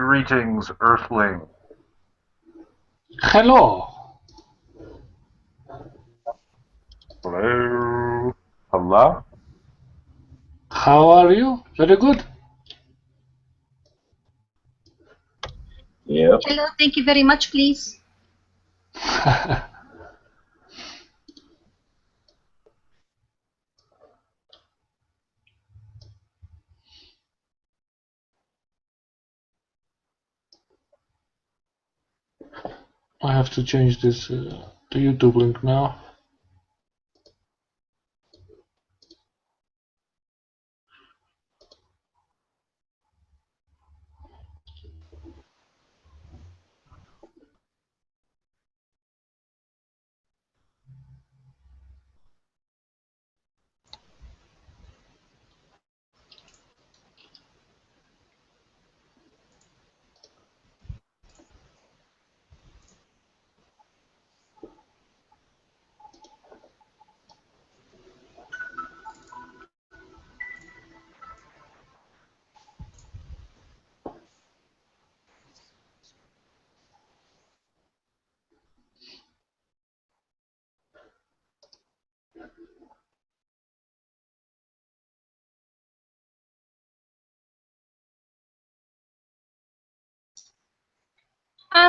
Greetings, Earthling. Hello. Hello. Hello? How are you? Very good. Yep. Hello, thank you very much, please. I have to change this to YouTube link now.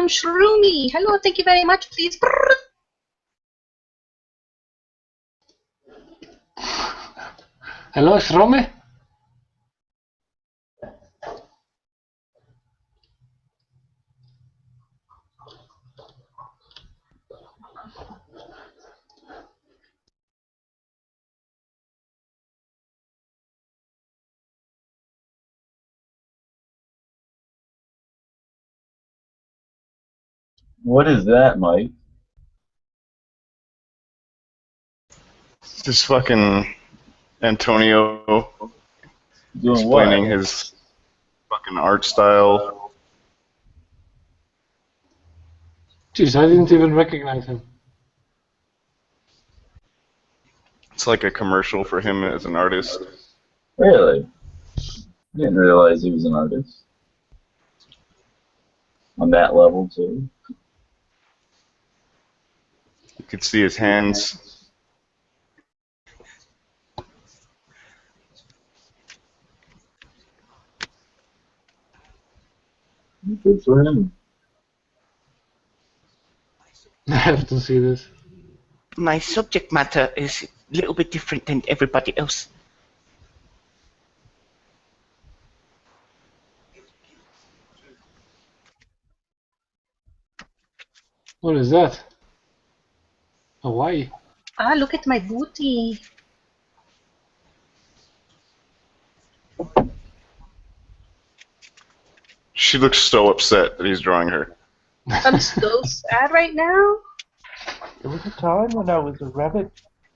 Shroomy. Hello, thank you very much, please. Hello, Shrome. What is that, Mike? Just fucking Antonio Doing explaining what? his fucking art style. Jeez, I didn't even recognize him. It's like a commercial for him as an artist. Really? Didn't realize he was an artist. On that level, too. You could see his hands. Good for him. I have to see this. My subject matter is a little bit different than everybody else. What is that? Hawaii. Ah, look at my booty. She looks so upset that he's drawing her. I'm so sad right now. There was a time when I was a rabbit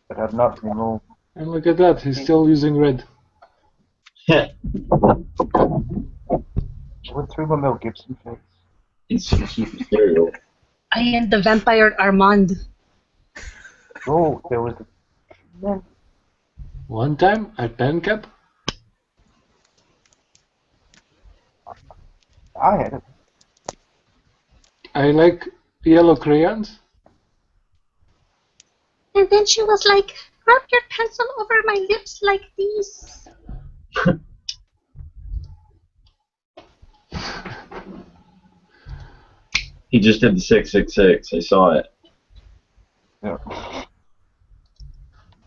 that had not been moved. And look at that, he's still using red. I went through my Mel Gibson face. It's super stereo. I am the vampire Armand. Oh, there was a... One time at pen cap, I had it. I like yellow crayons. And then she was like, rub your pencil over my lips like this. He just did the 666. I saw it. Yeah.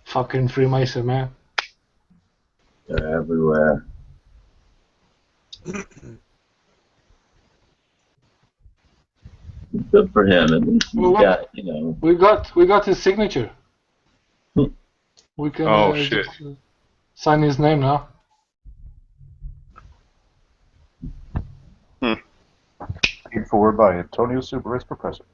Fucking Freemason, man. They're everywhere. Good for him. At least he Well, got, you know. We got his signature. We can Oh, shit. just, sign his name now. Paid for by Antonio Subaris for president.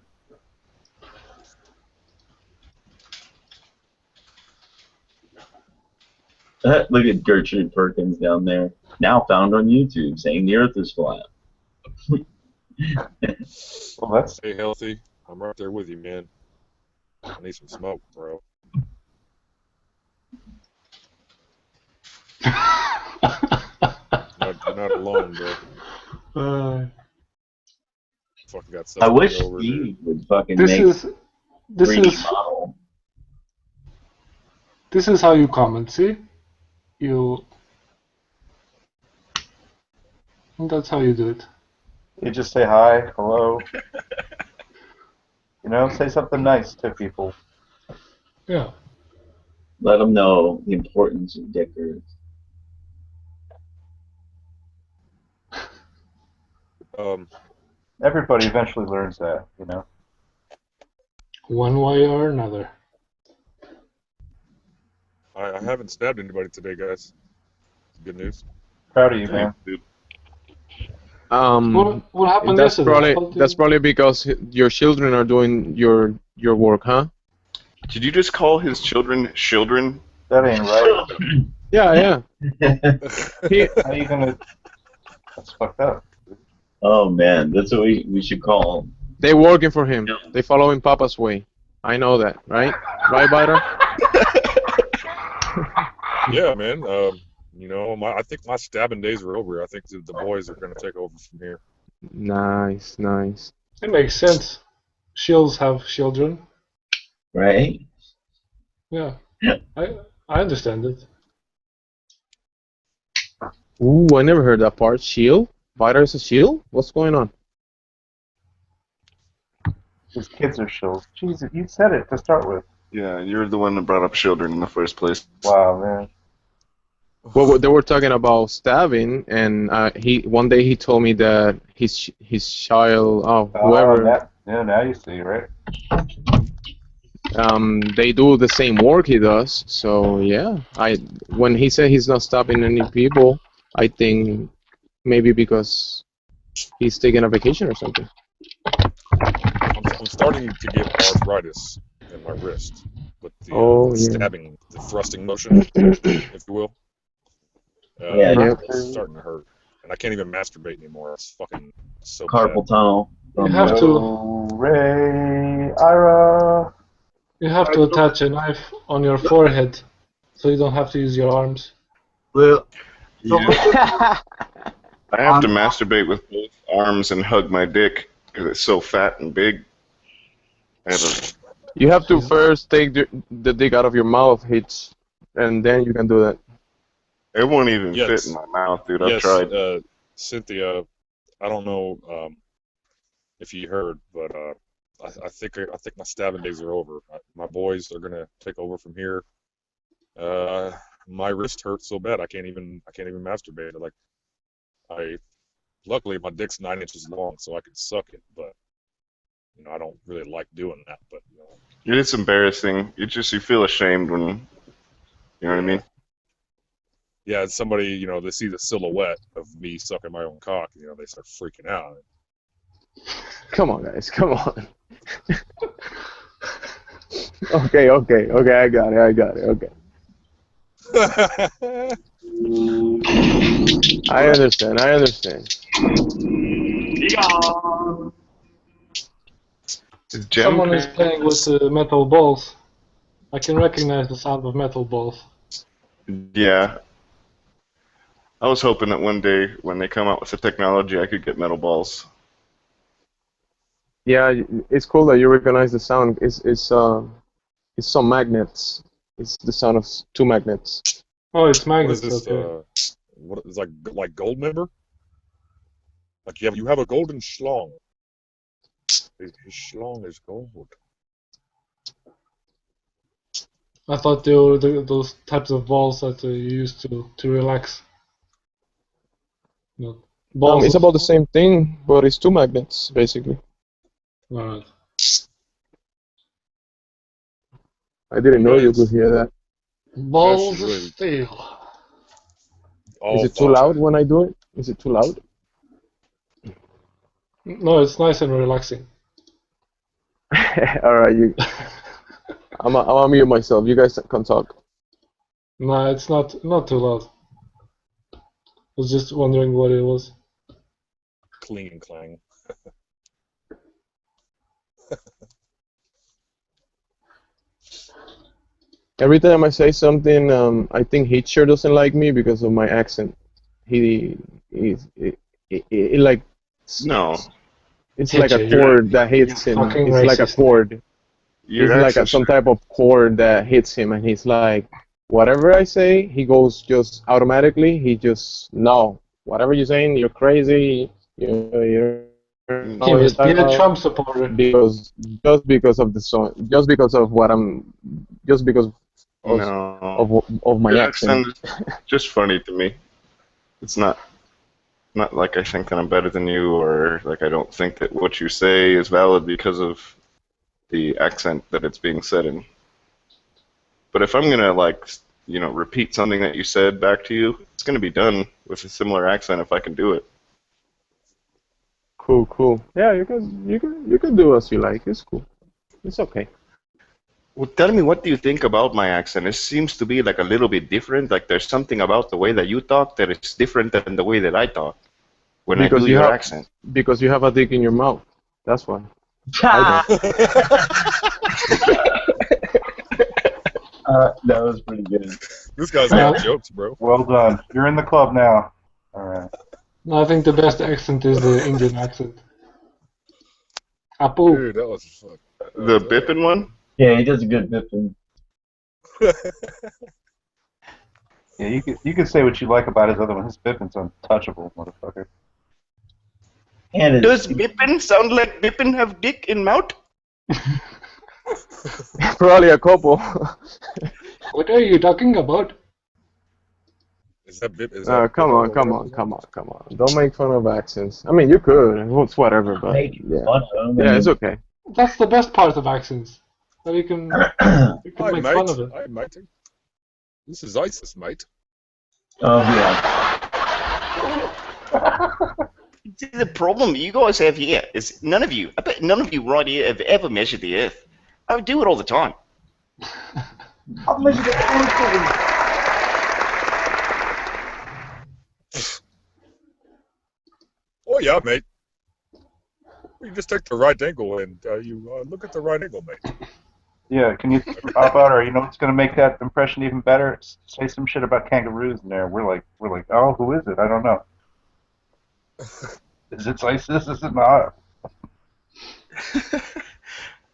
Look at Gertrude Perkins down there. Now found on YouTube saying the earth is flat. Well, that's... Stay healthy. I'm right there with you, man. I need some smoke, bro. You're not alone, bro. Fucking got stuff I to wish get over, dude. Steve would fucking This make is 3D model. this is how you comment. See, you. That's how you do it. You just say hi, hello. You know, say something nice to people. Yeah. Let them know the importance of dickers. Everybody eventually learns that, you know. One way or another. I haven't stabbed anybody today, guys. Good news. Proud of you, man. What happened That's yesterday? probably because your children are doing your work, huh? Did you just call his children children? That ain't right. Yeah. How you gonna? That's fucked up. Oh man, that's what we should call them. They're working for him. They following Papa's way. I know that, right? Right, Byron? Yeah, man. You know, I think my stabbing days are over. I think the boys are going to take over from here. Nice. It makes sense. Shields have children. Right? Yeah. I understand it. Ooh, I never heard that part. Shield? Byron is a shield? What's going on? His kids are shills. Jesus, you said it to start with. Yeah, you're the one that brought up children in the first place. Wow, man. Well, they were talking about stabbing, and one day he told me that his child, whoever, Now you see, right? they do the same work he does. So yeah, when he said he's not stopping any people, I think maybe because he's taking a vacation or something. I'm starting to get arthritis in my wrist, but the stabbing, the thrusting motion, if you will. It's starting to hurt, and I can't even masturbate anymore. It's fucking so Carpal bad. tunnel. You have to. Ray, Ira. You have to attach a knife on your forehead, so you don't have to use your arms. Well, I have to masturbate with both arms and hug my dick because it's so fat and big. You have to first take the dick out of your mouth, Hitch, and then you can do that. It won't even fit in my mouth, dude. I've tried. Cynthia, I don't know if you heard, but I think my stabbing days are over. My boys are gonna take over from here. My wrist hurts so bad I can't even masturbate. Luckily my dick's 9 inches long, so I can suck it, but you know I don't really like doing that. But you know. It's embarrassing. You feel ashamed when you know what I mean. Yeah, and somebody, you know, they see the silhouette of me sucking my own cock, you know, they start freaking out. Come on, guys, come on. Okay, I got it, okay. I understand. Someone is playing with metal balls. I can recognize the sound of metal balls. Yeah. I was hoping that one day when they come out with the technology I could get metal balls. Yeah, it's cool that you recognize the sound. It's some magnets. It's the sound of 2 magnets. Oh, it's magnets. What is this? Okay. What is like gold member? Like you have a golden schlong. His schlong is gold. I thought they were those types of balls that you use to relax. No. Balls. It's about the same thing, but it's 2 magnets basically. Alright. I didn't know you could hear that. Balls of steel. Is it too loud when I do it? Is it too loud? No, it's nice and relaxing. Alright, I'm gonna mute myself. You guys can talk. No, it's not too loud. I was just wondering what it was. Cling and clang. Every time I say something, I think Hitcher doesn't like me because of my accent. He like. No. It's Hit like a you. chord that hits him. Fucking It's like a racist. chord. Your It's like accent's some type of chord that hits him, and he's like, whatever I say, he goes just automatically. He just no. Whatever you're saying, you're crazy. You know Mm. He what you're must be talking a about. Trump supporter. Because just because of the song, just because of what I'm, just because of No. of my Your accent. accent is just funny to me. It's not like I think that I'm better than you, or like I don't think that what you say is valid because of the accent that it's being said in. But if I'm gonna repeat something that you said back to you, it's gonna be done with a similar accent if I can do it. Cool, cool. Yeah, you can do as you like. It's cool. It's okay. Well, tell me, what do you think about my accent? It seems to be like a little bit different. Like there's something about the way that you talk that is different than the way that I talk when I Because do you your have accent. because you have a dick in your mouth. That's why. I don't. That was pretty good. This guy's got jokes, bro. Well done. You're in the club now. All right. No, I think the best accent is the Indian accent. Apu. Dude, that was fuck. The Bippin one? Yeah, he does a good Bippin. Yeah, you could say what you like about his other one. His Bippin's untouchable, motherfucker. And Does Bippin sound like Bippin have dick in mouth? Probably a couple. What are you talking about? Is that Bip? Is No, that come Bippin on, or come whatever on, his come name on, come on. Don't make fun of accents. I mean, you could. It's whatever, but make yeah, fun of him. yeah, it's okay. That's the best part of accents. That you can is? Hi, make mate. fun of it. Hi, mate. This is ISIS, mate. Oh yeah. See, the problem you guys have here is I bet none of you right here have ever measured the Earth. I do it all the time. I'll measure anything. Oh yeah, mate. You just take the right angle and you look at the right angle, mate. Yeah, can you hop out, or you know what's gonna make that impression even better? Say some shit about kangaroos in there. We're like, oh, who is it? I don't know. Is it ISIS? Is it not?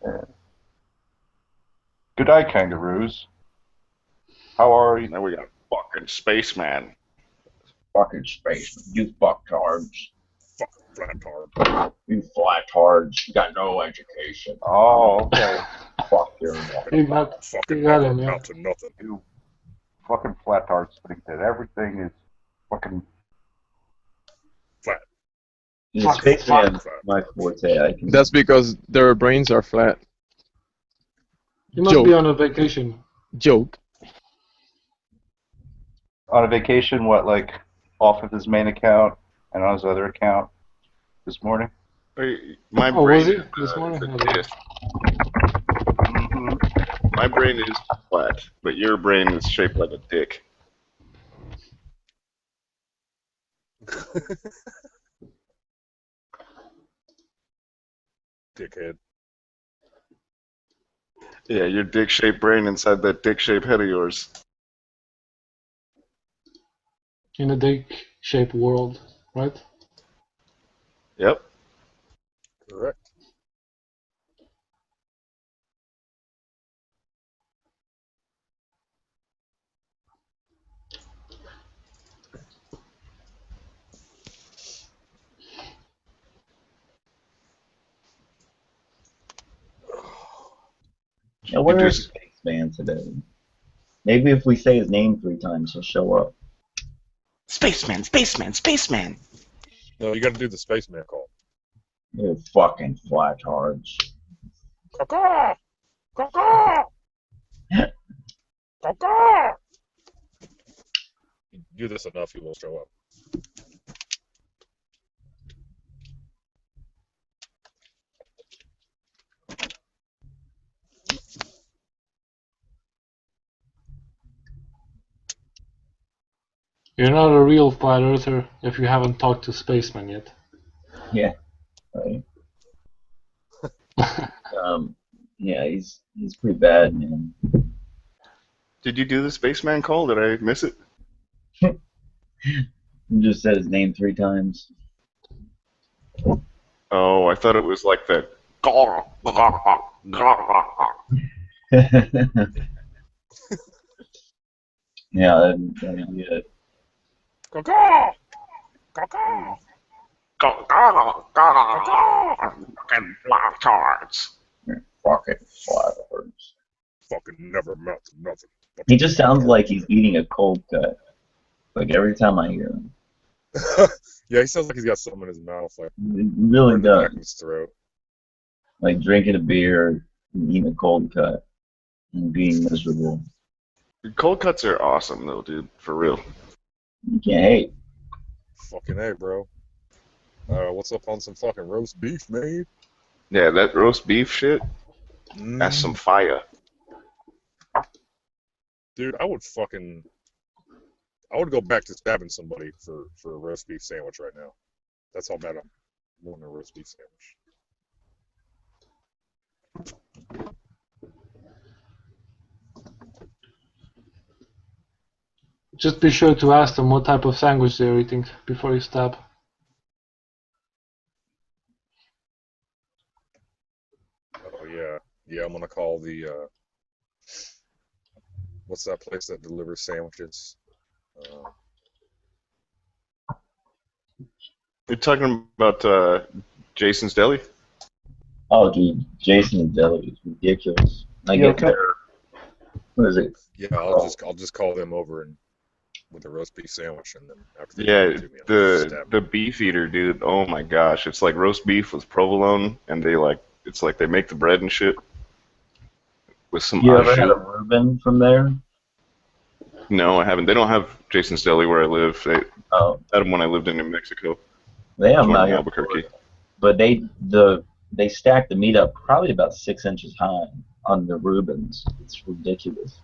Yeah. Good day, kangaroos. How are you? Now we got fucking spaceman. Fucking space. You fucktards. Fucking flat You flattards. You got no education. Oh, okay. Fuck your You got, Fucking you got never him, yeah. amount to nothing. You fucking flatards think that everything is fucking. Yeah, Fuck, spaceman's my forte. I can. That's because their brains are flat. You must be on a vacation. Joke. On a vacation, what, like off of his main account and on his other account this morning? My Oh, brain was he is, this morning? is a disc. My brain is flat, but your brain is shaped like a dick. Dickhead. Yeah, your dick-shaped brain inside that dick-shaped head of yours. In a dick-shaped world, right? Yep. Correct. Yeah, where is Spaceman today? Maybe if we say his name 3 times, he'll show up. Spaceman, spaceman, spaceman. No, you got to do the spaceman call. You fucking flattards. Caw-caw! Caw-caw! Caw-caw! You do this enough, he will show up. You're not a real flat earther if you haven't talked to Spaceman yet. Yeah. Right. Yeah, he's pretty bad, man. Did you do the spaceman call? Did I miss it? You just said his name 3 times. Oh, I thought it was like that. Yeah, that'd be it. Caw-caw! Caw-caw! Fucking black cards. Fucking flowers. Fucking never amount to nothing. He just sounds like he's eating a cold cut. Like every time I hear him. Yeah, he sounds like he's got something in his mouth, like It really right in the back does. of his throat. Like drinking a beer and eating a cold cut and being miserable. Cold cuts are awesome, though, dude. For real. You can't hate. Fucking A, bro. What's up on some fucking roast beef, man? Yeah, that roast beef shit. That's some fire. Dude, I would go back to stabbing somebody for a roast beef sandwich right now. That's how bad I'm wanting a roast beef sandwich. Just be sure to ask them what type of sandwich they're eating before you stab. Oh yeah, yeah. I'm gonna call the what's that place that delivers sandwiches? You're talking about Jason's Deli? Oh, dude, Jason's Deli is ridiculous. I Yeah, get their, what is it? Yeah, I'll just call them over and with a roast beef sandwich, and then after they Yeah, give it to me, I'll stab the them. beef eater, dude. Oh my gosh, it's like roast beef with provolone, and it's like they make the bread and shit with some You au ever had a jus. Reuben from there? No, I haven't. They don't have Jason's Deli where I live. They Oh, had them when I lived in New Mexico. they have There's them one out in here, in Albuquerque. Florida. But they stack the meat up probably about 6 inches high on the Reubens. It's ridiculous.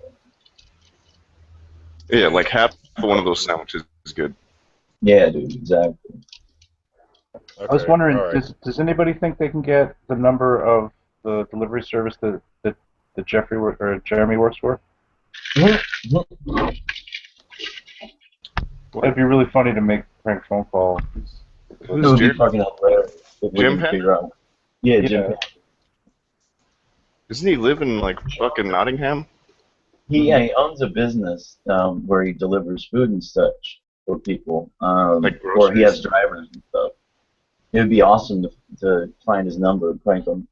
Yeah, like half of one of those sandwiches is good. Yeah, dude, exactly. Okay, I was wondering, all right. does anybody think they can get the number of the delivery service that Jeremy works for? It'd be really funny to make a prank phone call. It would be Jeremy? fucking hilarious if we Jim can Panda? figure out. Yeah, Jim. Yeah. Doesn't he live in like fucking Nottingham? He owns a business where he delivers food and such for people, Like or he has groceries? drivers and stuff. It would be awesome to find his number and prank him.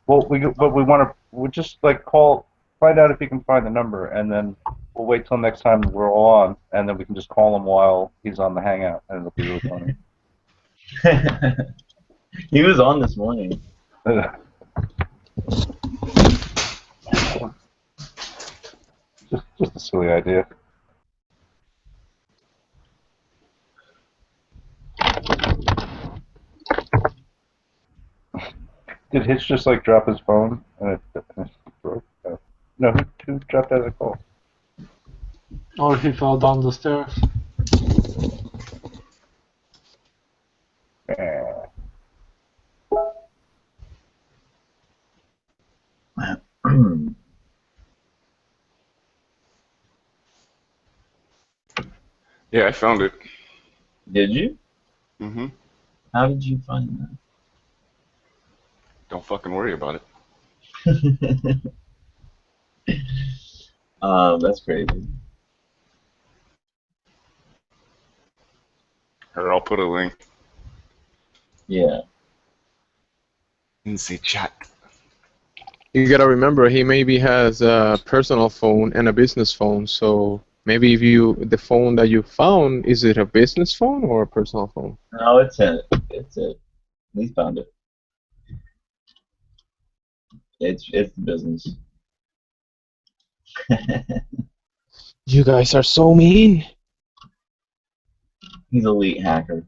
Well, we'll just like find out if he can find the number, and then we'll wait till next time we're all on, and then we can just call him while he's on the hangout, and it'll be really funny. He was on this morning. Just a silly idea. Did Hitch just like drop his phone and it broke? No, who dropped out of the call? Or he fell down the stairs. Yeah, I found it. Did you? Mm-hmm. How did you find Don't fucking worry about it. that? That's crazy. Or I'll put a link Yeah. in the chat. You gotta remember, he maybe has a personal phone and a business phone. So maybe the phone that you found, is it a business phone or a personal phone? No, it's it. It's it. We found it. It's business. You guys are so mean. He's an elite hacker.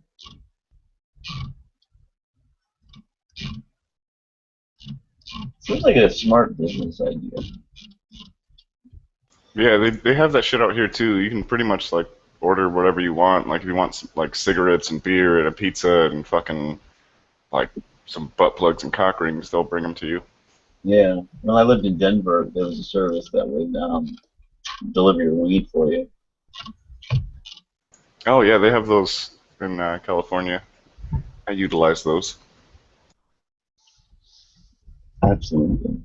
Seems like a smart business idea. Yeah, they have that shit out here too. You can pretty much like order whatever you want. Like if you want like cigarettes and beer and a pizza and fucking like some butt plugs and cock rings, they'll bring them to you. Yeah. When I lived in Denver, there was a service that would deliver your weed for you. Oh yeah, they have those in California. I utilize those. Absolutely.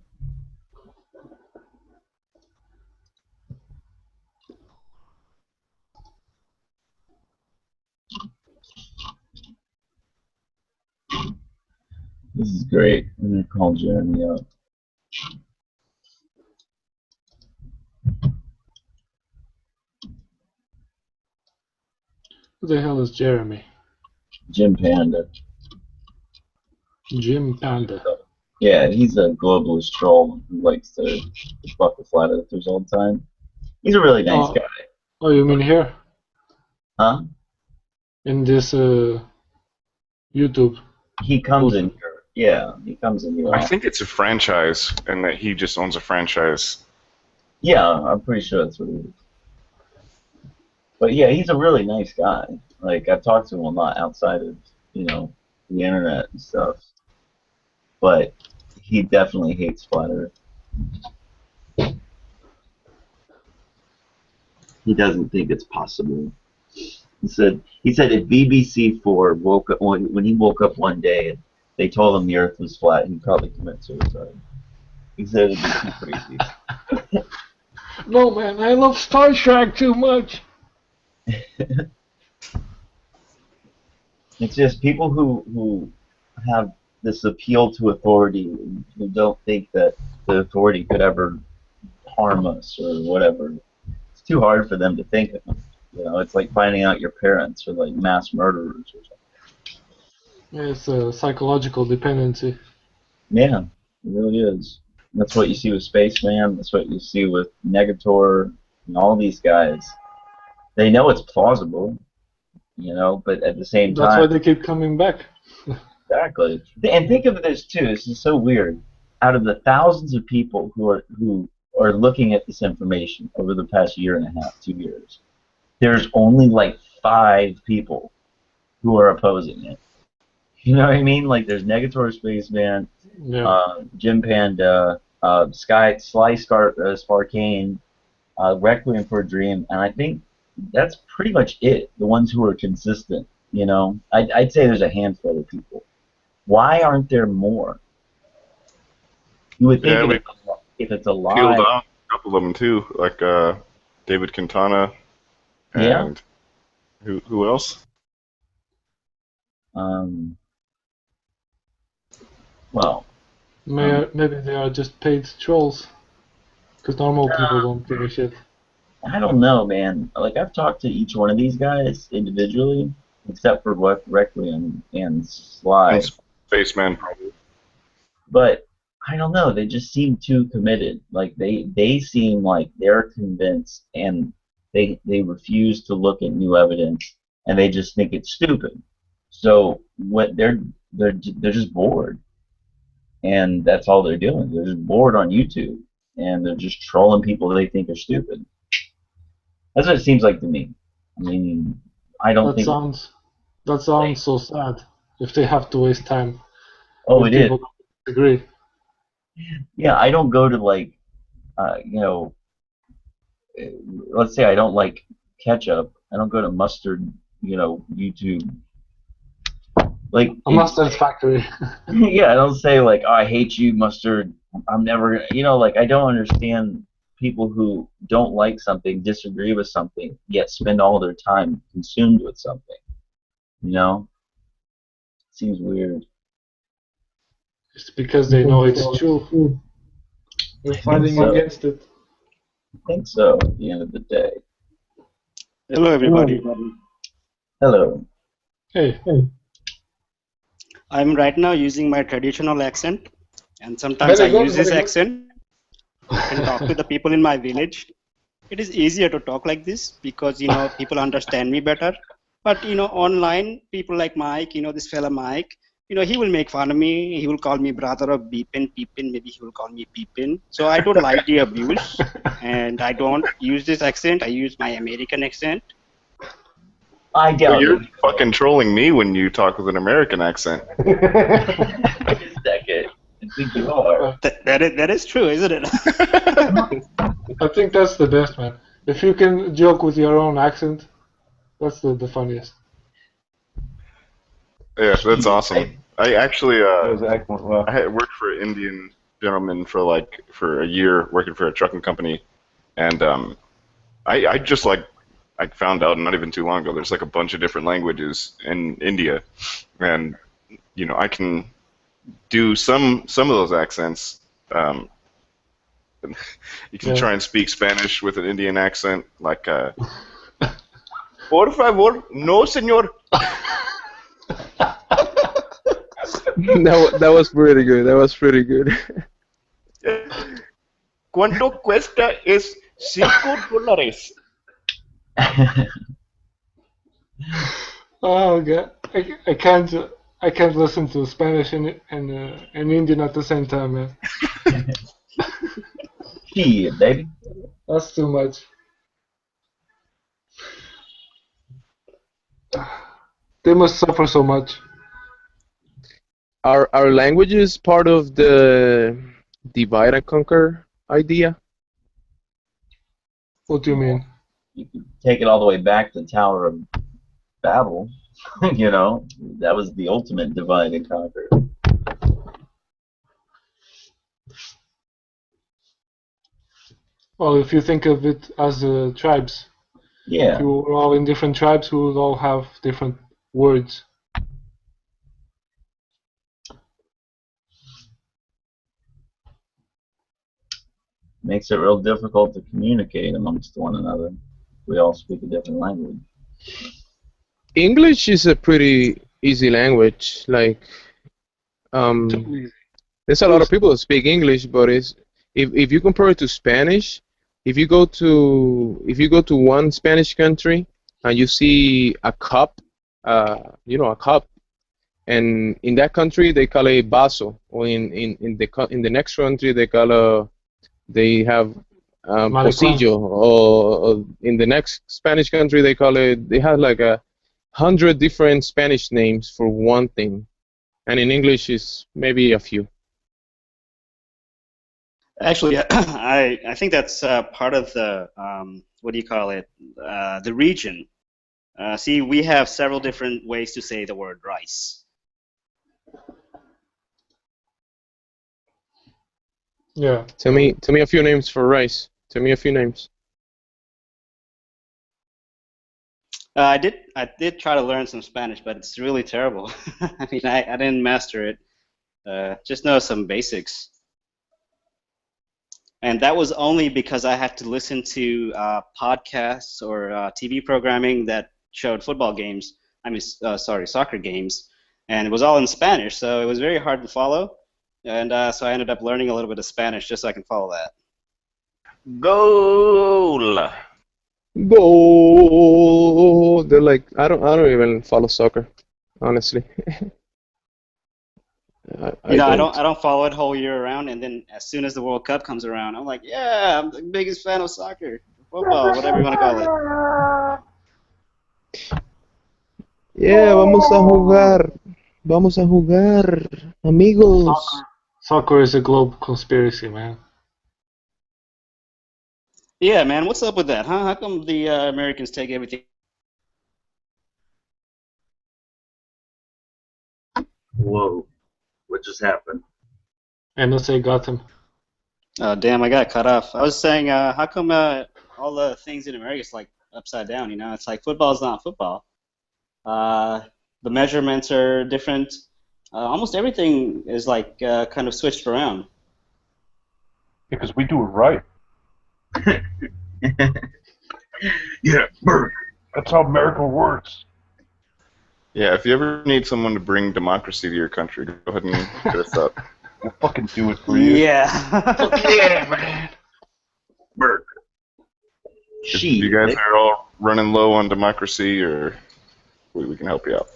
This is great. I'm gonna call Jeremy up. Who the hell is Jeremy? Jim Panda. Jim Panda. Yeah, he's a globalist troll who likes to fuck with flat earthers all the time. He's a really nice guy. Oh, you mean here? Huh? In this YouTube? He comes in here. Yeah, he comes in here. I think it's a franchise, and that he just owns a franchise. Yeah, I'm pretty sure that's what it is. But yeah, he's a really nice guy. Like, I've talked to him a lot outside of, the internet and stuff. But he definitely hates flat Earth. He doesn't think it's possible. He said if BBC4 woke up when he woke up one day and they told him the Earth was flat, he'd probably commit suicide. He said it'd be too crazy. No, man, I love Star Trek too much. It's just people who have this appeal to authority and who don't think that the authority could ever harm us or whatever. It's too hard for them to think of. It's like finding out your parents are like mass murderers or something. Yeah, it's a psychological dependency. Yeah, it really is. That's what you see with Spaceman. That's what you see with Negator and all these guys. They know it's plausible, but at the same time... That's why they keep coming back. Exactly. And think of this, too. This is so weird. Out of the thousands of people who are looking at this information over the past year and a half, 2 years, there's only like 5 people who are opposing it. You know what I mean? Like, there's Negator Spaceman, Jim Panda, Sly Sparkane, Requiem for a Dream, and I think that's pretty much it. The ones who are consistent, I'd say there's a handful of people. Why aren't there more? You would think if it's a lie. Peeled off a couple of them too, like David Quintana, and who else? Well, maybe they are just paid trolls, because normal people don't give a shit. I don't know, man. Like, I've talked to each one of these guys individually, except for Requiem and Sly. Spaceman, probably. But I don't know. They just seem too committed. Like, they seem like they're convinced, and they refuse to look at new evidence, and they just think it's stupid. So what they're just bored, and that's all they're doing. They're just bored on YouTube, and they're just trolling people that they think are stupid. That's what it seems like to me. I mean, I don't think... That sounds so sad, if they have to waste time. Oh, it is. People agree. Yeah, I don't go to, like, let's say I don't like ketchup. I don't go to mustard, YouTube. Like a mustard factory. Yeah, I don't say, like, oh, I hate you, mustard. I'm never gonna, like, I don't understand people who don't like something, disagree with something, yet spend all their time consumed with something. It seems weird. It's because they know it's true. They're fighting against it. I think so, at the end of the day. Hello, everybody. Hello. Hey. I'm right now using my traditional accent, and sometimes I use this accent and talk to the people in my village. It is easier to talk like this because, people understand me better. But, online, people like Mike, this fella Mike, he will make fun of me. He will call me brother of Peepin. Maybe he will call me Peepin. So I don't like the abuse, and I don't use this accent. I use my American accent. I doubt you're fucking trolling me when you talk with an American accent. I think you are. That is true, isn't it? I think that's the best, man. If you can joke with your own accent, that's the funniest. Yeah, that's awesome. I actually It was excellent. Well, I had worked for an Indian gentleman for a year working for a trucking company, and I just I found out not even too long ago there's like a bunch of different languages in India, and I can do some of those accents. You can try and speak Spanish with an Indian accent, like por favor, no, señor. That was pretty good. That was pretty good. ¿Cuánto cuesta? Es $5. Oh god, I can't listen to Spanish and Indian at the same time, man. Shit, baby. That's too much. They must suffer so much. Are languages part of the divide and conquer idea? What do you mean? You could take it all the way back to the Tower of Babel. That was the ultimate divide and conquer. Well, if you think of it as tribes, Yeah. if you were all in different tribes, we would all have different words. Makes it real difficult to communicate amongst one another. We all speak a different language. English is a pretty easy language. Like, there's a lot of people that speak English, but if you compare it to Spanish, if you go to one Spanish country and you see a cup, a cup, and in that country they call it vaso, or in the next country they have pocillo, or in the next Spanish country they have like 100 different Spanish names for one thing, and in English is maybe a few. Actually, I think that's part of the what do you call it? The region. See, we have several different ways to say the word rice. Yeah. Tell me a few names for rice. Tell me a few names. I did try to learn some Spanish, but it's really terrible. I mean, I didn't master it. Just know some basics. And that was only because I had to listen to podcasts or TV programming that showed football games. Soccer games, and it was all in Spanish, so it was very hard to follow. And so I ended up learning a little bit of Spanish just so I can follow that. Goal. Go! They're like, I don't even follow soccer, honestly. I don't follow it whole year around, and then as soon as the World Cup comes around, I'm like, yeah, I'm the biggest fan of soccer, football, whatever you want to call it. Yeah, vamos a jugar, amigos. Soccer is a global conspiracy, man. Yeah, man, what's up with that, huh? How come the Americans take everything? Whoa. What just happened? NSA got him. Oh, damn, I got cut off. I was saying, how come all the things in America is like upside down, It's like football's not football. The measurements are different. Almost everything is like kind of switched around. because we do it right. Yeah, Bert. That's how America works. Yeah, if you ever need someone to bring democracy to your country, go ahead and hit us up. We'll fucking do it for you. Yeah. Yeah, man. Bert. If you guys are all running low on democracy, or we can help you out.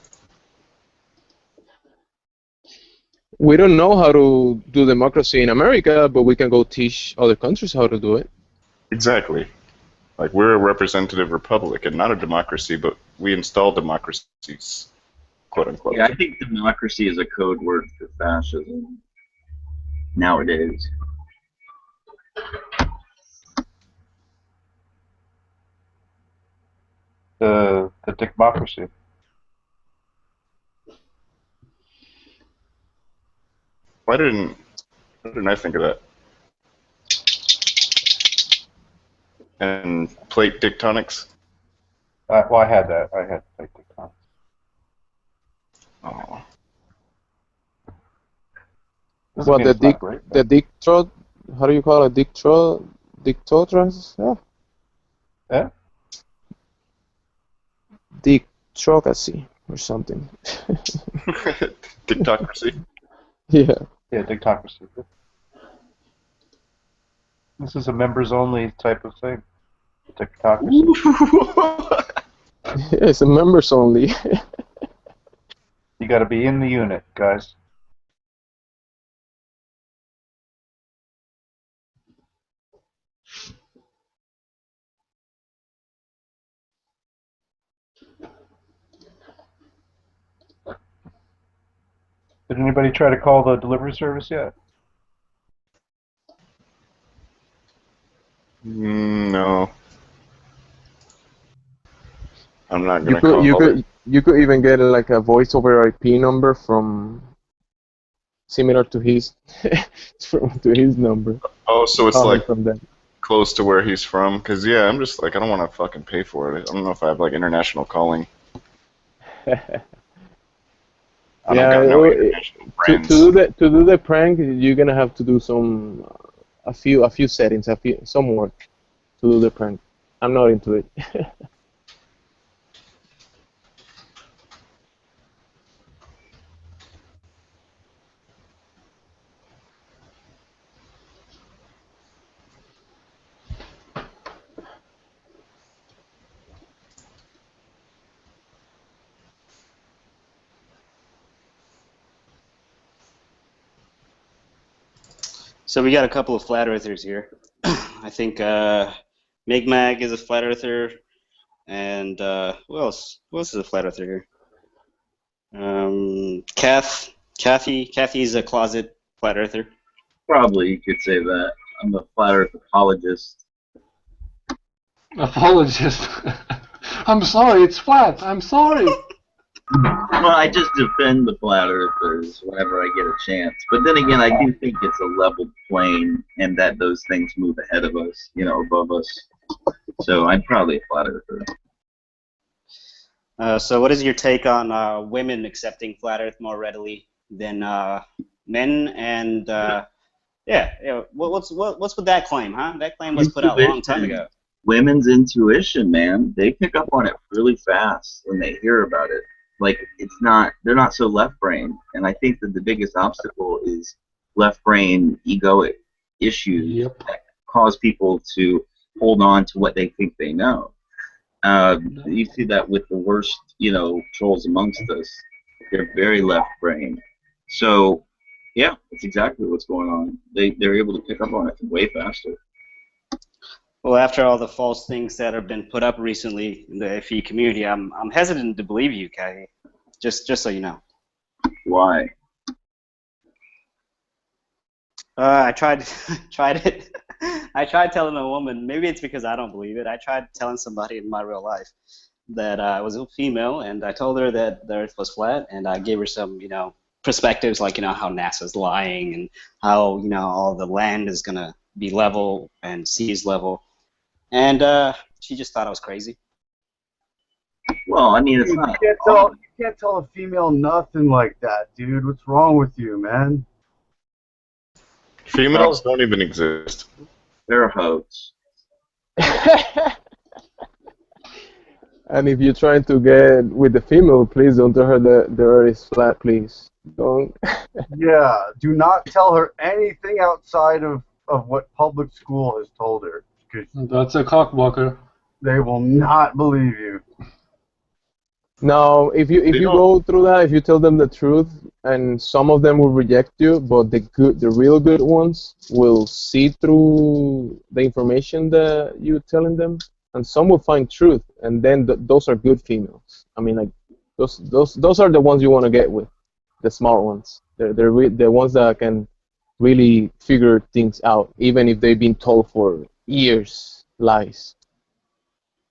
We don't know how to do democracy in America, but we can go teach other countries how to do it. Exactly. Like, we're a representative republic and not a democracy, but we install democracies, quote unquote. Yeah, I think democracy is a code word for fascism nowadays. The democracy. Why didn't I think of that? And plate tectonics. Well, I had that. I had plate tectonics. Oh. Doesn't Well, mean the it's not great. how do you call it? Dictotrans? Yeah. Yeah? Dictrocracy or something. Dictocracy. Yeah. Yeah, dictocracy. This is a members-only type of thing. Dictocracy. It's a members only. You got to be in the unit, guys. Did anybody try to call the delivery service yet? No. I'm not You gonna could you call it. could you could even get like a voice over IP number from similar to his to his number. Oh, so it's Calling like from them. close to where he's from? Cause yeah, I'm just like I don't want to fucking pay for it. I don't know if I have like international calling. I don't got no international to friends. to do the prank, you're gonna have to do a few settings, some work to do the prank. I'm not into it. So we got a couple of flat earthers here. I think Migmag is a flat earther, and who else? Who else is a flat earther here? Kathy is a closet flat earther. Probably you could say that. I'm a flat earth apologist. Apologist. I'm sorry, it's flat. I'm sorry. Well, I just defend the flat earthers whenever I get a chance. But then again, I do think it's a level plane and that those things move ahead of us, above us. So I'm probably a flat earther. So what is your take on women accepting flat earth more readily than men? And what's with that claim, huh? That claim was put out a long time ago. Women's intuition, man. They pick up on it really fast when they hear about it. Like, they're not so left-brained. And I think that the biggest obstacle is left-brain egoic issues that cause people to hold on to what they think they know. You see that with the worst, trolls amongst us. They're very left-brained. So, yeah, that's exactly what's going on. They're able to pick up on it way faster. Well, after all the false things that have been put up recently in the FE community, I'm hesitant to believe you, Kathy. Just so you know. Why? I tried it. I tried telling a woman. Maybe it's because I don't believe it. I tried telling somebody in my real life that I was a female, and I told her that the Earth was flat, and I gave her some, perspectives like how NASA's lying and how all the land is gonna be level and sea is level. And she just thought I was crazy. Well, I mean, it's not. You can't tell a female nothing like that, dude. What's wrong with you, man? Females don't even exist. They're a hoax. And if you're trying to get with the female, please don't tell her the Earth is flat, please. Don't. Yeah, do not tell her anything outside of what public school has told her. That's a cockblocker. They will not believe you. No, if you go through that, if you tell them the truth, and some of them will reject you, but the real good ones will see through the information that you're telling them, and some will find truth, and then those are good females. I mean, like those are the ones you want to get with, the smart ones. They're the ones that can really figure things out, even if they've been told for years lies.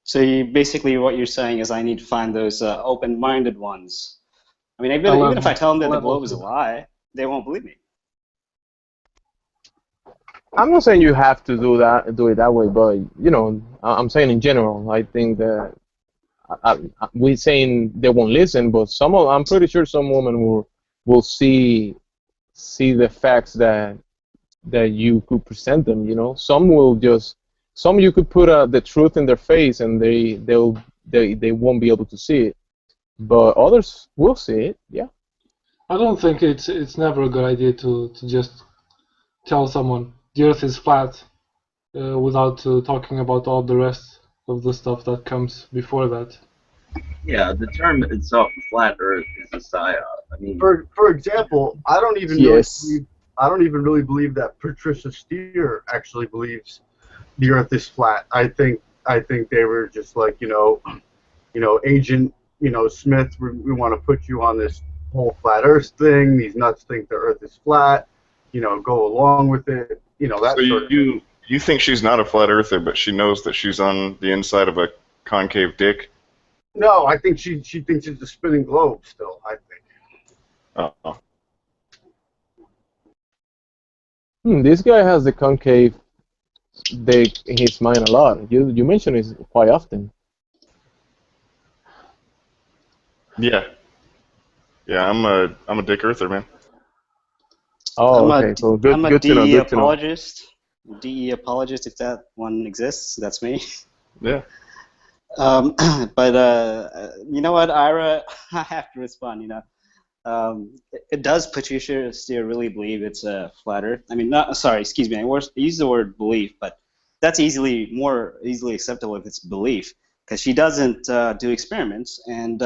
So basically what you're saying is I need to find those open-minded ones. I mean, even if I tell them that the globe is a lie, they won't believe me. I'm not saying you have to do it that way, but you know, I'm saying in general. I think that we're saying they won't listen, but I'm pretty sure some women will see the facts that you could present them. You know, some you could put the truth in their face and they won't be able to see it, but others will see it. Yeah. I don't think it's never a good idea to just tell someone the Earth is flat without talking about all the rest of the stuff that comes before that. Yeah, the term itself, flat Earth, is a psyop. I mean, For example, I don't even Yes. really believe that Patricia Steer actually believes the Earth is flat. I think they were just like, Agent, Smith, we want to put you on this whole flat Earth thing. These nuts think the Earth is flat. Go along with it. That So sort of thing. you think she's not a flat earther, but she knows that she's on the inside of a concave dick? No, I think she thinks it's a spinning globe still. I think. Oh. This guy has the concave dick in his mind a lot. You mention it quite often. Yeah. Yeah, I'm a dick earther, man. Oh, okay. So good I'm a to know. DE Good to know. apologist. DE apologist, if that one exists, that's me. Yeah. But you know what, Ira, I have to respond. Does Patricia Steer really believe it's a flat Earth? I mean, excuse me. I use the word belief, but that's more easily acceptable if it's belief, because she doesn't do experiments, and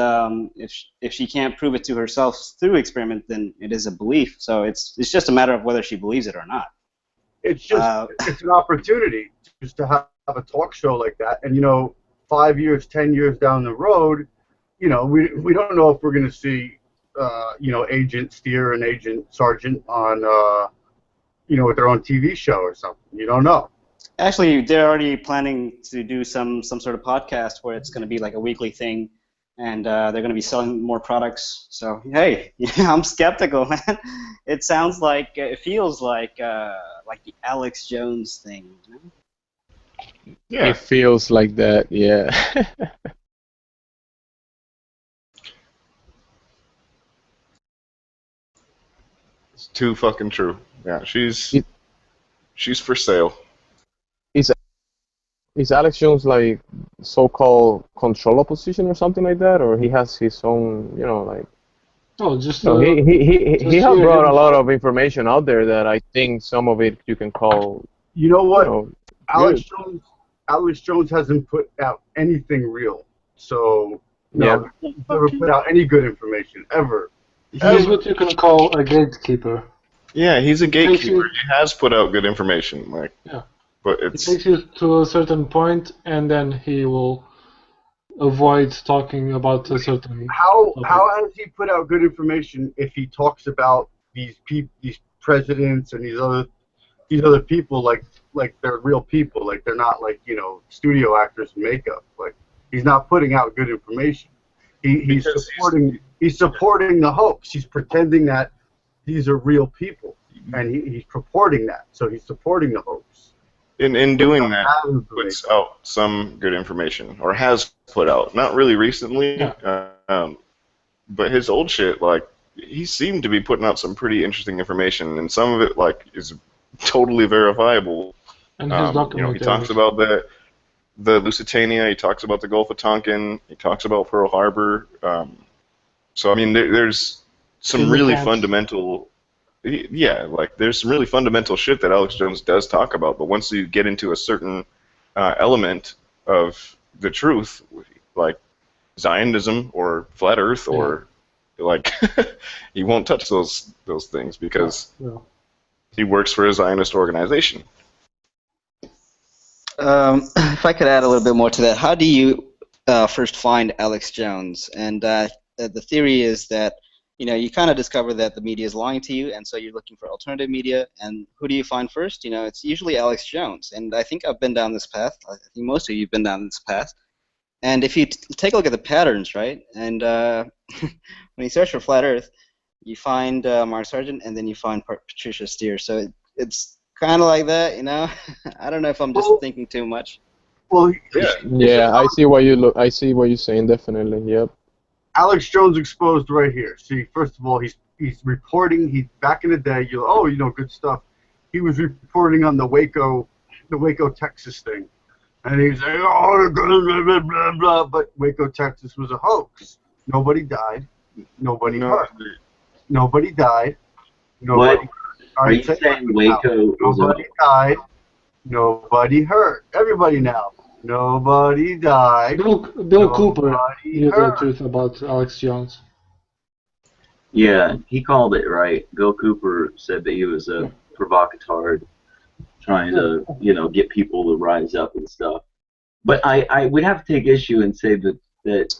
if she can't prove it to herself through experiment, then it is a belief. So it's just a matter of whether she believes it or not. It's just it's an opportunity just to have a talk show like that, and 5 years, 10 years down the road, we don't know if we're going to see Agent Steer and Agent Sergeant on with their own TV show or something. You don't know. Actually, they're already planning to do some sort of podcast where it's going to be like a weekly thing, and they're going to be selling more products. So hey, I'm skeptical, man. It feels like the Alex Jones thing. Yeah. It feels like that. Yeah. It's too fucking true. Yeah, she's for sale. Is Alex Jones like so-called control opposition or something like that, or he has his own, like? Oh, just No, he just has hear brought him a lot talk. of information out there that I think some of it you can call. You know what? Good. Alex Jones hasn't put out anything real. So Yeah. he's never put out any good information ever. He's what you can call a gatekeeper. Yeah, he's a Takes you- gatekeeper. He has put out good information, Yeah. but It it's takes you to a certain point, and then he will avoid talking about a certain. How topic. has he put out good information if he talks about these presidents and these other people like they're real people, like they're not like studio actors in makeup? Like he's not putting out good information. He's supporting the hoax. He's pretending that these are real people, and he's purporting that. So he's supporting the hoax. in doing that puts out some good information, or has put out. Not really recently, but his old shit, he seemed to be putting out some pretty interesting information, and some of it is totally verifiable. And his he talks about the Lusitania. He talks about the Gulf of Tonkin. He talks about Pearl Harbor. So I mean, there's some really fundamental. Yeah, there's some really fundamental shit that Alex Jones does talk about, but once you get into a certain element of the truth, like Zionism or flat Earth, or he won't touch those things because he works for a Zionist organization. If I could add a little bit more to that, how do you first find Alex Jones? And the theory is that you kind of discover that the media is lying to you, and so you're looking for alternative media. And who do you find first? It's usually Alex Jones. And I think I've been down this path. I think most of you have been down this path. And if you take a look at the patterns, right, and when you search for flat Earth, you find Mark Sargent, and then you find Patricia Steer. So it's kind of like that, you know. I don't know if I'm just thinking too much. Well, Yeah, I see what you look. I see what you're saying. Definitely. Yep. Alex Jones exposed right here. See, first of all, he's reporting. He back in the day, good stuff. He was reporting on the Waco, Texas thing, and he's saying, oh, blah blah blah blah. But Waco, Texas was a hoax. Nobody died. Nobody hurt. Nobody died. Nobody. What? Are you saying Waco was a Nobody died. Nobody hurt. Everybody now. Nobody died. Bill Cooper Nobody knew the hurt. truth about Alex Jones. Yeah, he called it right. Bill Cooper said that he was a provocateur trying to, get people to rise up and stuff. But I would have to take issue and say that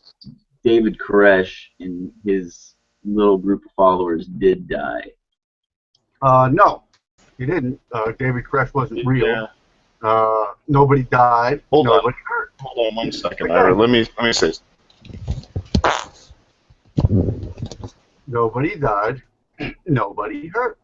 David Koresh and his little group of followers did die. No, he didn't. David Koresh wasn't real. Nobody died. Nobody hurt. Hold on 1 second, Ira. Let me say. Nobody died. Nobody hurt.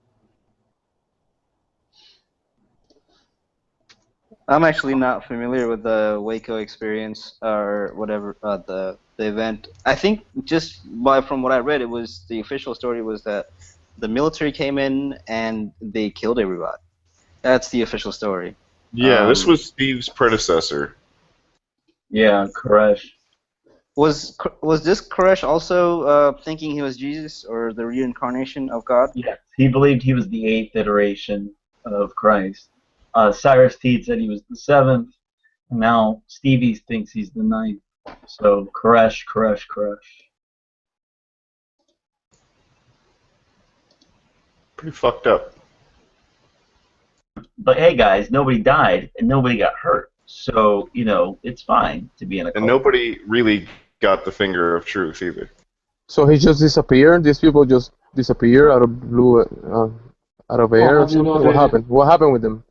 I'm actually not familiar with the Waco experience or whatever the event. I think just from what I read, it was the official story was that the military came in and they killed everybody. That's the official story. Yeah, this was Steve's predecessor. Yeah, Koresh. Was this Koresh also thinking he was Jesus or the reincarnation of God? Yes, he believed he was the 8th iteration of Christ. Cyrus Teed said he was the 7th. And now Stevie thinks he's the 9th. So Koresh. Pretty fucked up. But hey, guys, nobody died and nobody got hurt. So, it's fine to be in a cult. And nobody really got the finger of truth either. So he just disappeared. These people just disappeared out of blue, out of air. Or something? What happened? What happened with them?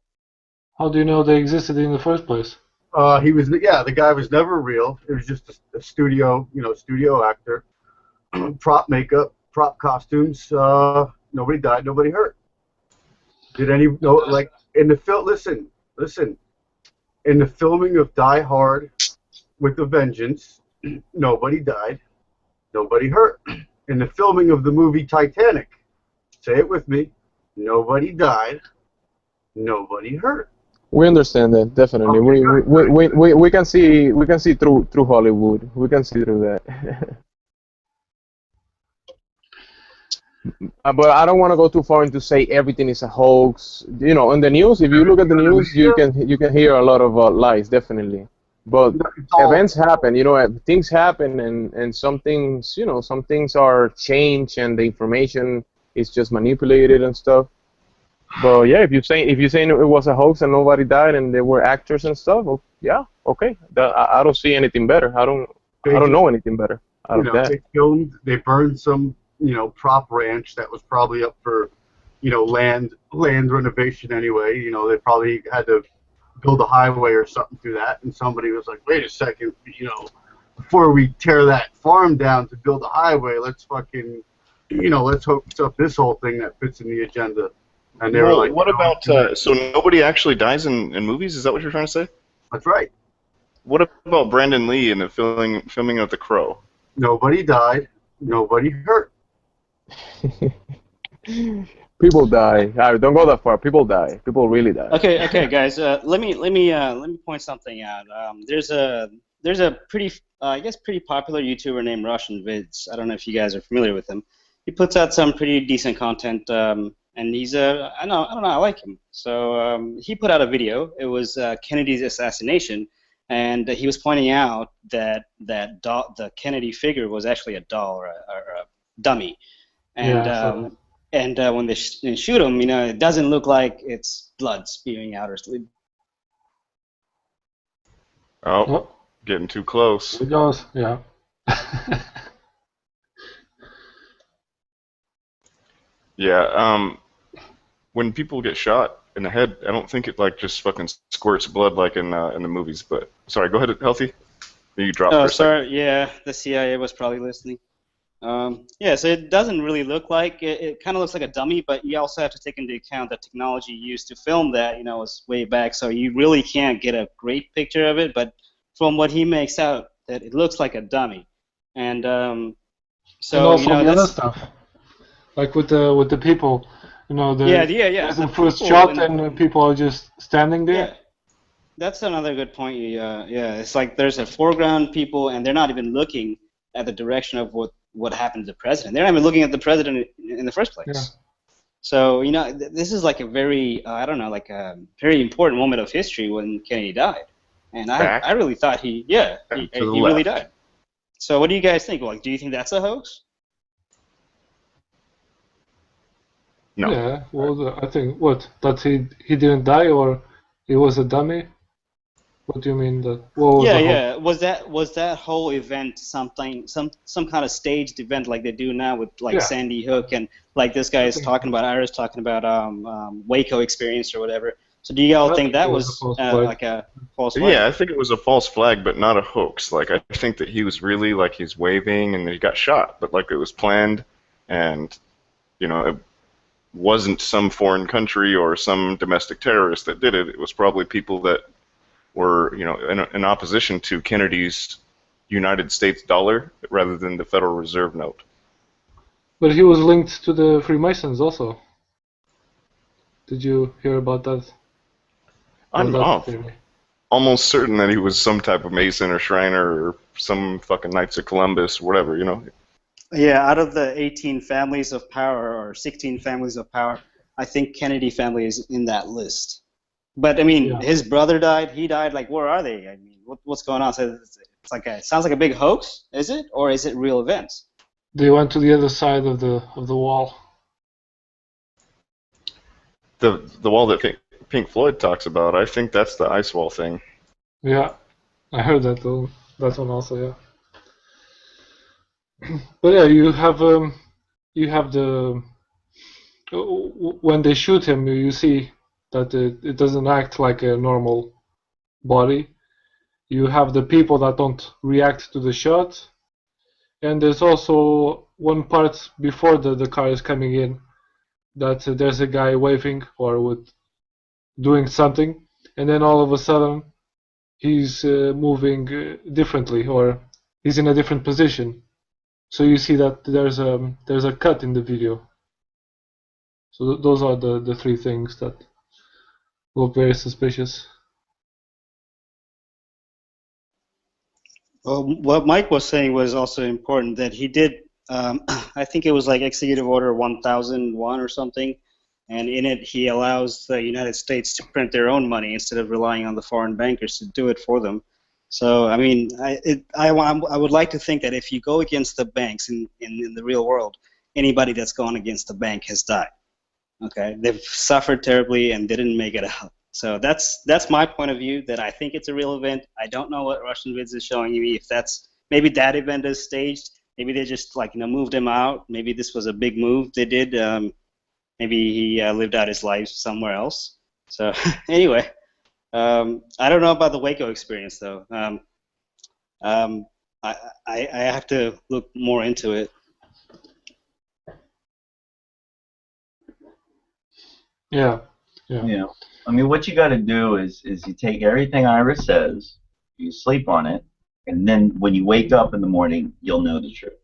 How do you know they existed in the first place? The guy was never real. It was just a studio actor. Prop makeup, prop costumes. Nobody died, nobody hurt. Did any in the film? Listen. In the filming of Die Hard with a Vengeance, nobody died, nobody hurt. In the filming of the movie Titanic, say it with me, nobody died, nobody hurt. We understand that definitely. Okay, We can see through Hollywood. We can see through that. But I don't want to go too far into say everything is a hoax. On the news, if you look at the news, you can hear a lot of lies, definitely. But events happen, things happen, and some things, some things are changed, and the information is just manipulated and stuff. But yeah, if you're saying it was a hoax and nobody died and they were actors and stuff, well, yeah, okay. I don't see anything better. I don't know anything better out of that. They burned some prop ranch that was probably up for land renovation anyway. They probably had to build a highway or something through that, and somebody was like, wait a second, before we tear that farm down to build a highway, let's fucking let's hook up this whole thing that fits in the agenda. And they were like, what about so nobody actually dies in movies? Is that what you're trying to say? That's right. What about Brandon Lee in the filming of The Crow? Nobody died, nobody hurt. People die. Don't go that far. People die. People really die. Okay, guys. Let me point something out. There's a pretty pretty popular YouTuber named Russian Vids. I don't know if you guys are familiar with him. He puts out some pretty decent content, and he's I don't know, I like him. So he put out a video. It was Kennedy's assassination, and he was pointing out that the Kennedy figure was actually a doll or a dummy. And when they shoot him, it doesn't look like it's blood spewing out or something. Oh, getting too close. It goes, yeah. Yeah. When people get shot in the head, I don't think it just fucking squirts blood like in the movies. But sorry, go ahead, Healthy. You dropped. Oh, sorry. Yeah, the CIA was probably listening. Yeah, so it doesn't really look like it kind of looks like a dummy, but you also have to take into account the technology used to film that, was way back, so you really can't get a great picture of it. But from what he makes out, that it looks like a dummy, and And so also the other that's stuff, like with the people, yeah, there's the the first people shot and and people are just standing there. yeah, that's another good point. Yeah, it's like there's a foreground people, and they're not even looking at the direction of what happened to the president. They're not even looking at the president in the first place. Yeah. So this is like a very I don't know, like a very important moment of history when Kennedy died, and I really thought he To the really left. died. So what do you guys think? Like, do you think that's a hoax? No. Yeah. Well, I think that he didn't die or he was a dummy. What do you mean that? What was the whole? Yeah. Was that whole event something some kind of staged event like they do now with like Yeah. Sandy Hook and like this guy is talking about Ira's talking about Waco experience or whatever. So do you all think that was like a false flag? Yeah, I think it was a false flag, but not a hoax. Like, I think that he was really, like, he's waving and he got shot, but, like, it was planned, and, it wasn't some foreign country or some domestic terrorist that did it. It was probably people that were, in opposition to Kennedy's United States dollar rather than the Federal Reserve note. But he was linked to the Freemasons also. Did you hear about that? I'm almost certain that he was some type of Mason or Shriner or some fucking Knights of Columbus, whatever, Yeah, out of the 18 families of power or 16 families of power, I think Kennedy family is in that list. But I mean, his brother died. He died. Like, where are they? I mean, what's going on? So it's like it sounds like a big hoax. Is it, or is it real events? They went to the other side of the wall. The wall that Pink Floyd talks about, I think that's the ice wall thing. Yeah, I heard that though. That one also, yeah. But yeah, you have the when they shoot him, you see that it doesn't act like a normal body. You have the people that don't react to the shot, and there's also one part before the car is coming in that there's a guy waving or with doing something, and then all of a sudden he's moving differently or he's in a different position. So you see that there's a cut in the video. So those are the three things that look very suspicious. Well, what Mike was saying was also important that he did. I think it was like Executive Order 1001 or something, and in it he allows the United States to print their own money instead of relying on the foreign bankers to do it for them. So I mean, I would like to think that if you go against the banks in the real world, anybody that's gone against the bank has died. Okay, they've suffered terribly and didn't make it out. So that's my point of view. That I think it's a real event. I don't know what Russian Vids is showing me. If that's maybe that event is staged, maybe they just like moved him out. Maybe this was a big move they did. Maybe he lived out his life somewhere else. So anyway, I don't know about the Waco experience though. I have to look more into it. Yeah. I mean, what you got to do is you take everything Ira says, you sleep on it, and then when you wake up in the morning, you'll know the truth.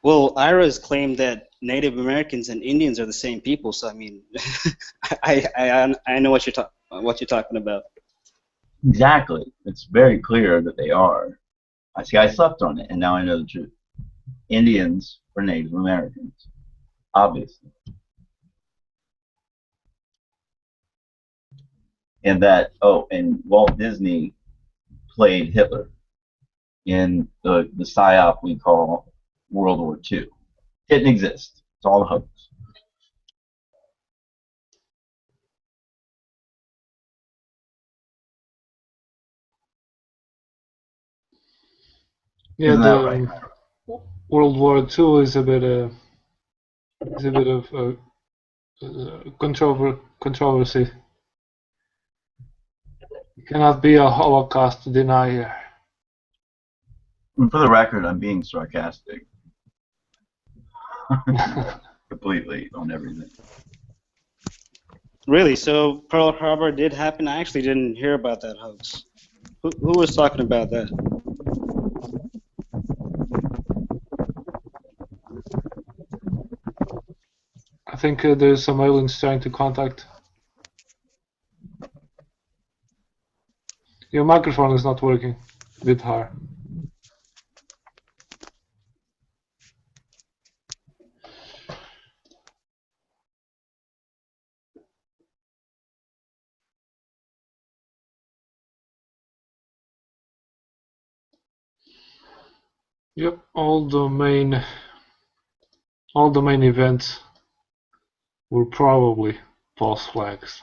Well, Ira's claimed that Native Americans and Indians are the same people. So I mean, I know what you're talking about. Exactly. It's very clear that they are. I slept on it, and now I know the truth. Indians were Native Americans, obviously. And and Walt Disney played Hitler in the psyop we call World War II. Didn't exist. It's all a hoax. Yeah, Isn't that right? World War II is a bit of controversy. You cannot be a Holocaust denier. And for the record, I'm being sarcastic. Completely on everything. Really? So Pearl Harbor did happen? I actually didn't hear about that hoax. Who was talking about that? I think there's some aliens trying to contact. Your microphone is not working with her. Yep, all the main events were probably false flags.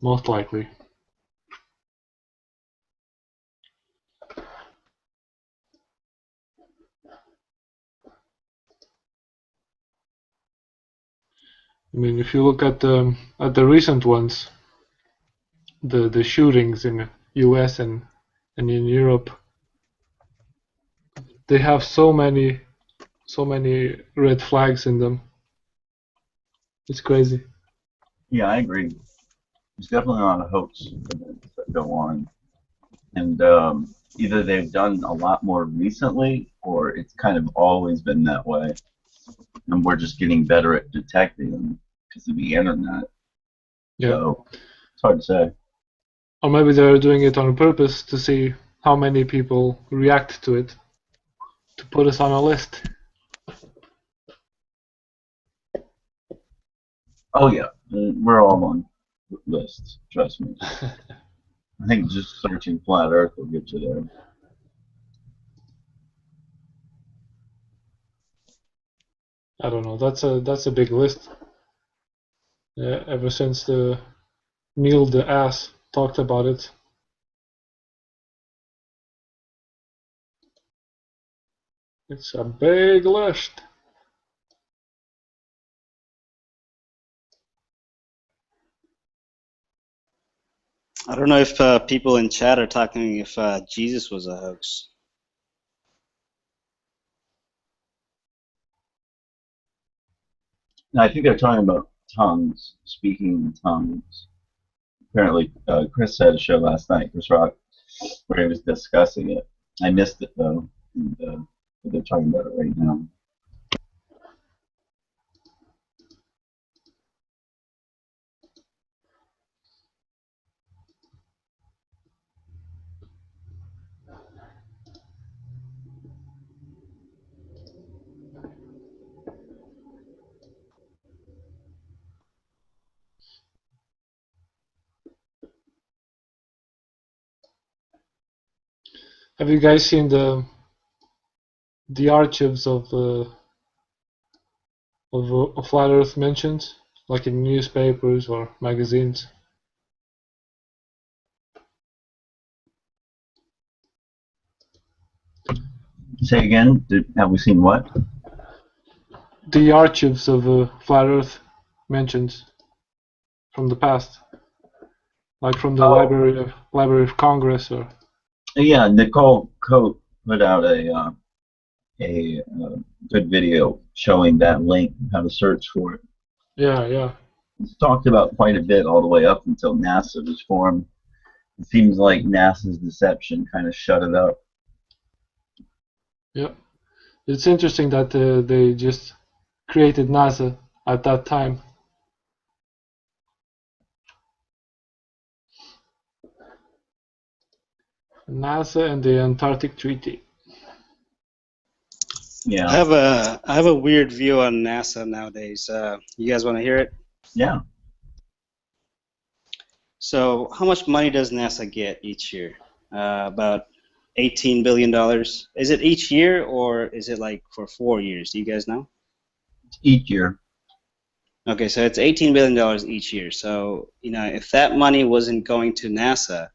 Most likely. I mean, if you look at the recent ones, the shootings in U.S. and in Europe, they have so many red flags in them. It's crazy. Yeah, I agree. There's definitely a lot of hoax that go on, and either they've done a lot more recently, or it's kind of always been that way, and we're just getting better at detecting them because of the internet. Yeah. So it's hard to say. Or maybe they're doing it on purpose to see how many people react to it, to put us on a list. Oh yeah, we're all on lists. Trust me. I think just searching flat Earth will get you there. I don't know. That's a big list. Ever since the Neil the Ass talked about it. It's a big list. I don't know if people in chat are talking if Jesus was a hoax. I think they're talking about tongues, speaking in tongues. Apparently, Chris had a show last night, Chris Rock, where he was discussing it. I missed it though, and they're talking about it right now. Have you guys seen the archives of Flat Earth mentions, like in newspapers or magazines? Say again, have we seen what? The archives of Flat Earth mentions from the past, like from the Library of Congress, or Yeah, Nicole Cote put out a good video showing that link, how to search for it. yeah. It's talked about quite a bit all the way up until NASA was formed. It seems like NASA's deception kind of shut it up. Yeah. It's interesting that they just created NASA at that time. NASA and the Antarctic Treaty. Yeah. I have a weird view on NASA nowadays. You guys want to hear it? Yeah. So, how much money does NASA get each year? About $18 billion. Is it each year, or is it like for 4 years? Do you guys know? Each year. Okay, so it's $18 billion each year. So, if that money wasn't going to NASA,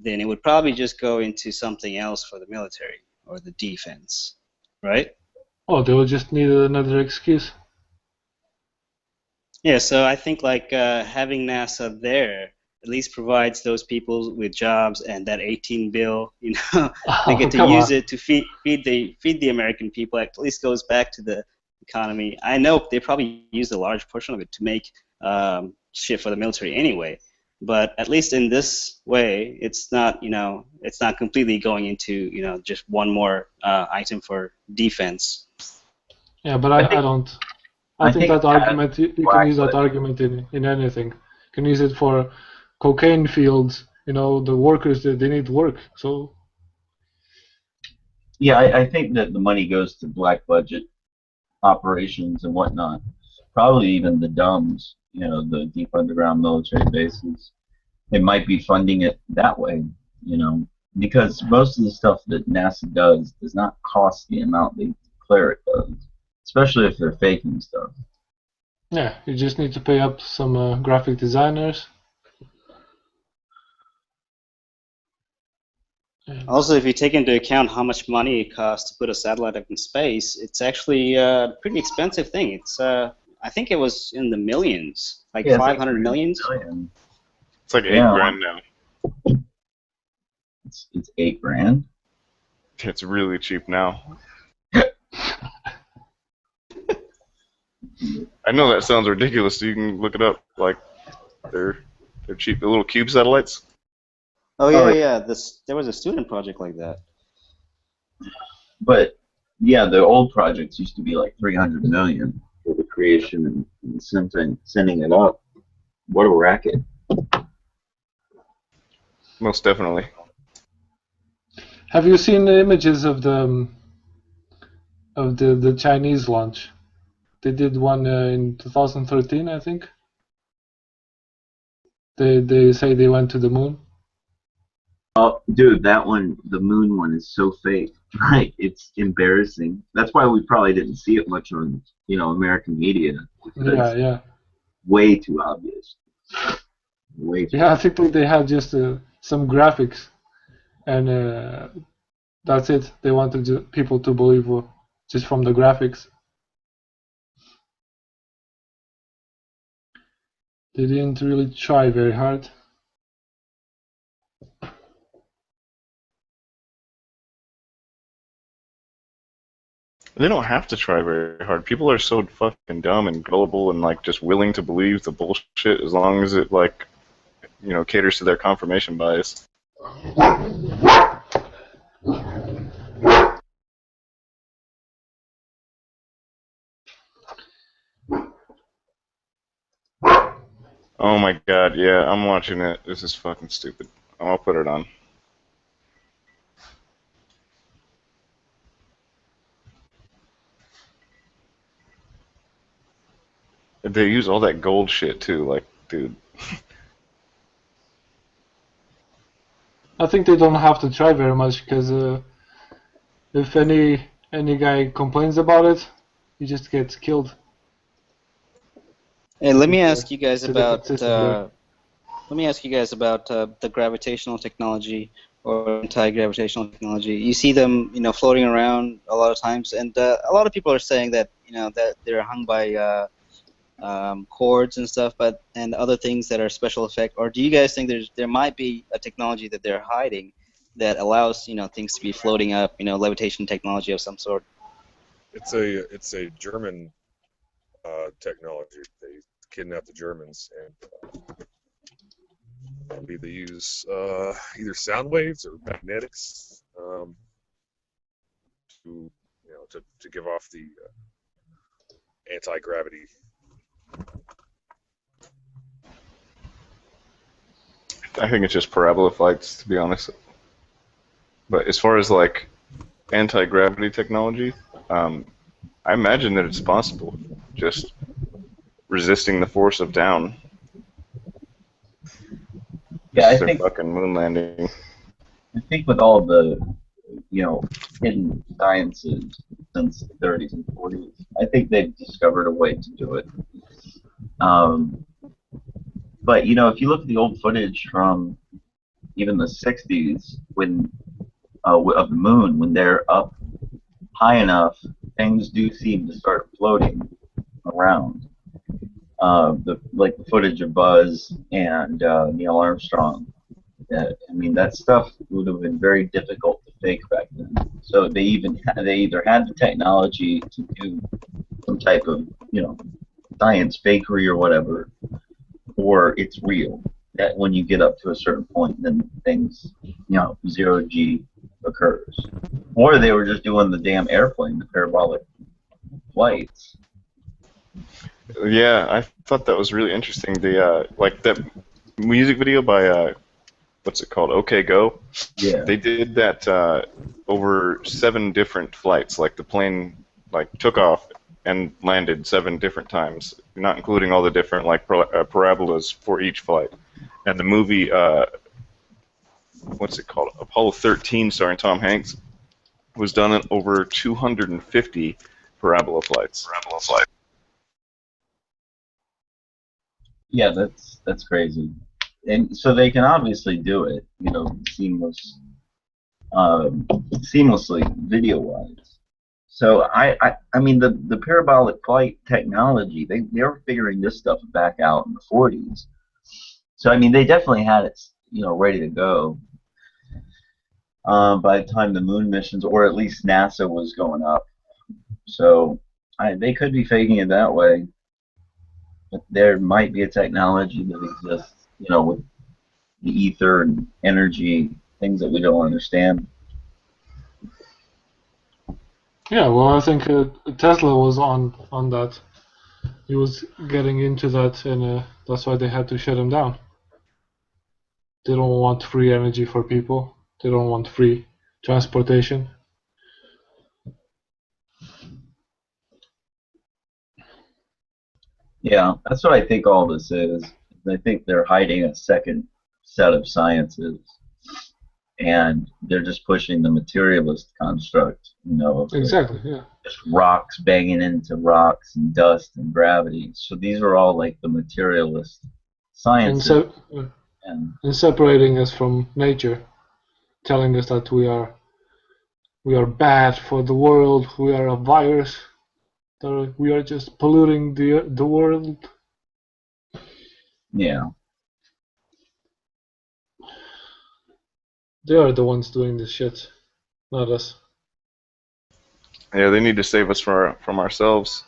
then it would probably just go into something else for the military or the defense, right? Oh, they will just need another excuse. Yeah, so I think like having NASA there at least provides those people with jobs, and that 18 bill, you know, they get to Come use on. it to feed the American people. At least goes back to the economy. I know they probably use a large portion of it to make shit for the military anyway. But at least in this way, it's not, you know, it's not completely going into, you know, just one more item for defense. Yeah, but I don't. I think that argument, you can use that argument in anything. You can use it for cocaine fields. You know, the workers, they need work. So Yeah, I think that the money goes to black budget operations and whatnot. Probably even the DUMBs, you know, the deep underground military bases. They might be funding it that way, you know, because most of the stuff that NASA does not cost the amount they declare it does, especially if they're faking stuff. yeah, you just need to pay up some graphic designers. Also, if you take into account how much money it costs to put a satellite up in space, it's actually a pretty expensive thing. It's I think it was in the millions, like Yeah, 500 millions. It's like $8 grand now. It's $8 grand. It's really cheap now. I know that sounds ridiculous. So you can look it up. Like they're cheap. The little cube satellites. Oh yeah, yeah. There was a student project like that. But yeah, the old projects used to be like 300 million for the creation and sending it up. What a racket! Most definitely. Have you seen the images of the Chinese launch? They did one in 2013, I think. They say they went to the moon. Oh, dude, that one, the moon one, is so fake. Like, it's embarrassing. That's why we probably didn't see it much on, you know, American media. Yeah, yeah. Way too obvious. Way too. Yeah, I think they had just some graphics, and that's it. They wanted people to believe just from the graphics. They didn't really try very hard. They don't have to try very hard. People are so fucking dumb and gullible and like just willing to believe the bullshit as long as it like, you know, caters to their confirmation bias. Oh my god, yeah, I'm watching it. This is fucking stupid. I'll put it on. They use all that gold shit too, like, dude. I think they don't have to try very much because if any guy complains about it, he just gets killed. Hey, let me ask you guys So they're about consistent there. the gravitational technology or anti-gravitational technology. You see them, you know, floating around a lot of times, and a lot of people are saying that, you know, that they're hung by cords and stuff, and other things that are special effect. Or do you guys think there might be a technology that they're hiding that allows, you know, things to be floating up, you know, levitation technology of some sort? It's a German technology. They kidnap the Germans and either use either sound waves or magnetics to give off the anti-gravity. I think it's just parabola flights, to be honest. But as far as like anti-gravity technology, I imagine that it's possible. Just resisting the force of down. Yeah, I Their think fucking moon landing. I think with all the, you know, hidden sciences since the 30s and 40s, I think they've discovered a way to do it. But you know, if you look at the old footage from even the 60s, when of the moon, when they're up high enough, things do seem to start floating around. the footage of Buzz and Neil Armstrong. I mean, that stuff would have been very difficult to fake back then. So they either had the technology to do some type of science fakery or whatever, or it's real. That when you get up to a certain point, then things, zero G occurs. Or they were just doing the damn airplane, the parabolic flights. Yeah, I thought that was really interesting. The like that music video by what's it called? OK Go. Yeah. They did that over 7 different flights. Like the plane took off and landed 7 different times, not including all the different parabolas for each flight. And the movie, what's it called? Apollo 13, starring Tom Hanks, was done at over 250 parabola flights. Yeah, that's crazy. And so they can obviously do it, seamlessly video-wise. So I mean the parabolic flight technology, they were figuring this stuff back out in the 40s. So I mean they definitely had it ready to go by the time the moon missions, or at least NASA was going up. So they could be faking it that way. But there might be a technology that exists, with the ether and energy, things that we don't understand. Yeah, well, I think Tesla was on that. He was getting into that, and that's why they had to shut him down. They don't want free energy for people. They don't want free transportation. Yeah, that's what I think all this is. I think they're hiding a second set of sciences, and they're just pushing the materialist construct, Exactly, yeah. just rocks banging into rocks and dust and gravity. So these are all like the materialist sciences. And separating us from nature, telling us that we are bad for the world, we are a virus, that we are just polluting the world. Yeah. They are the ones doing this shit, not us. Yeah, they need to save us from ourselves.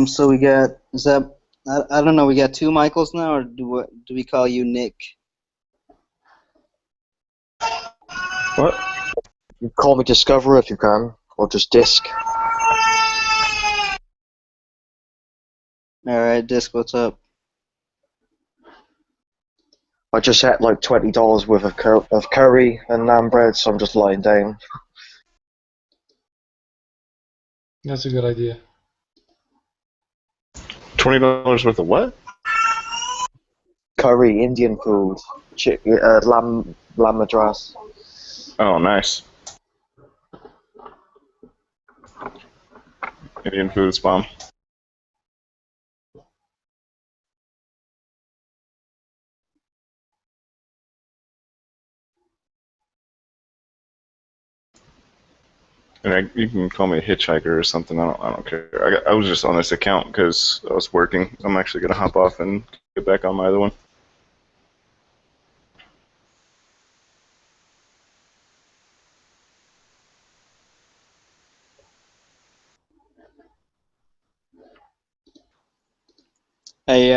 So we got, I don't know, we got 2 Michaels now, or do we call you Nick? What? You call me Discoverer if you can, or just Disc. Alright, Disc, what's up? I just had like $20 worth of curry and naan bread, so I'm just lying down. That's a good idea. $20 worth of what? Curry, Indian food, lamb madras. Oh, nice. Indian food is bomb. And you can call me a hitchhiker or something. I don't care. I was just on this account because I was working. I'm actually gonna hop off and get back on my other one. Hey,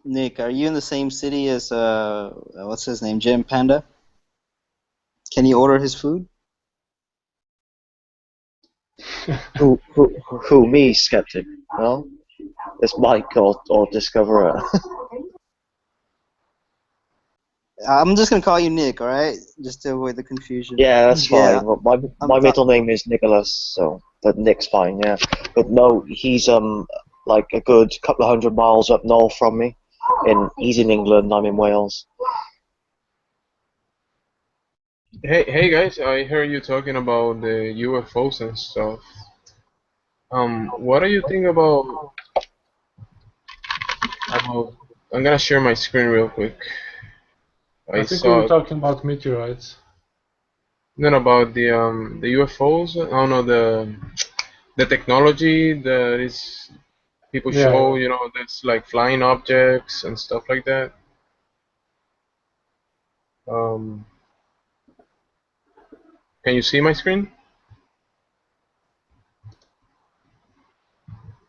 Nick, are you in the same city as what's his name, Jim Panda? Can you order his food? Who, me, Skeptic? No? It's Mike or Discoverer. I'm just gonna call you Nick, alright? Just to avoid the confusion. Yeah, that's fine. Yeah, Well, my middle name is Nicholas, so but Nick's fine, yeah. But no, he's like a good couple of 100 miles up north from me. He's in England, I'm in Wales. Hey guys, I heard you talking about the UFOs and stuff. What do you think about? I'm gonna share my screen real quick. I think we were talking about meteorites. No, about the UFOs. Oh no, the technology that is people show. Yeah. You know, that's like flying objects and stuff like that. Um, can you see my screen?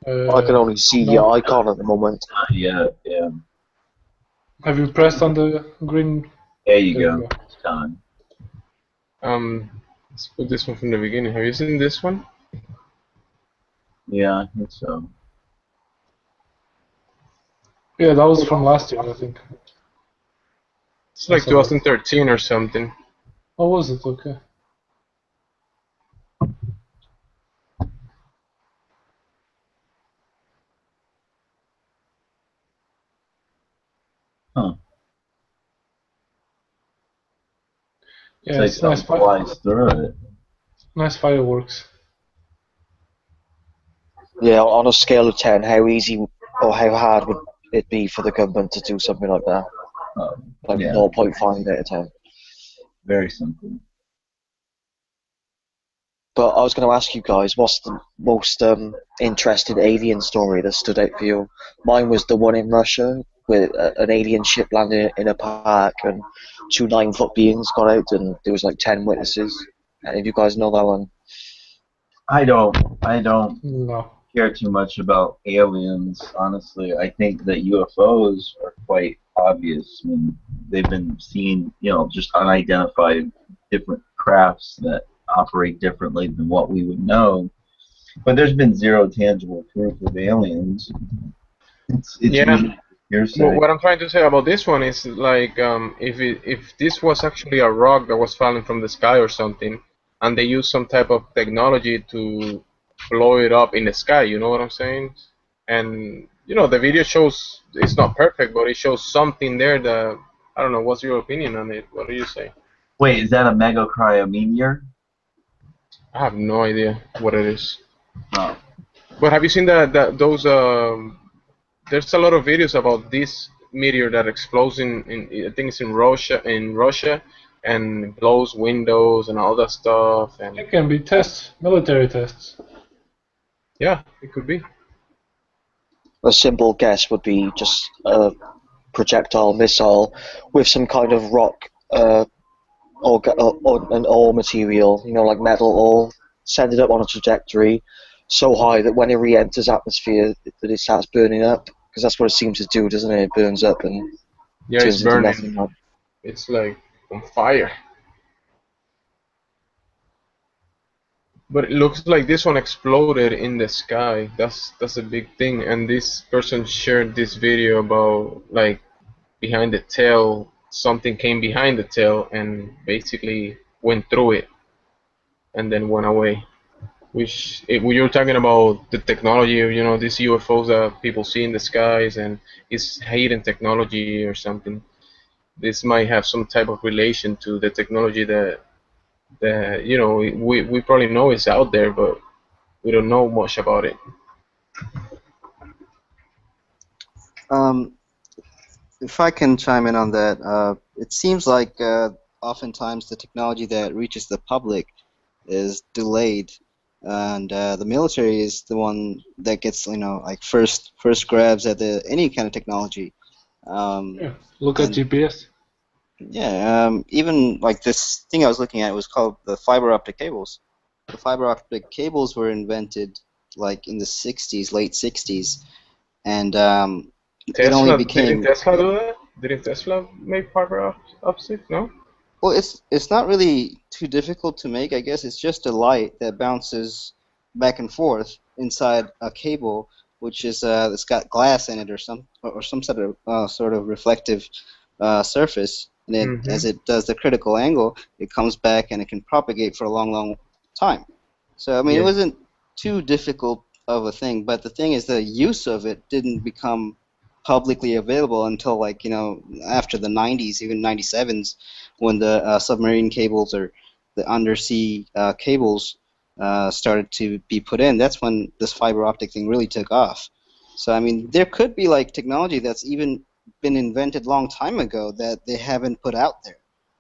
I can only see no. your icon at the moment. Yeah. Have you pressed on the green? There you go. It's done. Let's put this one from the beginning. Have you seen this one? Yeah, I think so. Yeah, that was from last year, I think. It's like 2013 or something. Oh, was it? Okay. Huh. Yeah, it's nice. Flies through it. Nice fireworks. Yeah, on a scale of 10, how easy or how hard would it be for the government to do something like that? Like yeah. 0.5 out of 10. Very simple. But I was going to ask you guys, what's the most interesting alien story that stood out for you? Mine was the one in Russia, where an alien ship landed in a park and 2 9-foot beings got out, and there was like 10 witnesses. Any of you guys know that one? I don't No. care too much about aliens, honestly. I think that UFOs are quite obvious. I mean, they've been seen, just unidentified different crafts that operate differently than what we would know. But there's been zero tangible proof of aliens. It's Yeah. hearsay. Well, what I'm trying to say about this one is like if this was actually a rock that was falling from the sky or something, and they use some type of technology to blow it up in the sky, you know what I'm saying? And the video shows it's not perfect, but it shows something there that I don't know. What's your opinion on it? What do you say? Wait, is that a megacryometeor? I have no idea what it is. Oh. But have you seen those? There's a lot of videos about this meteor that explodes in I think it's in Russia, and blows windows and all that stuff. And it can be tests, military tests. Yeah, it could be. A simple guess would be just a projectile missile with some kind of rock or an ore material, like metal ore, send it up on a trajectory so high that when it re-enters atmosphere, that it starts burning up. Because that's what it seems to do, doesn't it? It burns up and yeah, turns it's burning. into nothing. It's like on fire. But it looks like this one exploded in the sky. That's a big thing. And this person shared this video about like behind the tail, something came behind the tail and basically went through it and then went away. Which you're talking about the technology, these UFOs that people see in the skies, and it's hidden technology or something. This might have some type of relation to the technology that we probably know is out there, but we don't know much about it. If I can chime in on that, it seems like oftentimes the technology that reaches the public is delayed, and the military is the one that gets like first grabs at any kind of technology. Yeah. Look at GPS. Yeah, even like this thing I was looking at was called the fiber optic cables. The fiber optic cables were invented like in the 60s, late 60s, and it only became. Didn't Tesla do that? Didn't Tesla make fiber optic? No. Well, it's not really too difficult to make. I guess it's just a light that bounces back and forth inside a cable, which is it's got glass in it or some sort of reflective surface, and as it does the critical angle, it comes back and it can propagate for a long time. So I mean, it wasn't too difficult of a thing, but the thing is the use of it didn't become publicly available until after the 90s, even 97s, when the submarine cables or the undersea cables started to be put in. That's when this fiber optic thing really took off. So I mean, there could be like technology that's even been invented long time ago that they haven't put out there.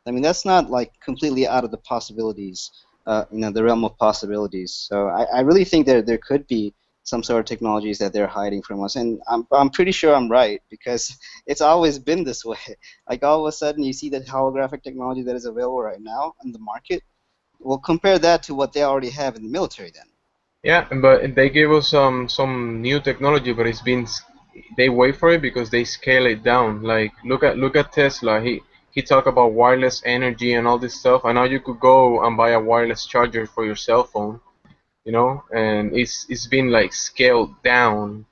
I mean, that's not like completely out of the possibilities, the realm of possibilities. So I really think there could be some sort of technologies that they're hiding from us, and I'm pretty sure I'm right because it's always been this way. Like all of a sudden, you see that holographic technology that is available right now in the market. Well, compare that to what they already have in the military, then. Yeah, but they gave us some new technology, but they wait for it because they scale it down. Like look at Tesla. He talked about wireless energy and all this stuff, and now you could go and buy a wireless charger for your cell phone, and it's been like scaled down.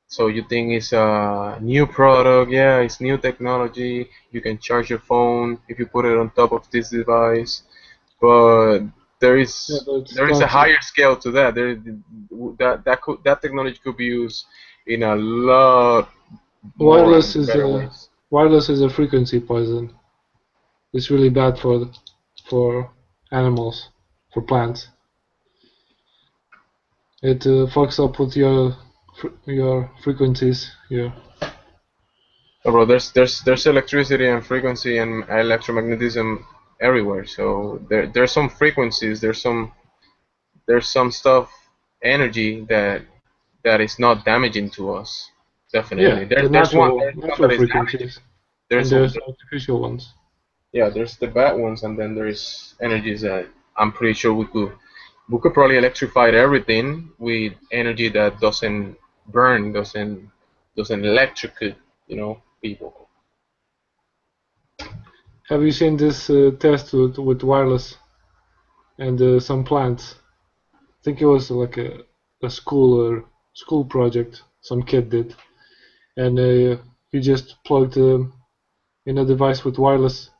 So you think it's a new product? Yeah, it's new technology. You can charge your phone if you put it on top of this device, but there Yeah, is but it's there is a not. higher scale to that. That technology could be used in a lot more Wireless and is better a ways. wireless is a frequency poison. It's really bad for animals, for plants. It fucks up with your frequencies. Yeah. Oh, bro, there's electricity and frequency and electromagnetism everywhere. So there's some frequencies, there's some stuff, energy that is not damaging to us. Definitely. Yeah, the There's one natural that is damaging. frequencies, and There's there's artificial ones. Yeah, there's the bad ones, and then there's energies that I'm pretty sure we could probably electrify everything with energy that doesn't burn, doesn't electrocute, people. Have you seen this test with wireless and some plants? I think it was like a school project some kid did, and he just plugged in a device with wireless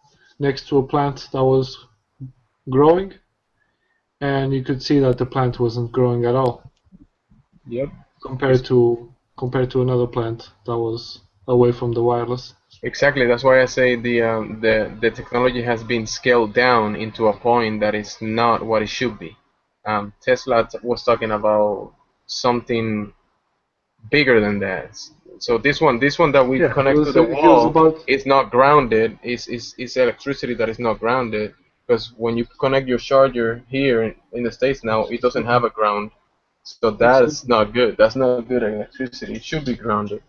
next to a plant that was growing, and you could see that the plant wasn't growing at all Yep. compared to another plant that was away from the wireless. Exactly. That's why I say the technology has been scaled down into a point that is not what it should be. Tesla was talking about something bigger than that. So this one that we Yeah, connect to the he was wall about. is not grounded. Is electricity that is not grounded. Because when you connect your charger here in the States now, it doesn't have a ground. So that's not good. That's not good electricity. It should be grounded.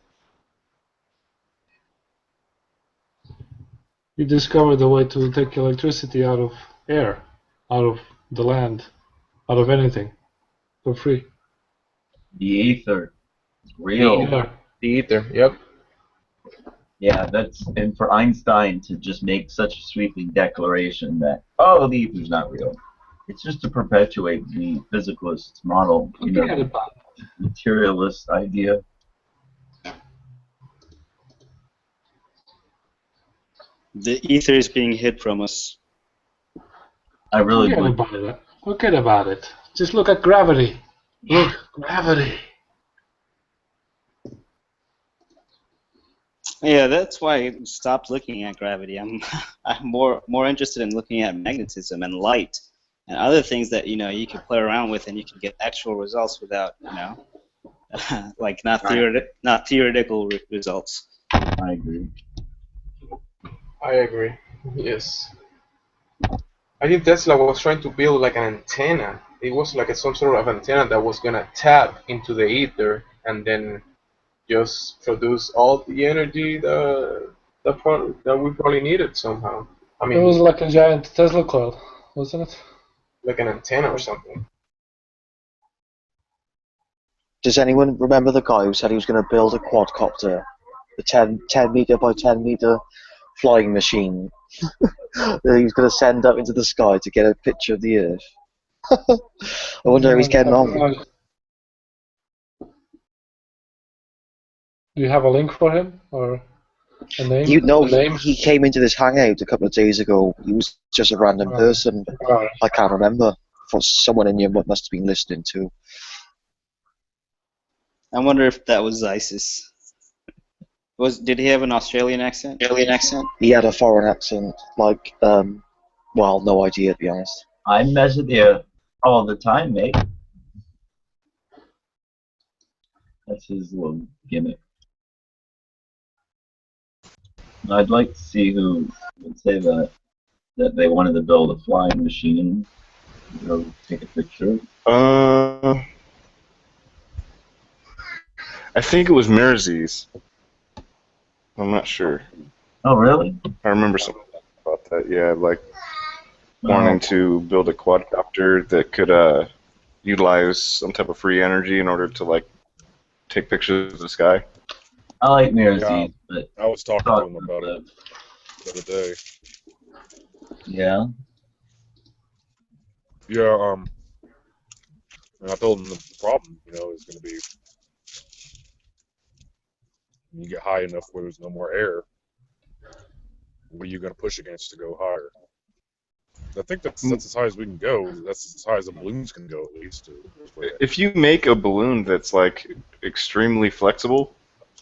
He discovered a way to take electricity out of air, out of the land, out of anything, for free. The ether. It's The real. ether. The ether. Yep. Yeah, and for Einstein to just make such a sweeping declaration that, oh, the ether's not real. It's just to perpetuate the physicalist model, the materialist idea. The ether is being hid from us. I really Forget believe. about it. Forget about it. Just look at gravity. Look, gravity. Yeah, that's why I stopped looking at gravity. I'm I'm more interested in looking at magnetism and light and other things that you can play around with and you can get actual results without like not theoretical results. I agree. I agree. Yes. I think Tesla was trying to build like an antenna. It was like some sort of antenna that was gonna tap into the ether and then just produce all the energy that we probably needed somehow. I It was mean, like a giant Tesla coil, wasn't it? like an antenna or something. Does anyone remember the guy who said he was going to build a quadcopter, the 10 meter by 10 meter flying machine that he was going to send up into the sky to get a picture of the Earth? I wonder how he's getting on. Do you have a link for him or a name? He came into this hangout a couple of days ago. He was just a random person. I can't remember. For someone in here must have been listening to. I wonder if that was ISIS. Did he have an Australian accent? He had a foreign accent, well, no idea to be honest. I mess with you all the time, mate. That's his little gimmick. I'd like to see who would say that they wanted to build a flying machine. Take a picture. I think it was Mirzies. I'm not sure. Oh, really? I remember something about that. Yeah, like wanting to build a quadcopter that could utilize some type of free energy in order to like take pictures of the sky. I like Mirzies, Yeah, but I was talking to him about it the other day. Yeah. Yeah, and I told him the problem, is going to be when you get high enough where there's no more air, what are you going to push against to go higher? I think that's as high as we can go. That's as high as the balloons can go, at least. If you make a balloon that's like extremely flexible,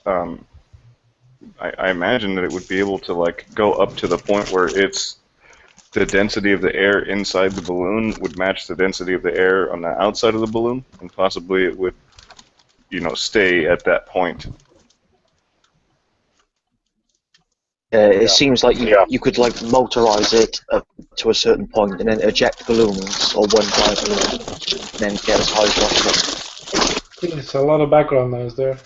I imagine that it would be able to like go up to the point where the density of the air inside the balloon would match the density of the air on the outside of the balloon, and possibly it would, stay at that point. It seems like you could like motorize it up to a certain point and then eject balloons or one giant balloon and then get as high as possible. There's a lot of background noise there.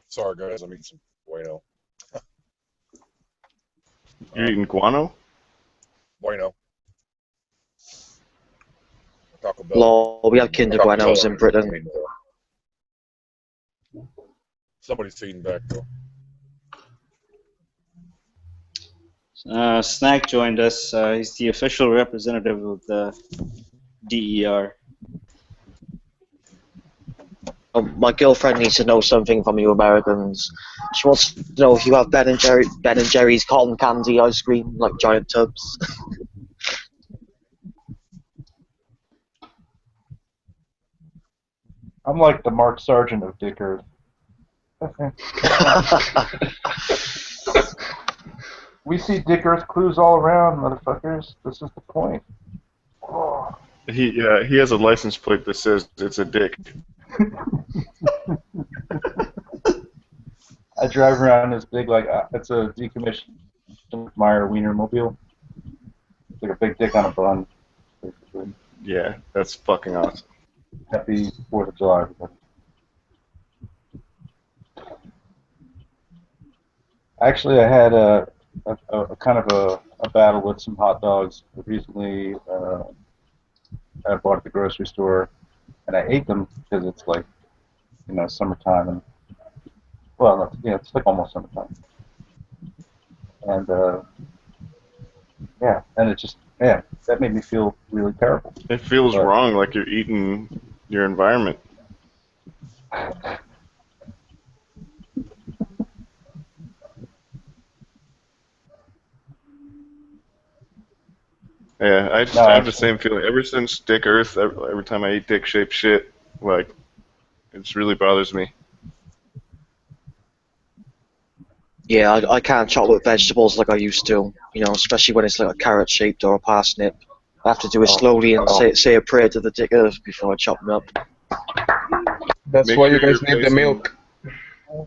Sorry, guys, I'm eating some bueno. You're eating guano? Bueno. Taco Bell. Lol, we have Kinder Buenos in Britain. Somebody's feeding back, though. Snack joined us. He's the official representative of the DER. My girlfriend needs to know something from you Americans. She wants to know if you have Ben and Jerry's cotton candy ice cream, like giant tubs. I'm like the Mark Sargent of Dick Earth. We see Dick Earth clues all around, motherfuckers. This is the point. Oh. He has a license plate that says it's a dick. I drive around this big, like, it's a decommissioned Meyer Wienermobile. It's like a big dick on a bun. Yeah, that's fucking awesome. Happy 4th of July, everybody. Actually, I had a kind of a battle with some hot dogs recently. I bought at the grocery store, and I ate them because it's like, summertime, and well, it's like almost summertime, and and it just, that made me feel really terrible. It feels wrong, like you're eating your environment. Yeah, I have the same feeling. Ever since Dick Earth, every time I eat dick-shaped shit, like, it really bothers me. Yeah, I can't chop with vegetables like I used to, especially when it's like a carrot-shaped or a parsnip. I have to do it slowly and say a prayer to the Dick Earth before I chop them up. That's why you guys need the milk.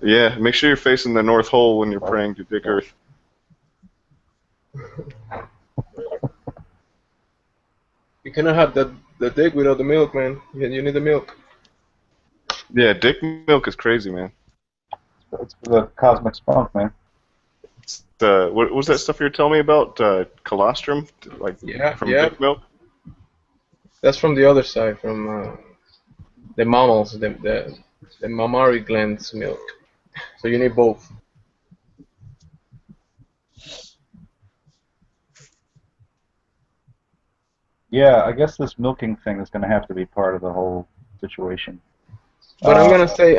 Yeah, make sure you're facing the North Pole when you're praying to Dick Earth. You cannot have the dick without the milk, man. You need the milk. Yeah, dick milk is crazy, man. It's the cosmic spunk, man. It's what was that stuff you were telling me about? Colostrum? Like, from dick milk? That's from the other side, from the mammals, the mammary glands milk. So you need both. Yeah, I guess this milking thing is going to have to be part of the whole situation. But I'm gonna say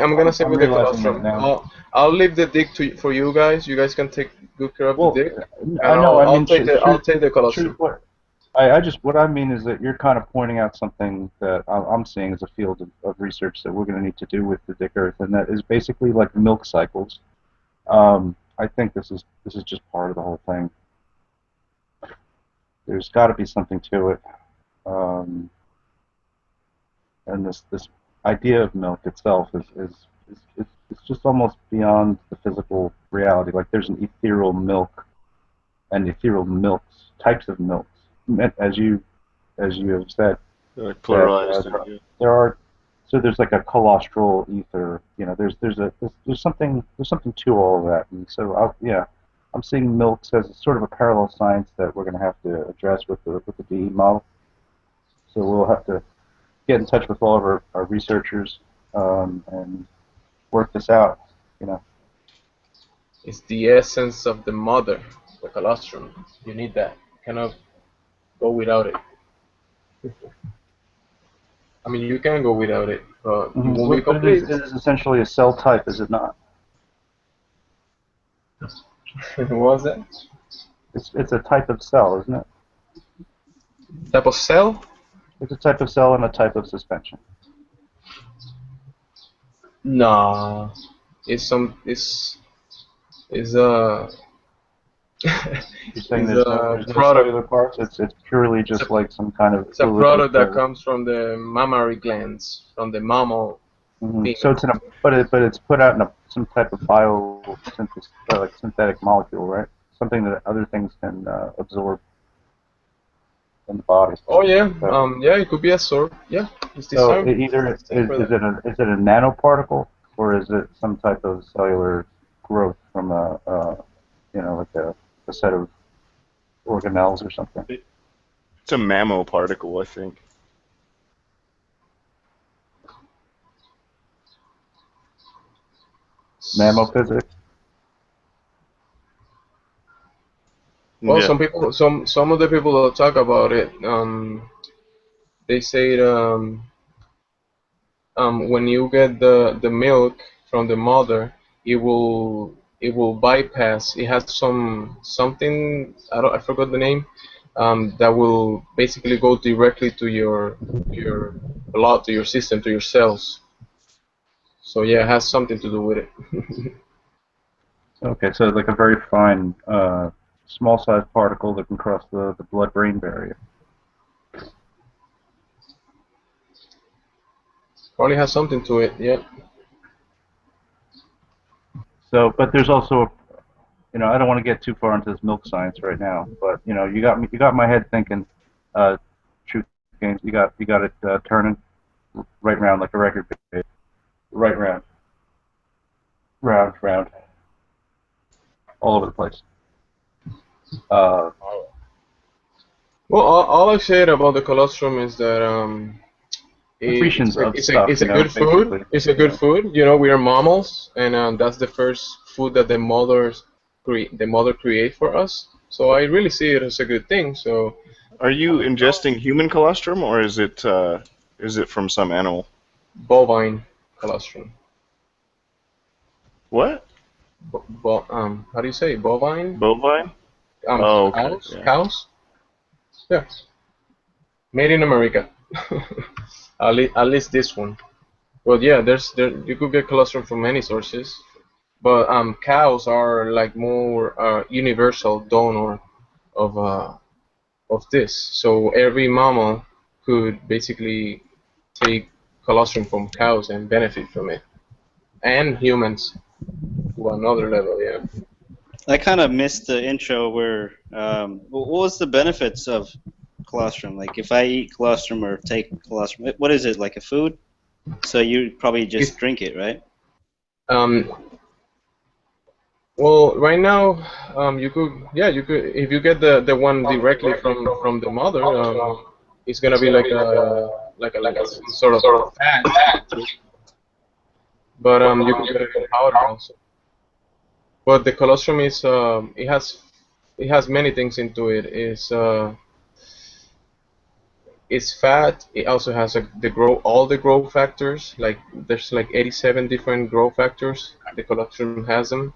with the colostrum, now. I'll leave the dick for you guys. You guys can take good care of the dick. I know. I'll take the colostrum. What I mean is that you're kind of pointing out something that I'm seeing as a field of research that we're going to need to do with the Dick Earth, and that is basically like milk cycles. I think this is just part of the whole thing. There's got to be something to it, and this idea of milk itself is it's just almost beyond the physical reality. Like there's an ethereal milk and ethereal milks, types of milks, as you have said. Pluralized. There are, so there's like a colostral ether. There's something to all of that, and so I'm seeing milks as sort of a parallel science that we're going to have to address with the DE model. So we'll have to get in touch with all of our researchers and work this out. It's the essence of the mother, the colostrum. You need that. You cannot go without it. I mean, you can go without it, but you won't be complete. It is essentially a cell type, is it not? What was that? It's a type of cell, isn't it? Type of cell? It's a type of cell and a type of suspension. Nah, it's You're saying there's no cellular parts? It's purely just like some kind of. It's a product that comes from the mammary glands, from the mammal. So it's but it's put out in some type of biosynthesis, like synthetic molecule, right? Something that other things can absorb in the body. Oh yeah, yeah, it could be absorbed. Yeah, it's so either is it a nanoparticle or is it some type of cellular growth from like a set of organelles or something? It's a mammo particle, I think. Mammophysics. Well, some of the people that talk about it, they say when you get the milk from the mother, it will bypass. It has something I forgot the name. That will basically go directly to your blood, to your system, to your cells. So yeah, it has something to do with it. Okay, so it's like a very fine, small-sized particle that can cross the blood-brain barrier. Probably has something to it, yeah. So, but there's also, I don't want to get too far into this milk science right now, but you got my head thinking, truth games. You got it turning right round like a record page, right round, round, all over the place. Well, all I said about the colostrum is that it's a good food. It's a good food. We are mammals, and that's the first food that the mother create for us. So I really see it as a good thing. So, are you ingesting human colostrum, or is it from some animal? Bovine colostrum. What? How do you say bovine? Bovine. Okay. Cows. Yeah. Made in America. At least this one. But yeah, you could get colostrum from many sources. But cows are like more universal donor of this. So every mammal could basically take colostrum from cows and benefit from it, and humans to another level. Yeah. I kind of missed the intro where what was the benefits of colostrum? Like if I eat colostrum or take colostrum, what is it, like a food? So you probably just drink it, right? Well, right now, you could if you get the one directly from the mother, it's gonna be like a sort of fat. But you can get it in powder also. But the colostrum is it has many things into it. It's fat. It also has all the growth factors. Like there's like 87 different growth factors. The colostrum has them.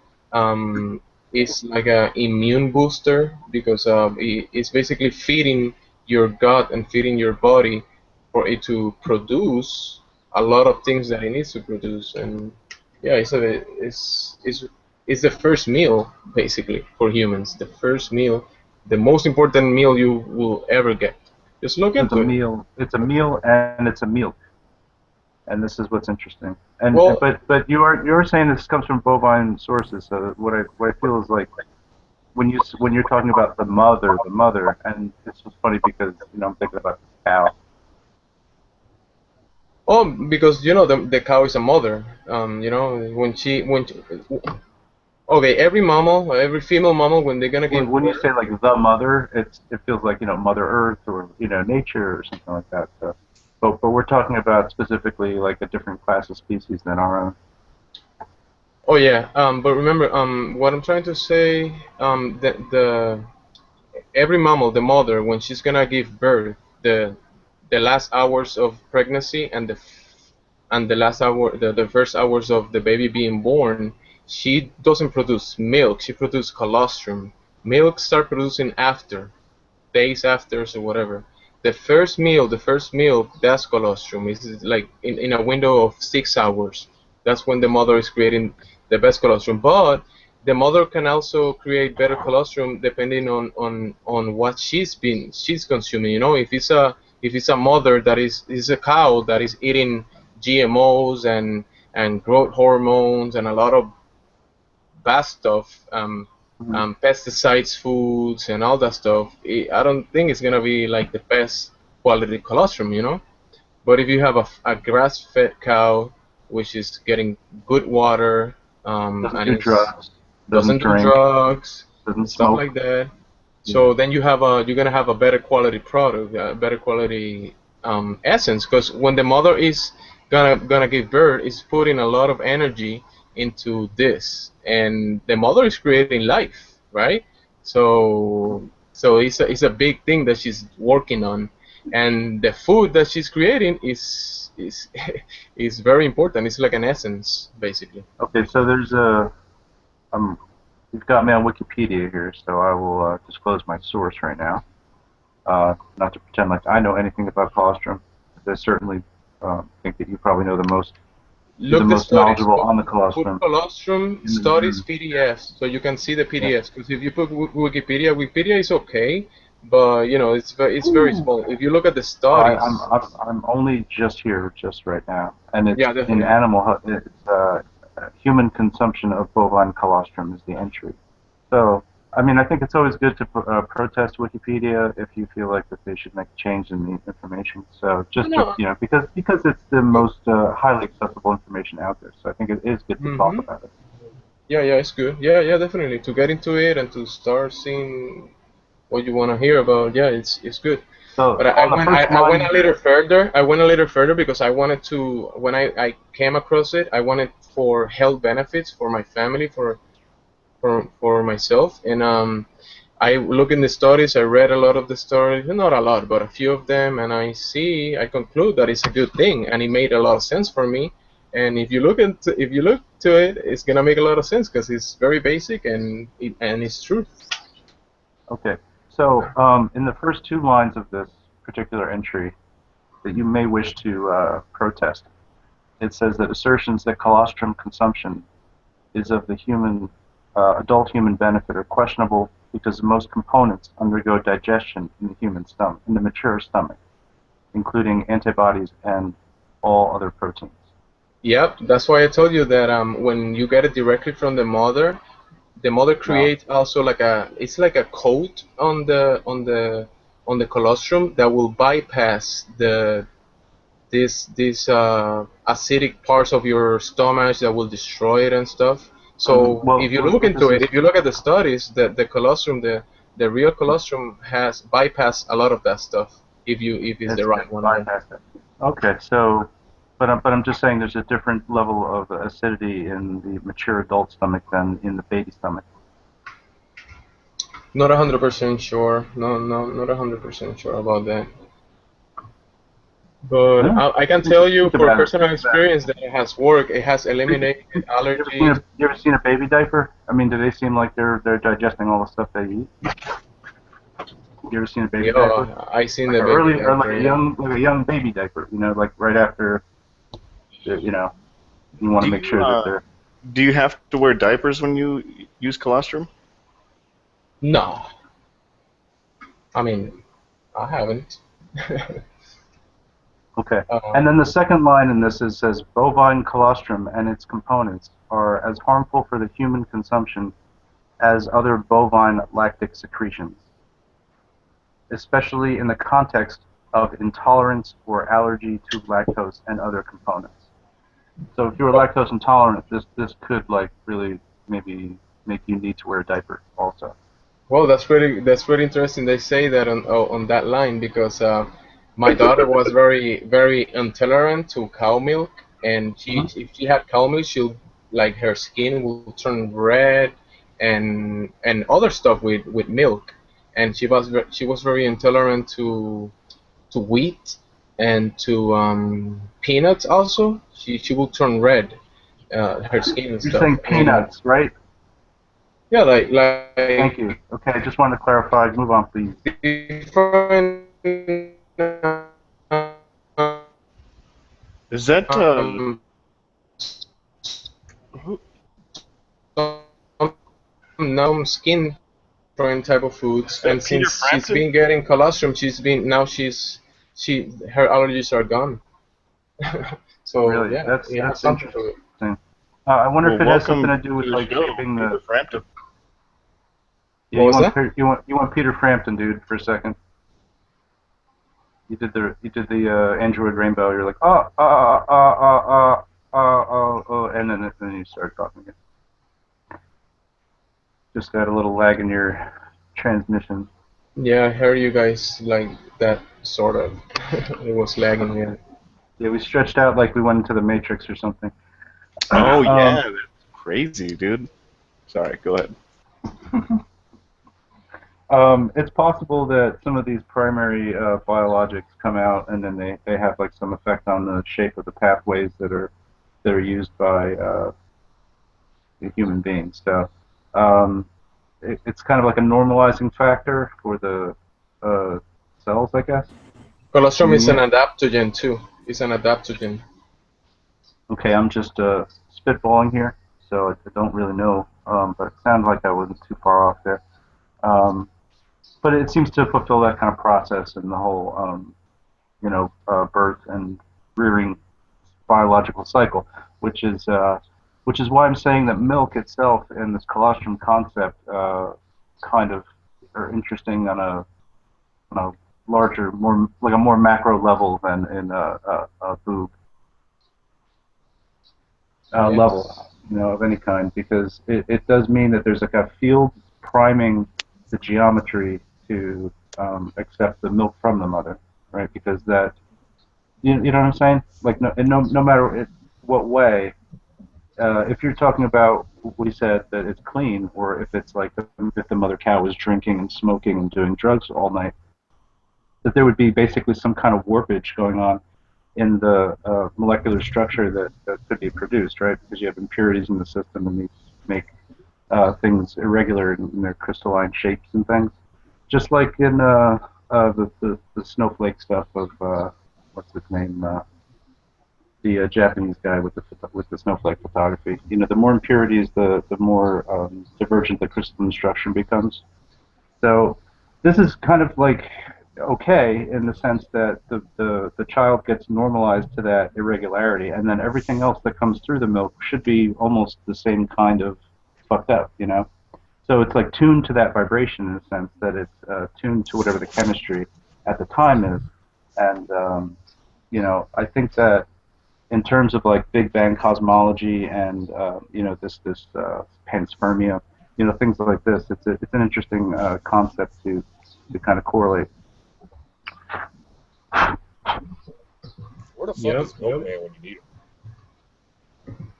It's like an immune booster because it's basically feeding your gut and feeding your body for it to produce a lot of things that it needs to produce. And yeah, it's the first meal basically for humans. The first meal, the most important meal you will ever get. Just look into it. It's a meal and it's a milk. And this is what's interesting. And Well, but you're saying this comes from bovine sources. So what I feel is like when you're talking about the mother, and it's just funny because I'm thinking about this cow. oh, because the cow is a mother. Okay, every mammal, every female mammal, when they're gonna give When you birth. say like the mother, it feels like Mother Earth or nature or something like that. So, but we're talking about specifically like a different class of species than our own. Oh yeah, but remember, what I'm trying to say, the every mammal, the mother, when she's gonna give birth, the last hours of pregnancy and the last hour, the first hours of the baby being born, she doesn't produce milk. She produces colostrum. Milk start producing after, days after or whatever. The first meal, that's colostrum. It's like in a window of 6 hours. That's when the mother is creating the best colostrum. But the mother can also create better colostrum depending on what she's consuming. If it's a mother that is a cow that is eating GMOs and growth hormones and a lot of bad stuff, pesticides, foods, and all that stuff, I don't think it's gonna be like the best quality colostrum. But if you have a grass-fed cow, which is getting good water, Doesn't and do drugs, doesn't doesn't do drink, drugs, doesn't stuff smoke. like that, Yeah. so then you're gonna have a better quality product, a better quality essence. Because when the mother is gonna give birth, is putting a lot of energy into this, and the mother is creating life, right? So it's a big thing that she's working on, and the food that she's creating is is very important. It's like an essence, basically. Okay, so there's you've got me on Wikipedia here, so I will disclose my source right now. Not to pretend like I know anything about colostrum. I certainly think that you probably know you're the Look the most studies. knowledgeable on the Put colostrum colostrum in the studies room. PDFs, so you can see the Yeah. PDFs. Because if you put Wikipedia is okay, but it's very small. If you look at the Well, studies, I'm only just here just right now, and it's yeah, in definitely. animal. It's human consumption of bovine colostrum is the entry. So, I mean, I think it's always good to protest Wikipedia if you feel like that they should make a change in the information. So, just No. because it's the most highly accessible information out there. So, I think it is good to talk Mm-hmm. about it. Yeah, it's good. Yeah, definitely. To get into it and to start seeing what you want to hear about, yeah, it's good. So, But I on the went I, first I went line a little here, further. I went a little further because I wanted to. When I came across it, I wanted for health benefits for my family, for myself, and I look in the studies. I read a lot of the stories, not a lot, but a few of them, and I conclude that it's a good thing, and it made a lot of sense for me. And if you look to it, it's gonna make a lot of sense because it's very basic and it's true. okay. So, in the first two lines of this particular entry that you may wish to protest, it says that assertions that colostrum consumption is of the adult human benefit are questionable because most components undergo digestion in the human stomach, in the mature stomach, including antibodies and all other proteins. Yep, that's why I told you that when you get it directly from the mother No. creates also it's like a coat on the colostrum that will bypass these acidic parts of your stomach that will destroy it and stuff. So Well, if you look what this into it, is, if you look at the studies, the colostrum, the real colostrum has bypassed a lot of that stuff if it's the right it's one again. bypassed it. Okay, so, but I'm just saying there's a different level of acidity in the mature adult stomach than in the baby stomach. Not 100% sure. No, not 100% sure about that. But Yeah. I can tell you Think for about it. personal experience that it has worked. It has eliminated allergies. You ever seen a baby diaper? I mean, do they seem like they're digesting all the stuff they eat? You ever seen a baby diaper? Yeah, I seen Like the an baby early or diaper. Yeah. like a young baby diaper. Like right after, you want to Do make you sure that they're. do you have to wear diapers when you use colostrum? No, I mean I haven't. Okay. And then the second line in this says bovine colostrum and its components are as harmful for the human consumption as other bovine lactic secretions, especially in the context of intolerance or allergy to lactose and other components. So if you were lactose intolerant, this could like really maybe make you need to wear a diaper also. Well, that's pretty interesting. They say that on that line because my daughter was very intolerant to cow milk, and if she had cow milk, she'll like her skin will turn red and other stuff with milk, and she was very intolerant to wheat and to peanuts also. She will turn red, her skin and You're stuff. saying peanuts, right? Yeah, like. Thank you. Okay, I just wanted to clarify. Move on, please. Different. Is that some skin different type of foods, and Peter since she's Frampton? been getting colostrum, her allergies are gone. So Really, yeah, that's it has something to it. interesting. I wonder if it has something to do with the like show, shaping Peter the. Frampton. Yeah, What was that? You want Peter Frampton, dude, for a second. You did the Android Rainbow. You're like and then you start talking again. Just got a little lag in your transmission. Yeah, I heard you guys like that sort of. It was lagging. Yeah. Yeah, we stretched out like we went into the Matrix or something. Oh yeah, that's crazy, dude. Sorry, go ahead. It's possible that some of these primary biologics come out and then they have like some effect on the shape of the pathways that are used by the human beings. So it's kind of like a normalizing factor for the cells, I guess. Colostrum is an adaptogen too. It's an adaptogen. Okay, I'm just spitballing here, so I don't really know, but it sounds like I wasn't too far off there. But it seems to fulfill that kind of process in the whole, birth and rearing biological cycle, which is why I'm saying that milk itself and this colostrum concept kind of are interesting on a larger, more macro level than in a boob level, of any kind, because it does mean that there's like a field priming the geometry to accept the milk from the mother, right? Because that, you know what I'm saying? Like no matter what way, if you're talking about what he said that it's clean, or if it's like if the mother cow was drinking and smoking and doing drugs all night, that there would be basically some kind of warpage going on in the molecular structure that could be produced, right? Because you have impurities in the system and these make things irregular in their crystalline shapes and things. Just like in the snowflake stuff of what's his name, the Japanese guy with the snowflake photography. The more impurities, the more divergent the crystalline structure becomes. So this is kind of like okay in the sense that the child gets normalized to that irregularity, and then everything else that comes through the milk should be almost the same kind of fucked up, So it's like tuned to that vibration in the sense that it's tuned to whatever the chemistry at the time is, and I think that in terms of like Big Bang cosmology and this panspermia, things like this, it's an interesting concept to kind of correlate. Where the fuck is Milkman when you need him?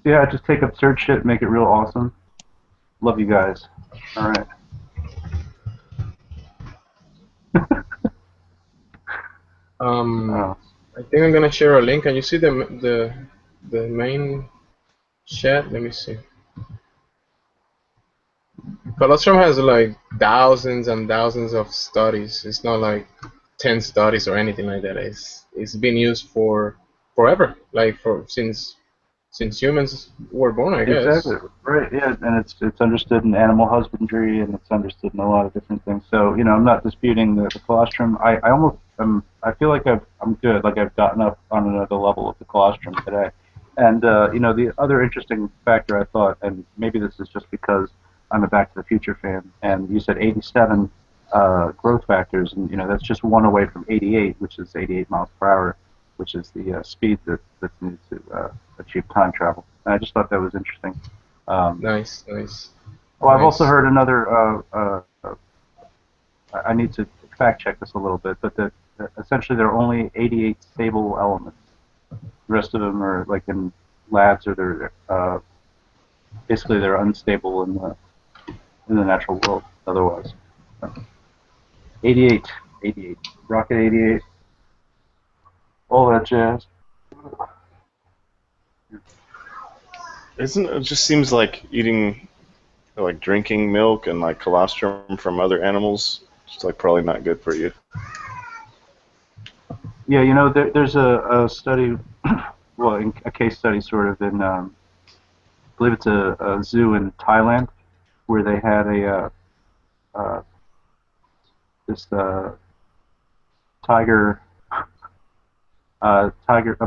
Yeah, just take absurd shit, make it real awesome. Love you guys. All right. I think I'm gonna share a link. Can you see the main chat? Let me see. Colostrum has like thousands and thousands of studies. It's not like 10 studies or anything like that. It's been used for forever, like since humans were born, I guess. Exactly. Right. Yeah, and it's understood in animal husbandry, and it's understood in a lot of different things. So I'm not disputing the colostrum. I almost I feel like I'm good. Like I've gotten up on another level of the colostrum today. And you know, the other interesting factor I thought, and maybe this is just because I'm a Back to the Future fan, and you said 87 growth factors, and you know that's just one away from 88, which is 88 miles per hour, which is the speed that's needed to achieve time travel. And I just thought that was interesting. Nice, nice. Well, I've also Nice. heard another. I need to fact check this a little bit, but that essentially there are only 88 stable elements. The rest of them are like in labs, or they're basically they're unstable in the natural world. Otherwise, 88, 88, rocket 88, all that jazz. It just seems like eating, like drinking milk and like colostrum from other animals. It's like probably not good for you. Yeah, you know, there's a study, well, a case study sort of in, I believe it's a zoo in Thailand, where they had this tiger, a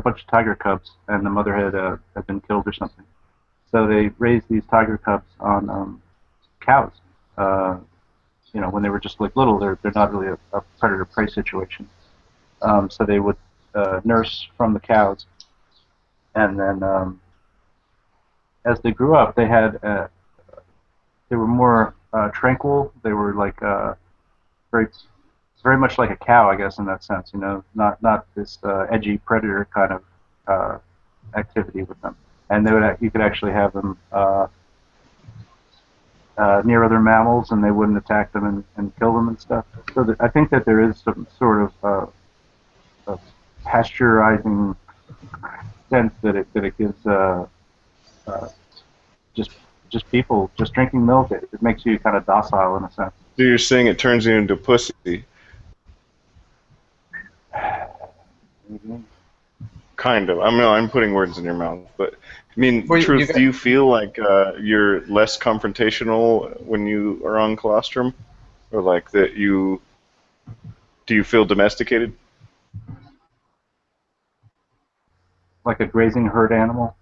bunch of tiger cubs, and the mother had been killed or something. So they raised these tiger cubs on cows. You know, when they were just like little, they're not really a predator-prey situation. So they would nurse from the cows, and then as they grew up, they were more tranquil. They were like very very much like a cow, I guess, in that sense. You know, not this edgy predator kind of activity with them. And you could actually have them near other mammals, and they wouldn't attack them and kill them and stuff. So I think that there is some sort of pasteurizing sense that it gives just people just drinking milk. It makes you kind of docile in a sense. So you're saying it turns you into pussy? Kind of. I mean, I'm putting words in your mouth, but I mean, Well, truth. Do you feel like you're less confrontational when you are on colostrum, or like that you? Do you feel domesticated? Like a grazing herd animal.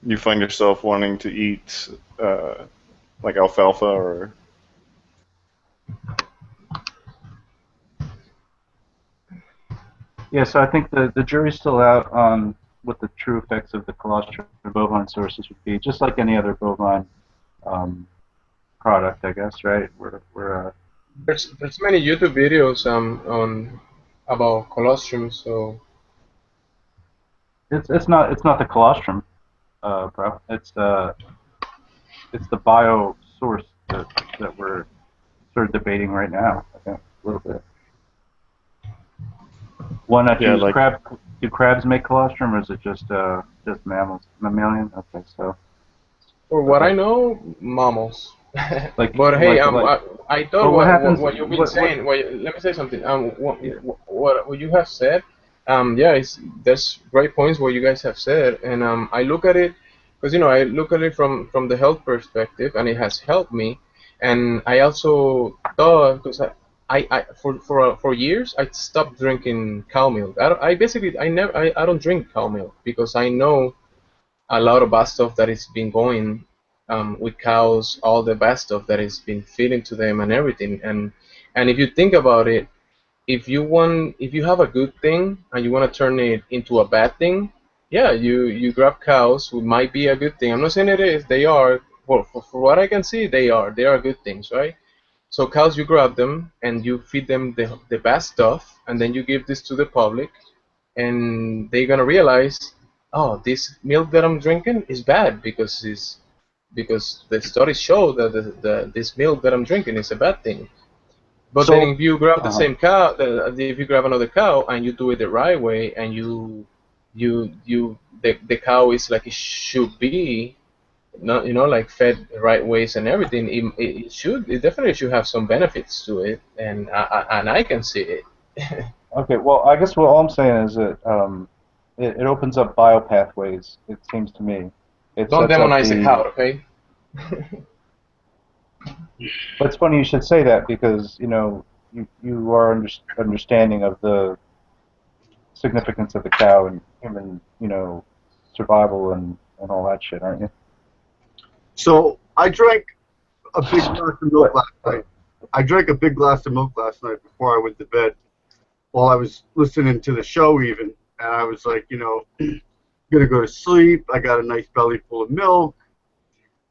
You find yourself wanting to eat like alfalfa or? Yeah, so I think the jury's still out on what the true effects of the colostrum bovine sources would be, just like any other bovine product, I guess, right? There's many YouTube videos on about colostrum, so it's not the colostrum, bro. It's the bio source that we're sort of debating right now. I think a little bit. Why not use like, crab? Do crabs make colostrum, or is it just mammals? Mammalian? Okay, so. for what I know, mammals. Like, but hey, I thought what happens? what you've been saying. Let me say something. What you have said, yeah, there's great points what you guys have said, and I look at it because I look at it from the health perspective, and it has helped me, and I also thought because for years I stopped drinking cow milk. I don't drink cow milk because I know a lot of bad stuff that is been going with cows, all the bad stuff that is been feeding to them and everything. And if you think about it, if you have a good thing and you want to turn it into a bad thing, yeah, you grab cows who might be a good thing. I'm not saying it is. They are. Well, for what I can see, they are good things, right? So cows, you grab them and you feed them the bad stuff, and then you give this to the public, and they're gonna realize, oh, this milk that I'm drinking is bad because the studies show that this milk that I'm drinking is a bad thing. But then if you grab the same cow, if you grab another cow and you do it the right way, and the cow is like it should be, not like fed the right ways and everything, it definitely should have some benefits to it, and I can see it. Okay, well, I guess what all I'm saying is that it opens up biopathways. It seems to me. Don't demonize the cow, okay? But it's funny you should say that because you are understanding of the significance of the cow and human survival and all that shit, aren't you? So I drank a big glass of milk last night. I drank a big glass of milk last night before I went to bed. While I was listening to the show, even, and I was like, gonna go to sleep. I got a nice belly full of milk,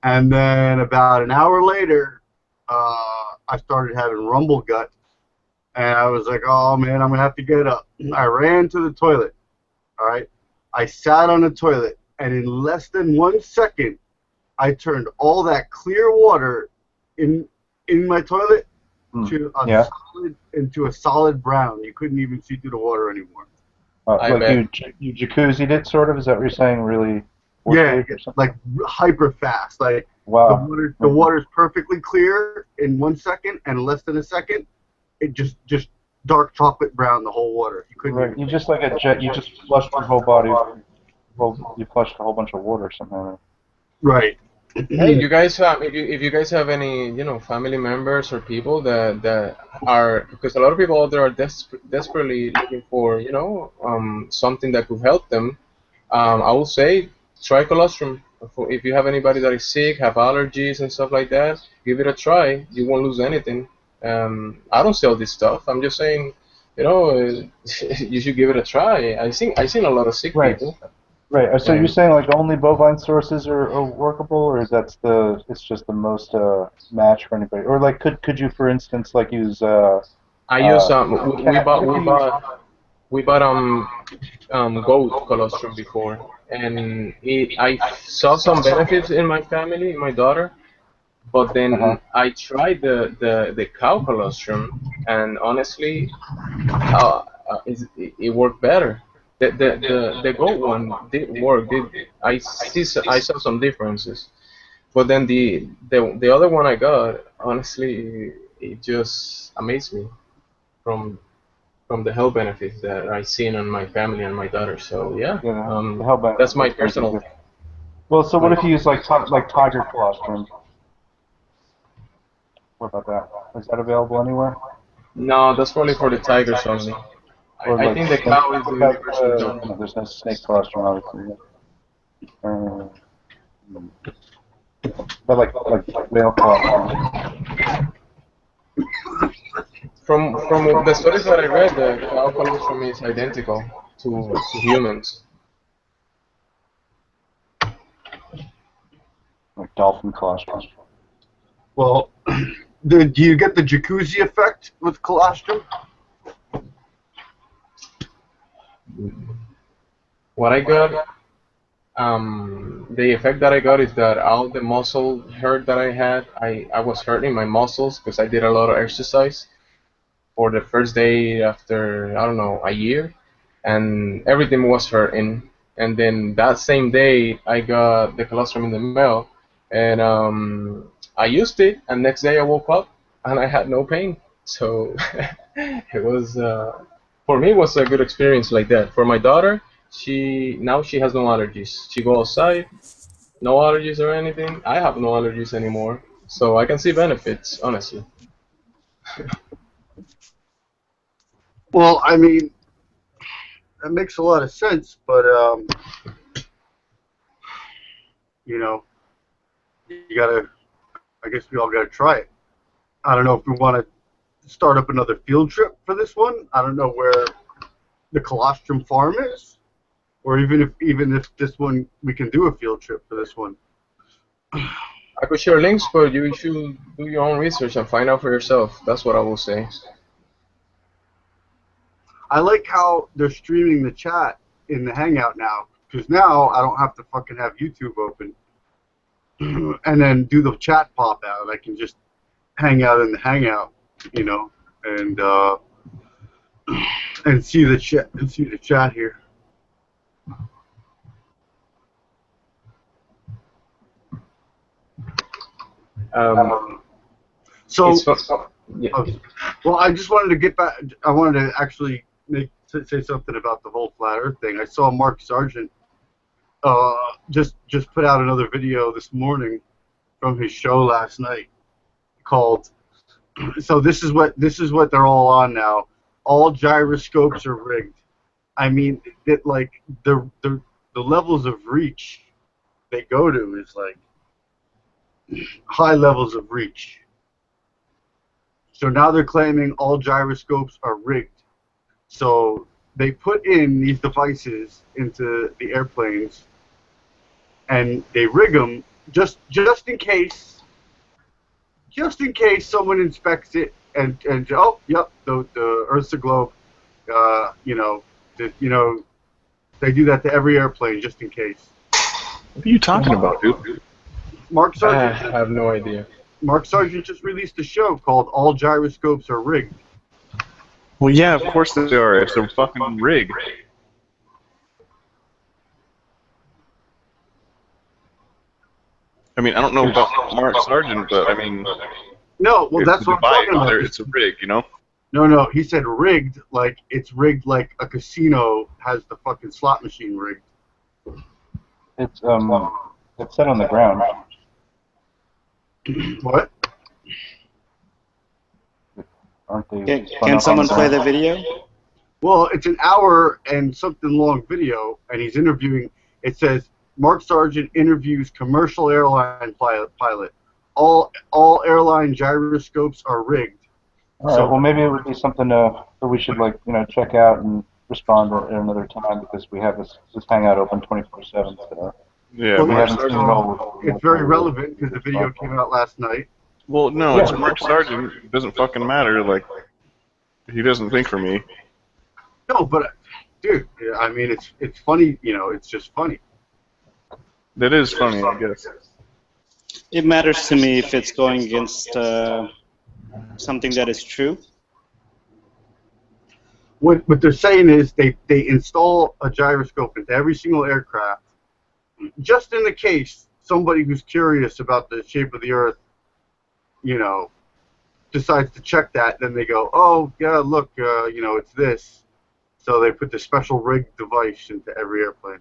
and then about an hour later, I started having rumble gut, and I was like, oh man, I'm gonna have to get up. I ran to the toilet. All right, I sat on the toilet, and in less than 1 second, I turned all that clear water in my toilet into a solid brown. You couldn't even see through the water anymore. Like you jacuzzied it, sort of? Is that what you're saying? Really? Yeah, like hyper fast. Like wow. The water's perfectly clear in 1 second, and in less than a second, it just dark chocolate brown the whole water. You couldn't. Right. You just like a jet. You just flushed your whole body. Well, you flushed a whole bunch of water somehow. Right. Hey, you guys have if you guys have any family members or people that are, because a lot of people out there are desperately looking for something that could help them. I will say try colostrum. If you have anybody that is sick, have allergies and stuff like that, give it a try. You won't lose anything. I don't sell this stuff. I'm just saying, you should give it a try. I've seen a lot of sick people. Right. So you're saying like only bovine sources are workable, or is it's just the most match for anybody? Or like could you, for instance, like use I use we bought goat colostrum before, and I saw some benefits in my family, in my daughter, but then I tried the cow colostrum, and honestly, it worked better. The goat one did work. I saw some differences, but then the other one I got, honestly, it just amazed me from the health benefits that I seen on my family and my daughter. So yeah, the health benefits, that's my personal. Well, so what if you use like tiger colostrum? What about that? Is that available anywhere? No, that's probably for the tigers only. I think the cow is the universal. No, there's no snake colostrum, obviously. But like whale colostrum. From the studies that I read, the cow colostrum is identical to humans. Like dolphin colostrum. Well, do you get the jacuzzi effect with colostrum? What I got, the effect that I got is that all the muscle hurt that I had, I was hurting my muscles because I did a lot of exercise for the first day after, I don't know, a year, and everything was hurting. And then that same day, I got the colostrum in the mail, and I used it, and next day I woke up and I had no pain. So it was, for me, it was a good experience like that. For my daughter, now she has no allergies. She go outside, no allergies or anything. I have no allergies anymore, so I can see benefits, honestly. Well, I mean, that makes a lot of sense, but you gotta. I guess we all gotta try it. I don't know if we want to start up another field trip for this one. I don't know where the colostrum farm is, or even if this one we can do a field trip for this one. I could share links, but you should do your own research and find out for yourself. That's what I will say. I like how they're streaming the chat in the Hangout now, because now I don't have to fucking have YouTube open and then do the chat pop out. I can just hang out in the Hangout, and see the chat here. Well, I just wanted to get back. I wanted to actually say something about the whole flat Earth thing. I saw Mark Sargent just put out another video this morning from his show last night, called. So this is what they're all on now. All gyroscopes are rigged. I mean, that like the levels of reach they go to is like high levels of reach. So now they're claiming all gyroscopes are rigged. So they put in these devices into the airplanes, and they rig them just in case someone inspects it and oh, yep, the Earth's a globe. You know, they do that to every airplane just in case. What are you talking about, dude? Mark Sargent. I have no idea. Mark Sargent just released a show called "All Gyroscopes Are Rigged." Well, yeah, of course they are. It's a fucking rig. I mean, I don't know about Mark Sargent, but I mean, no, well, that's what I'm talking about. It's a rig, you know? No, he said rigged, like it's rigged like a casino has the fucking slot machine rigged. It's set on the ground. What? Aren't they? Can someone play the video? Well, it's an hour and something long video, and he's interviewing. It says Mark Sargent interviews commercial airline pilot. All airline gyroscopes are rigged. All right. Well, maybe it would be something that we should check out and respond at another time because we have this hangout open 24/7. So. Yeah, well, we haven't seen it all. It's very relevant because the video came out last night. Well, no, it's Mark Sargent. It doesn't fucking matter. Like, he doesn't think for me. No, but dude, I mean, it's funny. You know, it's just funny. That is funny, I guess. It matters to me if it's going against something that is true. What they're saying is they install a gyroscope into every single aircraft, just in the case somebody who's curious about the shape of the Earth, you know, decides to check that. Then they go, oh yeah, look, you know, it's this. So they put the special rigged device into every airplane.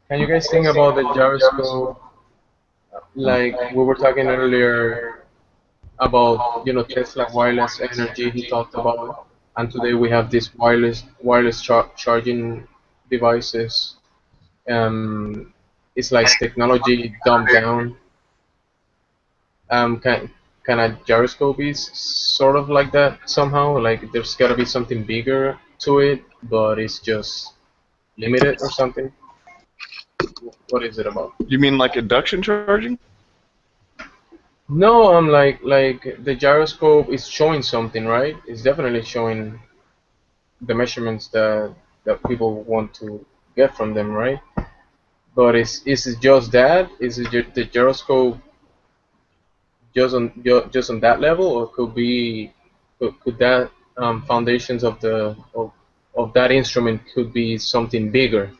Can you guys think about the gyroscope? Like we were talking earlier about, you know, Tesla wireless energy he talked about, and today we have these wireless charging devices. It's like technology dumbed down. Can a gyroscope be sort of like that somehow? Like there's gotta be something bigger to it, but it's just limited or something. What is it about? You mean like induction charging? No, I'm like the gyroscope is showing something, right? It's definitely showing the measurements that people want to get from them, right? But is it just that? Is it the gyroscope just on that level, or could that foundations of that instrument could be something bigger?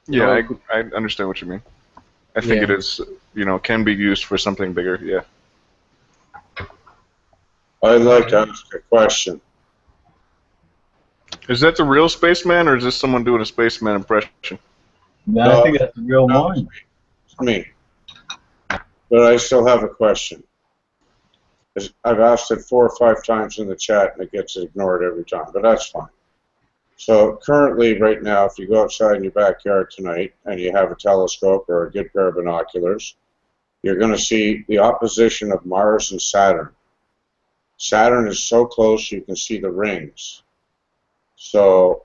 Yeah, I understand what you mean. I think it is, you know, can be used for something bigger, yeah. I'd like to ask a question. Is that the real spaceman, or is this someone doing a spaceman impression? No, I think that's the real one. It's me. But I still have a question. I've asked it 4 or 5 times in the chat, and it gets ignored every time, but that's fine. So currently, right now, if you go outside in your backyard tonight and you have a telescope or a good pair of binoculars, you're going to see the opposition of Mars and Saturn. Saturn is so close you can see the rings. So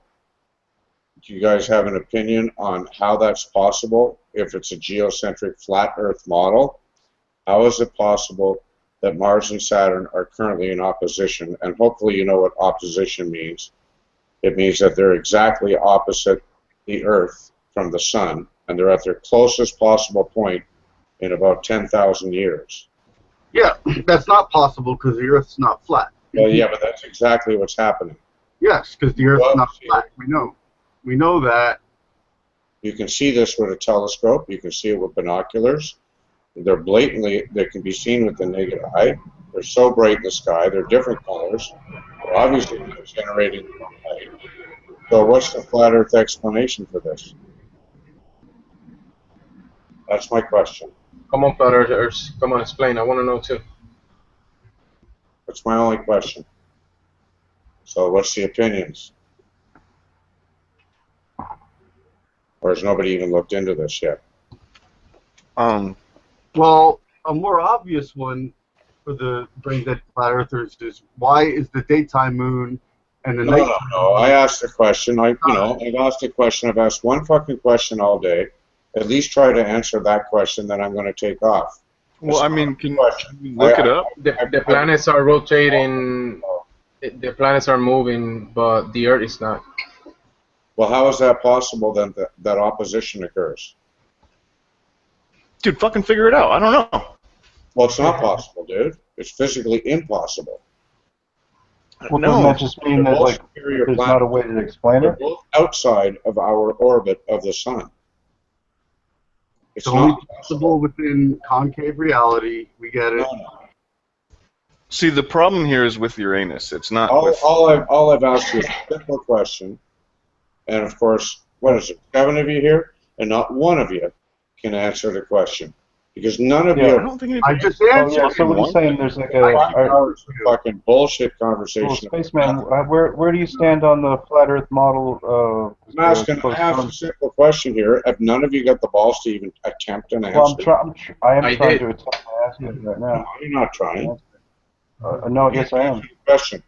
do you guys have an opinion on how that's possible if it's a geocentric flat Earth model? How is it possible that Mars and Saturn are currently in opposition? And hopefully you know what opposition means. It means that they're exactly opposite the Earth from the Sun, and they're at their closest possible point in about 10,000 years. Yeah, that's not possible because the Earth's not flat. Well, yeah, but that's exactly what's happening. Yes, because the Earth's not flat. We know. We know that. You can see this with a telescope. You can see it with binoculars. They're blatantly, they can be seen with the naked eye. They're so bright in the sky. They're different colors. Obviously, it's generating light. So what's the flat Earth explanation for this? That's my question. Come on, flat earthers. Come on, explain. I want to know too. That's my only question. So what's the opinions? Or has nobody even looked into this yet? Well, a more obvious one for the brain dead flat earthers is why is the daytime moon and the nighttime No. I asked a question. I've asked a question. I've asked one fucking question all day. At least try to answer that question, then I'm going to take off. Well, I mean, can you look it up? The planets are rotating. The planets are moving, but the Earth is not. Well, how is that possible then that opposition occurs? Dude, fucking figure it out. I don't know. Well, it's not possible, dude. It's physically impossible. Well, doesn't that just mean that like there's not a way to explain They're it? both outside of our orbit of the sun. It's only not possible within concave reality. We get it. See, the problem here is with Uranus. It's not with... All I've asked you is a simple question. And, of course, what is it, 7 of you here? And not one of you can answer the question. Because none of you... I don't think I just answered. So what are you saying? There's like a... fucking bullshit conversation. Well, Spaceman, where do you stand on the flat Earth model? I asked a simple question here. Have none of you got the balls to even attempt an answer? Well, I am trying to attempt to ask it right now. No, you're not trying. No, yes, I am. Question.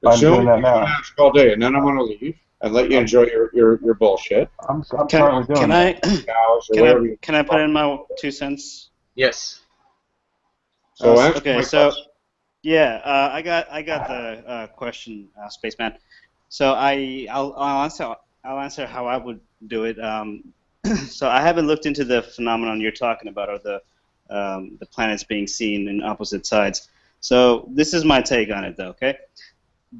I'm doing that now. Ask all day, and then I'm going to leave and let you enjoy your bullshit. I'm currently doing it. Can I put in my 2 cents? Yes. So yeah, I got the question, Spaceman. So I'll answer how I would do it. So I haven't looked into the phenomenon you're talking about, or the planets being seen in opposite sides. So this is my take on it, though. Okay,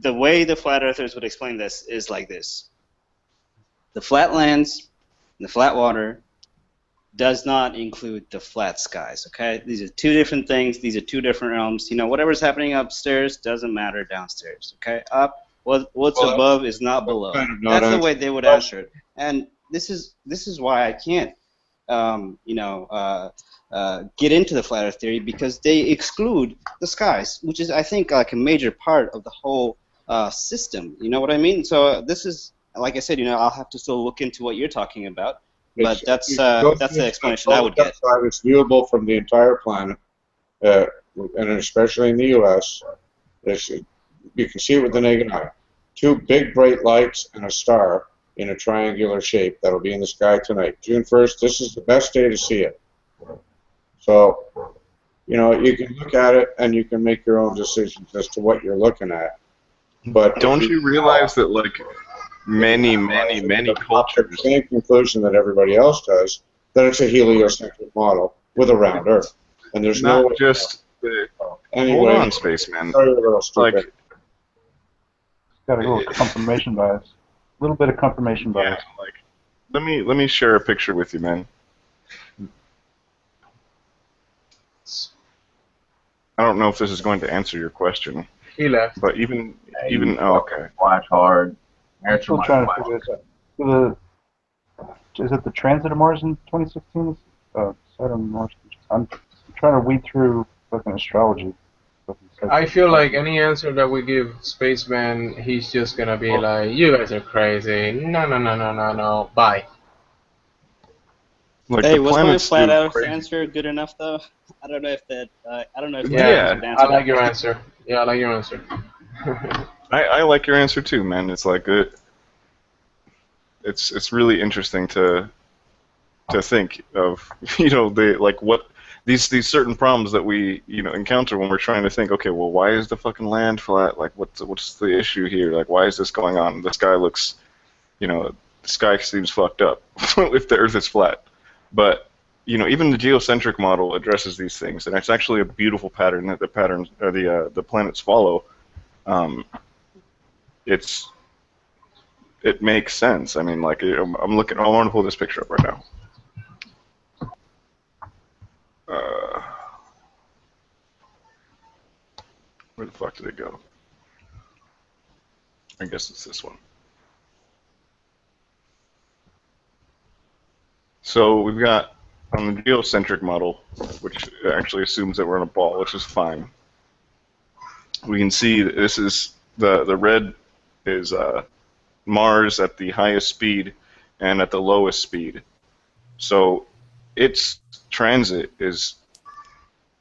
the way the flat earthers would explain this is like this: the flat lands, the flat water, does not include the flat skies. Okay, these are 2 different things. These are 2 different realms. You know, whatever's happening upstairs doesn't matter downstairs. Okay, what's above is not below. That's the way they would answer it. And this is why I can't, get into the flat Earth theory, because they exclude the skies, which is, I think, like a major part of the whole system. You know what I mean? So this is, like I said, I'll have to still look into what you're talking about. But that's the explanation I would get. It's viewable from the entire planet, and especially in the U.S. You can see it with the naked eye. 2 big bright lights and a star in a triangular shape that'll be in the sky tonight. June 1st, this is the best day to see it. So, you can look at it and you can make your own decisions as to what you're looking at. But don't you realize that, like, many cultures... The same conclusion that everybody else does, that it's a heliocentric model with a round Earth. And there's not no... just... Anyway, hold on, Spaceman. Like, got a little confirmation bias. A little bit of confirmation bias. Yeah, like, let me share a picture with you, man. I don't know if this is going to answer your question. He left. But even okay. Watch hard. I'm still trying to figure this out. Is it the transit of Mars in 2016? Saturn, Mars. I'm trying to weed through fucking astrology. I feel like any answer that we give Spaceman, he's just gonna be like, "You guys are crazy. No. Bye." Like, hey, was my flat Earth answer good enough though? I don't know if that. Yeah, I like your answer. Yeah, I like your answer. I like your answer too, man. It's like it's really interesting to think of, what these certain problems that we encounter when we're trying to think, okay, well, why is the fucking land flat? Like, what's the issue here? Like, why is this going on? The sky looks, the sky seems fucked up if the Earth is flat. But even the geocentric model addresses these things, and it's actually a beautiful pattern that the planets follow. It makes sense. I mean, like, I'm looking. I want to pull this picture up right now. Where the fuck did it go? I guess it's this one. So we've got on the geocentric model, which actually assumes that we're in a ball, which is fine. We can see that this is the red is Mars at the highest speed and at the lowest speed. So its transit is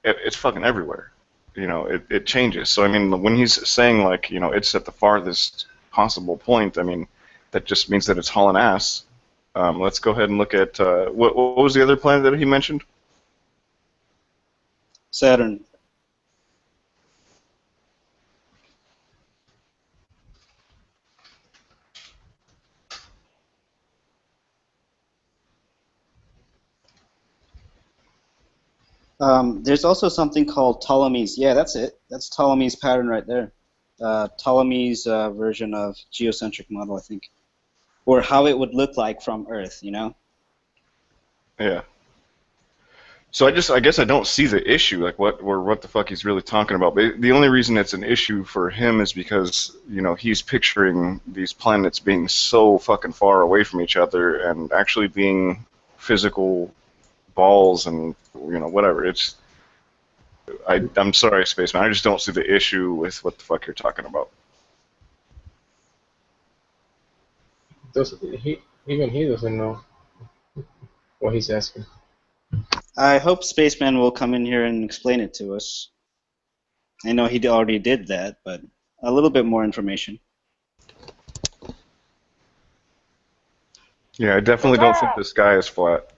it's fucking everywhere. You know, it changes. So I mean, when he's saying like, you know, it's at the farthest possible point, I mean, that just means that it's hauling ass. Let's go ahead and look at what was the other planet that he mentioned? Saturn. There's also something called Ptolemy's. Yeah, that's it. That's Ptolemy's pattern right there. Ptolemy's version of geocentric model, I think, or how it would look like from Earth. You know. Yeah. So I guess I don't see the issue, like what the fuck he's really talking about. But the only reason it's an issue for him is because, you know, he's picturing these planets being so fucking far away from each other and actually being physical balls and, you know, whatever. I'm sorry, Spaceman, I just don't see the issue with what the fuck you're talking about. Even he doesn't know what he's asking. I hope Spaceman will come in here and explain it to us. I know he already did that, but a little bit more information. Yeah, I definitely don't think the sky is flat.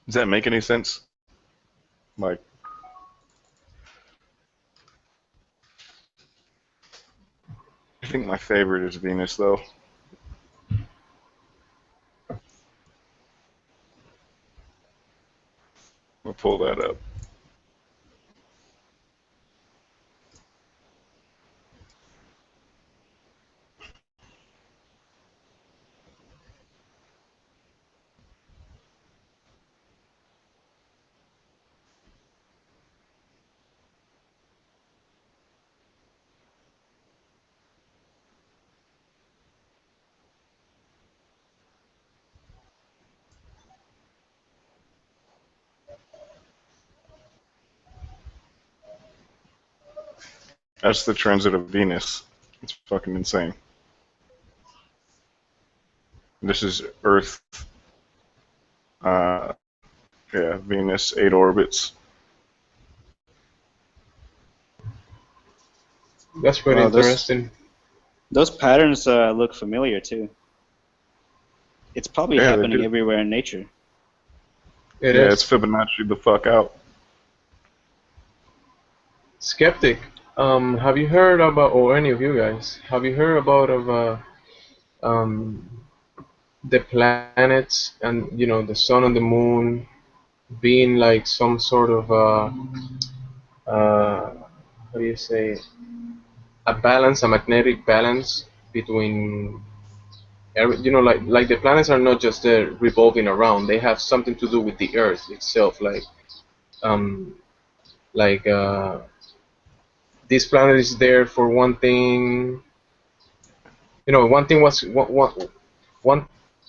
Does that make any sense, Mike? I think my favorite is Venus, though. We'll pull that up. That's the transit of Venus. It's fucking insane. This is Earth. Yeah, Venus, 8 orbits. That's pretty interesting. Those patterns look familiar too. It's probably happening everywhere in nature. It's Fibonacci the fuck out. Skeptic, have you heard about, or any of you guys, have you heard about the planets and, you know, the sun and the moon being like some sort of how do you say, a balance, a magnetic balance between, you know, like the planets are not just there revolving around; they have something to do with the Earth itself. Like this planet is there for one thing. You know, one thing was one.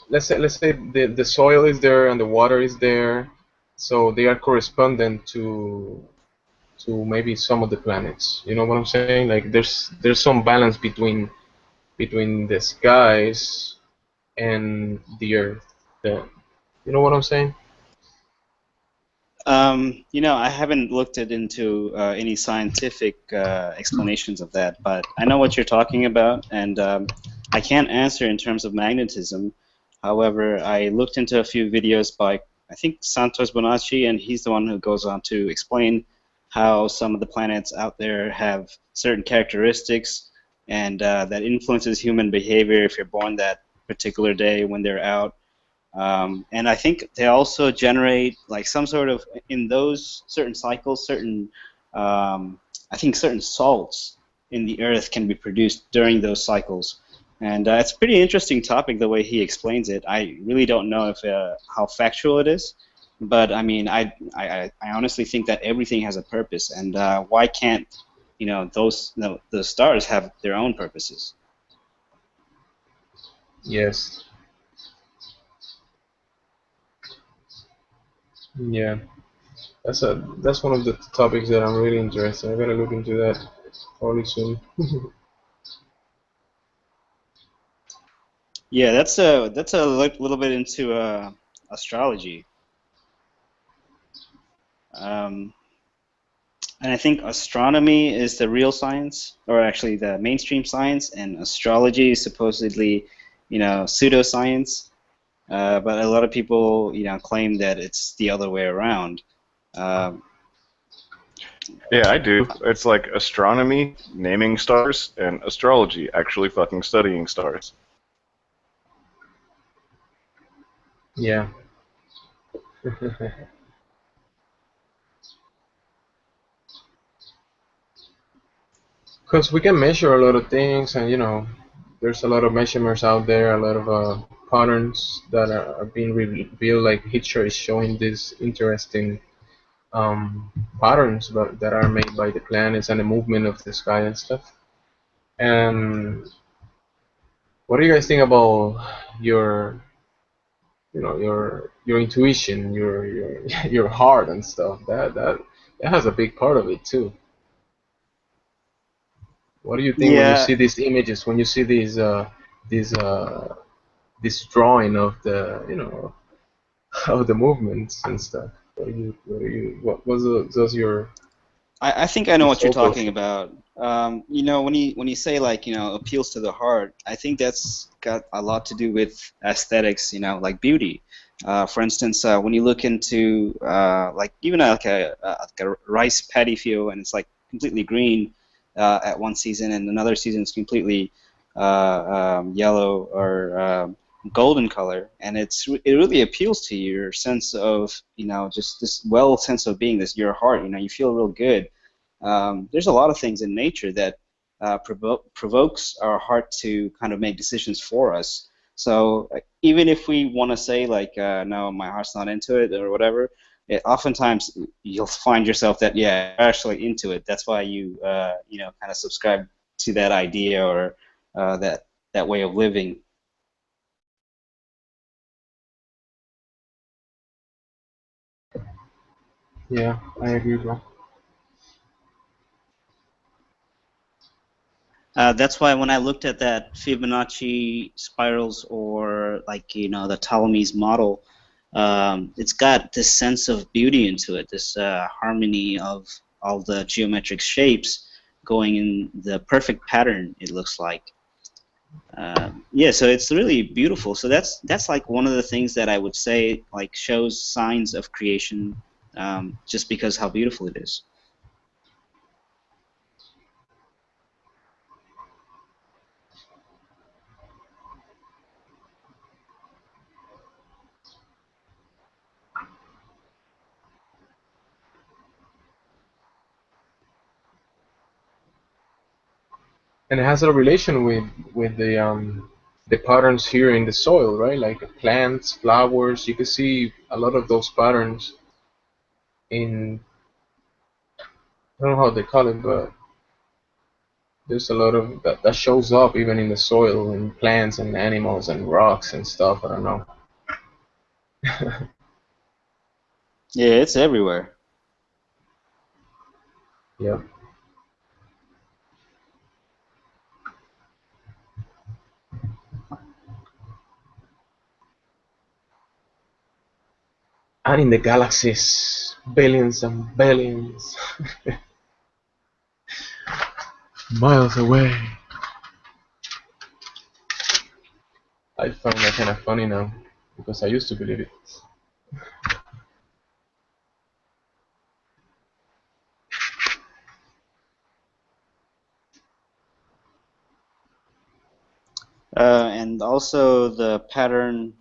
Let's say the soil is there and the water is there, so they are correspondent to maybe some of the planets. You know what I'm saying? Like there's some balance between the skies and the Earth. You know what I'm saying? You know, I haven't looked into any scientific explanations of that, but I know what you're talking about, and I can't answer in terms of magnetism. However, I looked into a few videos by, I think, Santos Bonacci, and he's the one who goes on to explain how some of the planets out there have certain characteristics, and that influences human behavior if you're born that particular day when they're out. And I think they also generate like some sort of, in those certain cycles, I think certain salts in the earth can be produced during those cycles. And it's a pretty interesting topic the way he explains it. I really don't know if how factual it is, but I mean, I honestly think that everything has a purpose, and why can't the stars have their own purposes? Yes. Yeah. That's one of the topics that I'm really interested. I gotta look into that probably soon. Yeah, that's a little bit into astrology, and I think astronomy is the real science, or actually the mainstream science, and astrology is supposedly, pseudoscience. But a lot of people, claim that it's the other way around. Um, Yeah, I do. It's like astronomy, naming stars, and astrology, actually fucking studying stars. Yeah. Because we can measure a lot of things, and there's a lot of measurements out there, a lot of patterns that are being revealed. Like Hitcher is showing these interesting patterns that are made by the planets and the movement of the sky and stuff. And what do you guys think about your, your intuition, your your heart and stuff? That has a big part of it too. What do you think when you yeah, see these images? When you see these this drawing of the of the movements and stuff? What was does I think I know your what you're soul go talking through? about. When you say like appeals to the heart, I think that's got a lot to do with aesthetics. Like beauty. For instance, when you look into like even like a rice paddy field, and it's like completely green at one season, and another season it's completely yellow or golden color, and it really appeals to your sense of just this well sense of being, this your heart. You feel real good. There's a lot of things in nature that provokes our heart to kind of make decisions for us. So even if we want to say like, no, my heart's not into it or whatever, oftentimes you'll find yourself that yeah, you're actually into it. That's why you kind of subscribe to that idea or that way of living. Yeah, I agree, bro. That's why when I looked at that Fibonacci spirals, or like the Ptolemy's model, it's got this sense of beauty into it, this harmony of all the geometric shapes going in the perfect pattern. It looks like. Yeah, so it's really beautiful. So that's like one of the things that I would say like shows signs of creation, just because how beautiful it is. And it has a relation with the patterns here in the soil, right? Like plants, flowers. You can see a lot of those patterns in, I don't know how they call it, but there's a lot of that shows up even in the soil, in plants and animals and rocks and stuff. I don't know. Yeah, it's everywhere. Yeah. And in the galaxies, billions and billions miles away. I find that kind of funny now because I used to believe it. And also the pattern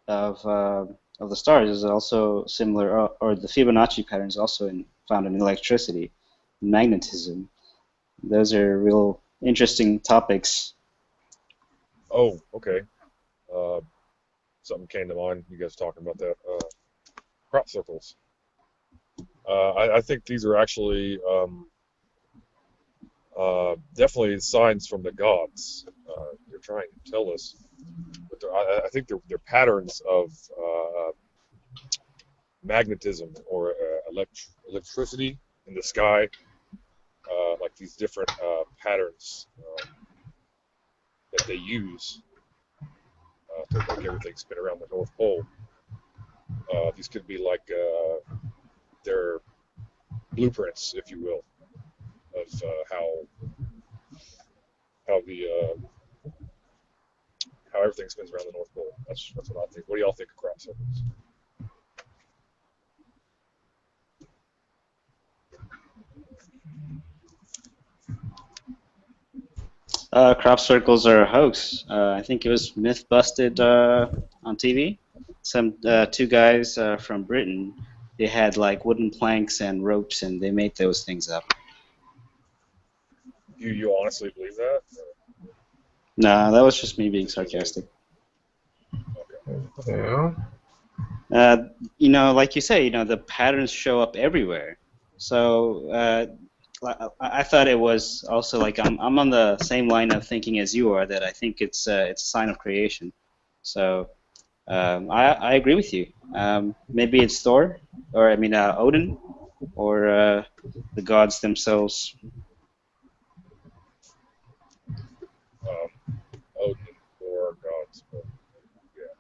of the stars is also similar, or the Fibonacci pattern is also found in electricity, magnetism. Those are real interesting topics. Oh, okay. Something came to mind. You guys talking about that? Crop circles. I think these are actually definitely signs from the gods. They're trying to tell us, but I think they're patterns of magnetism or electricity in the sky, like these different patterns that they use to make everything spin around the North Pole. These could be like their blueprints, if you will, of how everything spins around the North Pole. That's what I think. What do y'all think of crop circles? Crop circles are a hoax. I think it was myth busted on TV. Some two guys from Britain, they had like wooden planks and ropes, and they made those things up. You honestly believe that? Nah, that was just me being sarcastic. Yeah. You know, like you say, you know, the patterns show up everywhere. So I thought it was also like I'm on the same line of thinking as you are, that I think it's a sign of creation. So I agree with you. Maybe it's Thor, or I mean Odin, or the gods themselves. Odin or gods, but yeah.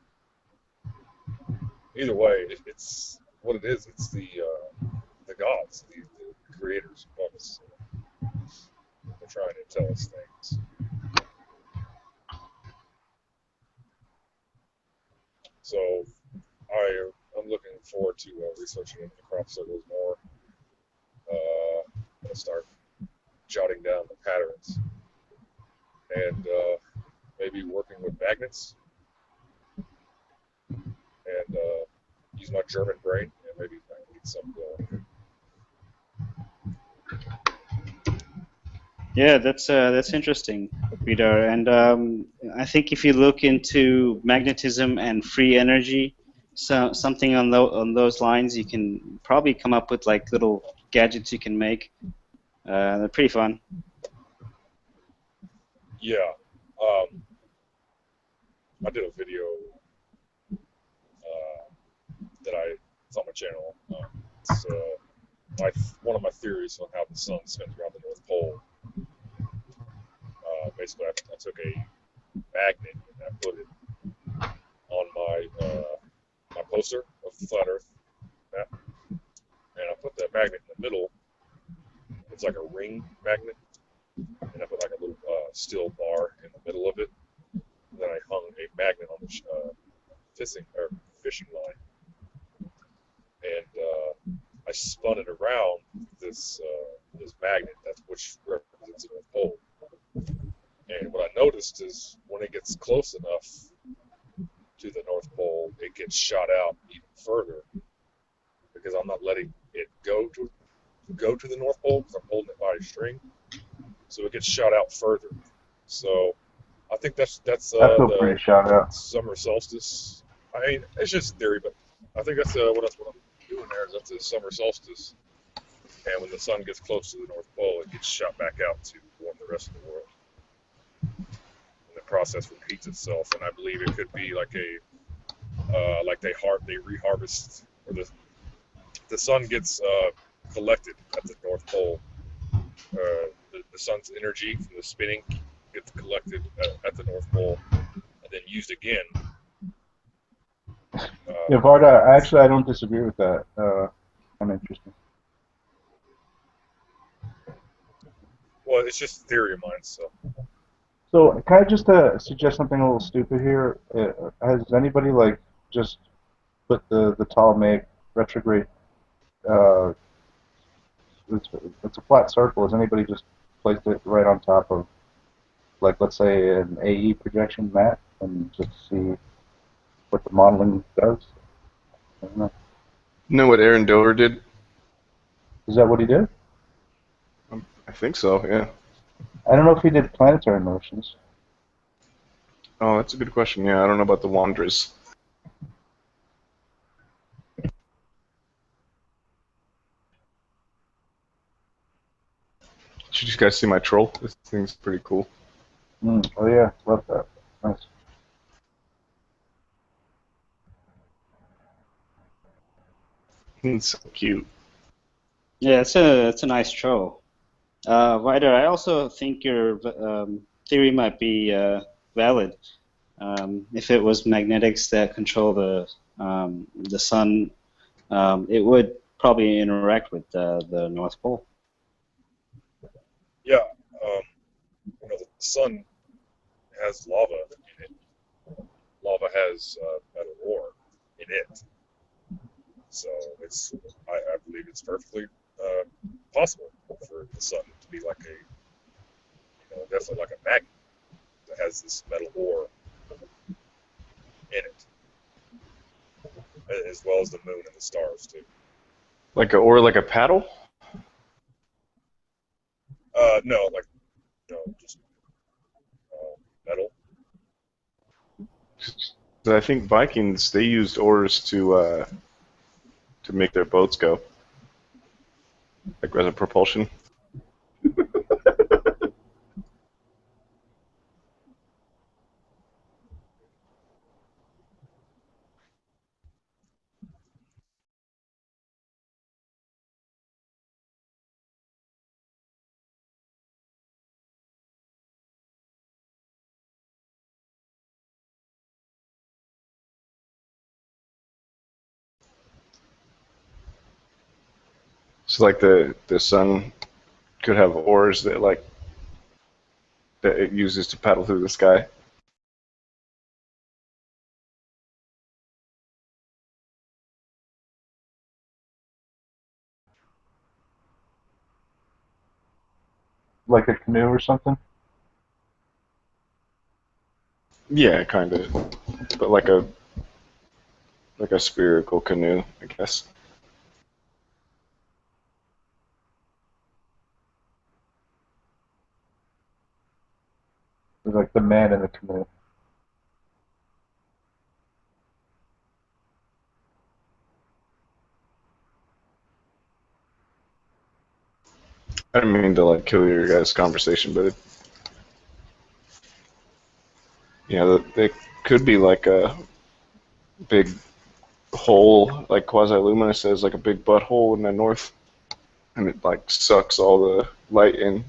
Either way, it's what it is. It's the gods, the creators of us. They're trying to tell us things. So I'm looking forward to researching into the crop circles more. I'm gonna start jotting down the patterns and maybe working with magnets and use my German brain and maybe I can get something going. Yeah, that's interesting, Peter. And I think if you look into magnetism and free energy, so something on those lines, you can probably come up with like little gadgets you can make. They're pretty fun. Yeah, I did a video that it's on my channel. It's one of my theories on how the sun spins around the North Pole. Basically, I took a magnet and I put it on my poster of the flat Earth map, and I put that magnet in the middle. It's like a ring magnet, and I put like a little steel bar in the middle of it. And then I hung a magnet on the fishing line, and I spun it around this magnet which represents the North Pole. And what I noticed is when it gets close enough to the North Pole, it gets shot out even further because I'm not letting it go to the North Pole because I'm holding it by a string, so it gets shot out further. So I think that's pretty shot out. Summer solstice. I mean, it's just theory, but I think that's what I'm doing there. Is that's the summer solstice, and when the sun gets close to the North Pole, it gets shot back out to warm the rest of the world. And the process repeats itself, and I believe it could be like like they reharvest, or the sun gets collected at the North Pole. The sun's energy from the spinning gets collected at the North Pole and then used again. Yeah, Varda, actually, I don't disagree with that. Kind of interesting. Well, it's just theory of mine, so. So, can I just suggest something a little stupid here? Has anybody like just put the Ptolemaic retrograde? It's a flat circle. Has anybody just placed it right on top of, like, let's say, an AE projection mat, and just see what the modeling does. I don't know. You know what Aaron Dover did? Is that what he did? I think so, yeah. I don't know if he did planetary motions. Oh, that's a good question. Yeah, I don't know about the Wanderers. Did you guys see my troll? This thing's pretty cool. Oh yeah, love that. Nice. It's so cute. Yeah, it's a nice troll. Ryder, I also think your theory might be valid. If it was magnetics that control the sun, it would probably interact with the North Pole. Yeah, you know, the sun has lava in it. Lava has metal ore in it. So I believe it's perfectly possible for the sun to be like definitely like a magnet that has this metal ore in it, as well as the moon and the stars too. Like a paddle? No, like just metal. I think Vikings, they used oars to make their boats go, like as a propulsion. So like the sun could have oars that it uses to paddle through the sky. Like a canoe or something? Yeah, kind of, but like a spherical canoe, I guess. It's like the man in the canoe. I didn't mean to like kill your guys' conversation, but it could be like a big hole, like quasi-luminous says, like a big butthole in the north, and it like sucks all the light in.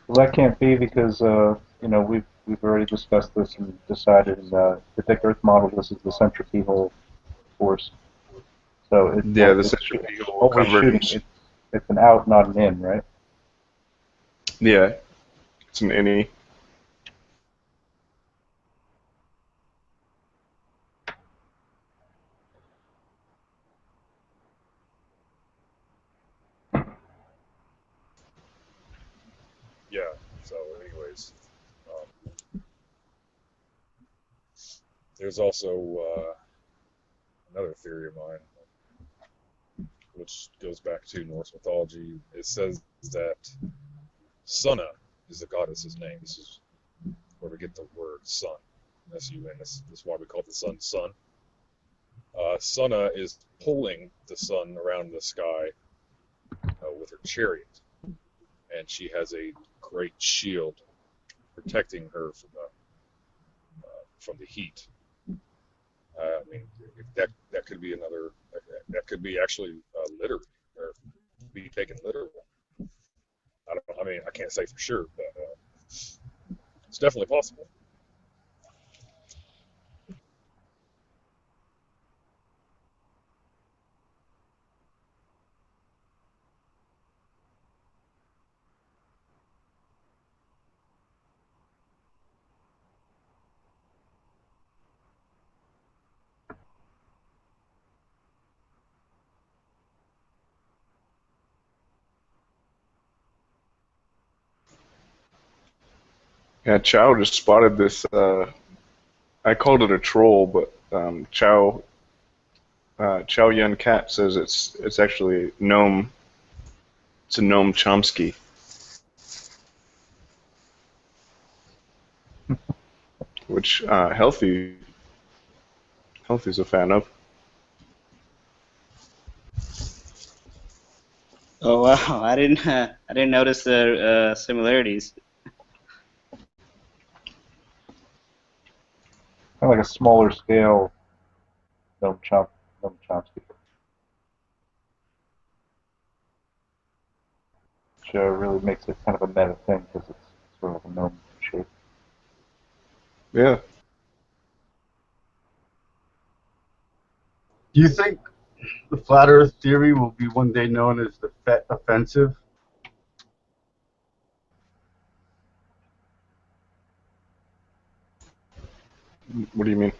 Well, that can't be because we've already discussed this and decided the thick Earth model. This is the centrifugal force. So The it's centrifugal always shooting. convergence. It's an out, not an in, right? Yeah, it's an innie. Yeah. So, anyways, there's also another theory of mine, which goes back to Norse mythology. It says that Sunna is the goddess's name. This is where we get the word sun. S-U-N. This is why we call the sun sun. Sunna is pulling the sun around the sky with her chariot, and she has a great shield protecting her from the heat. I mean, that could be another. That could be actually literally, or be taken literal. I don't know. I mean, I can't say for sure, but it's definitely possible. Yeah, Chow just spotted this. I called it a troll, but Chow Yun Cat says it's actually Noam. It's a Noam Chomsky. Which Healthy's a fan of. Oh wow, I didn't notice the similarities. Kind of like a smaller scale Noam Chomsky. Which really makes it kind of a meta thing because it's sort of a gnome shape. Yeah. Do you think the flat Earth theory will be one day known as the FET offensive? What do you mean?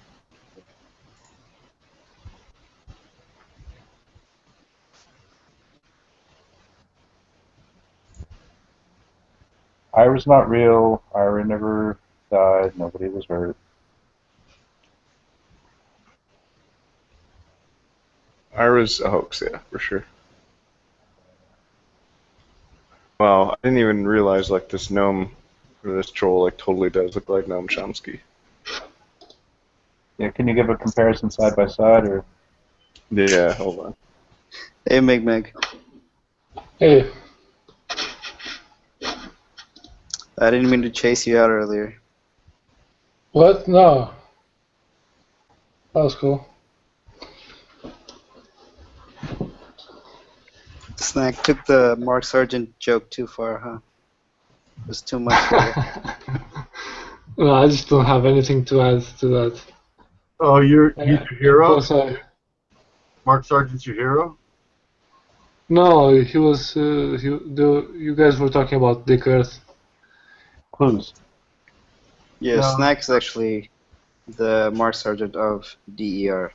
Ira's not real. Ira never died. Nobody was hurt. Ira's a hoax, yeah, for sure. Wow, I didn't even realize like this gnome or this troll like totally does look like Noam Chomsky. Yeah, can you give a comparison side by side or? Yeah, hold on. Hey, Meg. Hey. I didn't mean to chase you out earlier. What? No. That was cool. Snack took the Mark Sargent joke too far, huh? It was too much for you. No, I just don't have anything to add to that. Oh, he's your hero? Plus, Mark Sargent's your hero? no, he was. You guys were talking about Dick Earth. Clues. Yeah, No. Snack's actually the Mark Sargent of DER.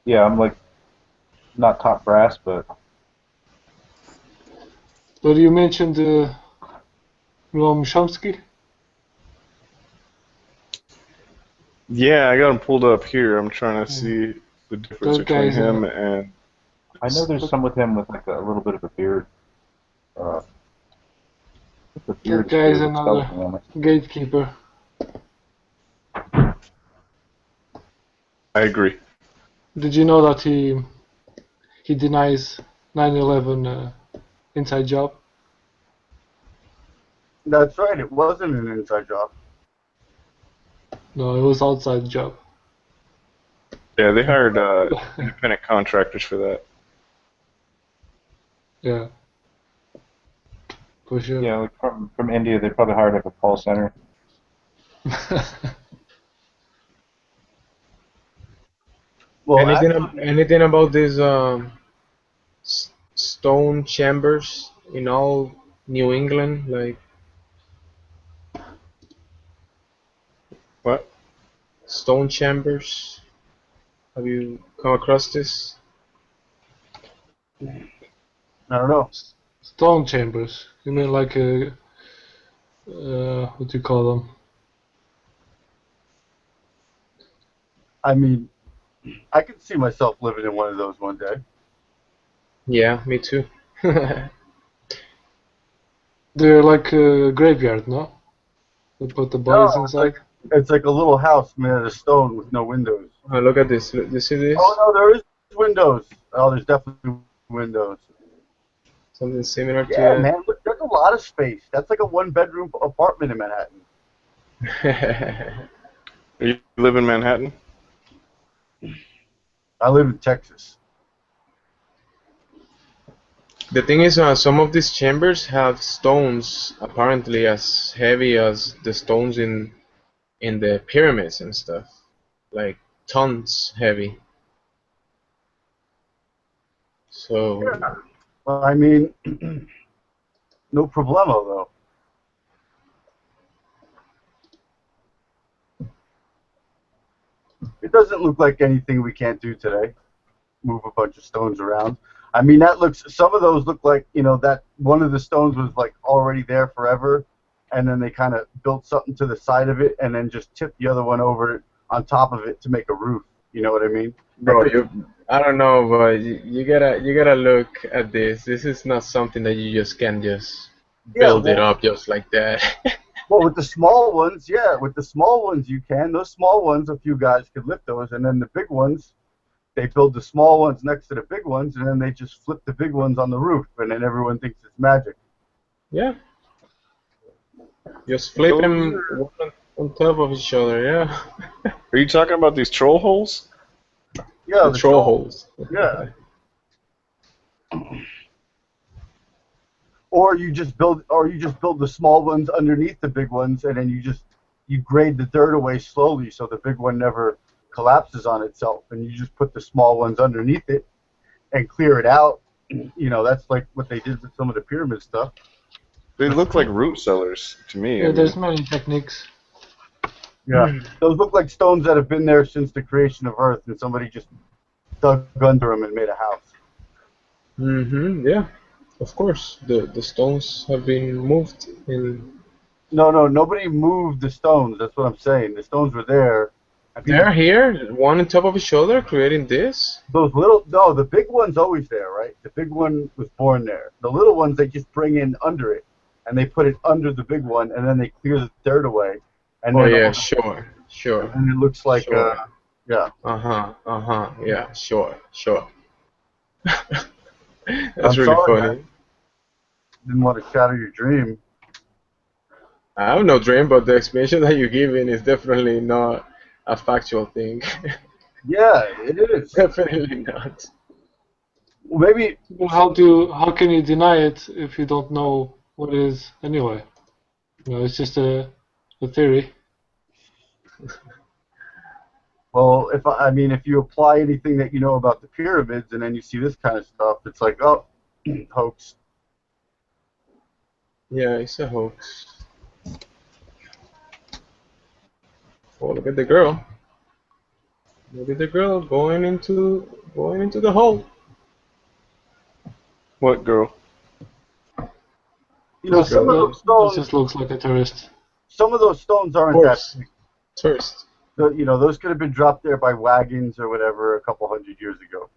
Yeah, I'm like not top brass, but But you mentioned Noam Chomsky. Yeah, I got him pulled up here. I'm trying to see the difference That between guy's him and. I know there's some with him with like a little bit of a beard. The beard That guy's is another skeleton on it. gatekeeper. I agree. Did you know that he denies 9/11 inside job? That's right, it wasn't an inside job. No, it was outside job. Yeah, they hired independent contractors for that. Yeah. For sure. Yeah, like from India, they probably hired like a call center. Well, anything about these stone chambers in all New England, like what? Stone chambers. Have you come across this? I don't know. Stone chambers. You mean like what do you call them? I mean, I could see myself living in one of those one day. Yeah, me too. They're like a graveyard, no? They put the bodies inside. It's like a little house made out of stone with no windows. Oh, look at this. Look, you see this? Oh no, there is windows. Oh, there's definitely windows. Something similar to Yeah, that. man, look, there's a lot of space. That's like a one-bedroom apartment in Manhattan. You live in Manhattan? I live in Texas. The thing is, some of these chambers have stones apparently as heavy as the stones in the pyramids and stuff, like tons heavy. So Yeah. Well, I mean, no problemo though. It doesn't look like anything we can't do today. Move a bunch of stones around. I mean, that looks. Some of those look like, you know, that one of the stones was like already there forever, and then they kind of built something to the side of it, and then just tipped the other one over on top of it to make a roof. You know what I mean? Bro, I don't know, but you gotta look at this. This is not something that you just can just Yeah, build it up just like that. well, with the small ones, yeah, with the small ones you can. Those small ones, a few guys could lift those, and then the big ones, they build the small ones next to the big ones, and then they just flip the big ones on the roof, and then everyone thinks it's magic. Yeah. Just flip Those them are- one on top of each other, yeah. Are you talking about these troll holes? Yeah, The troll holes. Yeah. Or you just build the small ones underneath the big ones, and then you grade the dirt away slowly, so the big one never collapses on itself, and you just put the small ones underneath it and clear it out. You know, that's like what they did with some of the pyramid stuff. They look like root cellars to me. Yeah, there's many techniques. Yeah, those look like stones that have been there since the creation of Earth, and somebody just dug under them and made a house. Yeah. Of course. The stones have been moved in. No, nobody moved the stones. That's what I'm saying. The stones were there. And people, They're here, one on top of each other, creating this. the big one's always there, right? The big one was born there. The little ones they just bring in under it, and they put it under the big one, and then they clear the dirt away. And Oh then yeah, sure. And it looks like, Sure. yeah. Yeah, sure. That's I'm really sorry, funny. Didn't want to shatter your dream. I have no dream, but the explanation that you're giving is definitely not a factual thing. Yeah, it is. Definitely not. Maybe. Well, how can you deny it if you don't know what it is anyway? You know, it's just a theory. Well, if you apply anything that you know about the pyramids, and then you see this kind of stuff, it's like, oh, hoax. Yeah, it's a hoax. Oh, look at the girl. Look at the girl going into the hole. What girl? You know, some of those stones. It just looks like a tourist. Some of those stones aren't that big. Tourist. Those could have been dropped there by wagons or whatever a couple hundred years ago.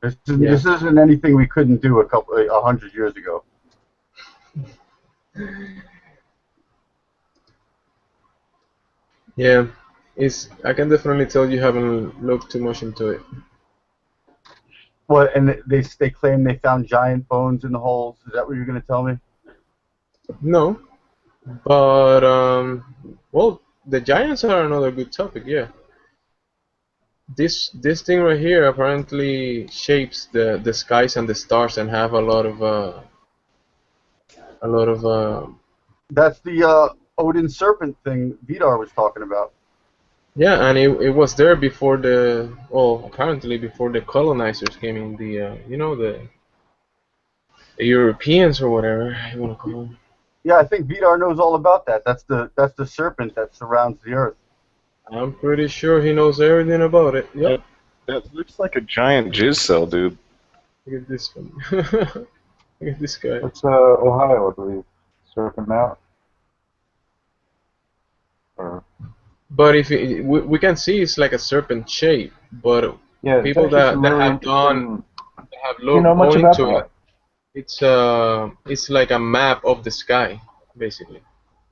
This isn't anything we couldn't do 100 years ago. Yeah, I can definitely tell you haven't looked too much into it. What? And they claim they found giant bones in the holes. Is that what you're going to tell me? No, but well, the giants are another good topic. Yeah. This thing right here apparently shapes the skies and the stars and have a lot of That's the Odin serpent thing Vidar was talking about. Yeah, and it was there before apparently before the colonizers came in, the Europeans or whatever you want to call them. Yeah, I think Vidar knows all about that. That's the serpent that surrounds the earth. I'm pretty sure he knows everything about it. Yep. That looks like a giant jizz cell, dude. Look at this one. Look at this guy. It's Ohio, I believe. Serpent Mount. But if we can see it's like a serpent shape, but yeah, people that have looked much about into that? it, it's like a map of the sky, basically,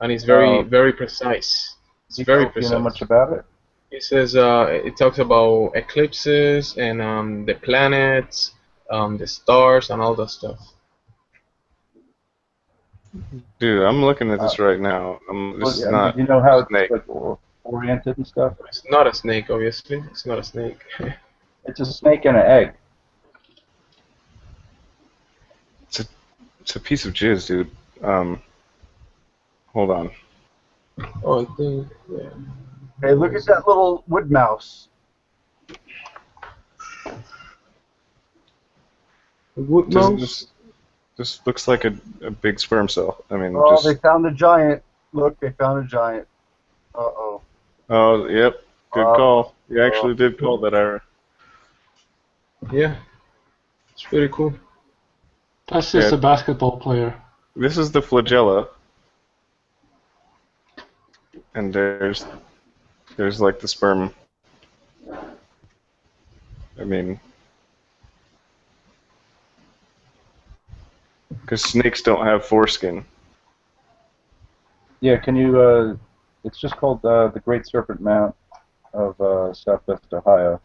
and it's very precise. It's very precise. You know much about it? It says it talks about eclipses and the planets, the stars, and all that stuff. Dude, I'm looking at this right now. This is not. You know how it's snake. like oriented and stuff? It's not a snake, obviously. It's not a snake. It's a snake and an egg. It's a piece of jizz, dude. Hold on. Oh, I think. Yeah. Hey, look at that little wood mouse. Wood mouse? This looks like a big sperm cell. I mean, Oh, they found a giant. Look, they found a giant. Uh-oh. Oh, yep. Good call. You actually did call that, Ira. Yeah. It's pretty cool. That's just a basketball player. This is the flagella. And there's like the sperm. I mean, because snakes don't have foreskin. Yeah, can you? It's just called the Great Serpent Mount of Southwest Ohio,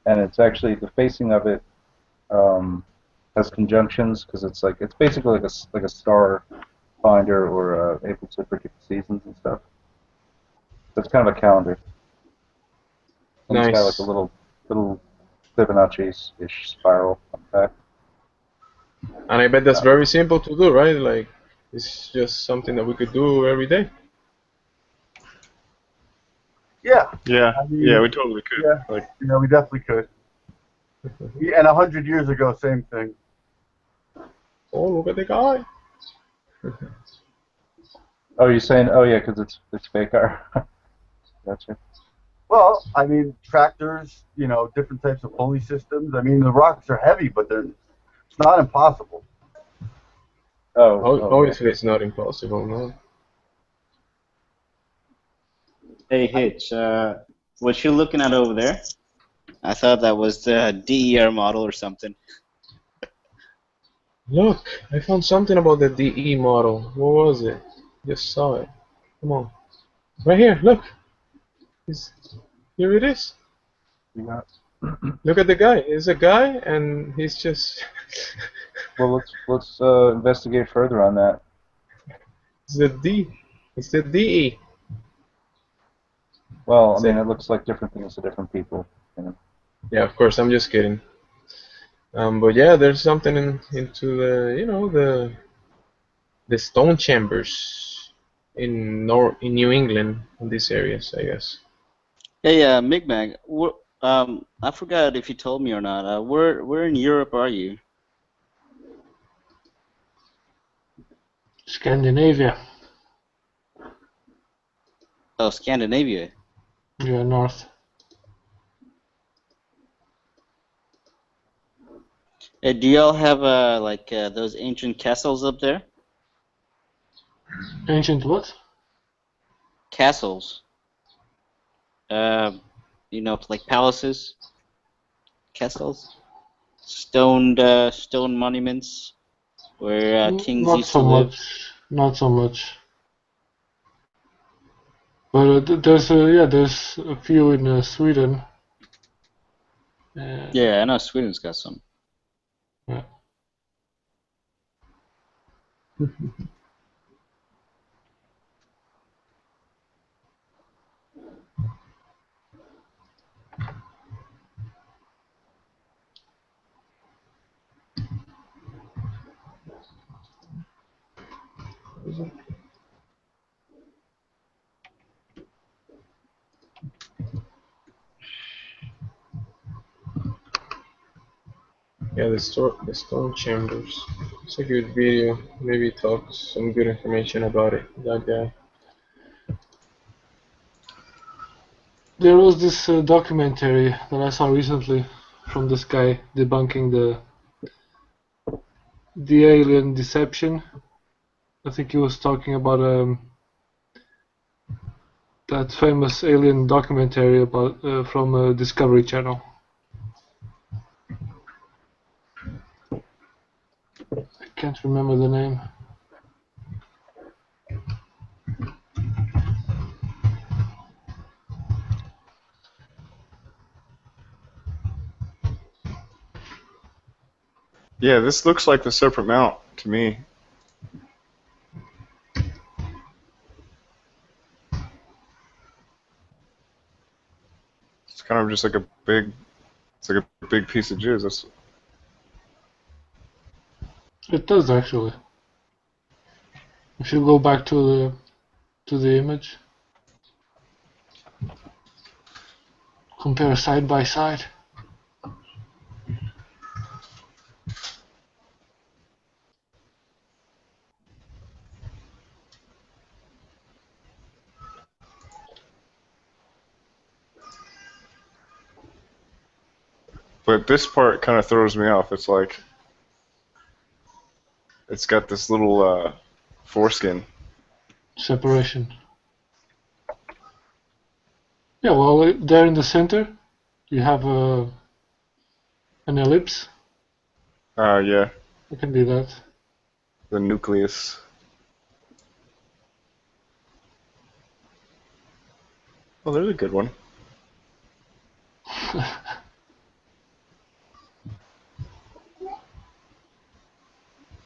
and it's actually the facing of it has conjunctions because it's basically like a star finder or able to predict seasons and stuff. So it's kind of a calendar. And it's got like a Nice. little Fibonacci-ish spiral on the back. And I bet that's very simple to do, right? Like, it's just something that we could do every day. Yeah. Yeah, I mean, yeah, we totally could. Yeah, Like, we definitely could. And 100 years ago, same thing. Oh, look at the guy. Oh, you're saying? Oh, yeah, because it's fake art. Gotcha. Well, I mean, tractors, different types of pulley systems. I mean, the rocks are heavy, but it's not impossible. Obviously, it's not impossible, no. Hey Hitch, what you looking at over there? I thought that was the DER model or something. Look, I found something about the DE model. What was it? Just saw it. Come on. Right here, look. Here it is. Look at the guy. It's a guy, and he's just... Well, let's investigate further on that. It's the D. It's the DE. Well, I mean, it looks like different things to different people. Yeah, of course, I'm just kidding. But yeah, there's something into the stone chambers in New England, in these areas, I guess. Hey, Migmag, I forgot if you told me or not. Where in Europe are you? Scandinavia. Oh, Scandinavia. Yeah, north. Hey, do y'all have like those ancient castles up there? Ancient what? Castles. Like palaces, castles, stone monuments where kings Not used so to live. much. Not so much. But there's a few in Sweden. Yeah, I know Sweden's got some. Yeah. Yeah, the stone chambers. It's a good video. Maybe talks some good information about it. That guy. There was this documentary that I saw recently from this guy debunking the alien deception. I think he was talking about that famous alien documentary about from Discovery Channel. I can't remember the name. yeah, this looks like the Serpent Mount to me. It's kind of just like it's like a big piece of jizz. It does actually. If you go back to the image, compare side by side. But this part kind of throws me off. It's like it's got this little foreskin. Separation. Yeah, well, there in the center, you have An ellipse? Yeah. I can do that. The nucleus. Oh, there's a good one.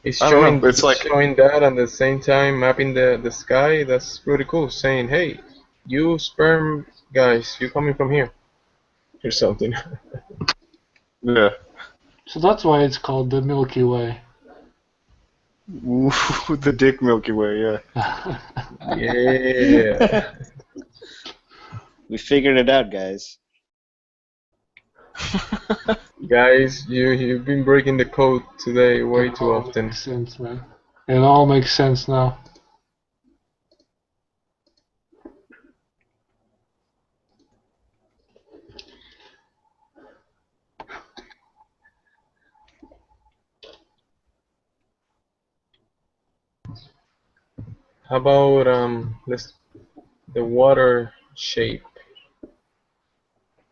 It's I don't showing know. It's like showing that and at the same time mapping the sky. That's pretty cool. Saying, hey, you sperm guys, you coming from here or something. yeah. So that's why it's called the Milky Way. Ooh, the Dick Milky Way. Yeah. Yeah. We figured it out, guys. Guys, you've been breaking the code today way It too all often. makes sense, man. It all makes sense now. How about the water shape?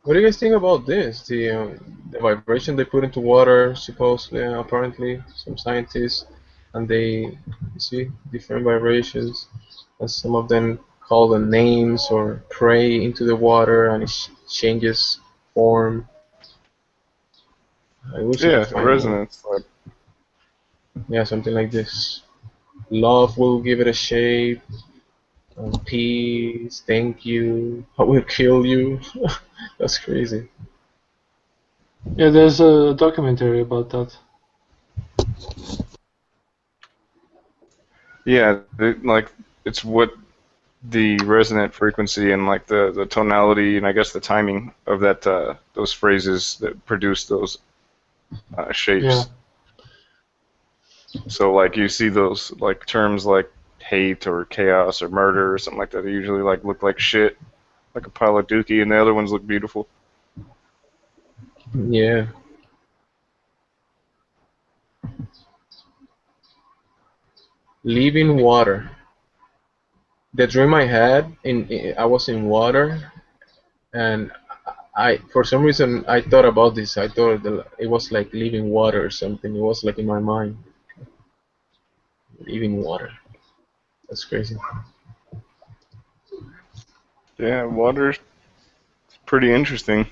What do you guys think about this? The vibration they put into water, supposedly, apparently, some scientists, and they see different vibrations, and some of them call them names or pray into the water, and it changes form. I wish I could Yeah. find one. Resonance. Like, Yeah, something like this. Love will give it a shape. Peace, thank you. I will kill you. That's crazy. Yeah, there's a documentary about that. yeah. Like it's what the resonant frequency and like the tonality and I guess the timing of that those phrases that produce those shapes. Yeah. So like you see those like terms like hate or chaos or murder or something like that. They usually like look like shit, like a pile of dookie, and the other ones look beautiful. Yeah. Living water. The dream I had, I was in water, and I for some reason I thought about this. I thought it was like living water or something. It was like in my mind, living water. That's crazy. Yeah, water's pretty interesting.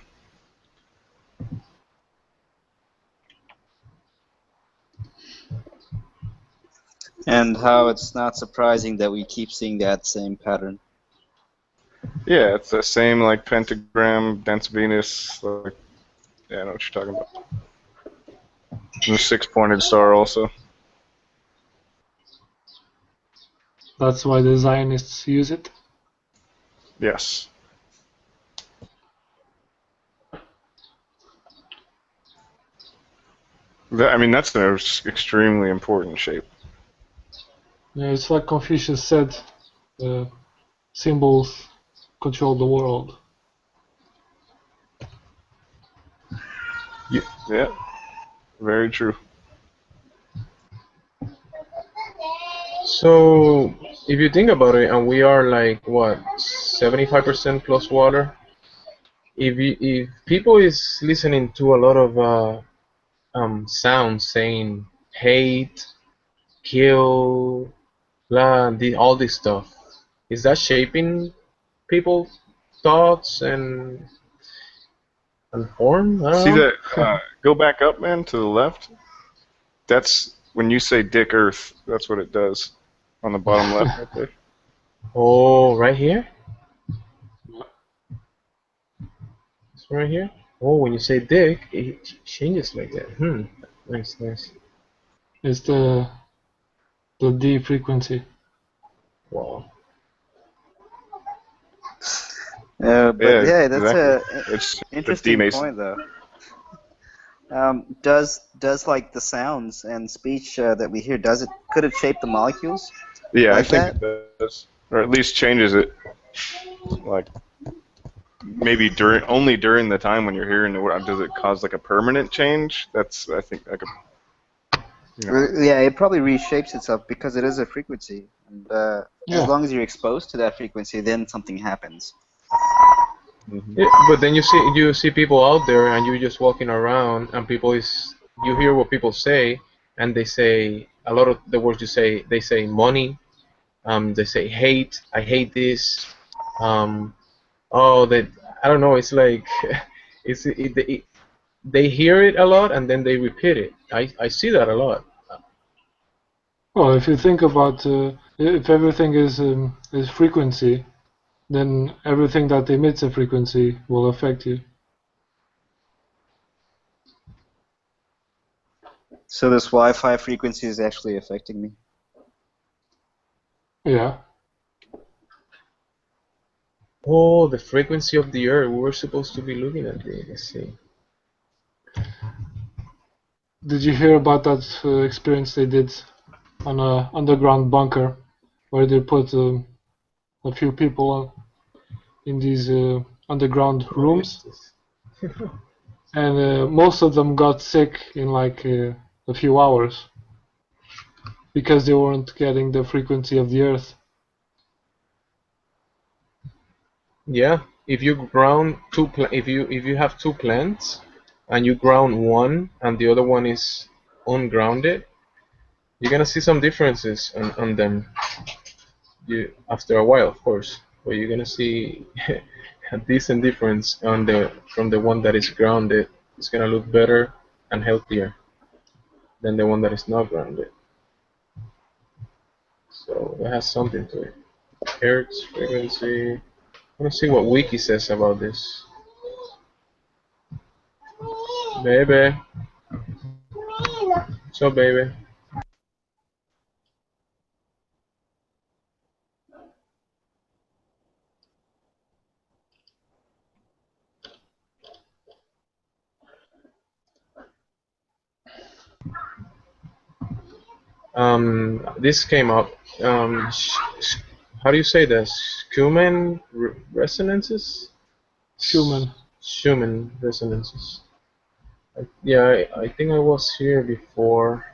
And how it's not surprising that we keep seeing that same pattern. Yeah, it's the same like pentagram, dense Venus. Like, yeah, I know what you're talking about. And the six-pointed star also. That's why the Zionists use it. Yes. I mean, that's an extremely important shape. Yeah, it's like Confucius said, symbols control the world. Yeah, very true. So if you think about it, and we are like what 75% plus water. If people is listening to a lot of sounds saying hate, kill, blah, all this stuff, is that shaping people's thoughts and form? I See don't that? know. Go back up, man, to the left. That's when you say Dick Earth. That's what it does on the bottom left, right there. Oh, right here. It's right here. Oh, when you say dick, it changes like that. Nice, nice. It's the D frequency. Wow. But yeah, that's exactly. It's interesting D-Mason. point though. Does like the sounds and speech that we hear, could it shape the molecules? Yeah, like I think that? it does, or at least changes it. Like maybe only during the time when you're hearing the word. Does it cause like a permanent change? That's I think like a. Yeah, it probably reshapes itself because it is a frequency, and as long as you're exposed to that frequency, then something happens. Yeah, but then you see people out there, and you're just walking around, and you hear what people say, and they say a lot of the words you say. They say money, they say hate. I hate this. Um, oh, that I don't know. It's like they hear it a lot, and then they repeat it. I see that a lot. Well, if you think about if everything is frequency, then everything that emits a frequency will affect you. So this Wi-Fi frequency is actually affecting me. Yeah. Oh, the frequency of the Earth. We were supposed to be looking at it. Let's see. Did you hear about that experience they did on a underground bunker, where they put a few people in these underground rooms, and most of them got sick in like a few hours because they weren't getting the frequency of the Earth. Yeah, if you ground if you have two plants and you ground one and the other one is ungrounded, you're gonna see some differences on them. You after a while, of course, but you're gonna see a decent difference on the from the one that is grounded. It's gonna look better and healthier than the one that is not grounded. So it has something to it. Hertz frequency. I want to see what Wiki says about this. Baby. So, baby. This came up. How do you say this? Schumann resonances? Schumann resonances. Yeah, I think I was here before.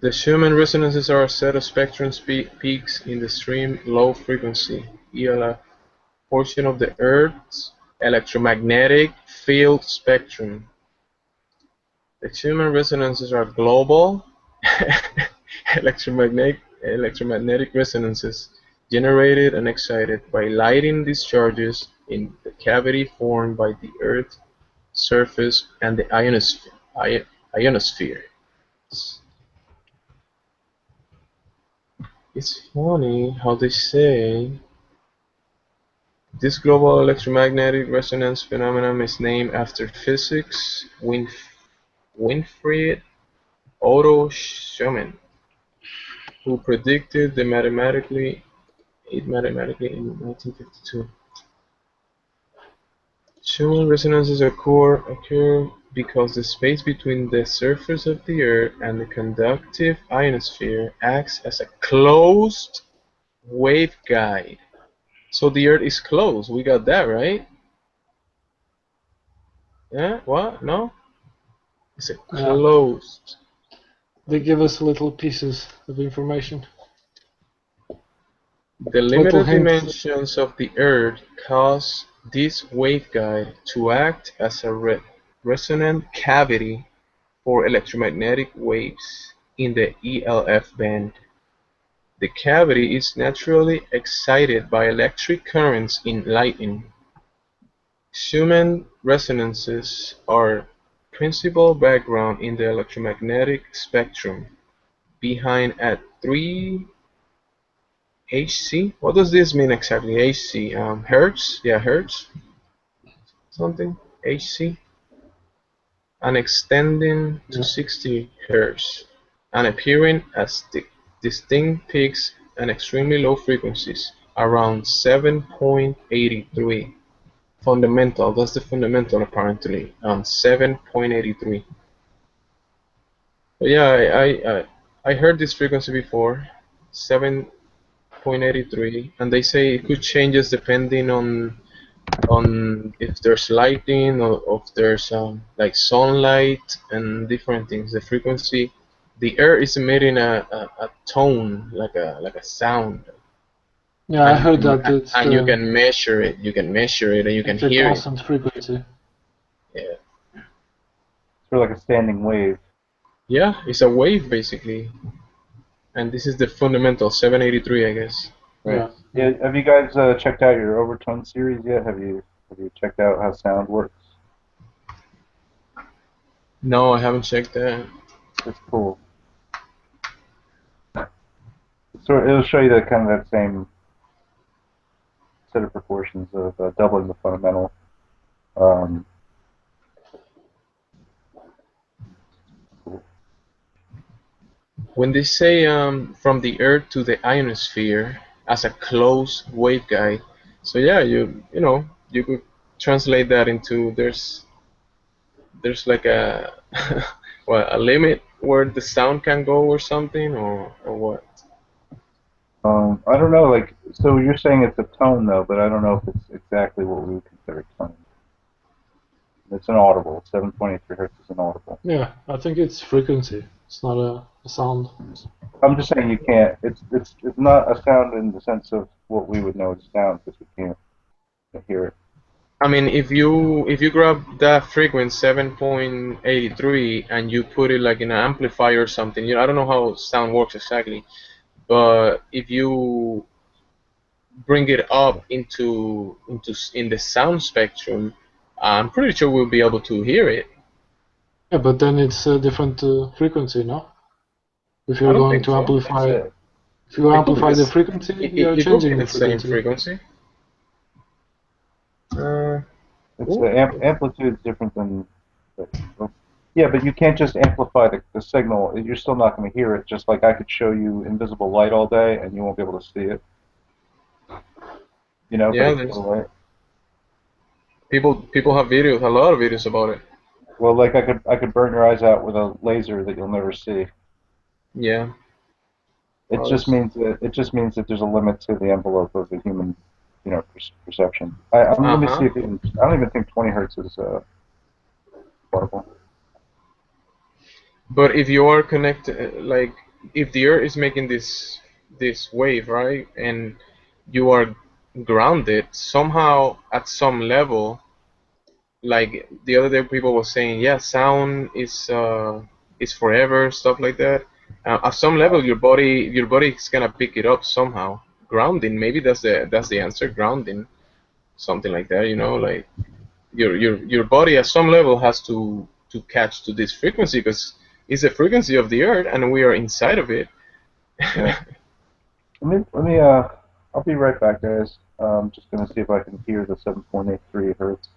The Schumann resonances are a set of spectrum peaks in the extreme low frequency (ELF) portion of the Earth's electromagnetic field spectrum. The Schumann resonances are global electromagnetic resonances generated and excited by lighting discharges in the cavity formed by the Earth's surface and the ionosphere. It's funny how they say this global electromagnetic resonance phenomenon is named after physics Winfried Otto Schumann, who predicted it mathematically in 1952. Schumann resonances occur because the space between the surface of the Earth and the conductive ionosphere acts as a closed waveguide. So the Earth is closed. We got that, right? Yeah? What? No? It's a closed. They give us little pieces of information. The limited dimensions of the Earth cause this waveguide to act as a resonant cavity for electromagnetic waves in the ELF band. The cavity is naturally excited by electric currents in lighting. Schumann resonances are principal background in the electromagnetic spectrum. Behind at 3 Hc? What does this mean exactly? Hc? Hertz? Yeah, Hertz? Something? Hc? And extending to 60 Hz, and appearing as distinct peaks and extremely low frequencies around 7.83. Fundamental, that's the fundamental apparently, 7.83. But yeah, I heard this frequency before, 7.83, and they say it could changes depending on if there's lighting or if there's like sunlight and different things. The frequency the Earth is emitting a tone, like a sound, Yeah, I heard that it's and you can measure it. You can measure it, and you can it's a hear it. constant frequency. Yeah. It's sort of like a standing wave. Yeah, it's a wave basically, and this is the fundamental 783, I guess. Right. Yeah. Have you guys checked out your overtone series yet? Have you checked out how sound works? No, I haven't checked that. It's cool. So it'll show you that kind of that same set of proportions of doubling the fundamental. When they say from the Earth to the ionosphere as a closed waveguide, so yeah, you know you could translate that into there's like a well, a limit where the sound can go or something, or what? I don't know. Like, so you're saying it's a tone though, but I don't know if it's exactly what we would consider tone. It's an audible. 723 hertz is an audible. Yeah, I think it's frequency. It's not a sound. I'm just saying you can't. It's not a sound in the sense of what we would know as sound because we can't hear it. I mean, if you grab that frequency 7.83 and you put it like in an amplifier or something, I don't know how sound works exactly, but if you bring it up in the sound spectrum, I'm pretty sure we'll be able to hear it. Yeah, but then it's a different frequency, no? If I you're don't going think to so. amplify, It's if you it could amplify be the this- frequency, it, you're it could be changing the the same frequency. frequency. It's the amplitude is different than. Yeah, but you can't just amplify the signal. You're still not going to hear it. Just like I could show you invisible light all day, and you won't be able to see it. You know, Yeah, but it's still light. people have videos, a lot of videos about it. Well, like I could burn your eyes out with a laser that you'll never see. Yeah. It Well, just means that there's a limit to the envelope of the human, perception. Let me see if I don't even think 20 hertz is portable. But if you are connected, like if the Earth is making this wave, right, and you are grounded somehow at some level, like the other day people were saying, yeah, sound is forever, stuff like that. At some level, your body is gonna pick it up somehow. Grounding, maybe that's the answer. Grounding, something like that. Like your body at some level has to catch to this frequency because it's the frequency of the Earth and we are inside of it. Yeah. Let me I'll be right back, guys. I'm just gonna see if I can hear the 7.83 hertz.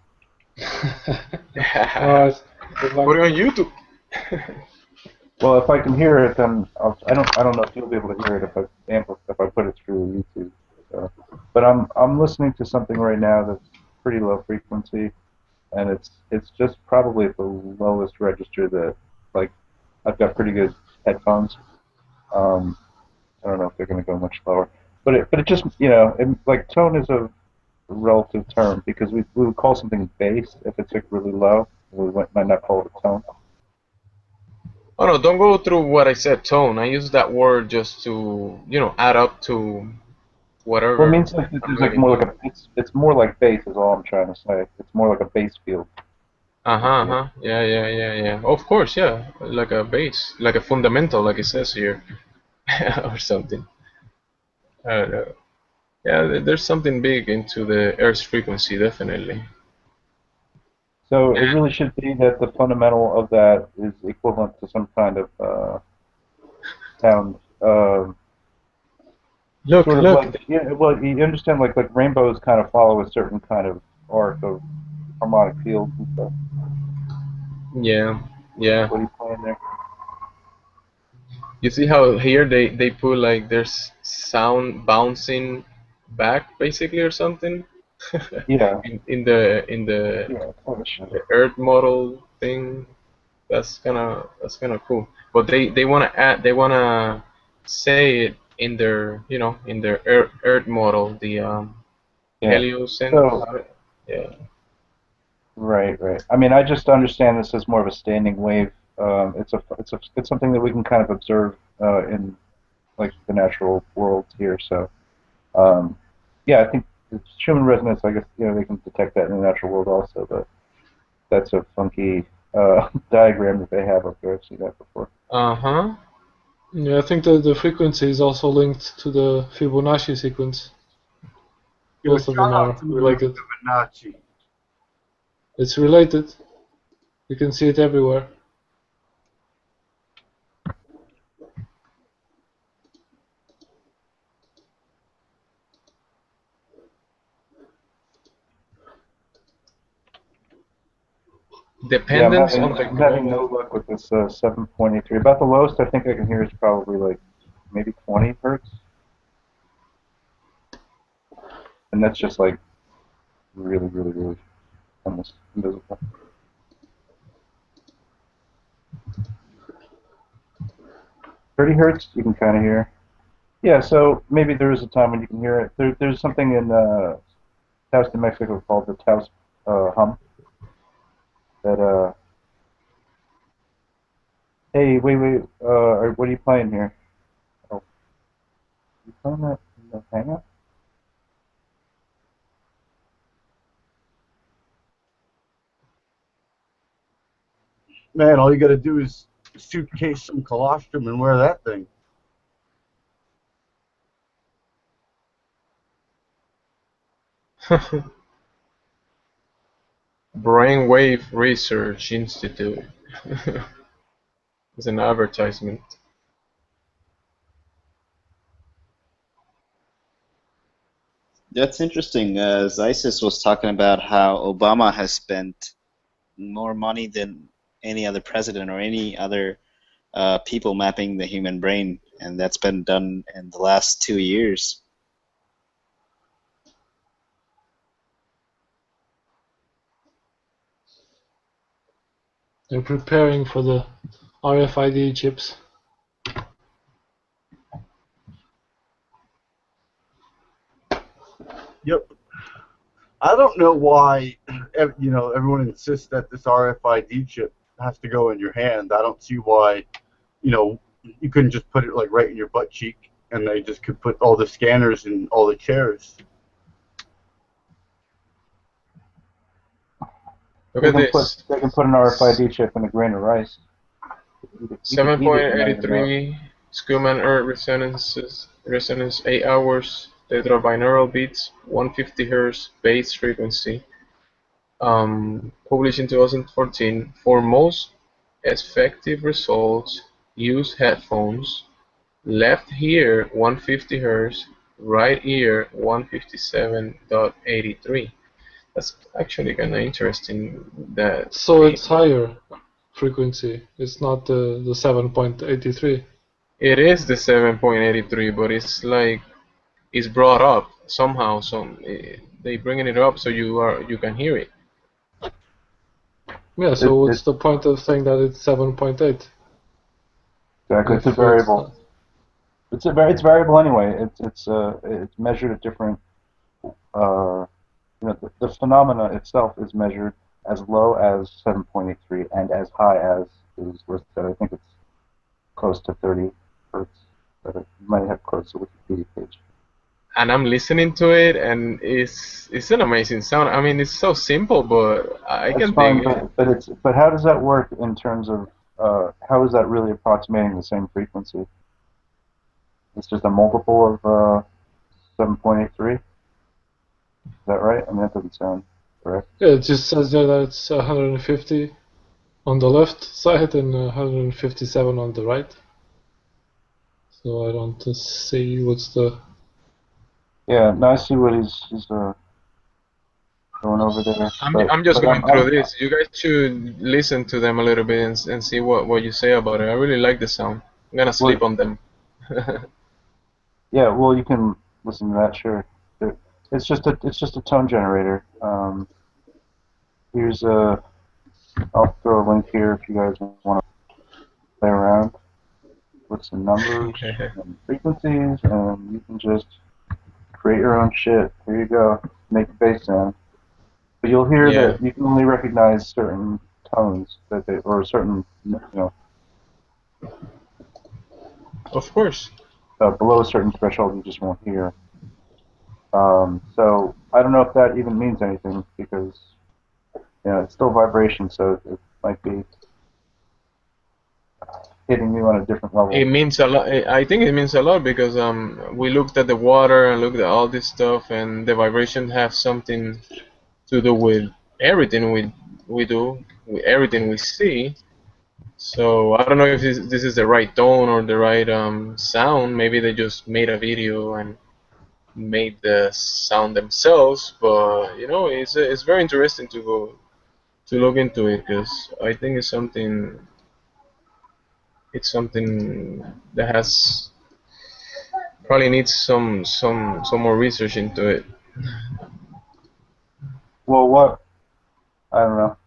Alright. Put it on YouTube. Well, if I can hear it, then I don't know if you'll be able to hear it if I put it through YouTube. But I'm listening to something right now that's pretty low frequency, and it's just probably at the lowest register that, like, I've got pretty good headphones. I don't know if they're going to go much lower, but it just like tone is a relative term because we would call something bass if it's like really low. We might not call it a tone. Oh no, don't go through what I said, tone. I use that word just to, add up to whatever. Well, it means like there's like more like it's more like bass is all I'm trying to say. It's more like a bass field. Yeah. Of course, yeah. Like a bass, like a fundamental, like it says here, or something. I don't know. Yeah, there's something big into the Earth's frequency, definitely. So it really should be that the fundamental of that is equivalent to some kind of sound. Look. Like, well, you understand, like rainbows kind of follow a certain kind of arc of harmonic fields and stuff. Yeah. What are you playing there? You see how here they put like there's sound bouncing back basically or something? Yeah. in the Earth model thing. That's kinda cool. But they wanna say it in their in their Earth model, the heliocentric. Yeah. Right. I mean, I just understand this as more of a standing wave It's something that we can kind of observe in like the natural world here. So yeah, I think it's Schumann resonance. I guess they can detect that in the natural world also, but that's a funky diagram that they have up there. I've seen that before. Yeah, I think the frequency is also linked to the Fibonacci sequence. Both of them are related. Fibonacci. It's related. You can see it everywhere. Dependence I'm on the having no luck with this 7.83. About the lowest I think I can hear is probably like maybe 20 hertz, and that's just like really, really, really almost invisible. $30 you can kind of hear. Yeah, so maybe there is a time when you can hear it. There's something in Taos, New Mexico called the Taos hum. That hey, wait, what are you playing here? Oh, you playing that in the hangout? Man, all you got to do is suitcase some colostrum and wear that thing. Brainwave Research Institute. It's an advertisement. That's interesting. Isis was talking about how Obama has spent more money than any other president or any other people mapping the human brain, and that's been done in the last 2 years. They're preparing for the RFID chips. Yep. I don't know why, everyone insists that this RFID chip has to go in your hand. I don't see why, you couldn't just put it like right in your butt cheek, and they just could put all the scanners in all the chairs. Look at this. They can put an RFID chip in a grain of rice. 7.83 Schumann Earth resonance 8 hours, tetrabinaural beats, 150 Hz base frequency. Published in 2014. For most effective results, use headphones. Left ear 150 Hz, right ear 157.83. That's actually kind of interesting. So it's higher frequency. It's not the 7.83. It is the 7.83, but it's like it's brought up somehow. They bringing it up so you can hear it. Yeah. So what's the point of saying that it's 7.8? Exactly, it's a variable. It's variable anyway. It's measured at different. The phenomena itself is measured as low as 7.83 and as high as is listed. I think it's close to 30 hertz. But it might have close to Wikipedia page. And I'm listening to it, and it's an amazing sound. I mean, it's so simple, but I can dig it. But how does that work in terms of how is that really approximating the same frequency? It's just a multiple of 7.83. Is that right? I mean, that doesn't sound correct. Yeah, it just says there that it's 150 on the left side and 157 on the right. So I don't see what's the. Yeah, now I see what he's going over there. I'm just going through this. You guys should listen to them a little bit and see what you say about it. I really like the sound. I'm gonna sleep on them. Yeah, well, you can listen to that, sure. It's just a tone generator. Here's I'll throw a link here if you guys want to play around with some numbers and frequencies, and you can just create your own shit. Here you go, make a bass sound. But you'll hear that you can only recognize certain tones that they, or certain, you know, Of course. below a certain threshold you just won't hear. So I don't know if that even means anything because it's still vibration, so it might be hitting you on a different level. It means a lot. I think it means a lot because we looked at the water and looked at all this stuff, and the vibration has something to do with everything we do, with everything we see. So I don't know if this is the right tone or the right sound. Maybe they just made a video and made the sound themselves. But it's very interesting to go to look into it because I think it's something that has probably needs some more research into it. Well, what? I don't know.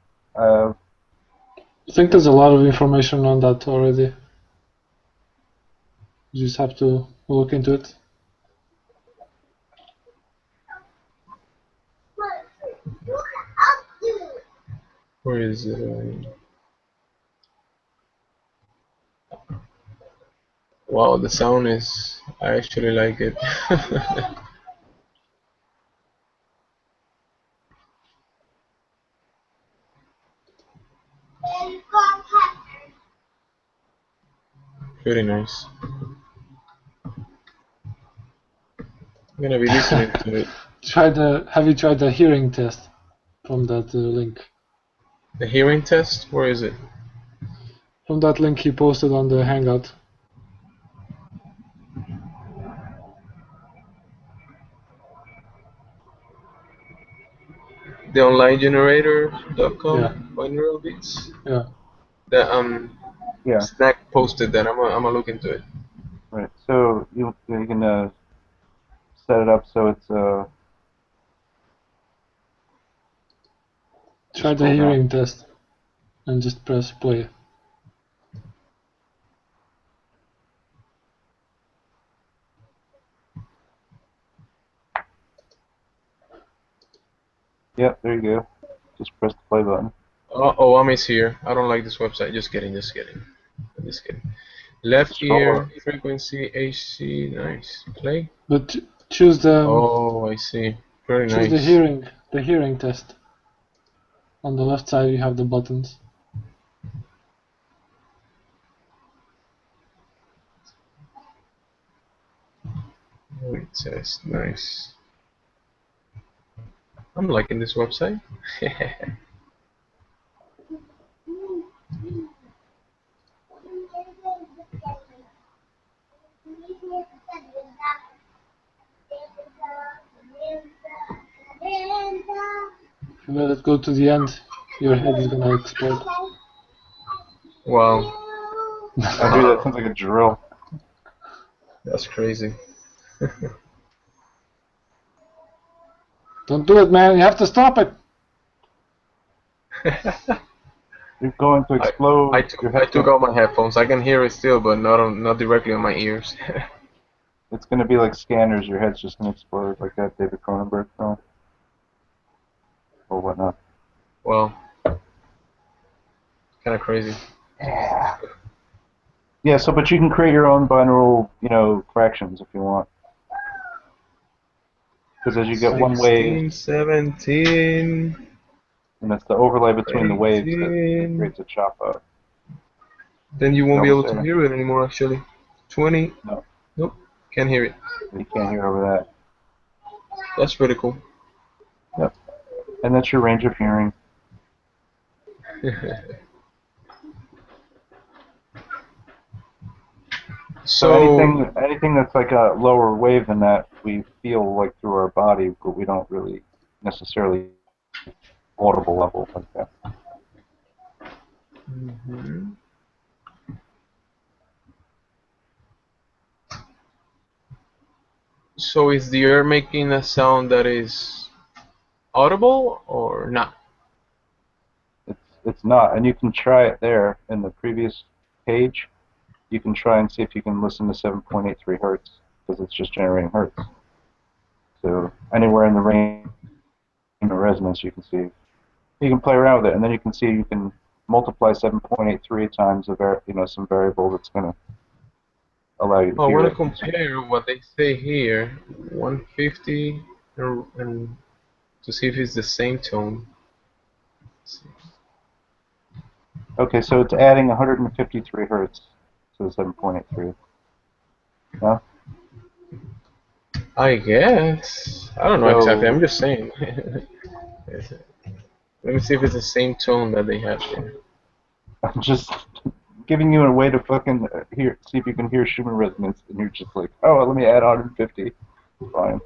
I think there's a lot of information on that already. You just have to look into it. Where is it? Wow, the sound is. I actually like it. Very nice. I'm gonna be listening to it. Have you tried the hearing test from that link? The hearing test? Where is it? From that link he posted on the hangout. The onlinegenerator.com Yeah. binaural beats. Yeah. The Yeah. Snack posted that. I'm gonna look into it. Right. So you can set it up so it's Try the hearing test and just press play. Yep, there you go. Just press the play button. Oh, I'm here. I don't like this website. Just kidding. Just kidding. Left ear frequency AC. Nice. Play. But choose the. Oh, I see. Very choose nice. the hearing test. On the left side you have the buttons. Hearing test. Nice. I'm liking this website. If you let it go to the end, your head is gonna explode. Wow. I do that sounds like a drill. That's crazy. Don't do it, man. You have to stop it. You're going to explode. I took out my headphones. I can hear it still, but not directly on my ears. It's going to be like Scanners. Your head's just going to explode like that David Cronenberg film. Or whatnot. Well, kind of crazy. Yeah. Yeah, so, but you can create your own binaural, fractions if you want. Because as you get 16, one wave... 17... And it's the overlay between the waves that 18. creates a chop out. Then you won't be able to hear it anymore, actually. 20. No. Nope. Can't hear it. You can't hear over that. That's pretty cool. Yep. And that's your range of hearing. So anything that's like a lower wave than that, we feel like through our body, but we don't really necessarily audible level like that. Mm-hmm. So is the air making a sound that is audible or not? It's not, and you can try it there in the previous page. You can try and see if you can listen to 7.83 hertz because it's just generating hertz. So anywhere in the range of resonance, you can see. You can play around with it, and then you can see you can multiply 7.83 times some variable that's going to allow you to I hear want it. to compare what they say here, 150, and to see if it's the same tone. Okay, so it's adding 153 hertz to 7.83. No? I guess. I don't know exactly. I'm just saying. Let me see if it's the same tone that they have there. I'm just giving you a way to fucking see if you can hear Schumann resonance, and you're just like, oh, let me add 150. Fine.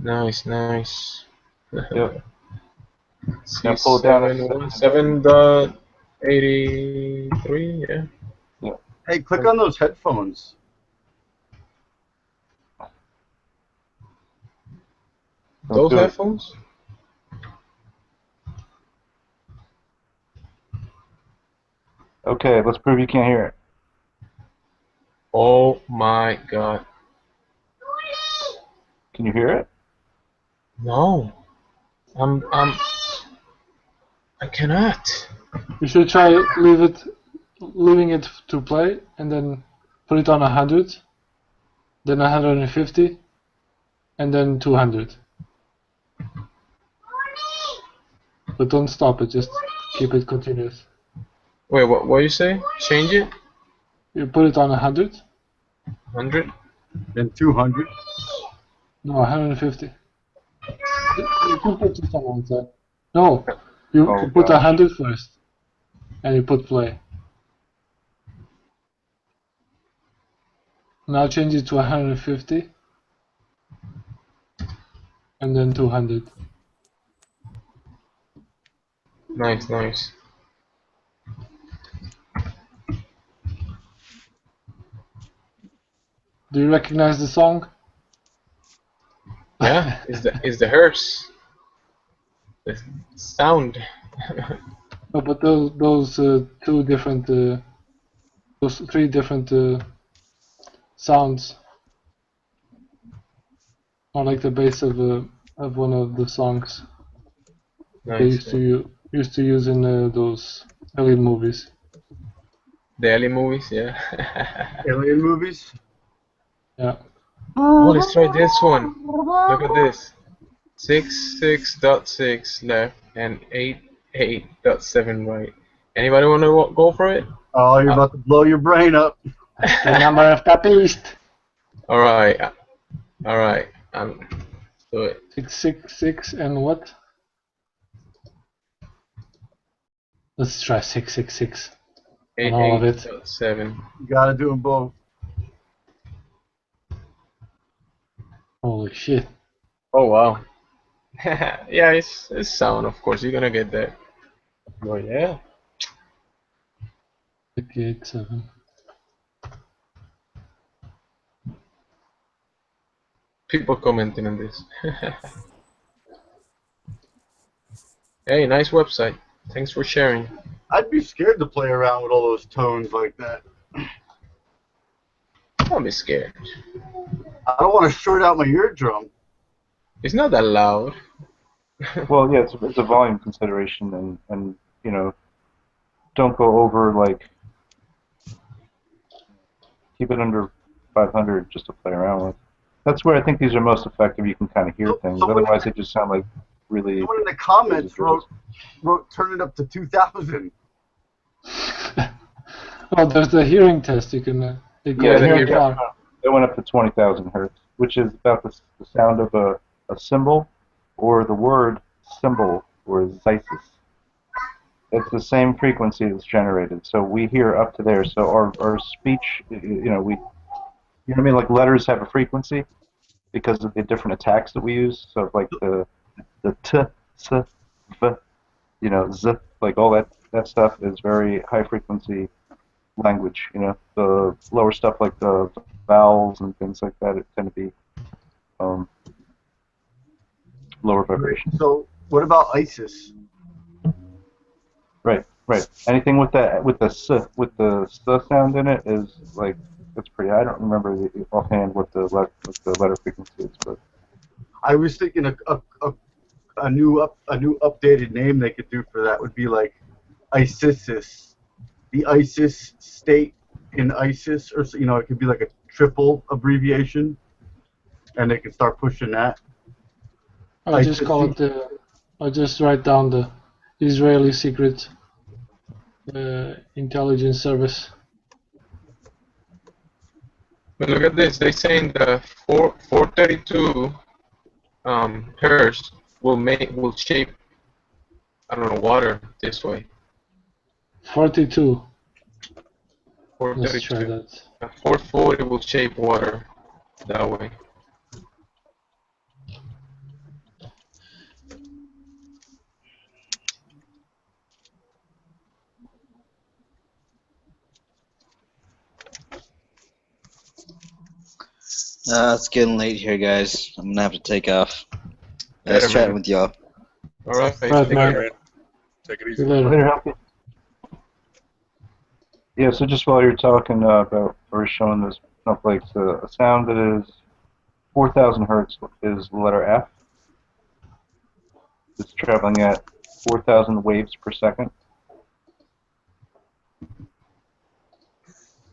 Nice. Nice. Yep. See, Now pull it down. 7.83, yeah. Yeah. Hey, click on those headphones. Those headphones? Okay, let's prove you can't hear it. Oh my god. Can you hear it? No. I cannot. You should try leaving it to play, and then put it on 100, then 150, and then 200. But don't stop it, just keep it continuous. Wait, what you say? Change it? You put it on 100. 100? Then 200. No, 150. You can put this on one side. No, you put 100 first, and you put play. Now change it to 150, and then 200. Nice. Do you recognize the song? Yeah, it's the hearse. The sound. No, but those three different sounds are like the base of one of the songs they used to use in those alien movies. The alien movies, yeah. Alien movies? Yeah. Oh, let's try this one. Look at this. 6.6.6 left and 8.8.7 right. Anybody want to go for it? Oh, you're about to blow your brain up. The number of the beast. All right. Do it. 666 and what? Let's try 666. On all of it. 8.8.7. You gotta do them both. Holy shit. Oh wow. Yeah, it's sound, of course. You're gonna get that. But yeah. 8.7. People commenting on this. Hey, nice website. Thanks for sharing. I'd be scared to play around with all those tones like that. Don't be scared. I don't want to short out my eardrum. It's not that loud. Well, yeah, it's a volume consideration, and don't go over, like, keep it under 500 just to play around with. That's where I think these are most effective. You can kind of hear things. Otherwise, they just sound like really. Someone in the comments wrote turn it up to 2,000. Well, there's the hearing test. You can. It goes Yeah, very far. They went up to 20,000 hertz, which is about the sound of a symbol, or the word symbol, or zisis. It's the same frequency that's generated, so we hear up to there. So our speech, you know what I mean? Like letters have a frequency because of the different attacks that we use. So like the t, s, v, z, like all that stuff is very high frequency language. The lower stuff like the vowels and things like that, it tend to be lower vibration. So what about ISIS? Right. Anything with the s sound in it is like That's pretty. I don't remember offhand what the letter frequency is, but I was thinking a new updated name they could do for that would be like ISIS, the ISIS state in ISIS, or it could be like a triple abbreviation, and they could start pushing that. I just call it I just write down the Israeli secret intelligence service. But look at this. They're saying the 432 hertz will shape, I don't know, water this way. 42. 432. Let's try that. 440 will shape water that way. It's getting late here, guys. I'm gonna have to take off. Nice Later, chatting man. with y'all. All right, Right, man. Take it See easy. you later. later, healthy. Yeah. So just while you're talking about or showing this snowflakes, a sound that is 4,000 hertz is the letter F. It's traveling at 4,000 waves per second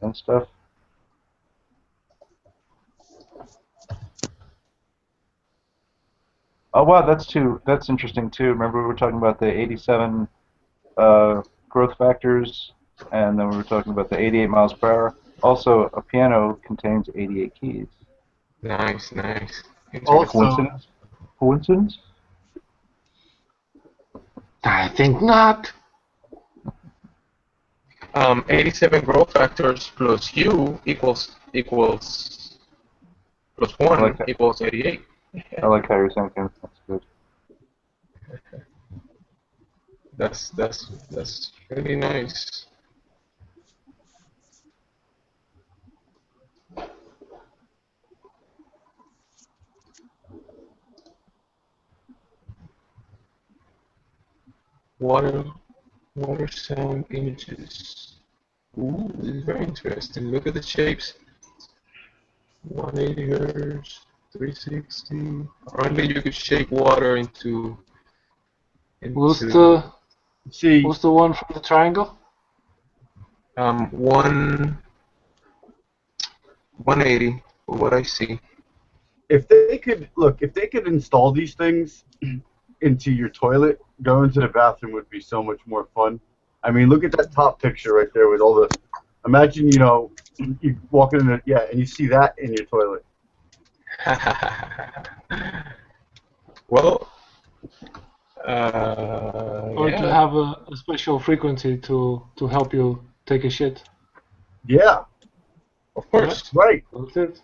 and stuff. Oh wow, that's interesting too. Remember we were talking about the 87 growth factors, and then we were talking about the 88 miles per hour. Also, a piano contains 88 keys. Nice, nice. Also, Coincidence? Coincidence? I think not. 87 growth factors plus U equals plus 1 like that. equals 88. I like how you're thinking. That's good. That's really nice. Water sound images. Ooh, this is very interesting. Look at the shapes. 180 hertz, 360. Apparently, you could shape water into. What's the see, what's the one from the triangle? 180. For what I see. if they could install these things into your toilet, going to the bathroom would be so much more fun. I mean, look at that top picture right there with all the. Imagine, you walk in, and you see that in your toilet. Well, Or yeah. to have a special frequency to help you take a shit. Yeah, Of course. right. That's it.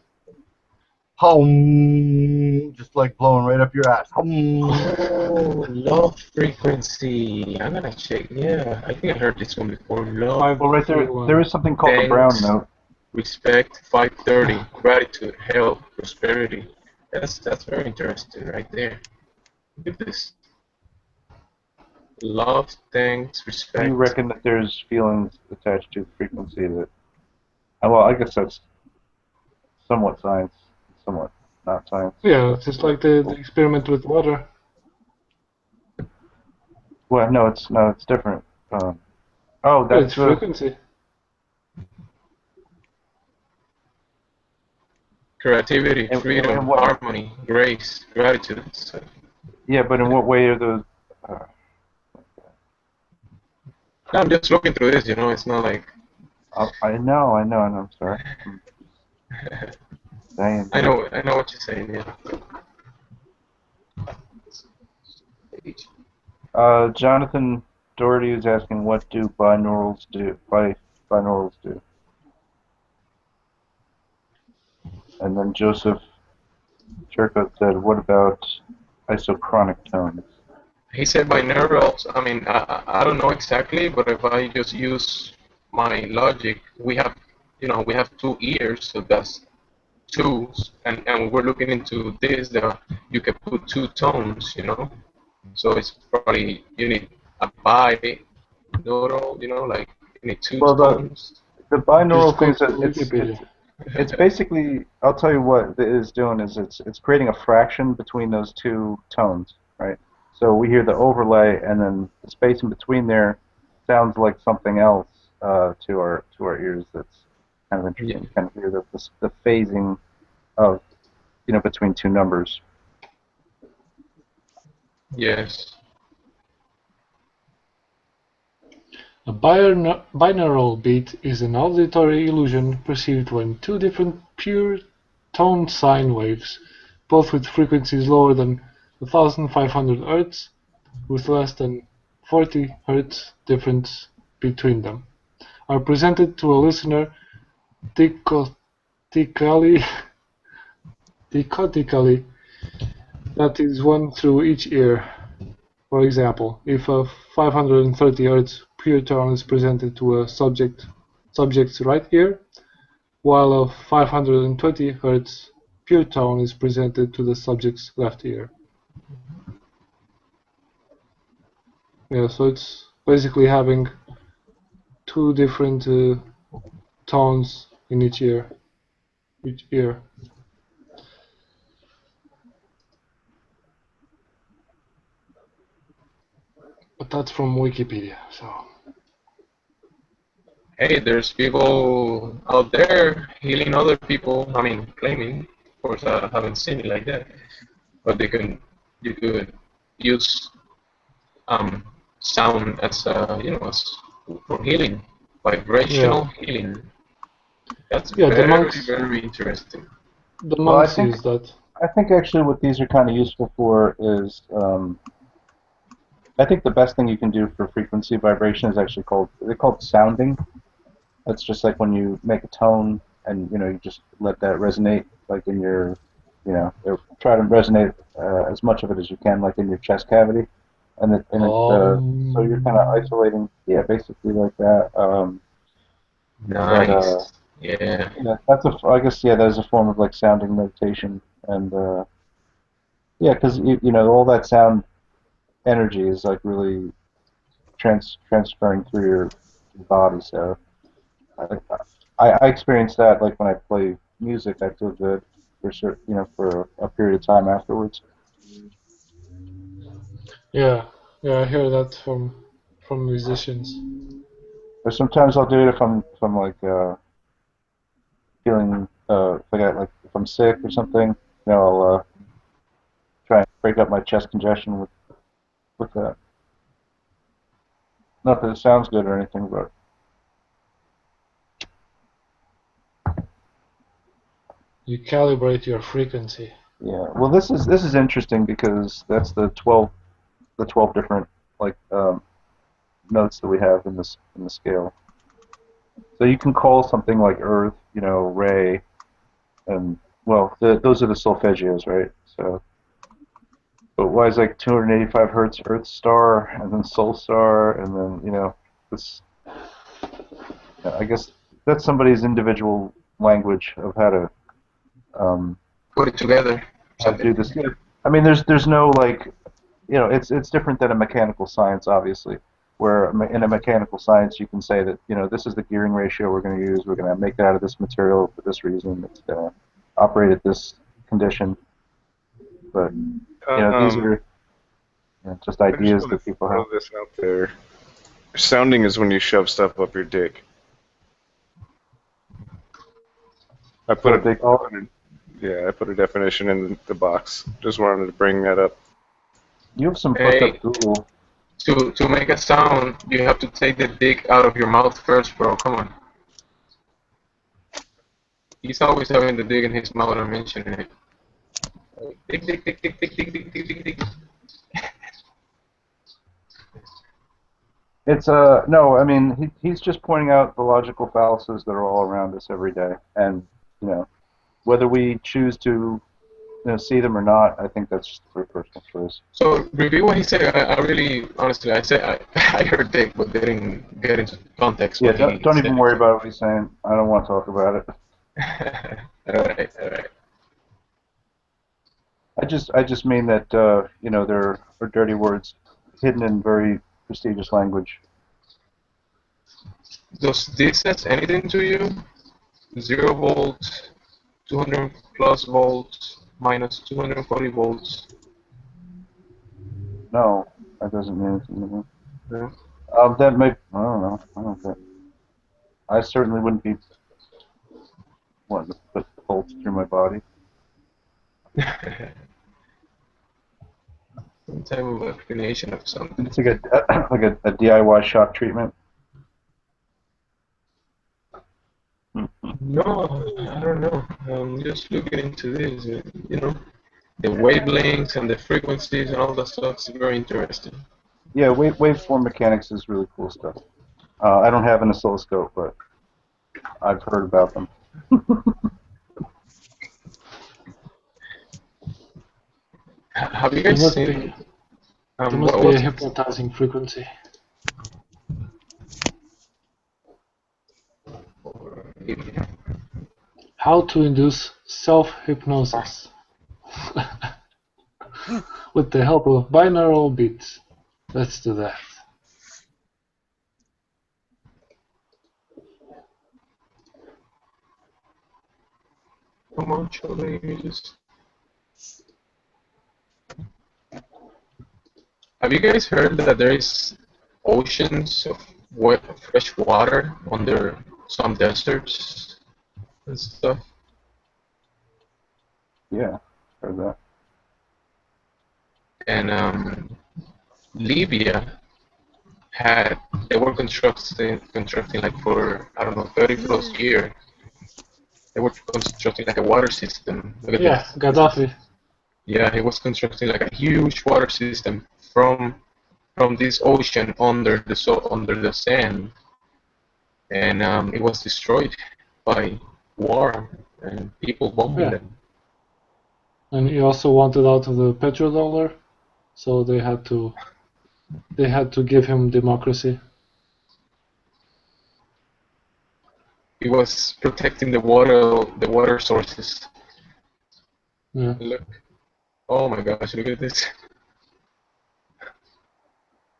Home, just like blowing right up your ass. Home. Oh, low frequency. I'm gonna check. Yeah, I think I heard this one before. Love, Well, right there is something called the brown thanks, note. respect, 530, gratitude, health, prosperity. That's very interesting right there. Look at this. Love, thanks, respect. You reckon that there's feelings attached to frequency that. Well, I guess that's somewhat science, somewhat not science. Yeah, it's just like the experiment with water. Well, no, it's different. Oh, Yeah, that's it's frequency. Creativity, And freedom, what? harmony, grace, gratitude. So, Yeah, but in what way are those? I'm just looking through this. It's not like. I know. I'm sorry. Dang. I know what you're saying. Yeah. Jonathan Doherty is asking, what do binaurals do? Binaurals do. And then Joseph Churkot said, what about isochronic tones? He said binaurals. I mean, I don't know exactly, but if I just use my logic, we have two ears, so that's two, and we're looking into this. You can put two tones, So it's probably you need a binaural, like you need two tones. The binaural Just go things to that Wikipedia. It's basically, I'll tell you what it is doing is it's creating a fraction between those two tones, right? So we hear the overlay, and then the space in between there sounds like something else to our ears. That's kind of interesting. Yeah. You kind of hear the phasing of between two numbers. Yes. A binaural beat is an auditory illusion perceived when two different pure tone sine waves, both with frequencies lower than 1500 Hz, with less than 40 Hz difference between them, are presented to a listener dichotically, that is one through each ear. For example, if a 530 Hz pure tone is presented to a subject's right ear, while a 520 Hz pure tone is presented to the subject's left ear. Yeah, so it's basically having two different tones in each ear. But that's from Wikipedia, so. Hey, there's people out there healing other people. I mean, claiming. Of course, I haven't seen it like that. But you could use sound as as for healing, vibrational healing. That's Yeah, the very, monks. very interesting. The Well, monks use that. I think actually what these are kind of useful for is, I think the best thing you can do for frequency vibration is actually they're called sounding. It's just like when you make a tone and you just let that resonate like in your, try to resonate as much of it as you can like in your chest cavity, so you're kind of isolating, yeah, basically like that. Nice. Yeah. I guess that is a form of like sounding meditation, and yeah, because all that sound energy is like really transferring through your body. So I experience that like when I play music, I feel good for a period of time afterwards. Yeah, I hear that from musicians. But sometimes I'll do it if I'm like feeling if I'm sick or something. I'll try and break up my chest congestion with that. Not that it sounds good or anything, but You calibrate your frequency. yeah. Well, this is interesting because that's the 12 different like notes that we have in the scale. So you can call something like Earth, Re, and well, those are the solfeggios, right? So, but why is like 285 hertz Earth star, and then Sol star, and then this? I guess that's somebody's individual language of how to put it together. How to do this. I mean, there's no like, it's different than a mechanical science, obviously. Where in a mechanical science you can say that this is the gearing ratio we're going to use. We're going to make it out of this material for this reason. It's going to operate at this condition. But these are just ideas that people have. Throw this out there. Sounding is when you shove stuff up your dick. I put a definition in the box. Just wanted to bring that up. You have some fucked up Google. To make a sound, you have to take the dick out of your mouth first, bro. Come on. He's always having the dick in his mouth and mentioning it. Dick, dick, dick, dick, dick, dick, dick, dick, dick, dick. It's no, I mean he's just pointing out the logical fallacies that are all around us every day, and whether we choose to see them or not, I think that's just a personal choice. So review what he said. I really, honestly, I heard dick, but didn't get into context. Yeah, don't even worry about what he's saying. I don't want to talk about it. All right. I just mean that there are dirty words hidden in very prestigious language. Does this say anything to you? 0 volts, 200 plus volts, minus 240 volts. No, that doesn't mean anything to me. Yeah. That may, I don't know. I don't think. I certainly wouldn't be wanting to put bolts through my body. Some type of explanation of something. It's like a DIY shock treatment. No, I don't know. I'm just looking into this. You know, the wavelengths and the frequencies and all that stuff is very interesting. Yeah, waveform mechanics is really cool stuff. I don't have an oscilloscope, but I've heard about them. Have you There guys must seen? be, there must be a hypnotizing frequency. How to induce self-hypnosis with the help of binaural beats. Let's do that. Come on, show the images. Have you guys heard that there is oceans of fresh water under some deserts and stuff? Yeah, heard that. And Libya they were constructing like for, I don't know, 30 plus years. They were constructing like a water system. Look at Yeah, this. Gaddafi. Yeah, he was constructing like a huge water system from this ocean under the sand, and it was destroyed by war and people bombing them. And he also wanted out of the petrodollar, so they had to give him democracy. He was protecting the water sources. Yeah. Look. Oh my gosh, look at this.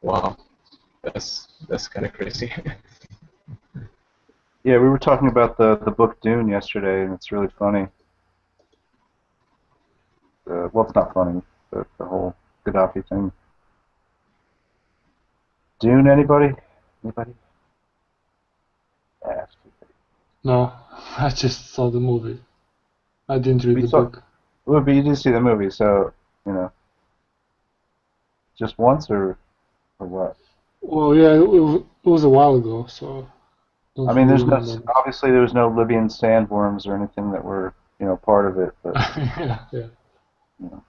Wow. That's kind of crazy. Yeah, we were talking about the book Dune yesterday, and it's really funny. Well, it's not funny, but the whole Gaddafi thing. Dune, anybody? Anybody? Yeah, No, I just saw the movie. I didn't read the book. Well, but you did see the movie, so, you know. Just once, or what? Well, yeah, it was a while ago, so. I mean, there's no, remember. obviously there was no Libyan sandworms or anything that were, you know, part of it, but. Yeah. You know.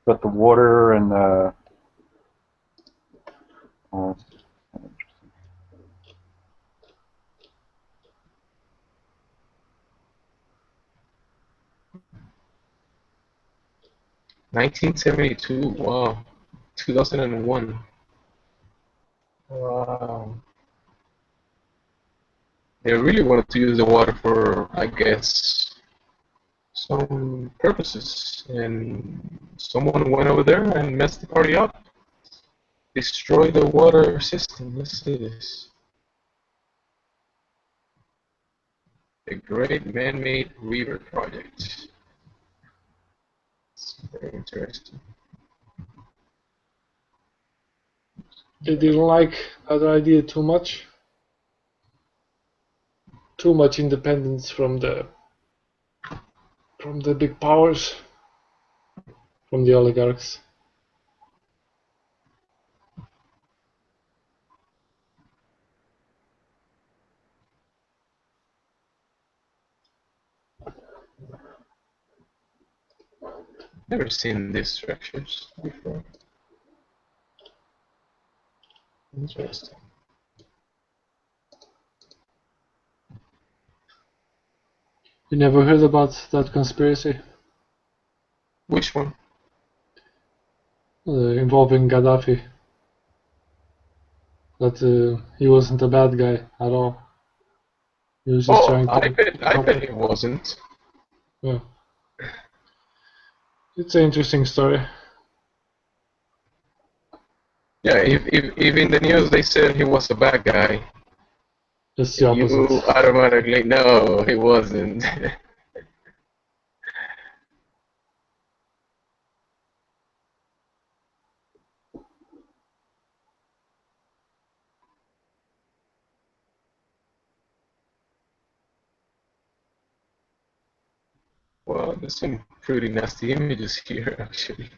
But the water and well, it's kind of interesting. 1972. Wow. 2001. Wow. They really wanted to use the water for, I guess, some purposes, and someone went over there and messed the party up. Destroyed the water system. Let's see this. The Great Man-Made River Project. It's very interesting. They didn't like that idea too much. Too much independence from the big powers, from the oligarchs. Never seen these structures before. Interesting. You never heard about that conspiracy? Which one? Involving Gaddafi. That he wasn't a bad guy at all. He was just trying to. I bet he wasn't. Yeah. It's an interesting story. Yeah, if in the news they said he was a bad guy, It's the You opposite. automatically no, it wasn't. Well, there's some pretty nasty images here, actually.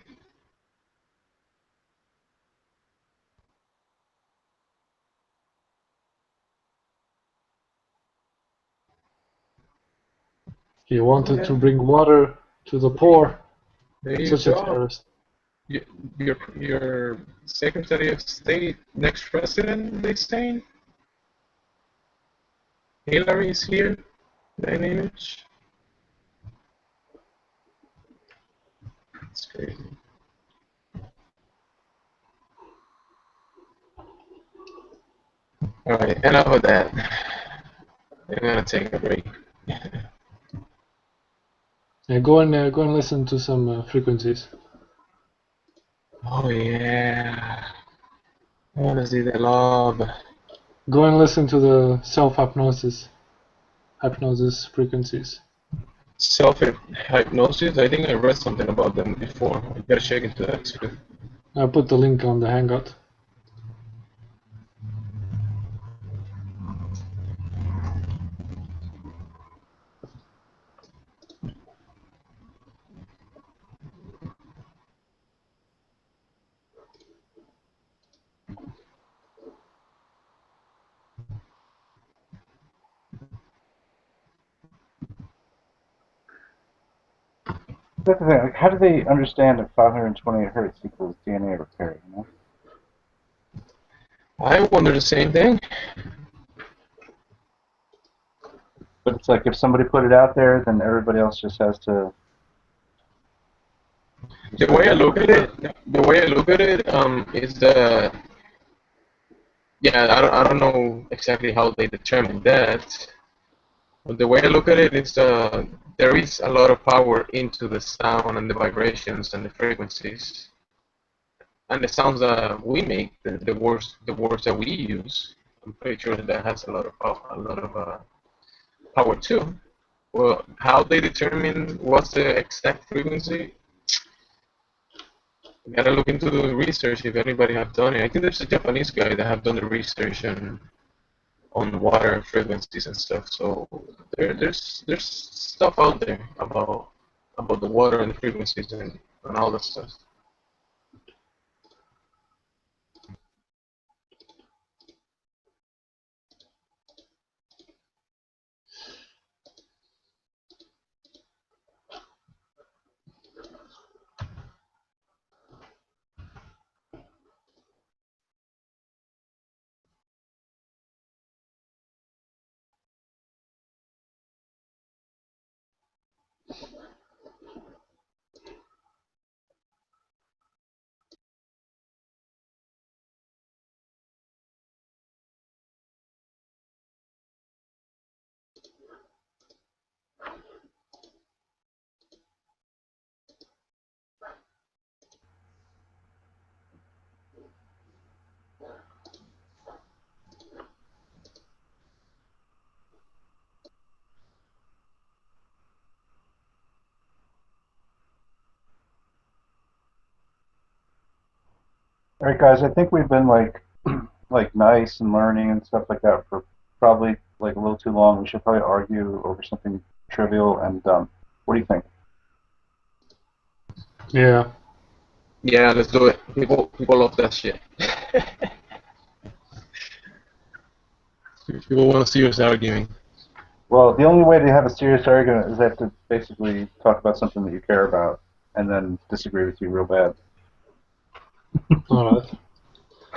He wanted to bring water to the poor. There you Such a go. terrorist. Your Secretary of State, next president, they saying? Hillary is here. That image. It's crazy. All right, enough of that. I'm gonna take a break. Yeah, go and listen to some frequencies. Oh yeah. I wanna see the love. Go and listen to the hypnosis frequencies. Self-hypnosis. I think I read something about them before. I gotta check into that too. I put the link on the hangout. That's the thing. Like, how do they understand that 528 hertz equals DNA repair? You know? I wonder the same thing. But it's like if somebody put it out there, then everybody else just has to. The way I look at it, is that I don't know exactly how they determine that. But the way I look at it is there is a lot of power into the sound and the vibrations and the frequencies and the sounds that we make, the words that we use. I'm pretty sure that has a lot of power too. Well, how they determine what's the exact frequency? You gotta look into the research if anybody have done it. I think there's a Japanese guy that have done the research on water frequencies and stuff. So there's stuff out there about the water and the frequencies and all that stuff. All right, guys. I think we've been like nice and learning and stuff like that for probably like a little too long. We should probably argue over something trivial and dumb. What do you think? Yeah. Yeah, let's do it. People love that shit. People want to see us arguing. Well, the only way to have a serious argument is they have to basically talk about something that you care about and then disagree with you real bad. All right.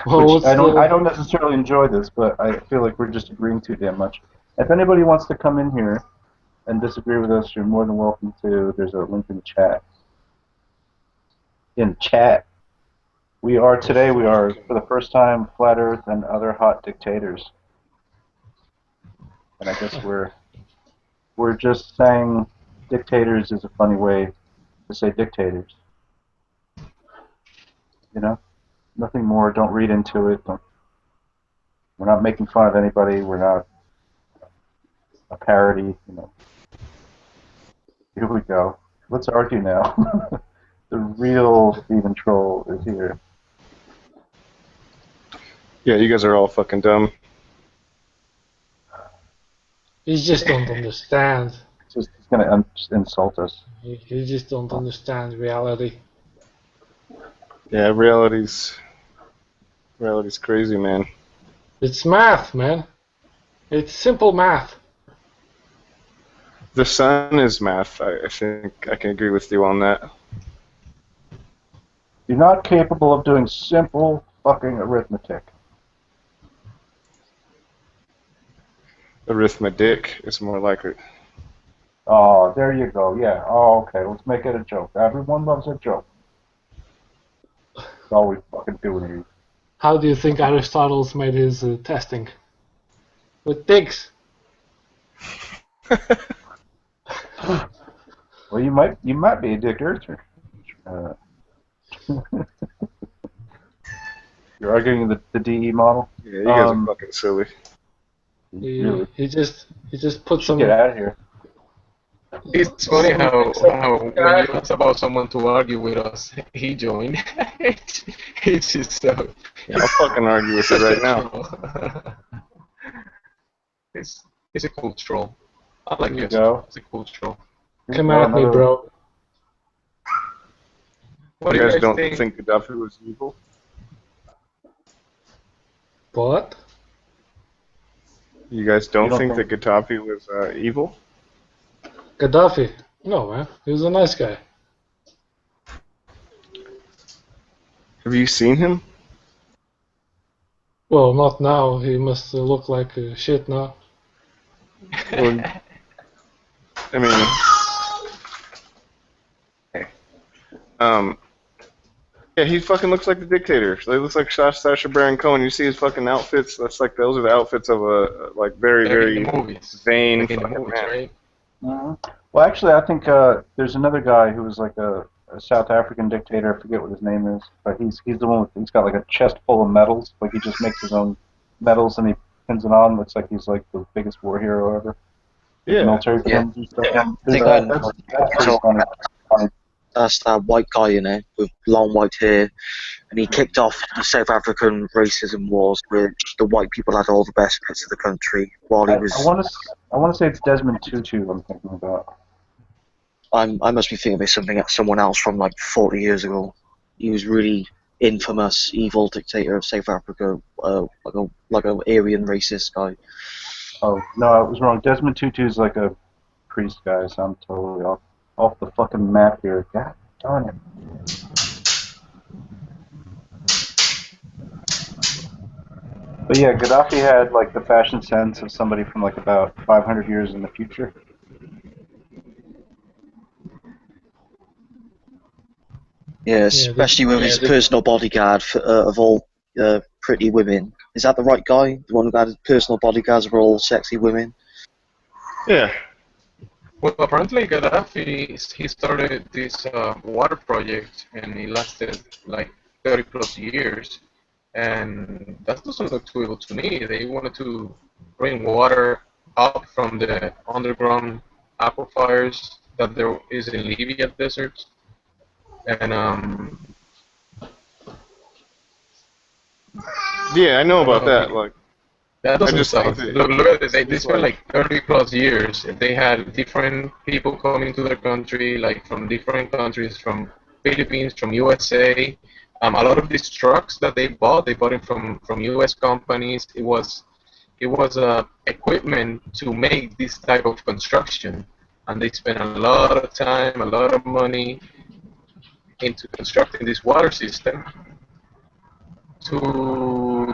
Well, Which I don't necessarily enjoy this, but I feel like we're just agreeing too damn much. If anybody wants to come in here and disagree with us, you're more than welcome to. There's a link in the chat. We are for the first time flat Earth and other hot dictators. And I guess we're just saying dictators is a funny way to say dictators. You know? Nothing more. Don't read into it. We're not making fun of anybody. We're not a parody. Here we go. Let's argue now. The real Steven Troll is here. Yeah, you guys are all fucking dumb. You just don't understand. He's gonna insult us. You just don't understand reality. Yeah, reality's crazy, man. It's math, man. It's simple math. The sun is math. I think I can agree with you on that. You're not capable of doing simple fucking arithmetic. Arithmetic is more like it. Oh, there you go. Yeah. Oh, okay. Let's make it a joke. Everyone loves a joke. That's all we fucking do here. How do you think Aristotle's made his testing? With pigs. Well, you might be a dick earther. You're arguing the DE model. Yeah, you guys are fucking silly. He just put some. Get out of here. It's funny how when you ask about someone to argue with us, he joined. It's just so. Yeah, I'll fucking argue with it right now. It's a cool troll. I like it. Go. It's a cool troll. Come at me, bro. What do you guys don't think Gaddafi was evil? What? You guys don't think that Gaddafi was evil? Gaddafi? No, man. He was a nice guy. Have you seen him? Well, not now. He must look like shit now. Well, I mean, yeah, he fucking looks like the dictator. He looks like Sacha Baron Cohen. You see his fucking outfits. That's like those are the outfits of a very vain fucking man. Right? Well, actually, I think there's another guy who was like a South African dictator. I forget what his name is, but he's the one he's got like a chest full of medals. Like he just makes his own medals and he pins it on. Looks like he's like the biggest war hero ever. Yeah. Military pins and stuff. Yeah. I think That's pretty funny. That's that white guy in there with long white hair, and he kicked off the South African racism wars, which the white people had all the best bits of the country while he was. I want to say it's Desmond Tutu. I'm thinking about. I must be thinking of someone else from like 40 years ago. He was really infamous, evil dictator of South Africa, like a Aryan racist guy. Oh no, I was wrong. Desmond Tutu's like a priest guy, so I'm totally off the fucking map here. God darn it. But yeah, Gaddafi had like the fashion sense of somebody from like about 500 years in the future. Yeah, especially with his personal bodyguard of all pretty women. Is that the right guy? The one who had personal bodyguards of all sexy women? Yeah. Well, apparently Gaddafi, he started this water project, and it lasted like 30 plus years. And that doesn't look too evil to me. They wanted to bring water up from the underground aquifers that there is in Libya desert. And yeah, I know about that. Like, that doesn't sound. Look at this. They spent like 30 plus years. They had different people coming to their country, like from different countries, from Philippines, from USA. A lot of these trucks that they bought it from U.S. companies. It was equipment to make this type of construction, and they spent a lot of time, a lot of money into constructing this water system.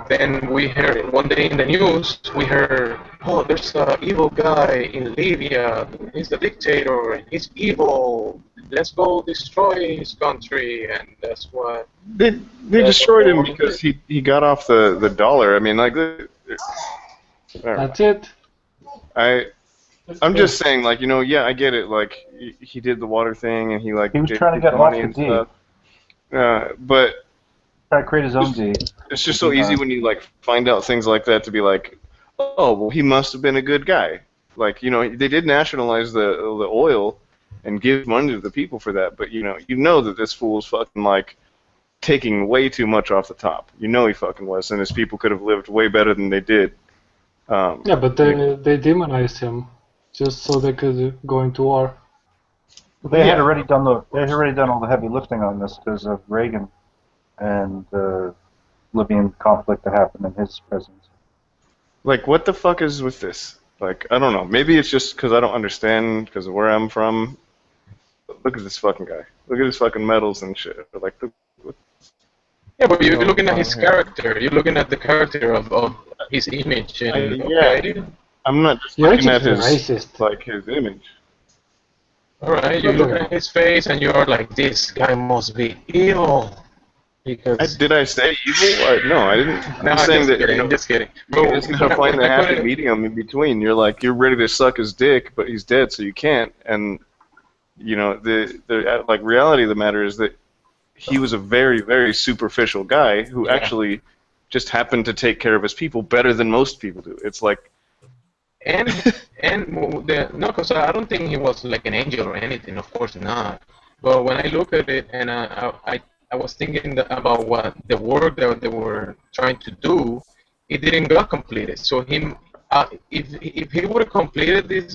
Then we heard one day in the news, we heard, oh, there's an evil guy in Libya. He's the dictator, and he's evil. Let's go destroy his country, and that's what. They destroyed him because he got off the dollar. I mean, like. That's it. I'm just saying, like, yeah, I get it. Like, he did the water thing, and he was trying to get off the D. But try to create his own D. It's just so easy when you like find out things like that to be like, oh, well, he must have been a good guy. Like, they did nationalize the oil and give money to the people for that, but that this fool was fucking like taking way too much off the top. He fucking was, and his people could have lived way better than they did. Yeah, but they demonized him just so they could go into war. They had already done all the heavy lifting on this because of Reagan and the Libyan conflict that happened in his presidency. Like, what the fuck is with this? Like, I don't know. Maybe it's just because I don't understand because of where I'm from. Look at this fucking guy. Look at his fucking medals and shit. Like, yeah, but you're looking at his character. You're looking at the character of his image. And, okay. I'm not just looking at his image. Alright, you're looking at his face and you're like, this guy must be evil. Because did I say evil? No, I didn't. No, I'm saying that just kidding. You just gotta find the happy medium in between. You're like, you're ready to suck his dick, but he's dead, so you can't. And the like reality of the matter is that he was a very, very superficial guy who actually just happened to take care of his people better than most people do. It's like. No, because I don't think he was like an angel or anything. Of course not. But when I look at it, and I was thinking about what the work that they were trying to do, it didn't get completed. So if he would have completed this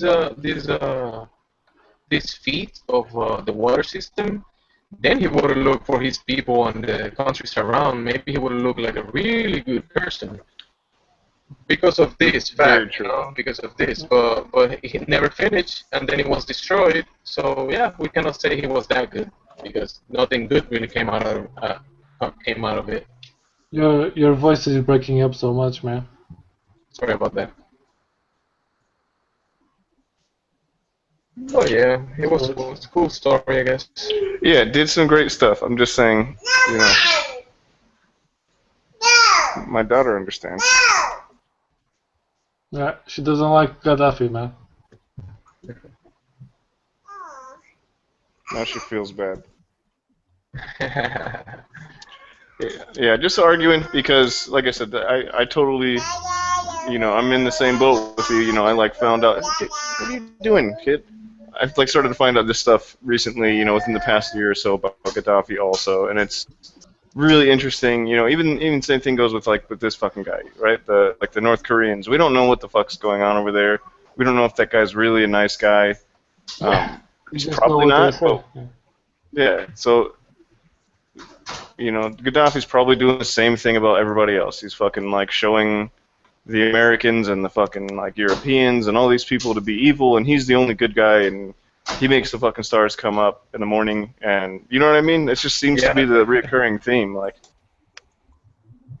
feat of the water system, then he would have looked for his people and the countries around. Maybe he would have looked like a really good person. Because of this fact, because of this, but he never finished, and then it was destroyed. So yeah, we cannot say he was that good because nothing good really came out of it. Your voice is breaking up so much, man. Sorry about that. Oh yeah, it was cool. It's a cool story, I guess. Yeah, it did some great stuff. I'm just saying, my daughter understands. Yeah, she doesn't like Gaddafi, man. Now she feels bad. Yeah, just arguing because, like I said, I totally, I'm in the same boat with you. I like found out, what are you doing, kid? I've like started to find out this stuff recently, within the past year or so about Gaddafi also, and it's really interesting. Even same thing goes with this fucking guy, right? The North Koreans. We don't know what the fuck's going on over there. We don't know if that guy's really a nice guy. He's probably not. Yeah. So, Gaddafi's probably doing the same thing about everybody else. He's fucking showing the Americans and the fucking Europeans and all these people to be evil, and he's the only good guy, and he makes the fucking stars come up in the morning, and you know what I mean? It just seems to be the recurring theme,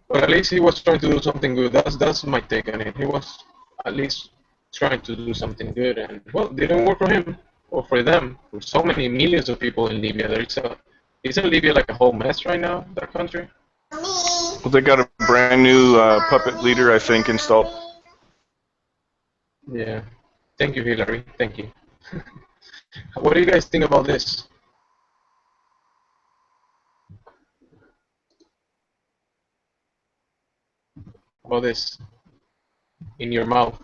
But at least he was trying to do something good. That's my take on it. He was at least trying to do something good, and well, it didn't work for him or for them. For so many millions of people in Libya, isn't Libya like a whole mess right now? That country. Well, they got a brand new puppet leader, I think, installed. Yeah. Thank you, Hillary. Thank you. What do you guys think about this? About this in your mouth.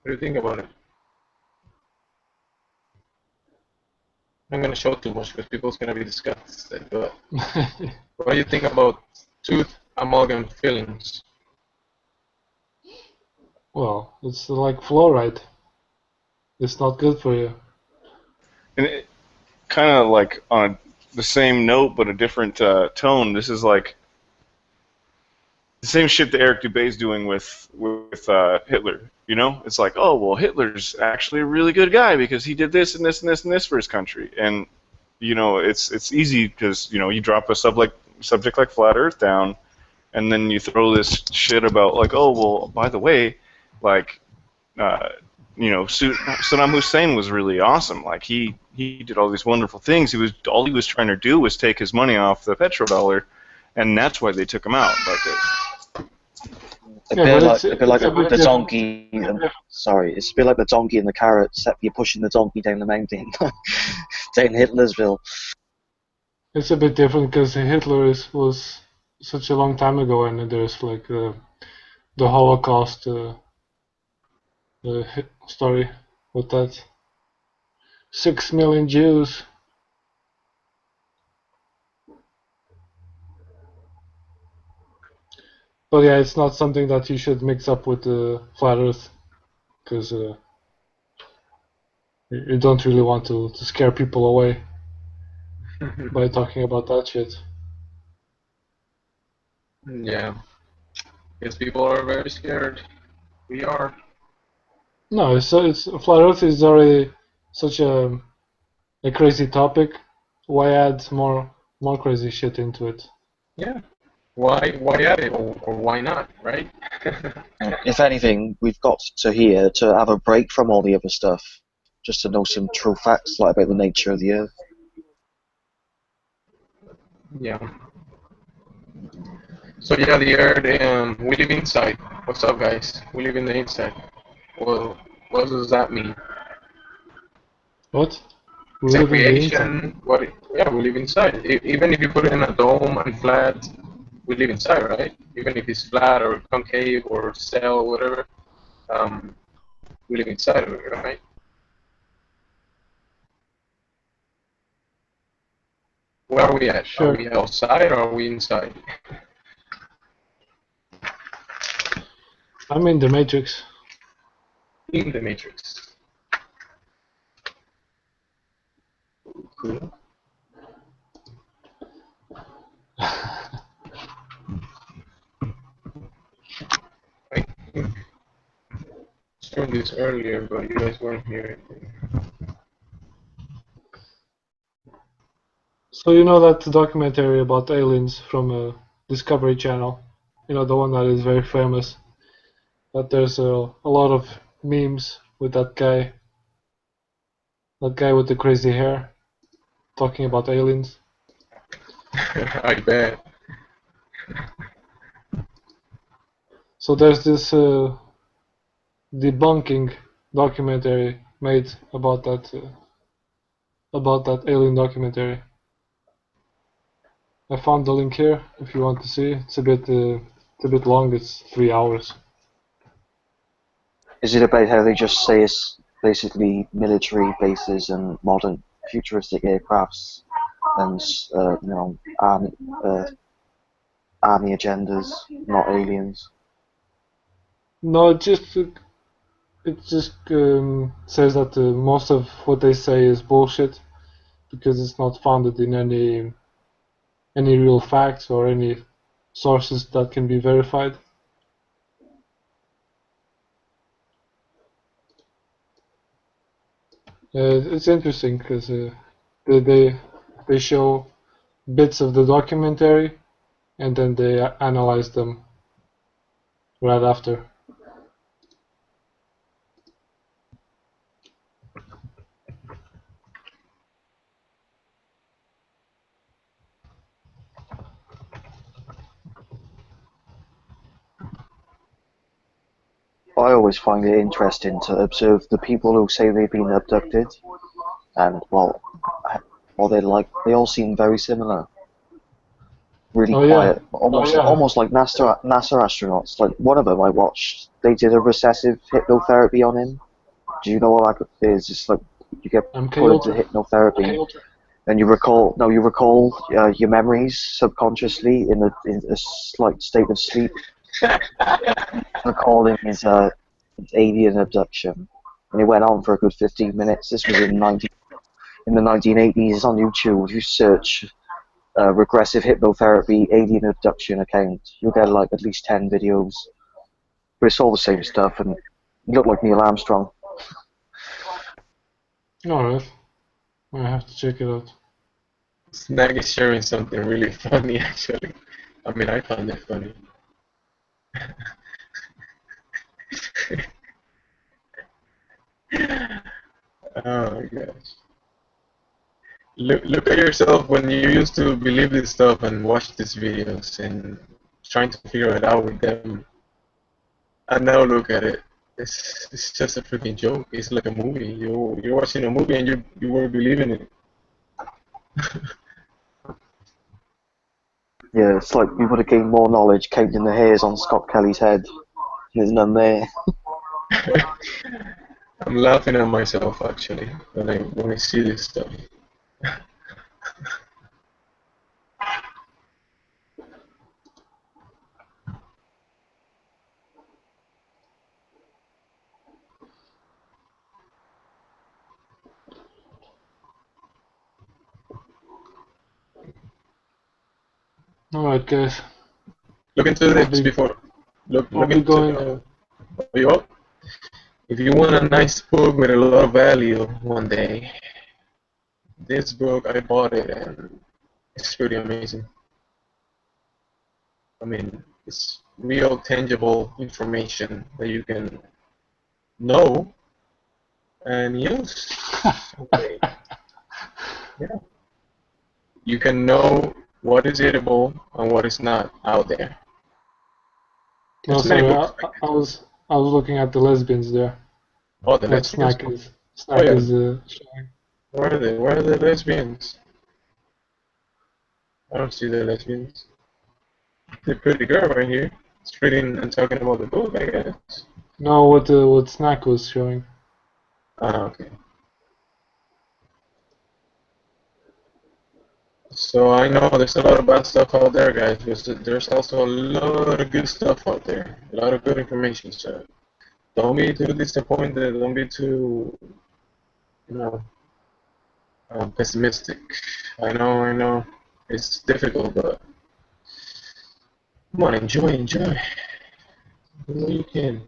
What do you think about it? I'm not gonna show too much because people's gonna be disgusted. But what do you think about tooth amalgam fillings? Well, it's like fluoride. It's not good for you. And it kind of on the same note but a different tone. This is the same shit that Eric Dubé's doing with Hitler. It's like, oh well, Hitler's actually a really good guy because he did this and this and this and this for his country. And it's easy because you drop a subject like flat Earth down, and then you throw this shit about oh well, by the way, Saddam Hussein was really awesome. He did all these wonderful things. All he was trying to do was take his money off the petrodollar, and that's why they took him out. A bit like the donkey. Sorry, it's a bit like the donkey and the carrot. Except you're pushing the donkey down the mountain, down Hitlersville. It's a bit different because Hitler was such a long time ago, and there's the Holocaust story with that 6 million Jews. But yeah, it's not something that you should mix up with Flat Earth, because you don't really want to scare people away by talking about that shit. Yeah. Because people are very scared. We are. No, it's Flat Earth is already such a crazy topic. Why add more crazy shit into it? Yeah. Why add it, or why not, right? If anything, we've got to here to have a break from all the other stuff, just to know some true facts, like about the nature of the Earth. Yeah. So yeah, the Earth, we live inside. What's up, guys? We live in the inside. Well, what does that mean? What? We It's a live in the inside. creation. Yeah, we live inside. Even if you put it in a dome and flat, we live inside, right? Even if it's flat or concave or cell or whatever, we live inside of it, right? Where are we at? Sure. Are we outside or are we inside? I'm in the Matrix. In the Matrix. Cool. I started this earlier, but you guys weren't here. So you know that documentary about aliens from Discovery Channel? You know, the one that is very famous. That there's a lot of memes with that guy with the crazy hair, talking about aliens. I bet. So there's this debunking documentary made about that alien documentary. I found the link here if you want to see. It's a bit long. It's 3 hours. Is it about how they just say it's basically military bases and modern futuristic aircrafts and army agendas, not aliens? No, it just says that most of what they say is bullshit because it's not founded in any real facts or any sources that can be verified. It's interesting because they show bits of the documentary and then they analyze them right after. I always find it interesting to observe the people who say they've been abducted, and they all seem very similar. Really quiet, almost like NASA astronauts. Like one of them I watched, they did a recessive hypnotherapy on him. Do you know what that is? It's like you get put into hypnotherapy, and you recall your memories subconsciously in a slight state of sleep. Recalling his alien abduction, and it went on for a good 15 minutes. This was in the 1980s on YouTube. If you search regressive hypnotherapy alien abduction account, you'll get like at least 10 videos. But it's all the same stuff, and you look like Neil Armstrong. Alright, I have to check it out. Snag is sharing something really funny, actually. I mean, I found it funny. Oh my gosh. Look at yourself when you used to believe this stuff and watch these videos and trying to figure it out with them. And now look at it. It's just a freaking joke. It's like a movie. You're watching a movie and you were believing it. Yeah, it's like we would have gained more knowledge counting the hairs on Scott Kelly's head. There's none there. I'm laughing at myself actually when I see this stuff. Alright, guys. Look into this before. Look into you all. If you want a nice book with a lot of value one day, this book I bought it and it's pretty amazing. I mean, it's real tangible information that you can know and use. Okay. Yeah. You can know what is eatable and what is not out there. No, There's many sorry, books. I was looking at the lesbians there. Oh, the That lesbians. snack yeah. is showing. Where are they? Where are the lesbians? I don't see the lesbians. The pretty girl right here. It's reading and talking about the book, I guess. No, what snack was showing. Ah, okay. So I know there's a lot of bad stuff out there, guys, but there's also a lot of good stuff out there. A lot of good information, so don't be too disappointed. Don't be too, you know, pessimistic. I know, it's difficult, but come on, enjoy. You know you can.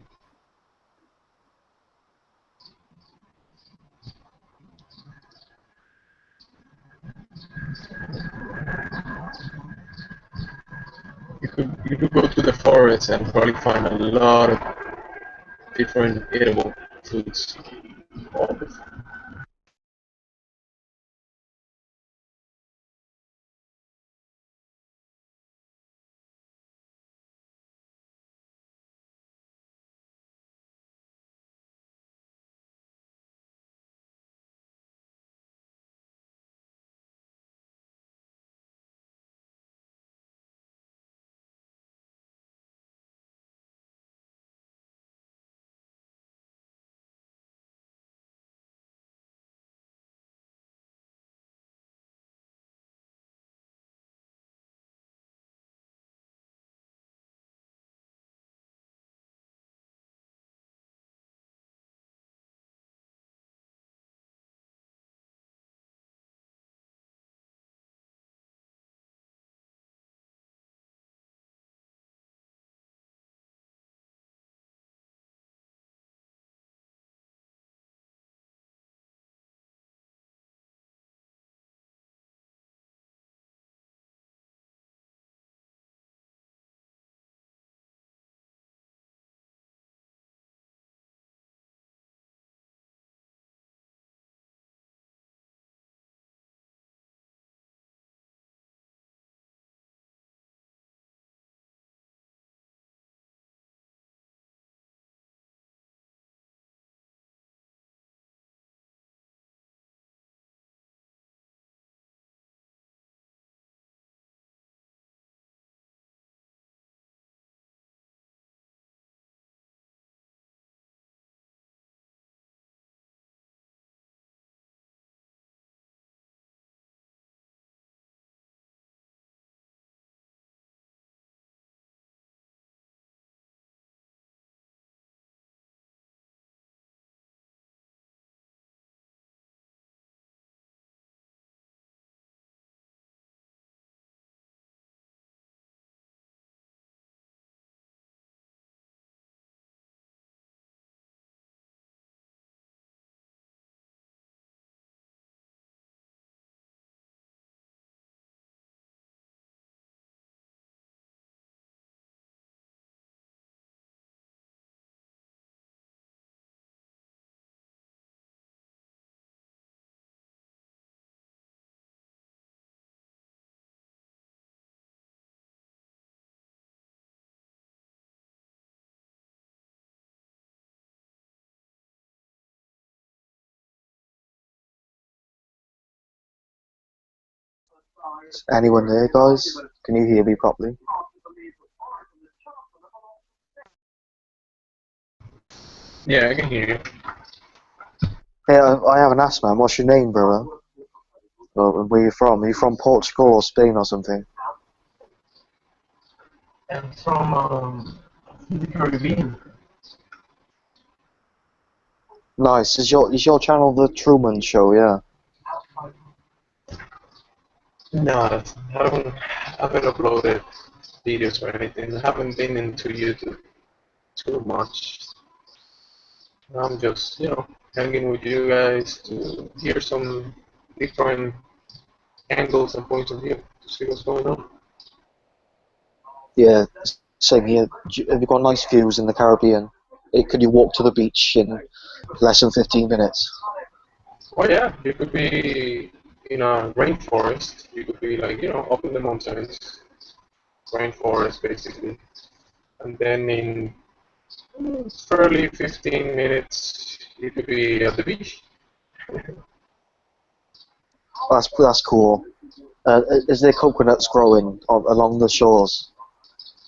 You could go to the forest and probably find a lot of different edible foods. Is anyone there, guys? Can you hear me properly? Yeah, I can hear you. Hey, I haven't asked, man. What's your name, brother? Or where you from? Are you from Portugal or Spain or something? I'm from the Caribbean. Nice. Is your channel the Truman Show? Yeah. No, I haven't uploaded videos or anything. I haven't been into YouTube too much. I'm just, hanging with you guys to hear some different angles and points of view to see what's going on. Yeah. Same here. Have you got nice views in the Caribbean? Could you walk to the beach in less than 15 minutes? Oh yeah, you could be in a rainforest. You could be like, up in the mountains, rainforest basically, and then in fairly 15 minutes you could be at the beach. That's cool. Is there coconuts growing along the shores?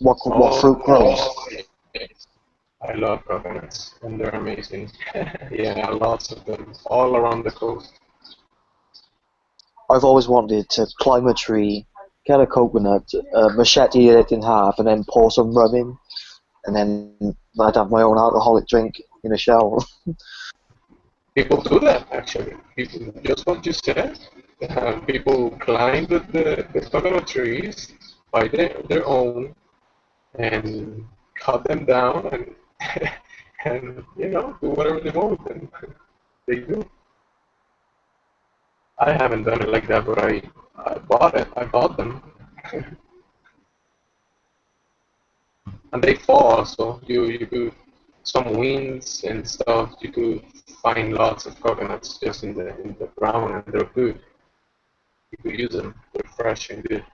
What fruit grows? Yes. I love coconuts, and they're amazing. Yeah, lots of them all around the coast. I've always wanted to climb a tree, get a coconut, machete it in half, and then pour some rum in, and then I'd have my own alcoholic drink in a shower. People do that actually. People, just what you said. People climb the coconut trees by their own and cut them down and and do whatever they want with them. They do. I haven't done it like that, but I bought it. I bought them, and they fall. So you could some winds and stuff. You could find lots of coconuts just in the ground, and they're good. You could use them. They're fresh and good.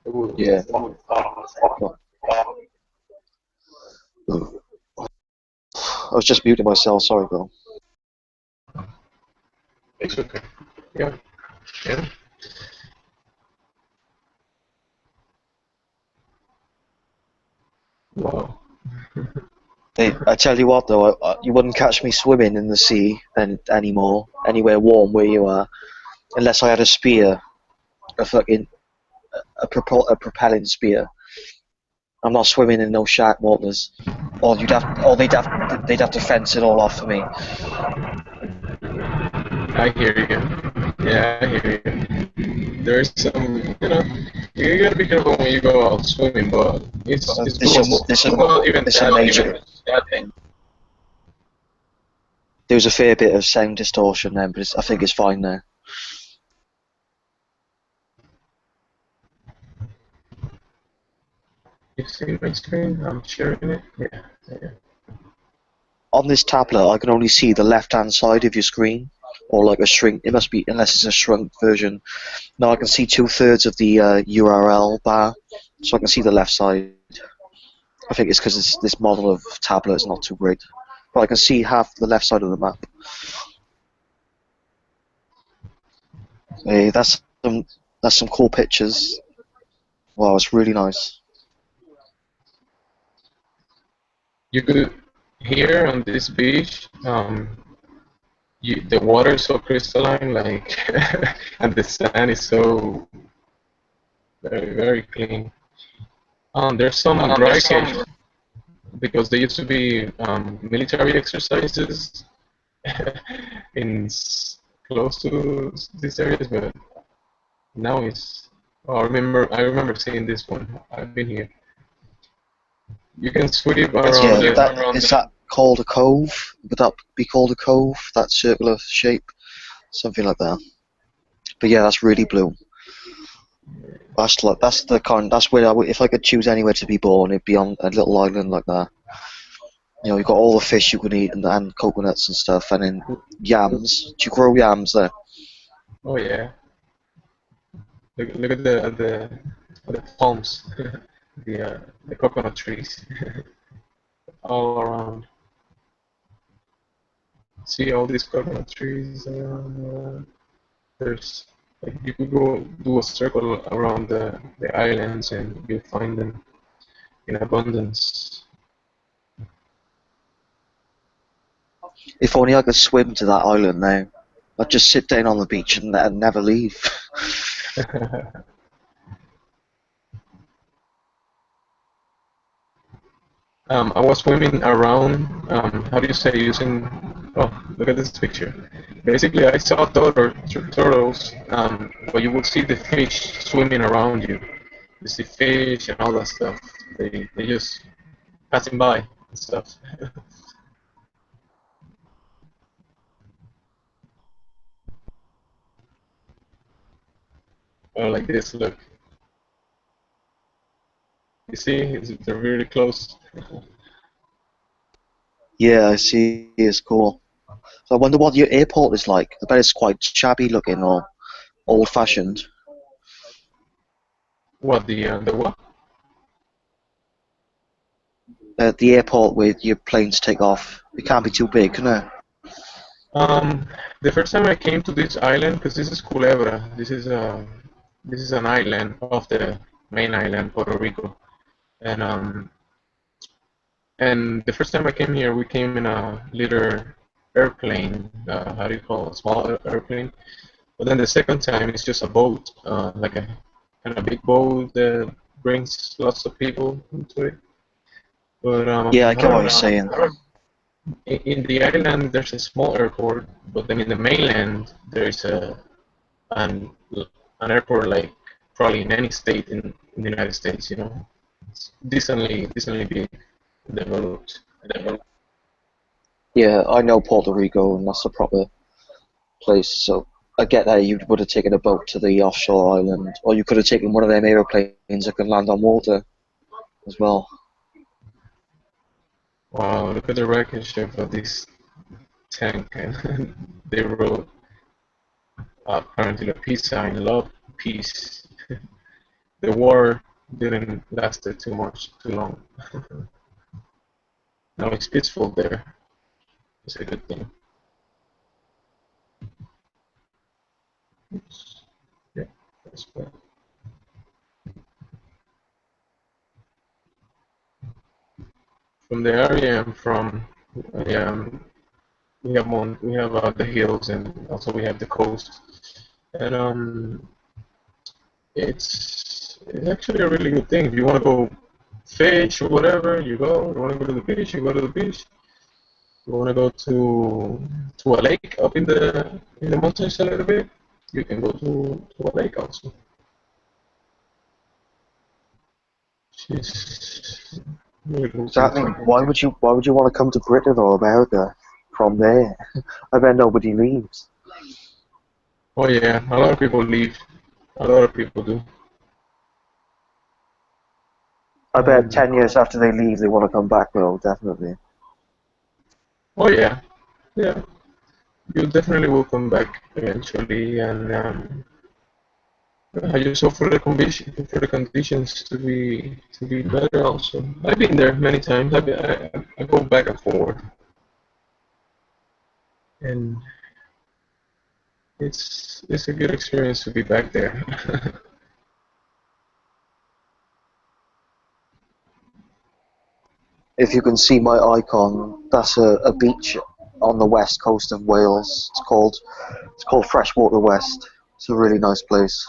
Ooh. Yeah. I was just muting myself. Sorry, bro. It's okay. Yeah. Yeah. Wow. Hey, I tell you what, though, you wouldn't catch me swimming in the sea anymore, anywhere warm where you are, unless I had a spear, a propelling spear. I'm not swimming in no shark waters, or they'd have to fence it all off for me. I hear you. Yeah, I hear you. There's some, you gotta be careful when you go out swimming, but it's doable. Well, even that thing. There was a fair bit of sound distortion then, but I think it's fine now. You see my screen? I'm sharing it. Yeah. On this tablet, I can only see the left-hand side of your screen, or like a shrink. It must be, unless it's a shrunk version. Now I can see 2/3 of the URL bar, so I can see the left side. I think it's because this model of tablet is not too great, but I can see half the left side of the map. Hey, that's some cool pictures. Wow, it's really nice. You could here on this beach, the water is so crystalline, like, and the sand is so very, very clean. There's some dry caves because there used to be military exercises close to these areas, but now it's. Oh, I remember seeing this one. I've been here. You can swim around. Yeah, is that called a cove? Would that be called a cove? That circular shape, something like that. But yeah, that's really blue. That's the kind. That's where if I could choose anywhere to be born, it'd be on a little island like that. You've got all the fish you can eat and coconuts and stuff, and then yams. Do you grow yams there? Oh yeah. Look at the palms, the coconut trees, all around. See all these coconut trees around. There's like you could go do a circle around the islands and you'll find them in abundance. If only I could swim to that island now. I'd just sit down on the beach and never leave. I was swimming around, how do you say, using, oh, look at this picture. Basically, I saw turtles, but you would see the fish swimming around you. You see fish and all that stuff. They just passing by and stuff. Or like this, look. You see, they're really close. Yeah, I see. It's cool. So I wonder what your airport is like. I bet it's quite shabby looking or old-fashioned. What, the what? The airport where your planes take off. It can't be too big, can it? The first time I came to this island, because this is Culebra, this is an island off the main island, Puerto Rico, and the first time I came here, we came in a little airplane. How do you call it? A small airplane. But then the second time, it's just a boat, like a kind of big boat that brings lots of people into it. But Yeah, I get what you're saying. in the island, there's a small airport, but then in the mainland, there's an an airport like probably in any state in the United States. You know, it's decently big, developed. Yeah, I know Puerto Rico, and that's a proper place. So I get that you would have taken a boat to the offshore island, or you could have taken one of them aeroplanes that can land on water as well. Wow, look at the wreckage of this tank, and they wrote apparently a peace sign, love, peace. The war didn't last too long. Now it's peaceful there. It's a good thing. Oops. Yeah, that's bad. From the area I'm from, we have the hills, and also we have the coast, and it's actually a really good thing. If you want to go fish or whatever, you go. You want to go to the beach, you go to the beach. You want to go to a lake up in the mountains a little bit, you can go to a lake also. It's really cool. Exactly. Why would you want to come to Britain or America from there? I bet nobody leaves. Oh yeah, a lot of people leave. A lot of people do. I bet 10 years after they leave, they want to come back, though, definitely. Oh yeah, yeah. You definitely will come back eventually, and I just hope for the conditions to be better. Also, I've been there many times. I go back and forth, and it's a good experience to be back there. If you can see my icon, that's a beach on the west coast of Wales. It's called Freshwater West. It's a really nice place.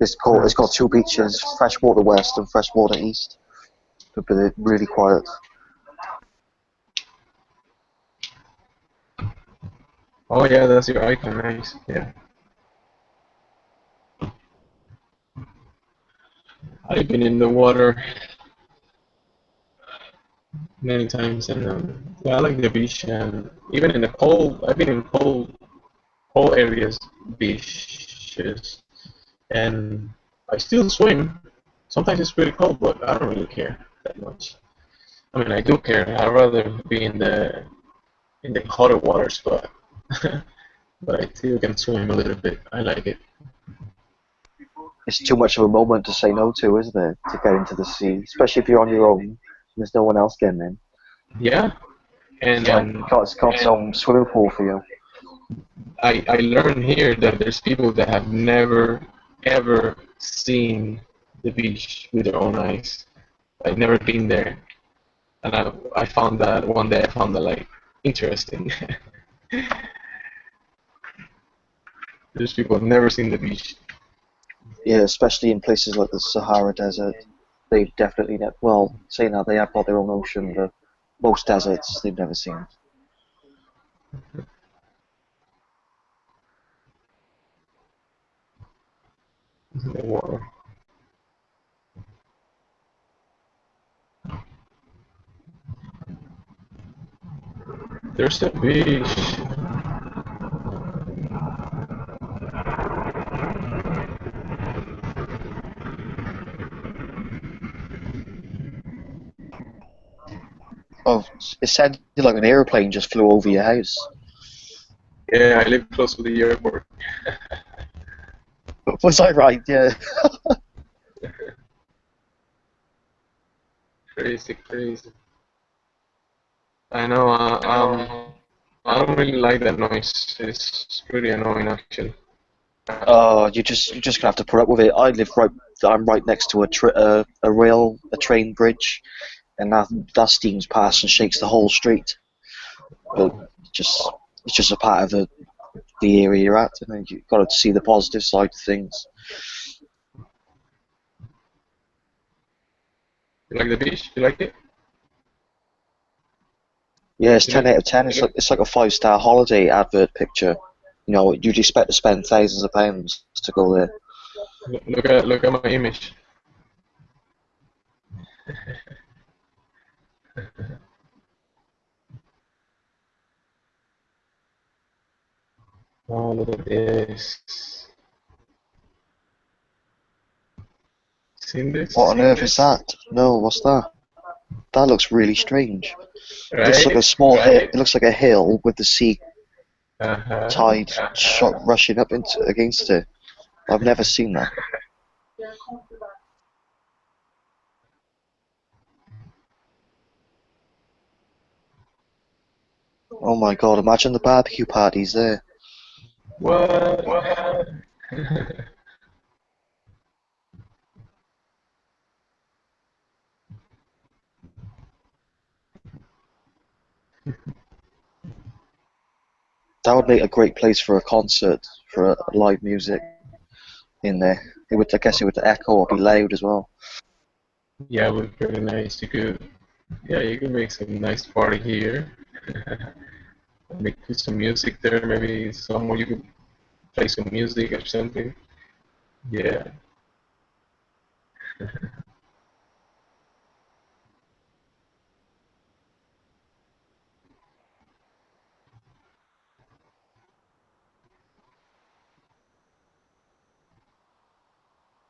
It's got two beaches, Freshwater West and Freshwater East. But it's really quiet. Oh yeah, that's your icon. Nice. Yeah. I've been in the water many times, and yeah, I like the beach, and even in the cold. I've been in cold areas, beaches, and I still swim. Sometimes it's pretty cold, but I don't really care that much. I mean, I do care. I'd rather be in the hotter waters, but but I still can swim a little bit. I like it. It's too much of a moment to say no to, isn't it? To get into the sea, especially if you're on your own and there's no one else getting in. Yeah, and It's got some swimming pool for you. I learned here that there's people that have never ever seen the beach with their own eyes. I've never been there, and I found that one day I found that like interesting. There's people who've never seen the beach. Yeah, especially in places like the Sahara Desert. They've definitely never, well, saying that they have got their own ocean, but most deserts they've never seen. The water. There's a beach. Oh, it sounded like an airplane just flew over your house. Yeah, I live close to the airport. Was I right? Yeah. Crazy, crazy. I know. I don't really like that noise. It's pretty annoying, actually. Oh, you just gonna have to put up with it. I'm right next to a train bridge, and that steams past and shakes the whole street. But just it's just a part of the area you're at, and you've got to see the positive side of things. You like the beach? You like it? Yeah, it's 10 out of 10. It's like a 5-star holiday advert picture. You know, you'd expect to spend thousands of pounds to go there. Look at my image. Oh, look at this. Seen this? What on earth is that? No, what's that? That looks really strange. It looks like a small hill. It looks like a hill with the sea tide rushing up against it. I've never seen that. Oh my god, imagine the barbecue parties there. What? That would make a great place for a concert, for live music in there. It would, I guess it would echo or be loud as well. Yeah, it would be pretty nice. You could make some nice party here. Make some music there, maybe somewhere you could play some music or something. Yeah.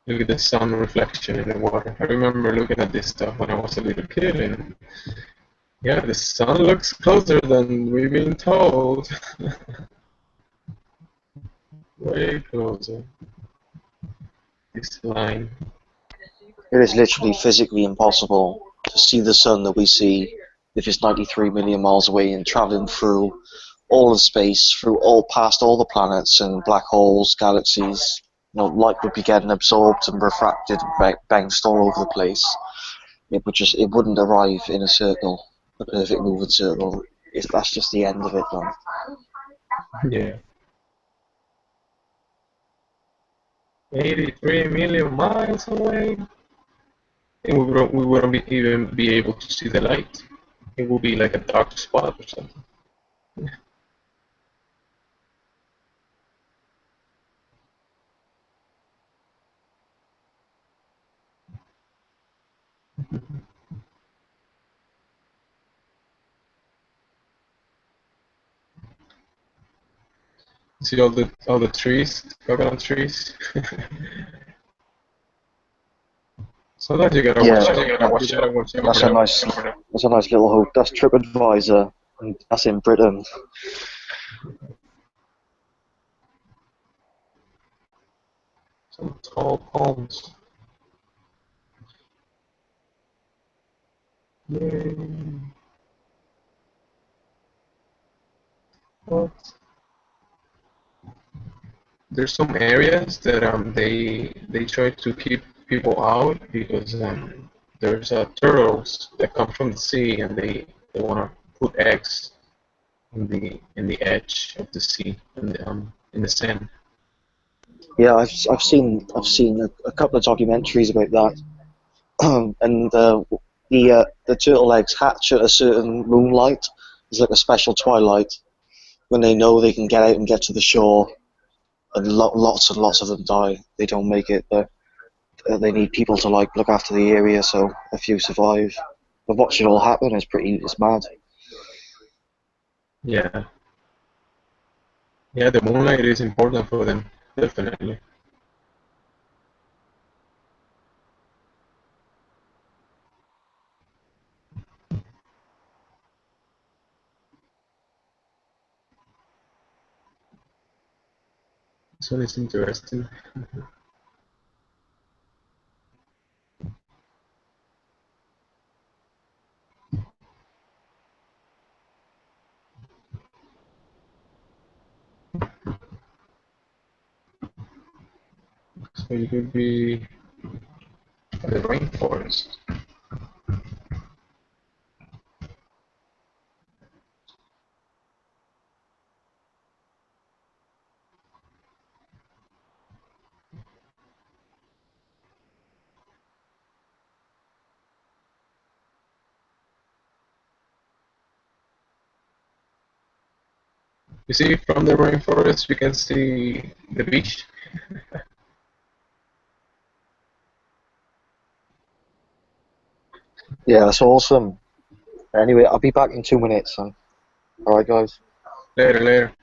Look at the sun reflection in the water. I remember looking at this stuff when I was a little kid, and yeah, the sun looks closer than we've been told. Way closer. This line. It is literally physically impossible to see the sun that we see if it's 93 million miles away and traveling through all of space, past all the planets and black holes, galaxies. You know, light would be getting absorbed and refracted and bounced all over the place. It wouldn't arrive in a circle, a perfect moving circle. That's just the end of it, man. Yeah. 83 million miles away. And we wouldn't even be able to see the light. It would be like a dark spot or something. See all the trees, coconut trees. Sometimes you gotta watch out. That's a nice little hook. That's TripAdvisor, and that's in Britain. Some tall palms. Yay. What? There's some areas that they try to keep people out because there's turtles that come from the sea and they want to put eggs in the edge of the sea, in the sand. Yeah, I've seen a couple of documentaries about that, and the turtle eggs hatch at a certain moonlight. It's like a special twilight when they know they can get out and get to the shore, and lots and lots of them die. They don't make it, but they need people to like look after the area, so a few survive. But watching it all happen is it's mad. Yeah, yeah, the moonlight is important for them, definitely. So it's interesting. So it could be the rainforest. You see, from the rainforest, we can see the beach. Yeah, that's awesome. Anyway, I'll be back in 2 minutes. So. All right, guys. Later, later.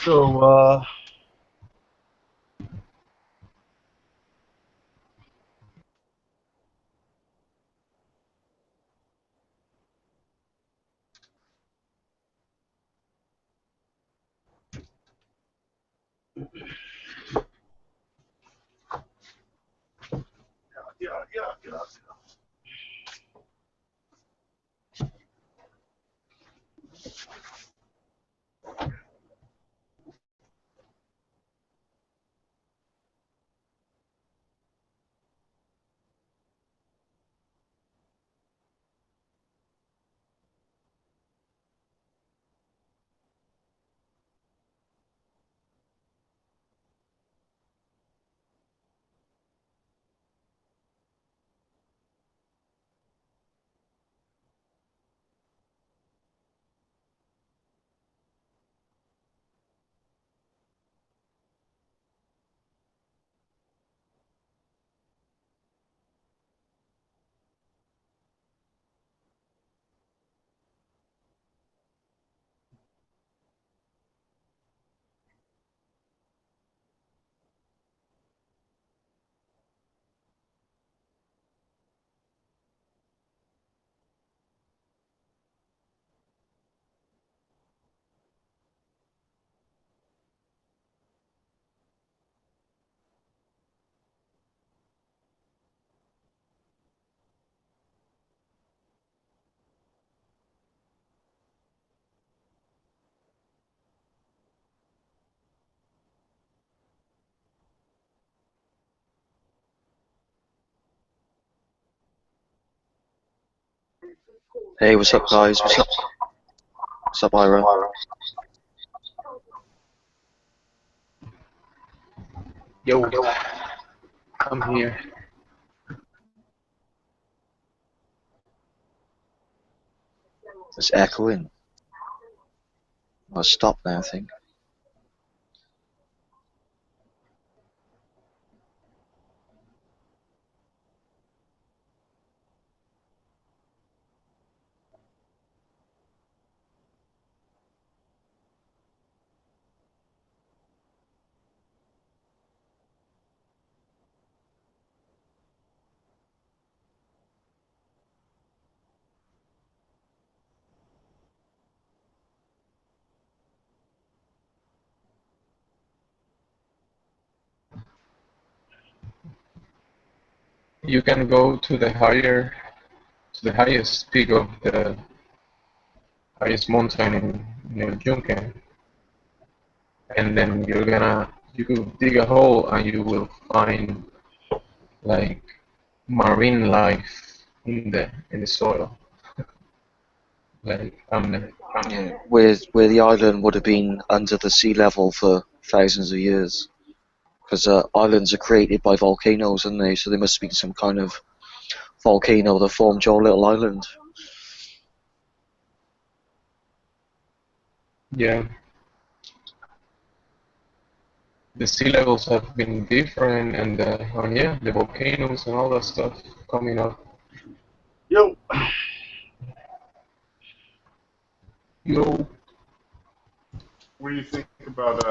So, yeah. Hey, what's up, guys? What's up, Ira? Yo, I'm here. It's echoing. I'll stop now, I think. You can go to the highest peak of the highest mountain in El Yunque, and then you could dig a hole and you will find like marine life in the soil. Like Yeah, where the island would have been under the sea level for thousands of years. Because islands are created by volcanoes, aren't they? So there must have been some kind of volcano that formed your little island. yeah, the sea levels have been different, and yeah, the volcanoes and all that stuff coming up. Yo. Yo. What do you think about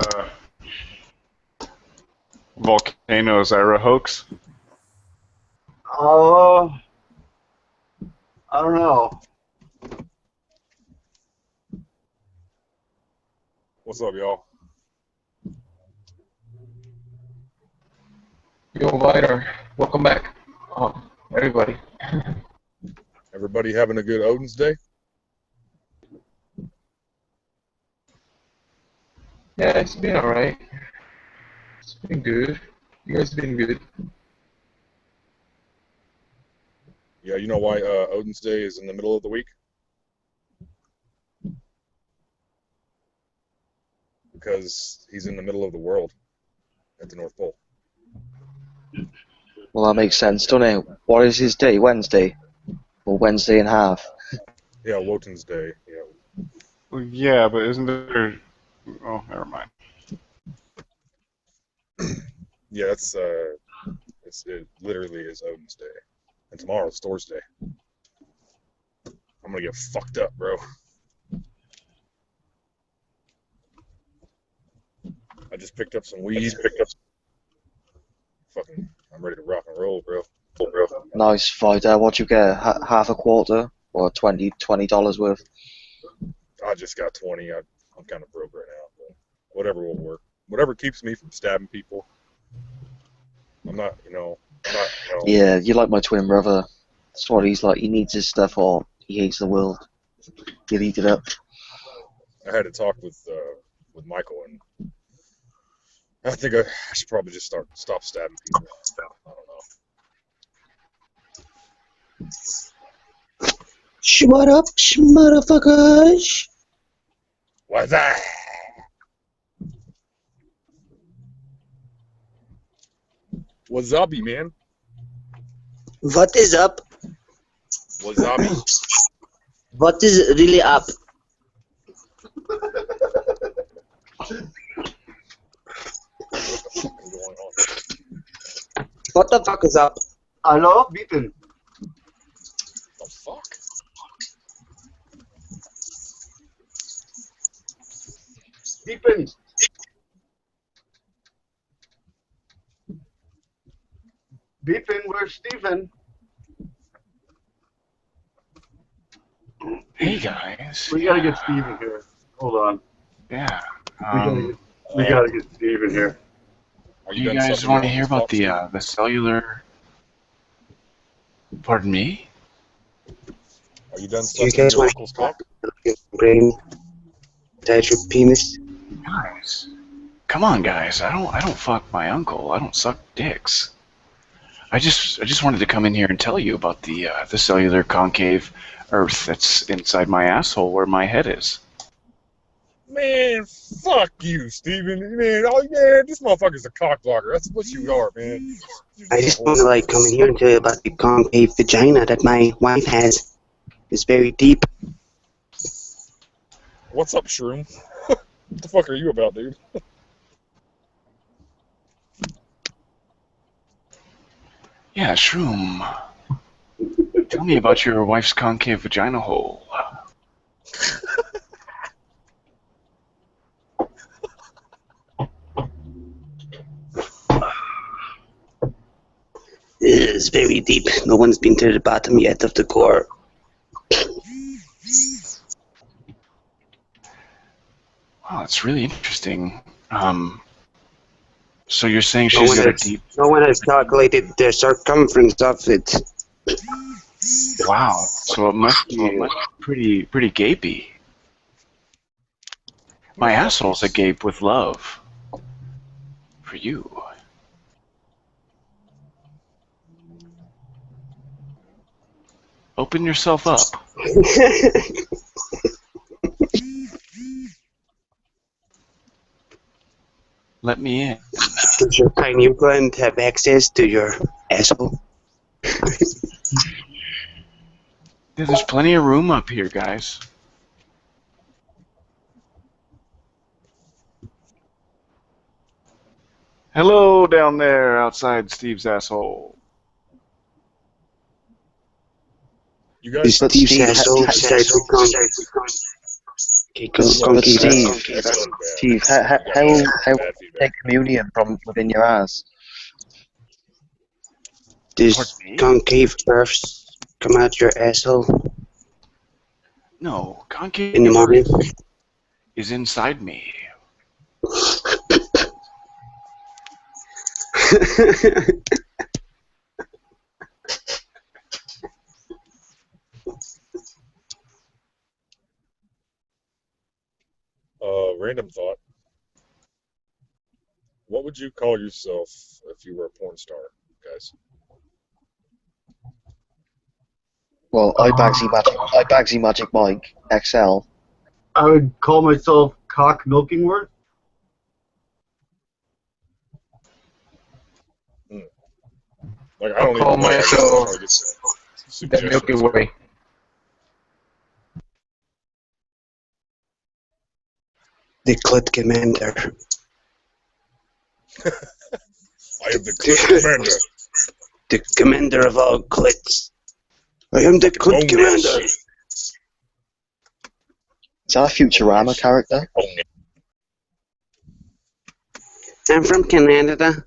volcanoes, Ira hoax? I don't know. What's up, y'all? Yo, Vider, welcome back, everybody. Everybody having a good Odin's Day? Yeah, it's been alright. It's been good. You guys been good. Yeah, you know why Odin's Day is in the middle of the week? Because he's in the middle of the world at the North Pole. Well, that makes sense, doesn't it? What is his day? Wednesday? Or Wednesday and a half? Yeah, Wotan's Day. Yeah. Well, yeah, but isn't there? Oh, never mind. Yeah, it literally is Odin's Day, and tomorrow's Thor's Day. I'm gonna get fucked up, bro. just picked up some weed. Fucking, I'm ready to rock and roll, bro. Nice fighter. What'd you get? Half a quarter or $20 worth? I just got 20. I'm kind of broke right now, but whatever will work. Whatever keeps me from stabbing people. I'm not. Yeah, you're like my twin brother. That's what he's like. He needs his stuff or he hates the world. He'll eat it up. I had to talk with Michael, and I think I should probably just stop stabbing people. I don't know. Shut up, motherfuckers! What's that? Wasabi, man. What is up? Wasabi. What is really up? What the fuck is up? Hello, Beaton. The fuck? Stephen. Beepin, where's Stephen? Hey guys. We gotta get Stephen here. Hold on. Yeah. We gotta get Stephen here. Do you guys want to hear about the cellular? Pardon me? Are you done Do you sucking guys your want uncle's cock? to brain inside your penis? Guys, come on, guys. I don't fuck my uncle. I don't suck dicks. I just wanted to come in here and tell you about the cellular concave Earth that's inside my asshole where my head is. Man, fuck you, Steven. Man, oh yeah, this motherfucker's a cock blocker. That's what you are, man. I just want to like come in here and tell you about the concave vagina that my wife has. It's very deep. What's up, Shroom? What the fuck are you about, dude? Yeah, Shroom. Tell me about your wife's concave vagina hole. It's very deep. No one's been to the bottom yet of the core. Wow, it's really interesting. So you're saying she's got a deep... No one has calculated the circumference of it. Wow, so it must be pretty gapey. My asshole's agape with love. For you. Open yourself up. Let me in. Does your tiny implant have access to your asshole? Yeah, there's plenty of room up here, guys. Hello down there outside Steve's asshole. You guys... Steve's asshole decides to come. Steve, how take communion from within your ass? Does concave Earth come out your asshole No, concave in the morning? is inside me. Random thought. What would you call yourself if you were a porn star, guys? Well, Bagsy Magic Mike XL. I would call myself Cock Milkingworth. Like, I don't call even know. myself I just the Milky Way. The Clit Commander. I am the Clit Commander. The commander of all clits. I am the Clit Commander. Is that a Futurama character? I'm from Canada.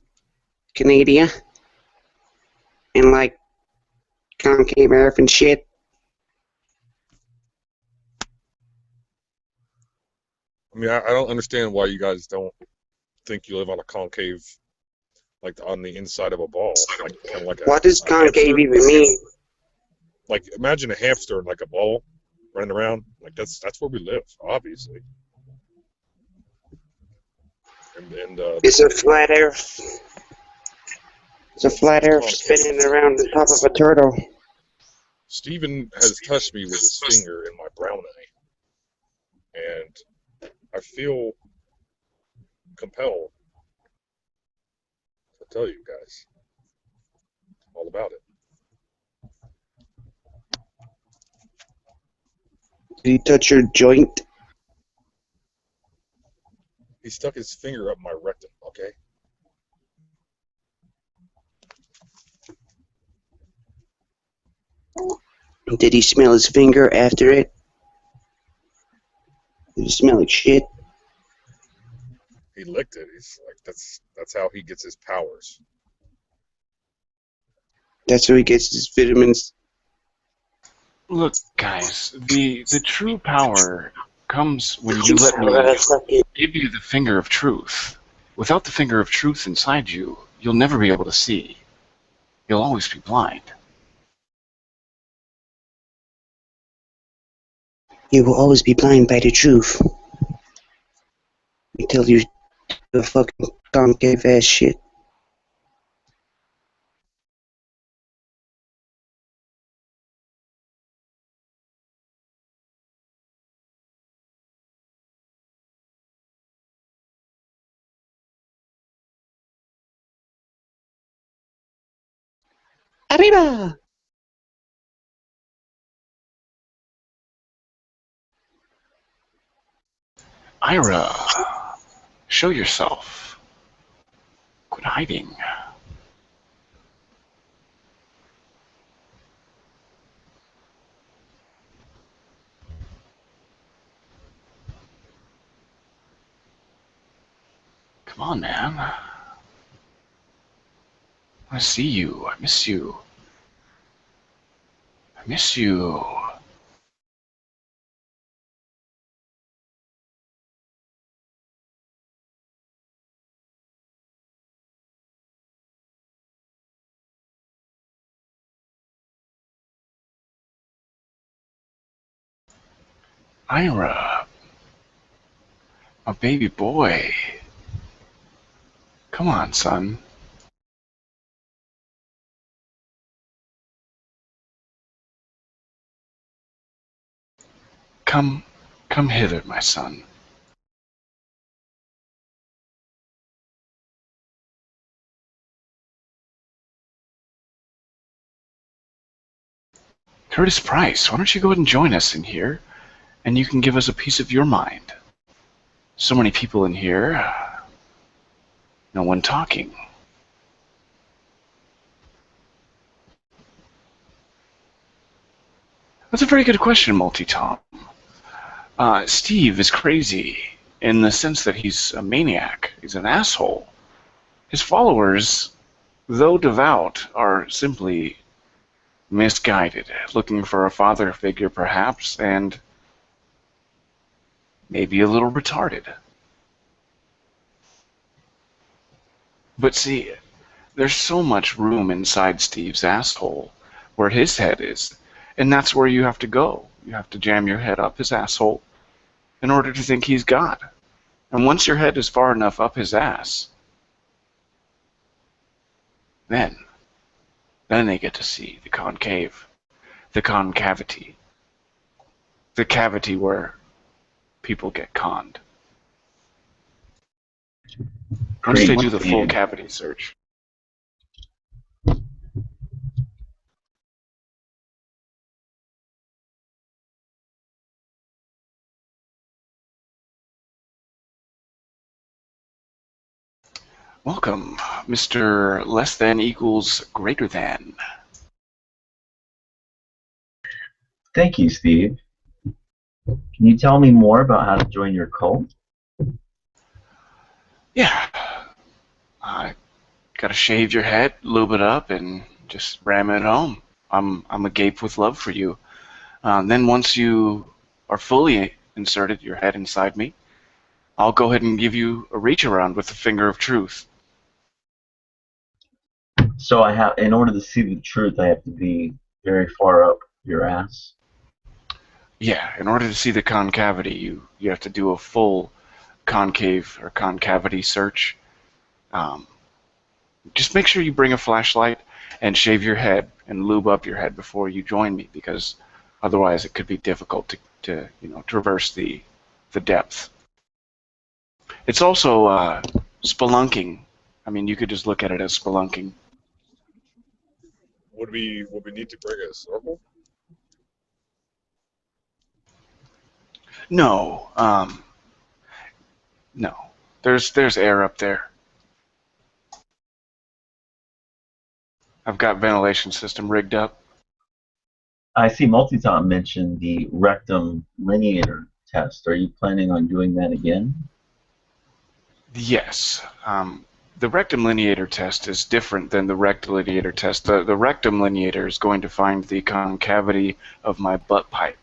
And like concave earth and shit. I mean, I don't understand why you guys don't think you live on a concave, like on the inside of a ball, like kind of like What does a concave hamster. even mean? Like imagine a hamster like a ball running around. Like that's where we live, obviously. And It's a flat earth. It's a flat earth concave. spinning around the top of a turtle. Steven has touched me with his finger in my brown eye, and I feel compelled to tell you guys all about it. Did he touch your joint? He stuck his finger up my rectum, okay? Did he smell his finger after it? Did it smell like shit? He licked it. He's like, that's how he gets his powers. That's where he gets his vitamins. Look, guys, the true power comes when you let me give you the finger of truth. Without the finger of truth inside you, you'll never be able to see. You'll always be blind. You will always be blind by the truth. Until you do the fucking concave ass shit. Arriba! Ira, show yourself. Quit hiding. Come on, man. I see you. I miss you. I miss you. Ira, my baby boy. Come on, son. Come hither, my son. Curtis Price, why don't you go ahead and join us in here, and you can give us a piece of your mind. So many people in here, no one talking. That's a very good question, Multi-Tom. Steve is crazy in the sense that he's a maniac. He's an asshole. His followers, though devout, are simply misguided, looking for a father figure perhaps, and maybe a little retarded. But see, there's so much room inside Steve's asshole where his head is, and that's where you have to go. You have to jam your head up his asshole in order to think he's God. And once your head is far enough up his ass, then they get to see the concave, the concavity, the cavity where people get conned. Once they do the full cavity search. Welcome, Mr. Less Than Equals Greater Than. Thank you, Steve. Can you tell me more about how to join your cult? Yeah. Gotta shave your head, lube it up, and just ram it home. I'm agape with love for you. Then once you are fully inserted, your head inside me, I'll go ahead and give you a reach around with the finger of truth. So I have, in order to see the truth, I have to be very far up your ass. Yeah, in order to see the concavity, you have to do a full concave or concavity search. Just make sure you bring a flashlight and shave your head and lube up your head before you join me, because otherwise it could be difficult to traverse the depth. It's also spelunking. I mean, you could just look at it as spelunking. Would we need to bring a circle? No, no. There's air up there. I've got ventilation system rigged up. I see Multitom mention the rectum lineator test. Are you planning on doing that again? Yes. The rectum lineator test is different than the rectal lineator test. The rectum lineator is going to find the concavity of my butt pipe.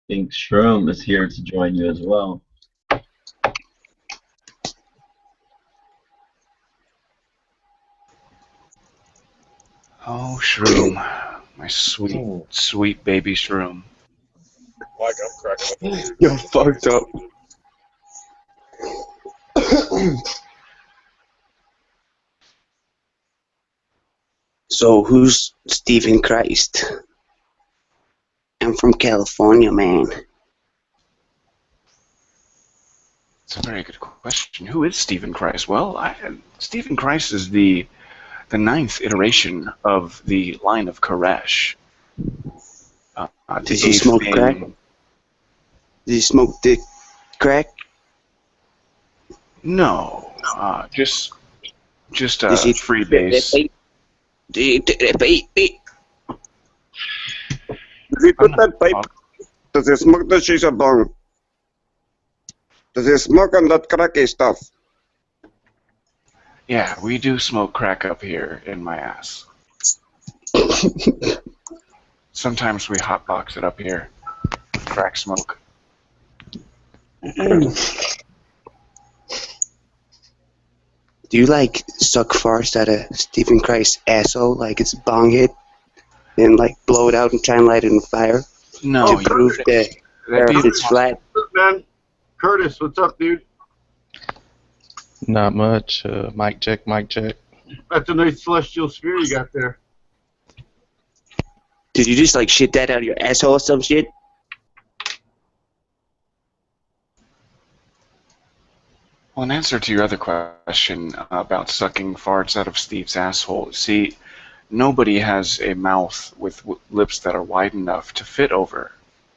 Think Shroom is here to join you as well. Oh, Shroom. My sweet, sweet baby Shroom. Like I'm cracking up over here. You're fucked up. So who's Stephen Christ? I'm from California, man. It's a very good question. Who is Stephen Christ? Well, Stephen Christ is the 9th iteration of the line of Koresh. Does he smoke crack? Does he smoke dick crack? No, just Does he free base. Does he put that pipe? Does he smoke the shisha bong? Does he smoke on that cracky stuff? Yeah, we do smoke crack up here in my ass. Sometimes we hotbox it up here. Crack smoke. Do you like suck farts out of Stephen Christ's asshole like it's a bong hit? And like blow it out and try and light it on fire? No, to prove that Earth is flat? Man, Curtis, what's up, dude? Not much. Mic check, mic check. That's a nice celestial sphere you got there. Did you just like shit that out of your asshole or some shit? Well, in answer to your other question about sucking farts out of Steve's asshole, see, nobody has a mouth with lips that are wide enough to fit over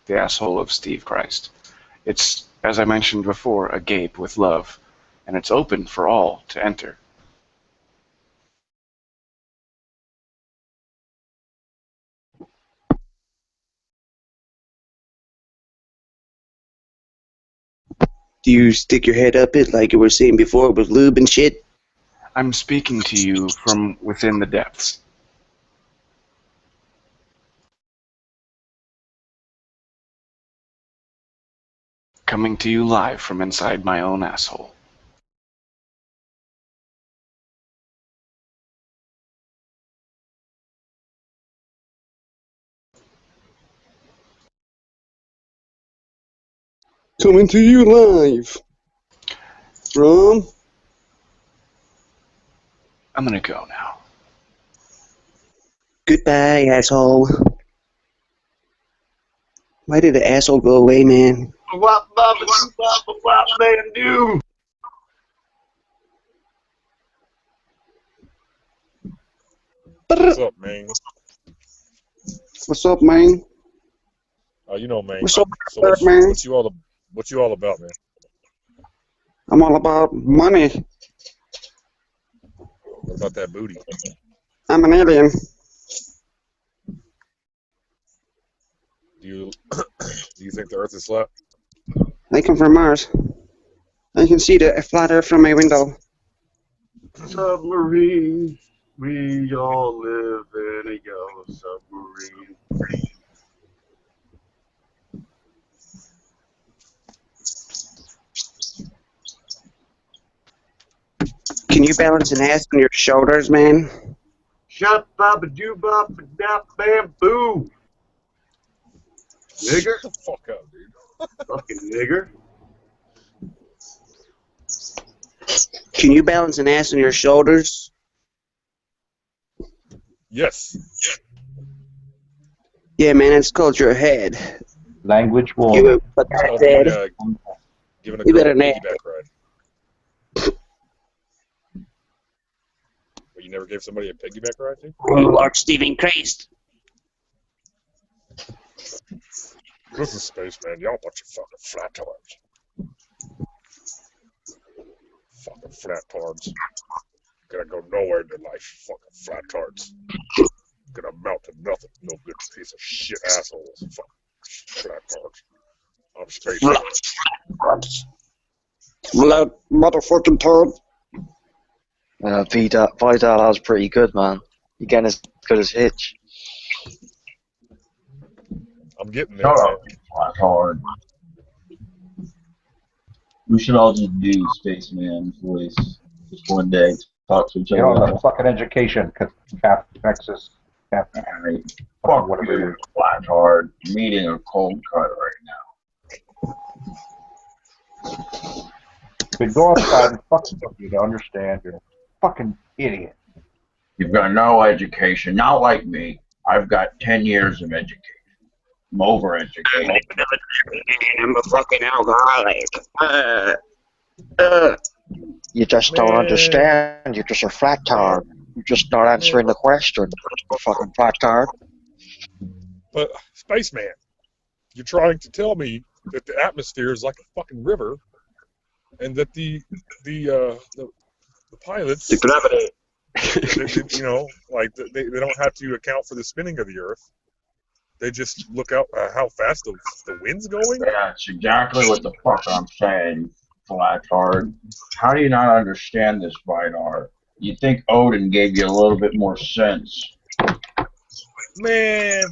the asshole of Steve Christ. It's, as I mentioned before, agape with love, and it's open for all to enter. Do you stick your head up it like you were saying before with lube and shit? I'm speaking to you from within the depths. Coming to you live from inside my own asshole. Coming to you live from... I'm gonna go now. Goodbye, asshole. Why did the asshole go away, man? Wop, bop, bop, bop, man, do. What's up, man? What's up, man? You know, man. What's up, So man? what you all about, man? I'm all about money. What about that booty? I'm an alien. Do Do you think the Earth is flat? I come from Mars. I can see the flat Earth from my window. Submarine. We all live in a yellow submarine. Can you balance an ass on your shoulders, man? Shut baba doo bop dap bamboo. Nigger. Shut the fuck up, dude. Fucking nigger. Can you balance an ass on your shoulders? Yes. Yeah, man, it's called your head. Language You war. but It's called head. giving a You girl better a not. piggyback ride. But you never gave somebody a piggyback ride, dude? Oh, Lord Stephen Christ. This is Spaceman. Y'all bunch of fucking flat-tards. Fucking flat-tards. Gonna go nowhere in their life. Fucking flat-tards. Gonna amount to nothing. No good piece of shit assholes. Fucking flat-tards. I'm Spaceman. Flat motherfucking turd. Vidal, that was pretty good, man. You're getting as good as Hitch. I'm getting there, Shut man. up, flat-tard. We should all just do Spaceman voice just one day. Talk to each Get other. on the fucking education, Texas. Alright. Fuck you, flat-tard. I'm eating a cold cut right now. But go outside and fucking you to understand. You're a fucking idiot. You've got no education. Not like me. I've got 10 years of education. I'm overeducated. I'm a fucking alcoholic. You just don't understand. You're just a flat tard. You're just not answering the question. Fucking flat tard. But, Spaceman, you're trying to tell me that the atmosphere is like a fucking river, and that the pilots, The gravity. you know, like they don't have to account for the spinning of the Earth. They just look out how fast the wind's going. That's exactly what the fuck I'm saying, flat-tard. How do you not understand this, Vidar? You think Odin gave you a little bit more sense. Man,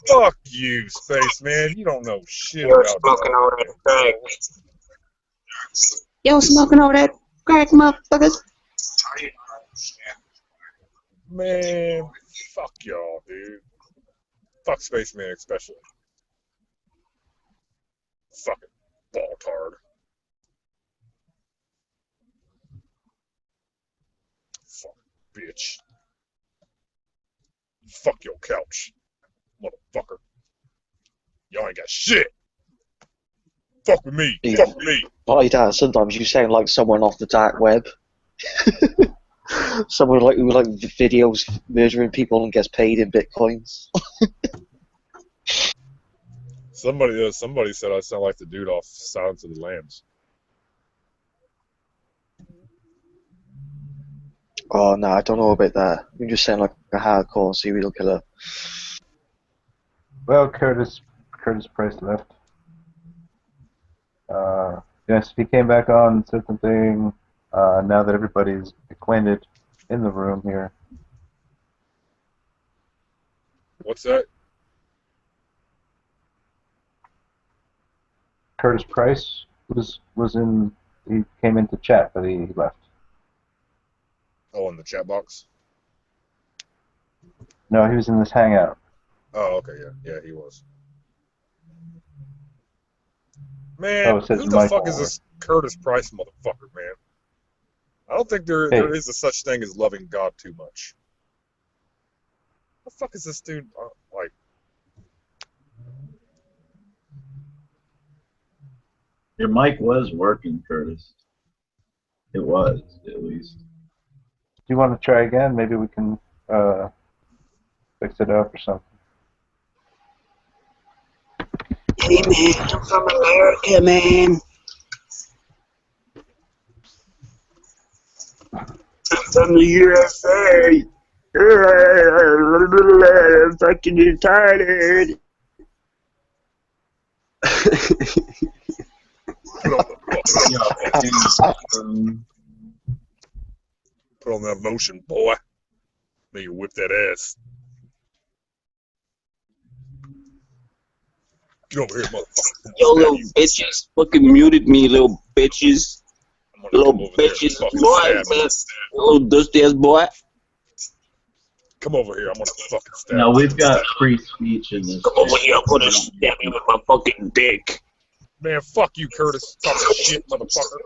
fuck you, Spaceman. You don't know shit You're about smoking all that crack. Yo, smoking all that crack, motherfuckers. Man, fuck y'all, dude. Fuck Spaceman especially. Fucking ball-tard. Fuck bitch. Fuck your couch, motherfucker. Y'all ain't got shit. Fuck with me. Dude, Fuck with me. Vidal, sometimes you sound like someone off the dark web. Someone like who like videos murdering people and gets paid in bitcoins. Somebody said I sound like the dude off Silence of the Lambs. Oh no, I don't know about that. You just sound like a hardcore serial killer. Well, Curtis Price left. Yes, he came back on and said something. Now that everybody's acquainted in the room here. What's that? Curtis Price was in. He came into chat, but he left. Oh, in the chat box? No, he was in this hangout. Oh, okay, yeah, he was. Man, it says who the Michael fuck is this Curtis Price motherfucker, man? I don't think there is a such thing as loving God too much. What the fuck is this dude like? Your mic was working, Curtis. It was, at least. Do you want to try again? Maybe we can fix it up or something. Hey man, I'm from America, man. I'm from the USA. I'm fucking retarded. Put on that lotion, boy. Make you whip that ass. Get over here, motherfucker. Yo, little bitches. Fucking muted me, little bitches. Little bitches. Boy, man. Little dusty ass boy. Come over here. I'm gonna fucking stab No, you. we've got free speech in this. Come over here. I'm gonna stab you with my fucking dick. Man, fuck you, Curtis. Talking shit, motherfucker.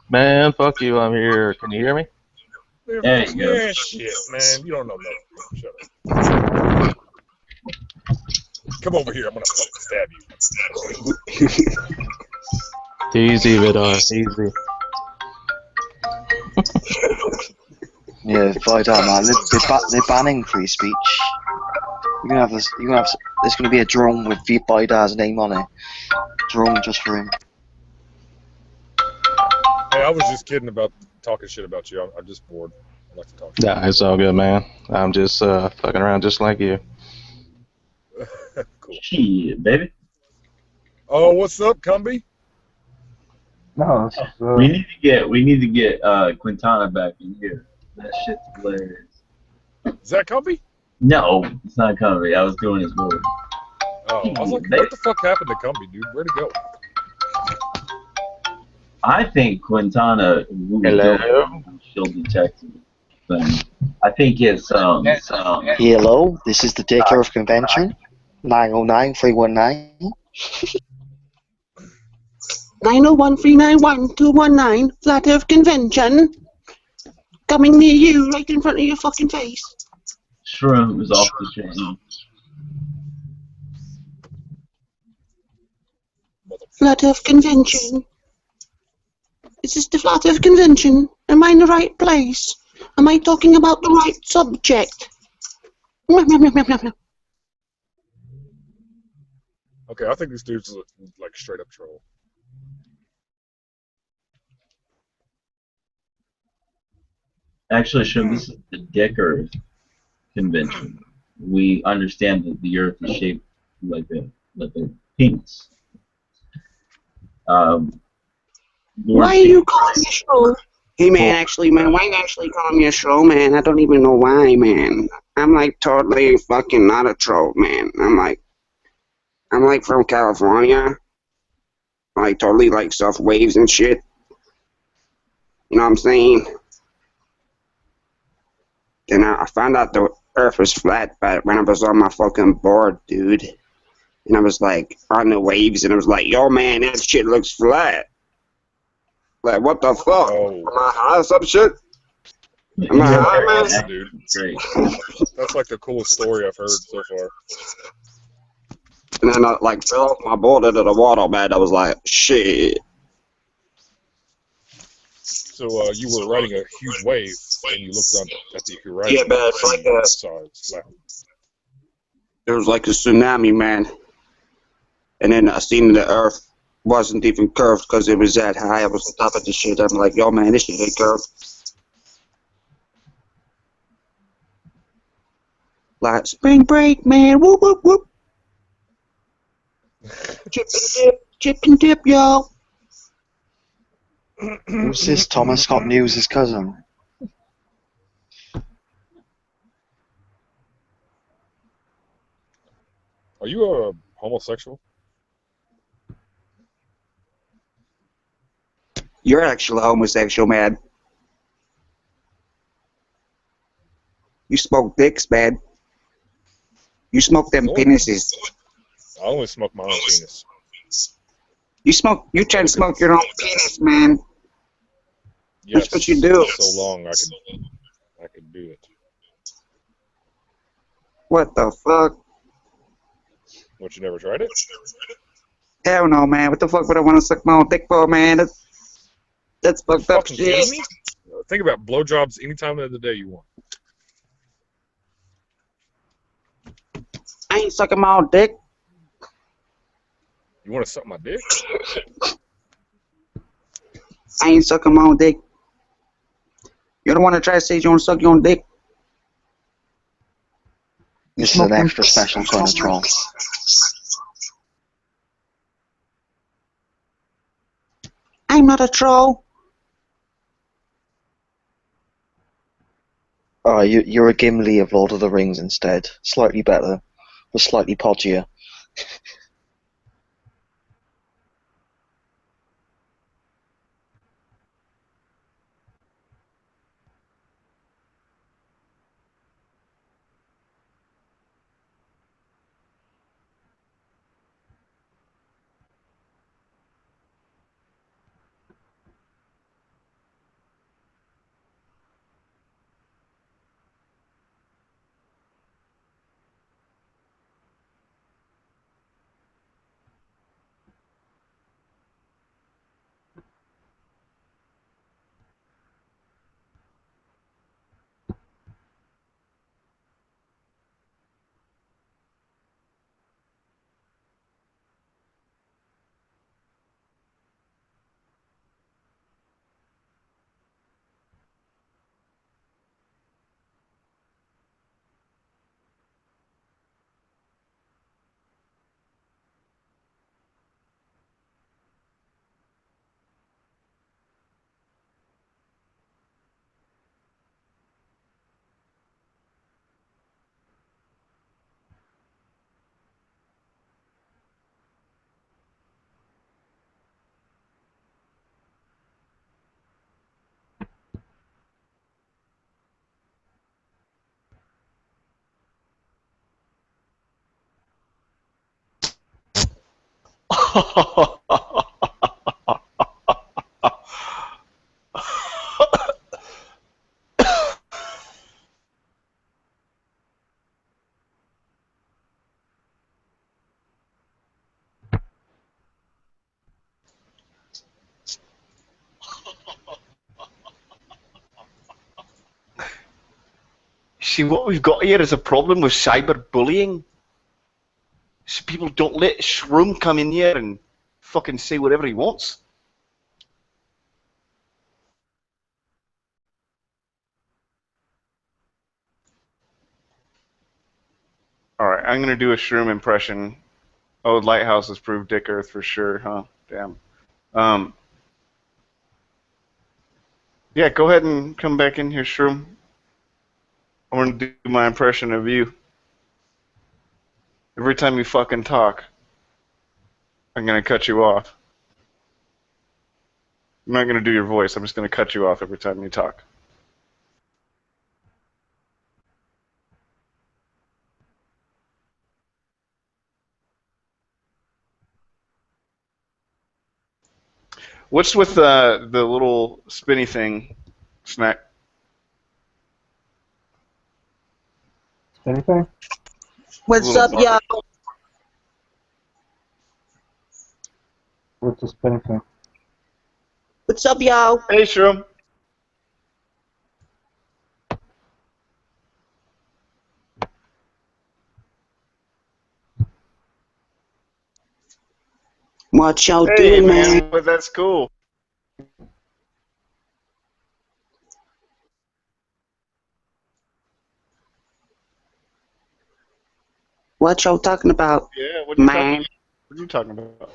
Man, fuck you, I'm here. Can you hear me? Man, There you go. man, shit, man. You don't know nothing. Shut up. Come over here. I'm gonna fucking stab you. Easy, Vidar, easy. Yeah, Vidar, man, they're banning free speech. You're gonna have this. There's gonna be a drone with Vidar's name on it. Drone just for him. Hey, I was just kidding about talking shit about you. I'm just bored. I like to talk. Yeah, it's all good, man. I'm just fucking around just like you. Cool. Shit, baby. Oh, what's up, Cumby? No, this is, We need to get Quintana back in here. That shit's hilarious. Is that Cumby? No, it's not coming. I was doing his move. Oh, I was like, what the fuck happened to Cumby, dude? Where'd he go? I think Quintana. Hello? She'll detect thing. I think it's Hello, this is the Dick Earth Convention. 909-319. 901-391-219, Flat Earth Convention. Coming near you, right in front of your fucking face. Shroom is off the chain. Flat Earth Convention. Is this the Flat Earth Convention? Am I in the right place? Am I talking about the right subject? Okay, I think this dude's like straight up troll. Actually, Shroom, this is the Dick Earth Convention. We understand that the Earth is shaped like a penis. Why are you calling me a troll? Hey man, actually, man, why are you actually calling me a troll, man? I don't even know why, man. I'm like totally fucking not a troll, man. I'm like from California. I like totally like surf waves and shit. You know what I'm saying? Then I found out the Earth was flat, but when I was on my fucking board, dude, and I was like on the waves, and I was like, yo, man, that shit looks flat. Like, what the fuck? Am I high or some shit? Am I high, man? Dude. Great. That's like the coolest story I've heard so far. And then I like fell off my board into the water, man. I was like, shit. So you were riding a huge wave, and you looked up at the horizon. Yeah, man, it's like a... There was like a tsunami, man. And then I seen the Earth wasn't even curved because it was that high. I was on top of the shit. I'm like, yo, man, this shit ain't curved. Like, spring break, man. Whoop, whoop, whoop. Chip and dip, y'all. Who's this Thomas Scott News' cousin? Are you a homosexual? You're actually homosexual, man. You smoke dicks, man. You smoke them penises. I only smoke my own penis. You try to smoke your own penis, man. Yes, that's what you do. So long I could do it. What the fuck? What, you never tried it? Hell no, man. What the fuck would I want to suck my own dick for, man? That's fucked up Fucking shit. kidding me? Think about blowjobs any time of the day you want. I ain't sucking my own dick. You want to suck my dick? I ain't sucking my own dick. You don't want to try to say you want to suck your own dick? This is an extra special kind of troll. I'm not a troll. You're a Gimli of Lord of the Rings instead. Slightly better, but slightly podgier. See, what we've got here is a problem with cyberbullying. So people don't let Shroom come in here and fucking say whatever he wants. Alright, I'm gonna do a Shroom impression. Oh, Lighthouse has proved Dick Earth for sure, huh? Damn. Yeah, go ahead and come back in here, Shroom. I want to do my impression of you. Every time you fucking talk, I'm gonna cut you off. I'm not gonna do your voice, I'm just gonna cut you off every time you talk. What's with the little spinny thing, Snack? Anything? What's up, y'all? What's the spinning thing? What's up, y'all? Hey, Shroom. What y'all Hey, doing, man, well, that's cool. What y'all talking about, Yeah, what man? are you talking about?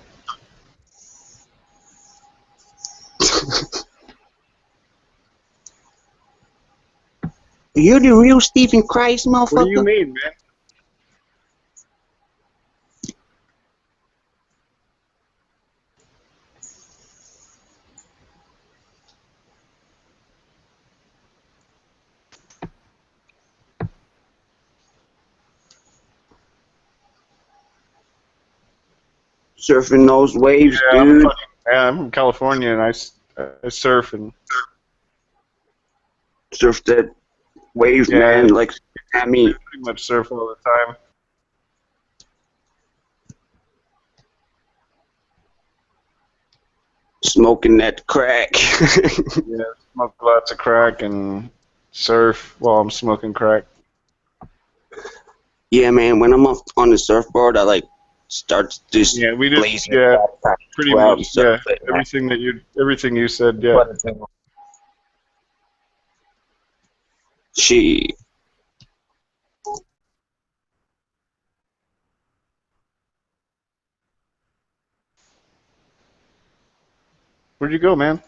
You're the real Stephen Christ, motherfucker. What do you mean, man? Surfing those waves, Yeah, dude. I'm from California and I surf and Surf that wave, yeah, man. Like, I mean, pretty much surf all the time. smoking that crack. Yeah, smoke lots of crack and surf while I'm smoking crack. Yeah, man. When I'm off on the surfboard, I like start just Yeah, we just blazing pretty out and much stuff. everything you said, yeah. She. Where'd you go, man?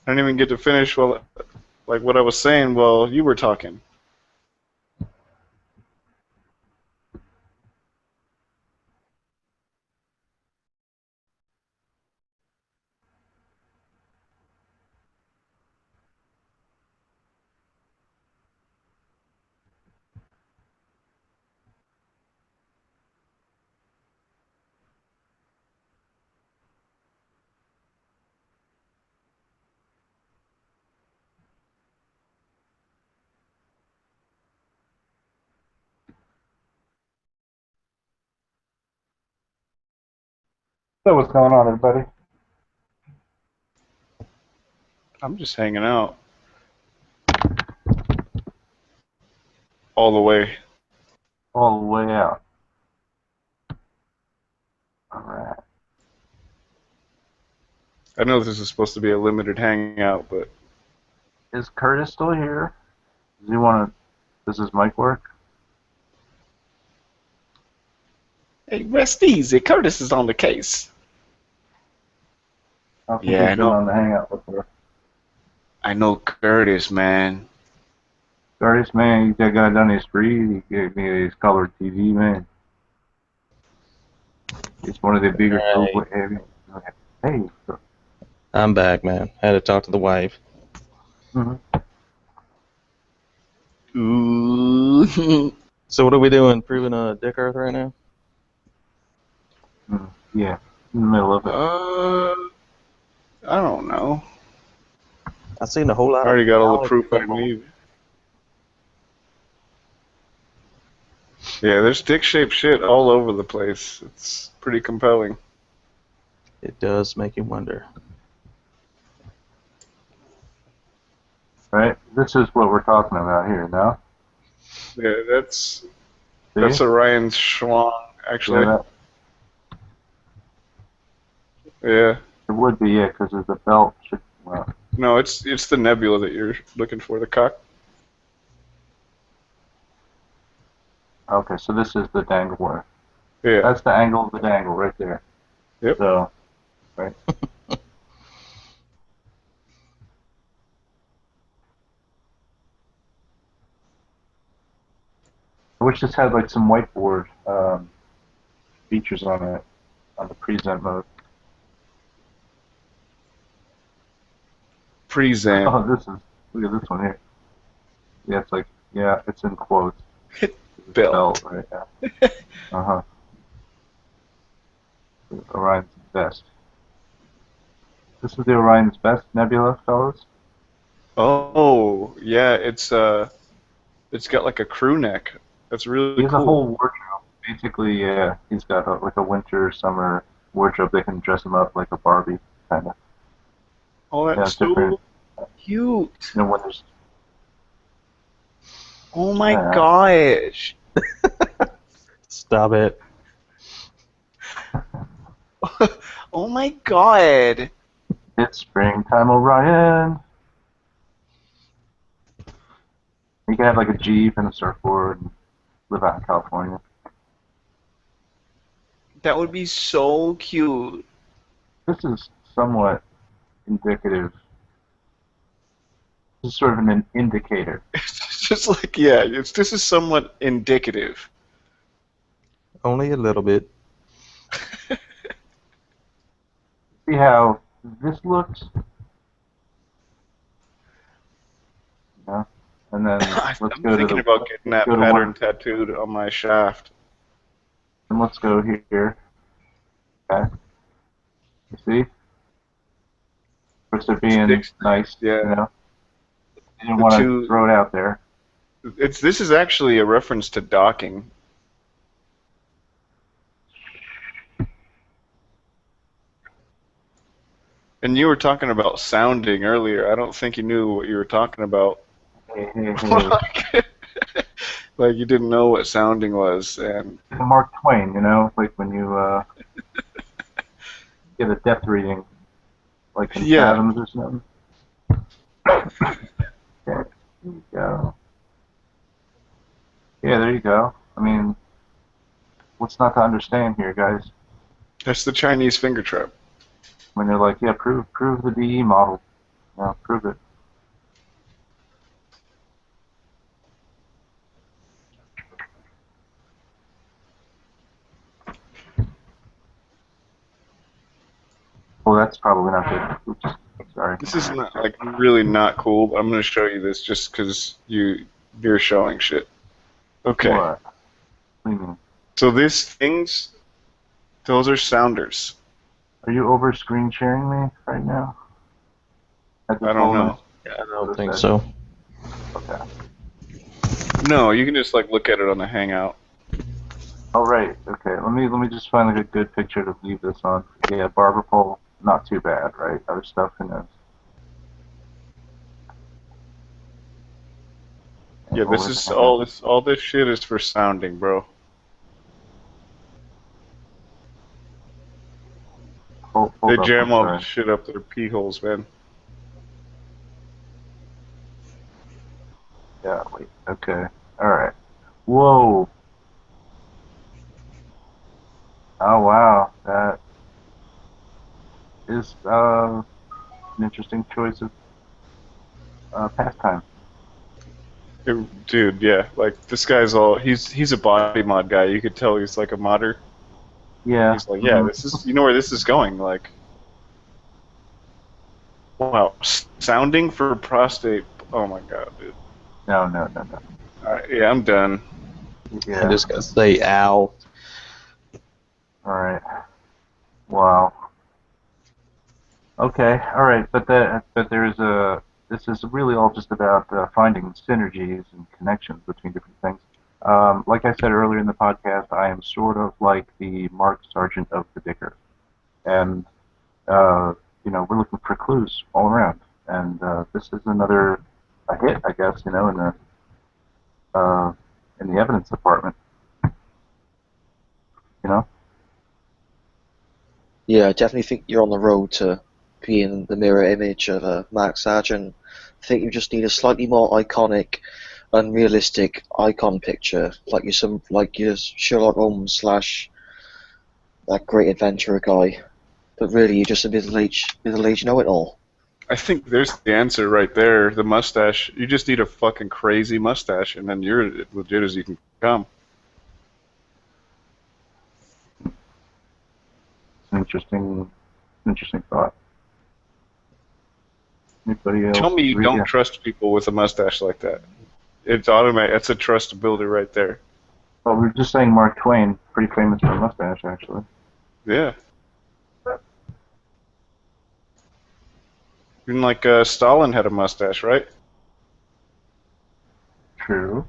I didn't even get to finish what I was saying while you were talking. So what's going on, everybody? I'm just hanging out. All the way. All the way out. All right. I know this is supposed to be a limited hangout, but Is Curtis still here? Does he want to? Does his mic work? Hey, rest easy. Curtis is on the case. I don't think Yeah, I he's been know. on the hangout before. I know Curtis, man. Curtis, man, that guy done his free. He gave me his colored TV, man. It's one of the bigger Right. heavy. Hey. I'm back, man. Had to talk to the wife. Ooh. So what are we doing? Proving a dick earth right now? Yeah, in the middle of it. I don't know. I seen a whole lot I already of got all the biology proof I stuff on. need. Yeah, there's dick-shaped shit all over the place. It's pretty compelling. It does make you wonder. Right? This is what we're talking about here, no? Yeah, that's See? Orion's schlong, actually. Yeah, Yeah. it would be, yeah, because of the belt. Well, No, it's the nebula that you're looking for, the cock. okay, so this is the dangle wire. Yeah. That's the angle of the dangle right there. Yep. So, right. I wish this had like some whiteboard features on it, on the present mode. Present. Oh, look at this one here. Yeah, it's like, yeah, it's in quotes. Belt. Right, yeah. Uh-huh. Orion's best. This is the Orion's best nebula, fellas? Oh, yeah, it's got like a crew neck. That's really He has a cool. whole wardrobe. Basically, yeah, he's got like a winter, summer wardrobe. They can dress him up like a Barbie, kind of. Oh, that's different. so cute. You know, when there's Oh my gosh. Stop it. Oh my god. It's springtime, Orion. You can have like a Jeep and a surfboard and live out in California. That would be so cute. This is somewhat indicative. This is sort of an indicator. It's just like, yeah, this is somewhat indicative. Only a little bit. See how this looks? Yeah. And then let's I'm go to thinking the about getting that go to pattern one- tattooed on my shaft. And let's go here. Okay. You see? First they're being nice, yeah. you know? You didn't The want to two- throw it out there. This is actually a reference to docking. And you were talking about sounding earlier. I don't think you knew what you were talking about. Hey. Like you didn't know what sounding was, and Mark Twain, you know, like when you get a depth reading, like in Yeah. fathoms or something. Okay, there you go. Yeah, there you go. I mean, what's not to understand here, guys? That's the Chinese finger trap. When they're like, yeah, prove the DE model. Yeah, prove it. Well, that's probably not good. Oops, sorry. This is not like really not cool. I'm gonna show you this just because you're showing shit. Okay. What? What do you mean? So these things, those are sounders. Are you over screen sharing me right now? I don't know. Yeah, I don't think so. Okay. No, you can just like look at it on the hangout. Oh right. Okay. Let me just find like a good picture to leave this on. Yeah, barber pole, not too bad, right? Other stuff, who knows? Yeah, this is all this shit is for sounding, bro. They up, jam I'm all sorry. this shit up their pee holes, man. Yeah, wait. Okay. Alright. Whoa. Oh wow. That is an interesting choice of pastime. Dude, yeah, like this guy's he's a body mod guy. You could tell he's like a modder. Yeah. He's like, yeah, this is, you know where this is going, like. Wow, sounding for prostate. Oh my god, dude. No. Alright, yeah, I'm done. Yeah. I just gotta say, ow. Alright. Wow. Okay. Alright, but this is really all just about finding synergies and connections between different things. Like I said earlier in the podcast, I am sort of like the Mark Sargent of the Dicker, and we're looking for clues all around. And this is another hit, I guess, in the evidence department. Yeah, I definitely think you're on the road to being the mirror image of Mark Sargent. I think you just need a slightly more iconic, unrealistic icon picture, like your Sherlock Holmes / that great adventurer guy. But really, you're just a middle-aged know-it-all. I think there's the answer right there. The mustache. You just need a fucking crazy mustache, and then you're as legit as you can come. Interesting thought. Anybody else? Tell me you don't trust people with a mustache like that. It's automatic. That's a trust builder right there. Well, we were just saying Mark Twain, pretty famous for a mustache, actually. Yeah. Even like Stalin had a mustache, right? True.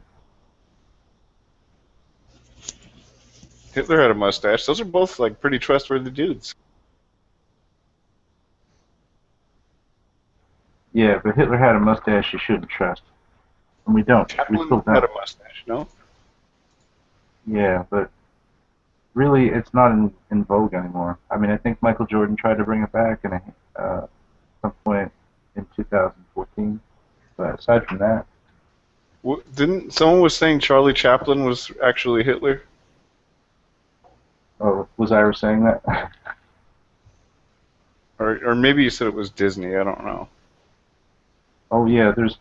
Hitler had a mustache. Those are both like pretty trustworthy dudes. Yeah, but Hitler had a mustache you shouldn't trust. And we don't. We still don't. Had a mustache, no? Yeah, but really it's not in vogue anymore. I mean, I think Michael Jordan tried to bring it back at some point in 2014. But aside from that... Didn't someone was saying Charlie Chaplin was actually Hitler? Oh, was Ira saying that? or maybe you said it was Disney. I don't know. Oh yeah, there's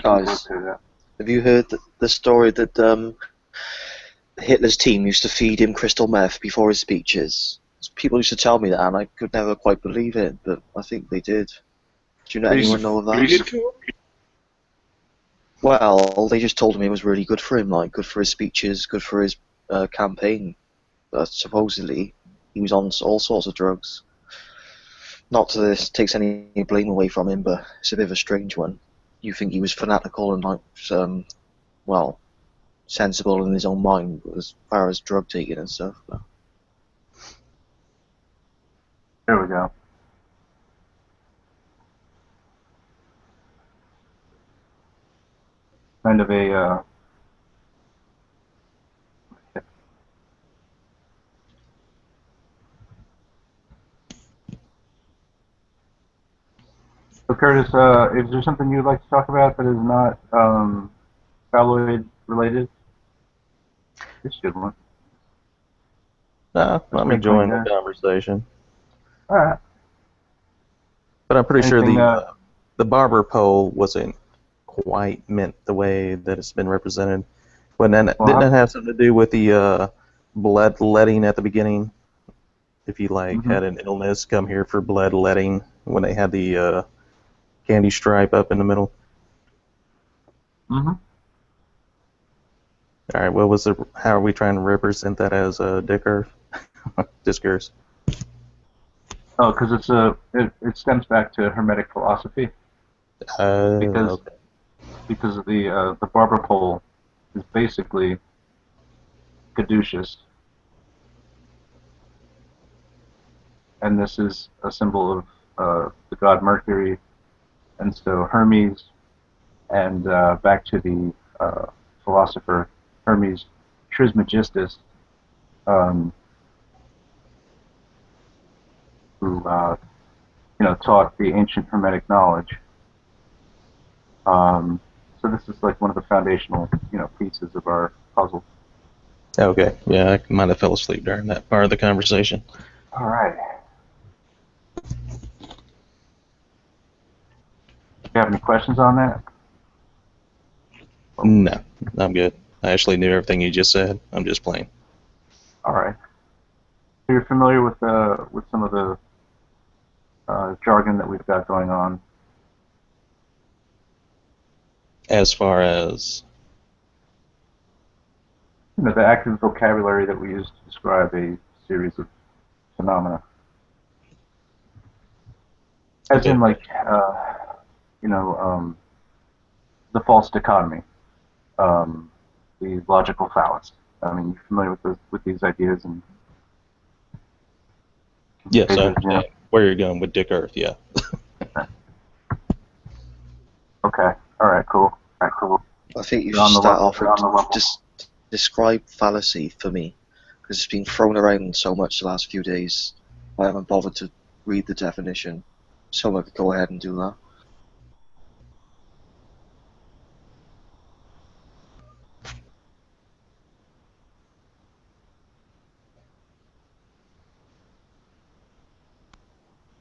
guys, have you heard the story that Hitler's team used to feed him crystal meth before his speeches? People used to tell me that, and I could never quite believe it, but I think they did. Do you know anyone know of that? Well, they just told him it was really good for him, like good for his speeches, good for his campaign. But supposedly, he was on all sorts of drugs. Not that this takes any blame away from him, but it's a bit of a strange one. You think he was fanatical and like, sensible in his own mind as far as drug taking and stuff. But... There we go. Kind of a So Curtis, is there something you'd like to talk about that is not Phalloid related? This is a good one. No, I'm pretty enjoying clean the guy. conversation. All right. But I'm pretty sure Anything? the barber pole wasn't quite meant the way that it's been represented. But then, didn't that have something to do with the bloodletting at the beginning? If you had an illness, come here for bloodletting when they had the candy stripe up in the middle. Mm-hmm. All right, how are we trying to represent that as Dick Earth? Just curious. Oh, because it stems back to Hermetic philosophy. Because the barber pole is basically caduceus, and this is a symbol of the god Mercury, and so Hermes, and back to the philosopher Hermes Trismegistus, who taught the ancient Hermetic knowledge. So this is like one of the foundational pieces of our puzzle. Okay, yeah, I might have fell asleep during that part of the conversation. All right. Do you have any questions on that? No, I'm good. I actually knew everything you just said. I'm just playing. All right. So you're familiar with some of the jargon that we've got going on. As far as the active vocabulary that we use to describe a series of phenomena. As in, like, the false dichotomy, the logical fallacy. I mean, you're familiar with these ideas and. Yes, I understand where you're going with Dick Earth. Yeah. Okay. All right. Cool. I think you should start off with just describe fallacy for me, because it's been thrown around so much the last few days. I haven't bothered to read the definition, so I could go ahead and do that.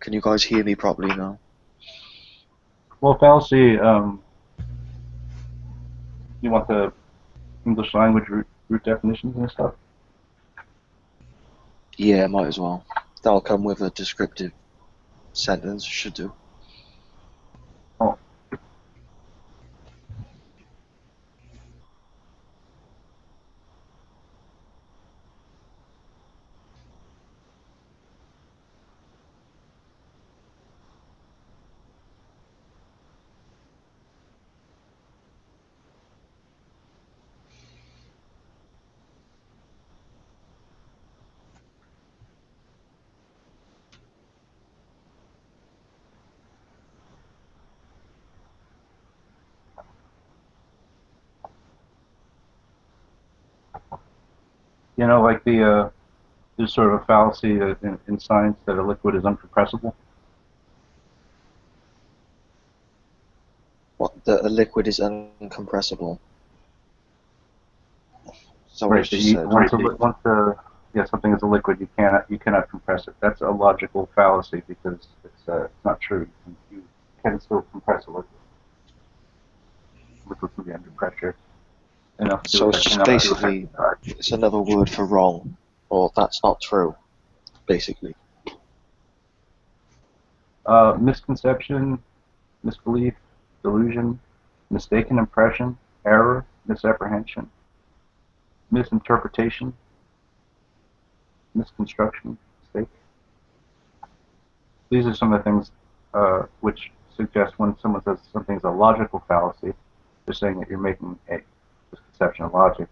Can you guys hear me properly now? Well, fallacy. You want the English language root definitions and stuff? Yeah, might as well. That'll come with a descriptive sentence, should do. Oh. Like there's sort of a fallacy in science that a liquid is uncompressible. What, that a liquid is uncompressible? So Right. Once something is a liquid, you cannot compress it. That's a logical fallacy because it's not true. You can still compress a liquid. Liquid can be under pressure. So it's just basically it's another word for wrong, or that's not true, basically. Misconception, misbelief, delusion, mistaken impression, error, misapprehension, misinterpretation, misconstruction, mistake. These are some of the things which suggest when someone says something's a logical fallacy, they're saying that you're making a misconception of logic.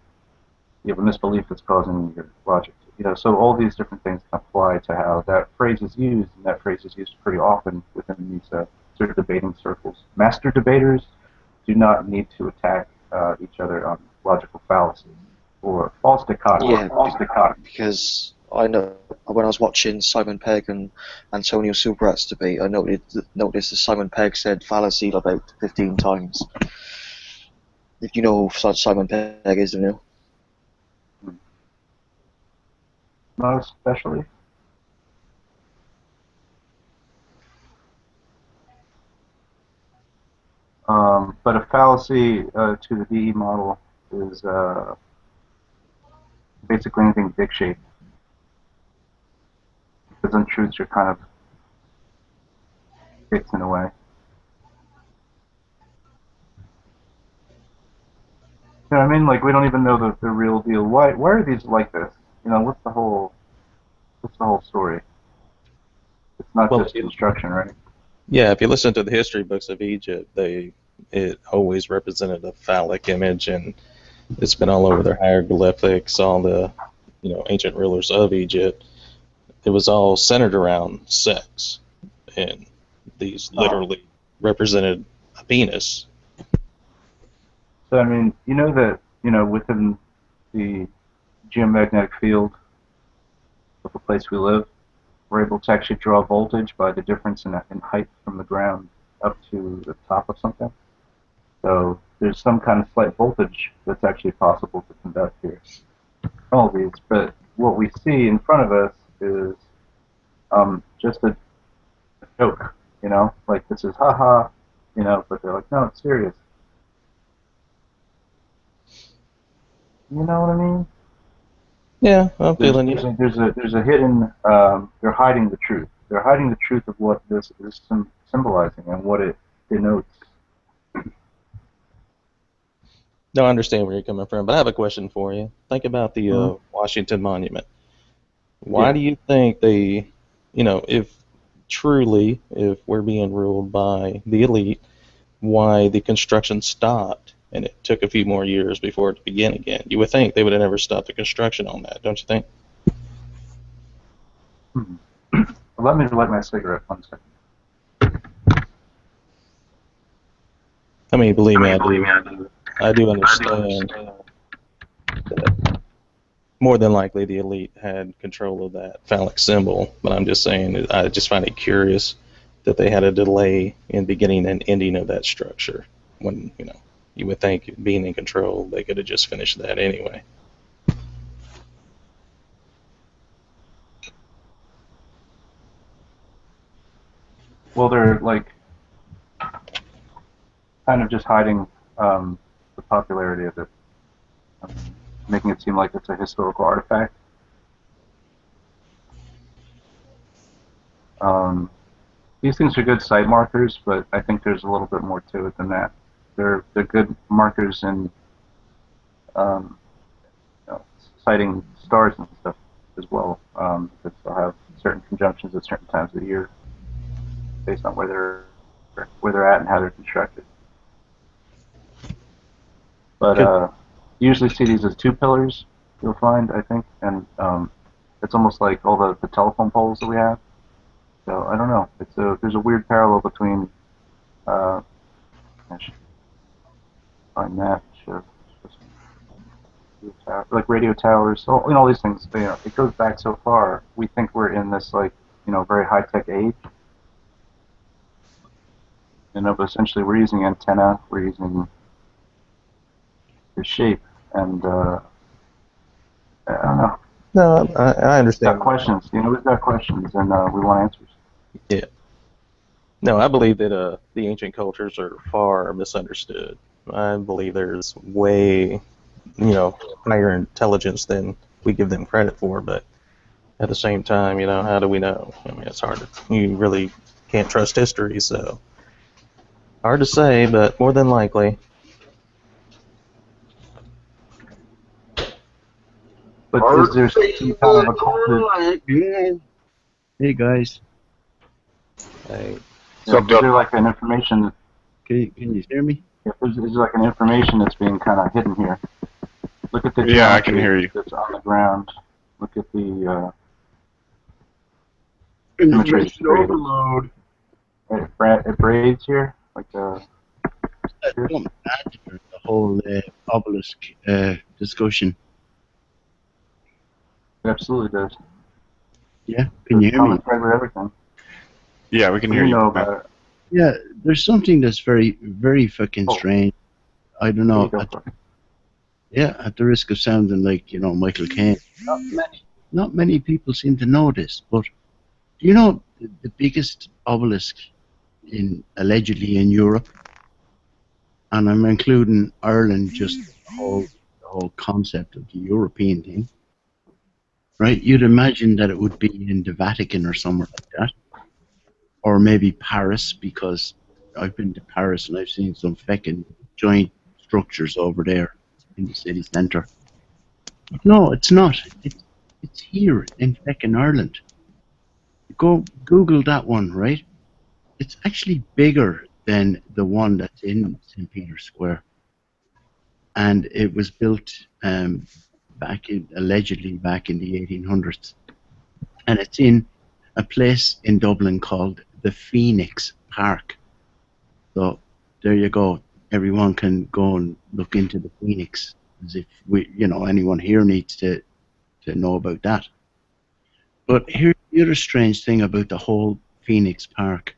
You have a misbelief that's causing your logic. So all these different things can apply to how that phrase is used, and that phrase is used pretty often within these sort of debating circles. Master debaters do not need to attack each other on logical fallacies or false dichotomy. Yeah, because I know when I was watching Simon Pegg and Antonio Subrat's debate, I noticed that Simon Pegg said fallacy about 15 times. If you know who Simon Pegg is, don't you? not especially. But a fallacy to the DE model is basically anything dick-shaped. Because untruths are kind of dicks in a way. You know what I mean? Like, we don't even know the real deal. Why are these like this? You know, what's the whole story? It's not just construction, right? Yeah, if you listen to the history books of Egypt, it always represented a phallic image, and it's been all over their hieroglyphics, all the ancient rulers of Egypt. It was all centered around sex, and these literally represented a penis. So, I mean, you know that, within the geomagnetic field of the place we live, we're able to actually draw voltage by the difference in height from the ground up to the top of something. So there's some kind of slight voltage that's actually possible to conduct here. All these, but what we see in front of us is just a joke, like this is haha, but they're like, no, it's serious. You know what I mean? Yeah, I'm feeling you. There's a hidden. They're hiding the truth. They're hiding the truth of what this is symbolizing and what it denotes. No, I understand where you're coming from, but I have a question for you. Think about the Washington Monument. Why do you think they, if we're being ruled by the elite, why the construction stopped and it took a few more years before it began again? You would think they would have never stopped the construction on that, don't you think? Let me light my cigarette 1 second. I mean, believe me, I do understand that more than likely the elite had control of that phallic symbol, but I'm just saying, I just find it curious that they had a delay in beginning and ending of that structure when, you would think being in control, they could have just finished that anyway. Well, they're like kind of just hiding the popularity of it, making it seem like it's a historical artifact. These things are good site markers, but I think there's a little bit more to it than that. They're good markers in citing stars and stuff as well, because they'll have certain conjunctions at certain times of the year based on where they're at and how they're constructed. But you usually see these as two pillars, you'll find, I think, and it's almost like all the telephone poles that we have. So I don't know. There's a weird parallel between I should find that. Like radio towers, all these things. It goes back so far. We think we're in this very high tech age. But essentially we're using antenna. We're using the shape, and I don't know. No, I understand. We've got questions. We've got questions, and we want answers. Yeah. No, I believe that the ancient cultures are far misunderstood. I believe there's way, higher intelligence than we give them credit for, but at the same time, how do we know? I mean, it's hard. You really can't trust history, so hard to say, but more than likely. But is there some kind of a culture? Hey guys. Hey. Is there like an information? Can you hear me? Is there like an information that's being kind of hidden here? Look at the I can hear you. That's on the ground. Look at the information overload. It braids here, like The whole obelisk discussion. It absolutely does. Yeah, can you hear me? With everything. Yeah, we can hear you. Know about it. Yeah, there's something that's very, very fucking strange. I don't know. Yeah, at the risk of sounding like, Michael Caine. not many people seem to know this, but do you know the biggest obelisk allegedly in Europe, and I'm including Ireland, just the whole concept of the European thing, right? You'd imagine that it would be in the Vatican or somewhere like that, or maybe Paris, because I've been to Paris and I've seen some feckin' giant structures over there in the city centre. But no, it's not. It's here in feckin' Ireland. Go Google that one, right? It's actually bigger than the one that's in St. Peter's Square, and it was built allegedly back in the 1800s, and it's in a place in Dublin called the Phoenix Park. So there you go. Everyone can go and look into the Phoenix, as if anyone here needs to know about that. But here's the other strange thing about the whole Phoenix Park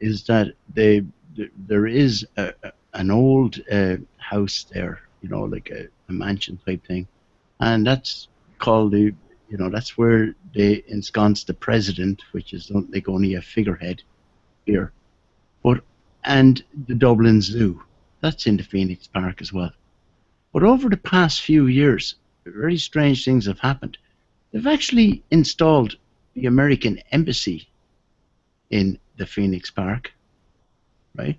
is that there is an old house there, like a mansion type thing, and that's called that's where they ensconce the president, which is like only a figurehead here. And the Dublin Zoo, that's in the Phoenix Park as well. But over the past few years, very strange things have happened. They've actually installed the American Embassy in the Phoenix Park, right?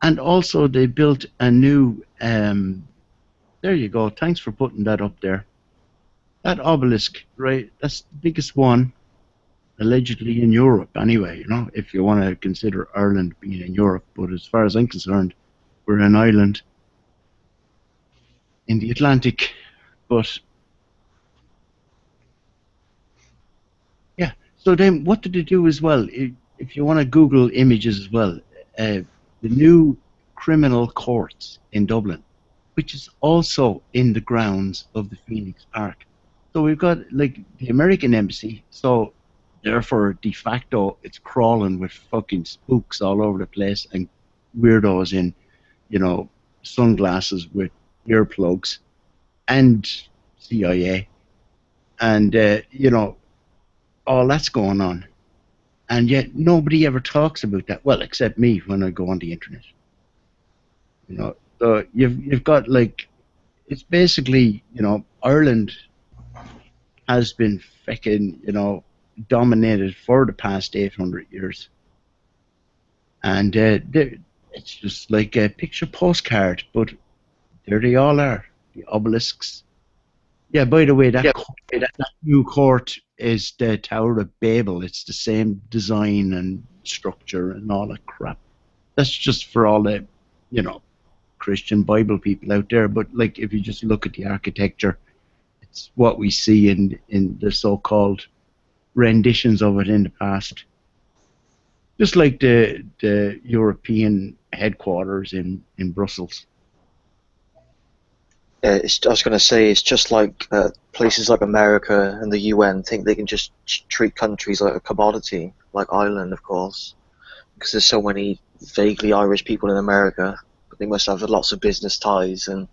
And also they built a new, there you go, thanks for putting that up there. That obelisk, right, that's the biggest one, allegedly in Europe anyway, if you want to consider Ireland being in Europe. But as far as I'm concerned, we're an island in the Atlantic. But yeah, so then what did they do as well? If you want to Google images as well, the new criminal courts in Dublin, which is also in the grounds of the Phoenix Park. So we've got like the American Embassy, so therefore de facto it's crawling with fucking spooks all over the place and weirdos in, sunglasses with earplugs, and CIA, and all that's going on, and yet nobody ever talks about that. Well, except me when I go on the internet. So you've got like, it's basically, Ireland has been fucking, dominated for the past 800 years, and it's just like a picture postcard, but there they all are, the obelisks. Yeah, by the way, that new court is the Tower of Babel. It's the same design and structure and all that crap. That's just for all the, Christian Bible people out there. But like, if you just look at the architecture, it's what we see in the so-called renditions of it in the past. Just like the European headquarters in Brussels. I was going to say, it's just like places like America and the UN think they can just treat countries like a commodity, like Ireland, of course, because there's so many vaguely Irish people in America, but they must have lots of business ties, and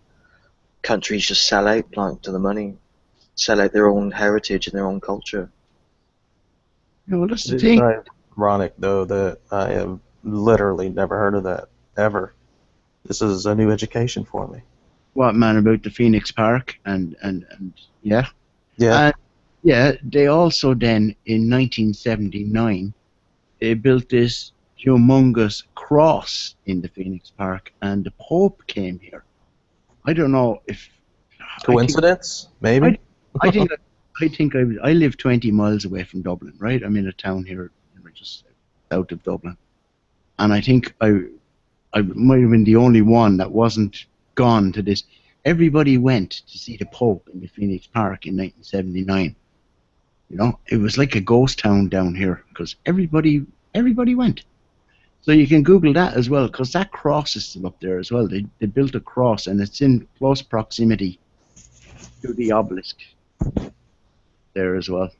countries just sell out like to the money, sell out their own heritage and their own culture. Yeah, well, that's the It's thing. ironic, though, that I have literally never heard of that, ever. This is a new education for me. What, man, about the Phoenix Park and yeah. Yeah. Yeah, they also then, in 1979, they built this humongous cross in the Phoenix Park, and the Pope came here. I don't know if... Coincidence? Maybe? I think I live 20 miles away from Dublin, right? I'm in a town here, just south of Dublin. And I think I might have been the only one that wasn't gone to this. Everybody went to see the Pope in the Phoenix Park in 1979. It was like a ghost town down here because everybody went. So you can Google that as well, because that cross is still up there as well. They built a cross, and it's in close proximity to the obelisk there as well.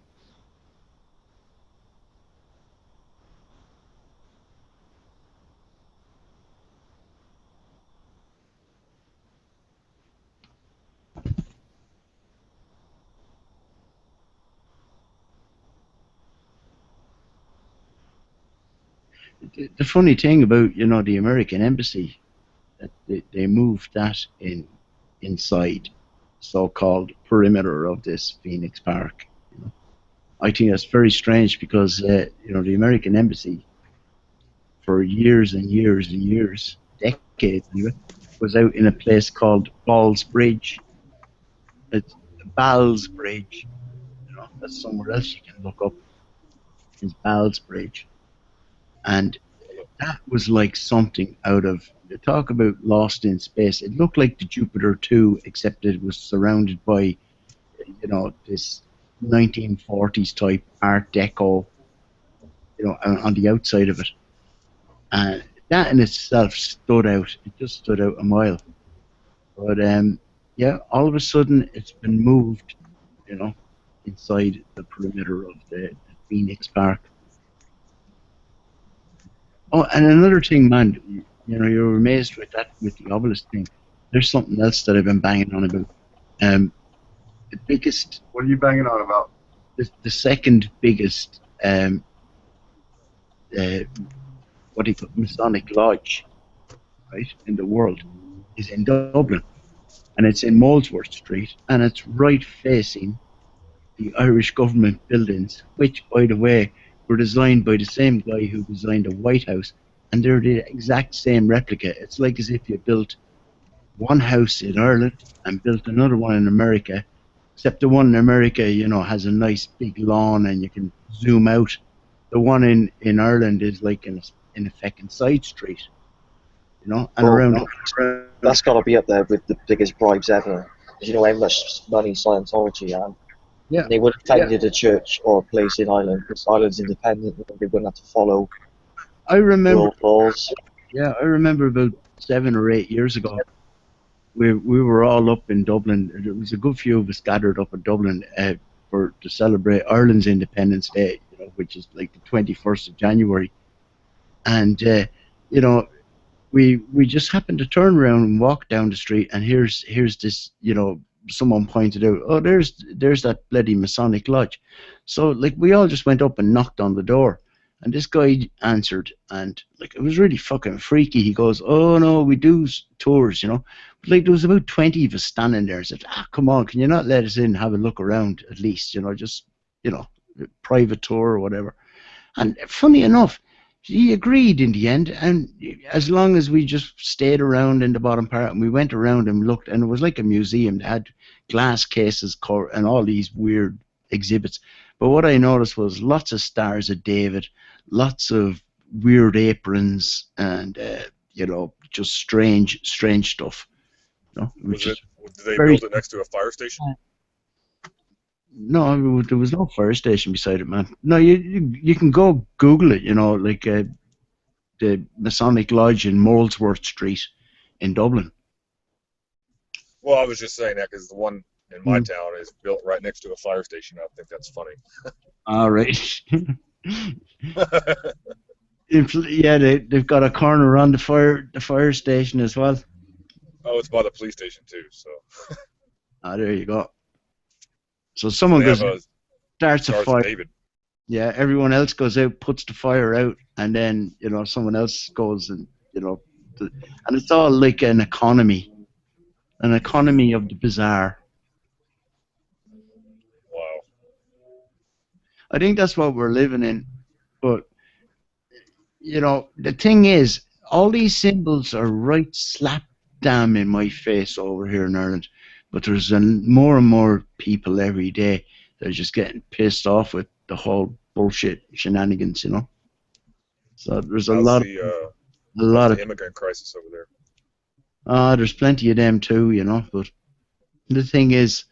the funny thing about the American embassy, that they moved that inside so-called perimeter of this Phoenix Park. I think that's very strange because the American embassy for years and years and years, decades anyway, was out in a place called Balls Bridge. It's Balls Bridge. That's somewhere else you can look up. It's Balls Bridge, and that was like something out of the talk about Lost in Space. It looked like the Jupiter 2, except it was surrounded by, this 1940s type Art Deco, on the outside of it. And that in itself stood out. It just stood out a mile. But yeah, all of a sudden it's been moved, inside the perimeter of the Phoenix Park. Oh, and another thing, man, you're amazed with the obelisk thing. There's something else that I've been banging on about. The biggest. What are you banging on about? The second biggest, what do you call it, Masonic Lodge, right, in the world, is in Dublin, and it's in Molesworth Street, and it's right facing the Irish government buildings, which, by the way, were designed by the same guy who designed the White House, and they're the exact same replica. It's like as if you built one house in Ireland and built another one in America, except the one in America, has a nice big lawn and you can zoom out. The one in Ireland is like in a fucking side street, and around. That's got to be up there with the biggest bribes ever. You know how much money Scientology had. Yeah. They would have founded a church or a place in Ireland because Ireland's independent. They wouldn't have to follow I remember. world laws. Yeah, I remember about 7 or 8 years ago. We were all up in Dublin. There was a good few of us gathered up in Dublin to celebrate Ireland's Independence Day, which is like the 21st of January. And we just happened to turn around and walk down the street, and here's this, someone pointed out, oh, there's that bloody Masonic Lodge. So like we all just went up and knocked on the door, and this guy answered, and like it was really fucking freaky. He goes, oh no, we do tours, But like there was about 20 of us standing there. I said, come on, can you not let us in and have a look around at least, just private tour or whatever. And funny enough, he agreed in the end, and as long as we just stayed around in the bottom part, and we went around and looked, and it was like a museum. They had glass cases and all these weird exhibits. But what I noticed was lots of Stars of David, lots of weird aprons, and just strange stuff. Did they build it next to a fire station? No, there was no fire station beside it, man. No, you can go Google it, like the Masonic Lodge in Molesworth Street in Dublin. Well, I was just saying that because the one in my town is built right next to a fire station. I think that's funny. All right. Yeah, they've got a corner on the fire station as well. Oh, it's by the police station too. So. There you go. So someone goes, starts a fire. David. Yeah, everyone else goes out, puts the fire out, and then someone else goes and and it's all like an economy of the bizarre. Wow. I think that's what we're living in, but the thing is, all these symbols are right slap damn in my face over here in Ireland. But there's more and more people every day that are just getting pissed off with the whole bullshit shenanigans, So there's a lot of immigrant crisis over there. There's plenty of them too, But the thing is,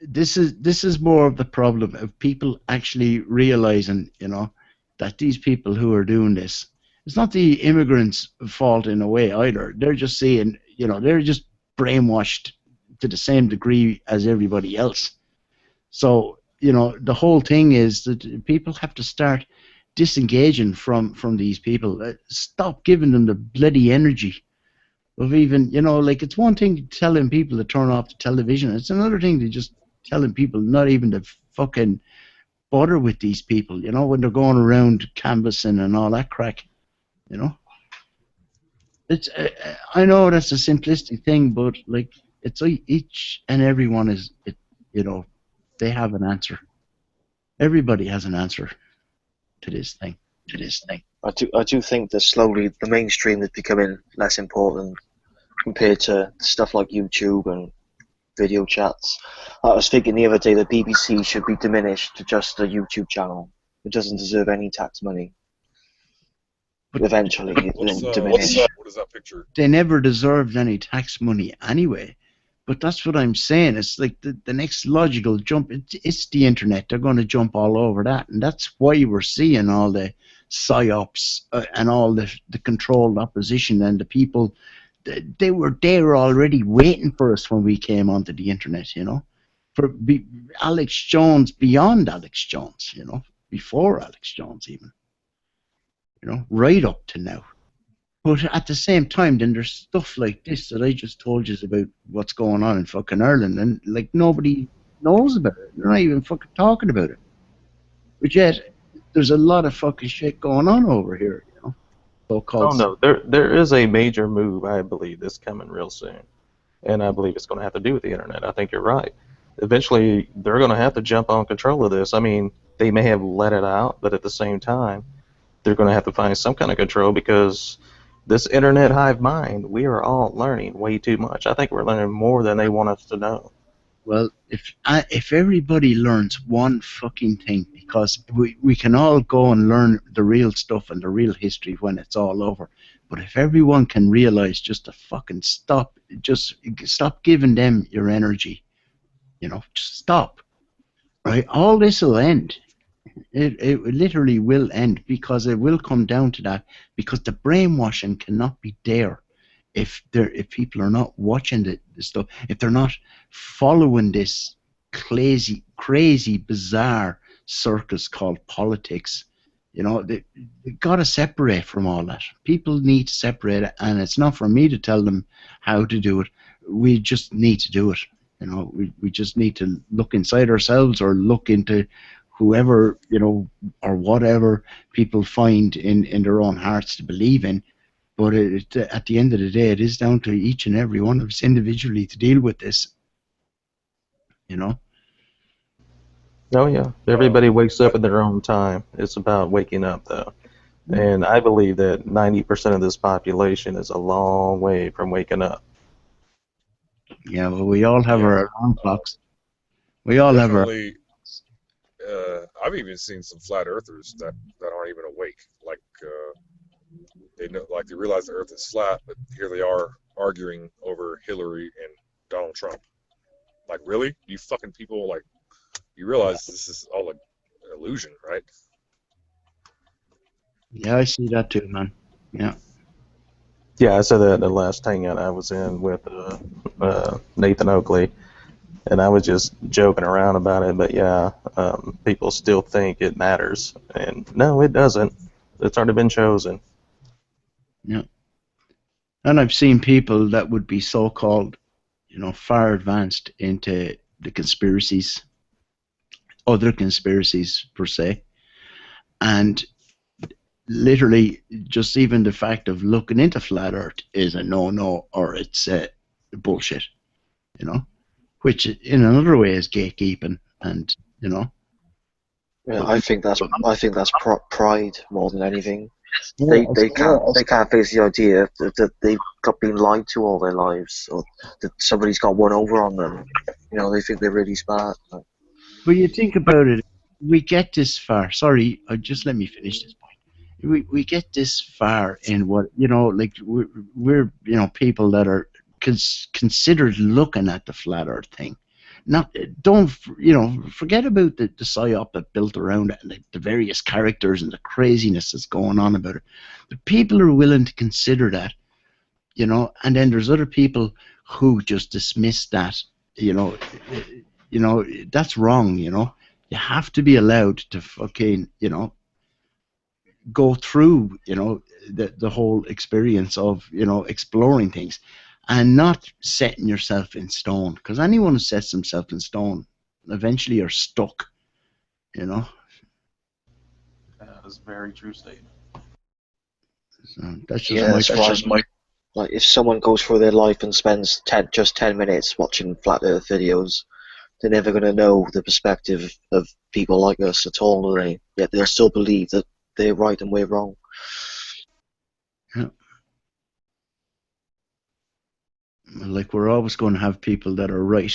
this is more of the problem of people actually realizing, that these people who are doing this, it's not the immigrants' fault in a way either. They're just saying, they're just brainwashed to the same degree as everybody else. So, the whole thing is that people have to start disengaging from these people. Stop giving them the bloody energy of even, like it's one thing telling people to turn off the television. It's another thing to just telling people not even to fucking bother with these people, you know, when they're going around canvassing and all that crack, you know. It's I know that's a simplistic thing, but like it's like each and everyone is, you know, they have an answer. Everybody has an answer to this thing. I do think that slowly the mainstream is becoming less important compared to stuff like YouTube and video chats. I was thinking the other day that BBC should be diminished to just a YouTube channel. It doesn't deserve any tax money. But eventually, diminish. What is that picture? They never deserved any tax money anyway. But that's what I'm saying. It's like the next logical jump. It's the internet. They're going to jump all over that, and that's why we're seeing all the psyops and all the controlled opposition and the people. They were there already waiting for us when we came onto the internet. You know, Alex Jones, beyond Alex Jones. You know, before Alex Jones even. You know, right up to now. But at the same time, then there's stuff like this that I just told you about what's going on in fucking Ireland, and like nobody knows about it. They're not even fucking talking about it. But yet, there's a lot of fucking shit going on over here, you know. So-called. Oh no, there is a major move I believe that's coming real soon, and I believe it's going to have to do with the internet. I think you're right. Eventually, they're going to have to jump on control of this. I mean, they may have let it out, but at the same time, they're going to have to find some kind of control because this internet hive mind, we are all learning way too much. I think we're learning more than they want us to know. Well, if everybody learns one fucking thing, because we can all go and learn the real stuff and the real history when it's all over, but if everyone can realize just to fucking stop giving them your energy, you know, just stop, right? All this will end. It literally will end, because it will come down to that, because the brainwashing cannot be there if people are not watching the stuff, if they're not following this crazy bizarre circus called politics. You know, they got to separate from all that. People need to separate it, and it's not for me to tell them how to do it. We just need to do it. You know, we just need to look inside ourselves, or look into whoever, you know, or whatever people find in their own hearts to believe in. But at the end of the day, it is down to each and every one of us individually to deal with this. You know? Oh yeah, everybody wakes up at their own time. It's about waking up, though. And I believe that 90% of this population is a long way from waking up. Yeah, well, we all have our alarm clocks. We all have our... I've even seen some flat earthers that aren't even awake. Like they know, like they realize the Earth is flat, but here they are arguing over Hillary and Donald Trump. Like, really? You fucking people, like, you realize this is all an illusion, right? Yeah, I see that too, man. Yeah. Yeah, I said that in the last hangout I was in with Nathan Oakley, and I was just joking around about it, but yeah, people still think it matters, and no, it doesn't. It's already been chosen. Yeah. And I've seen people that would be so-called, you know, far advanced into the conspiracies, other conspiracies per se, and literally just even the fact of looking into flat Earth is a no-no, or it's bullshit, you know, which in another way is gatekeeping, and you know. Yeah, I think that's pride more than anything. They can't face the idea that they've been lied to all their lives, or that somebody's got one over on them. You know, they think they're really smart. But you think about it, we get this far. Sorry, just let me finish this point. We get this far in what, you know, like we're you know, people that are considered looking at the flat Earth thing. Don't, you know, forget about the psyop that built around it, like the various characters and the craziness that's going on about it. The people are willing to consider that, you know, and then there's other people who just dismiss that, you know, that's wrong, you know. You have to be allowed to fucking, you know, go through, you know, the whole experience of, you know, exploring things, and not setting yourself in stone, because anyone who sets himself in stone eventually are stuck, you know. is a very true statement. So that's just Yeah, that's right. Like, if someone goes through their life and spends just 10 minutes watching flat Earth videos, they're never going to know the perspective of people like us at all, are they? Yet they'll still believe that they're right and we're wrong. Yeah. Like, we're always going to have people that are right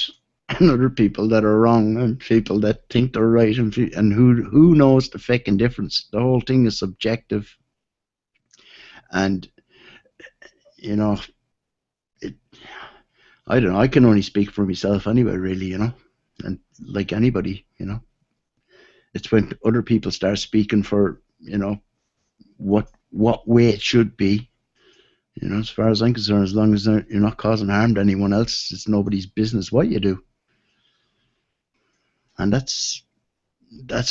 and other people that are wrong, and people that think they're right, and who knows the fucking difference. The whole thing is subjective, and you know, I don't know. I can only speak for myself anyway, really, you know, and like anybody, you know, it's when other people start speaking for, you know, what way it should be. You know, as far as I'm concerned, as long as you're not causing harm to anyone else, it's nobody's business what you do. And that's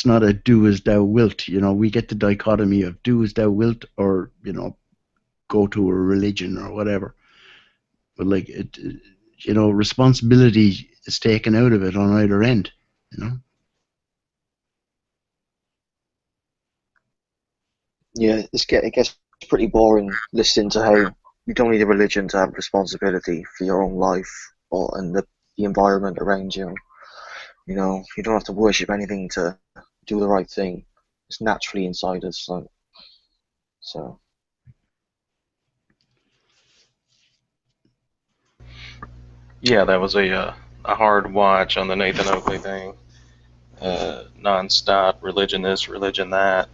not a do as thou wilt. You know, we get the dichotomy of do as thou wilt, or, you know, go to a religion or whatever. But like you know, responsibility is taken out of it on either end. You know. Yeah, it gets pretty boring listening to how you don't need a religion to have responsibility for your own life and the environment around you. You know, you don't have to worship anything to do the right thing. It's naturally inside us. So. Yeah, that was a hard watch on the Nathan Oakley thing. Non-stop religion this, religion that.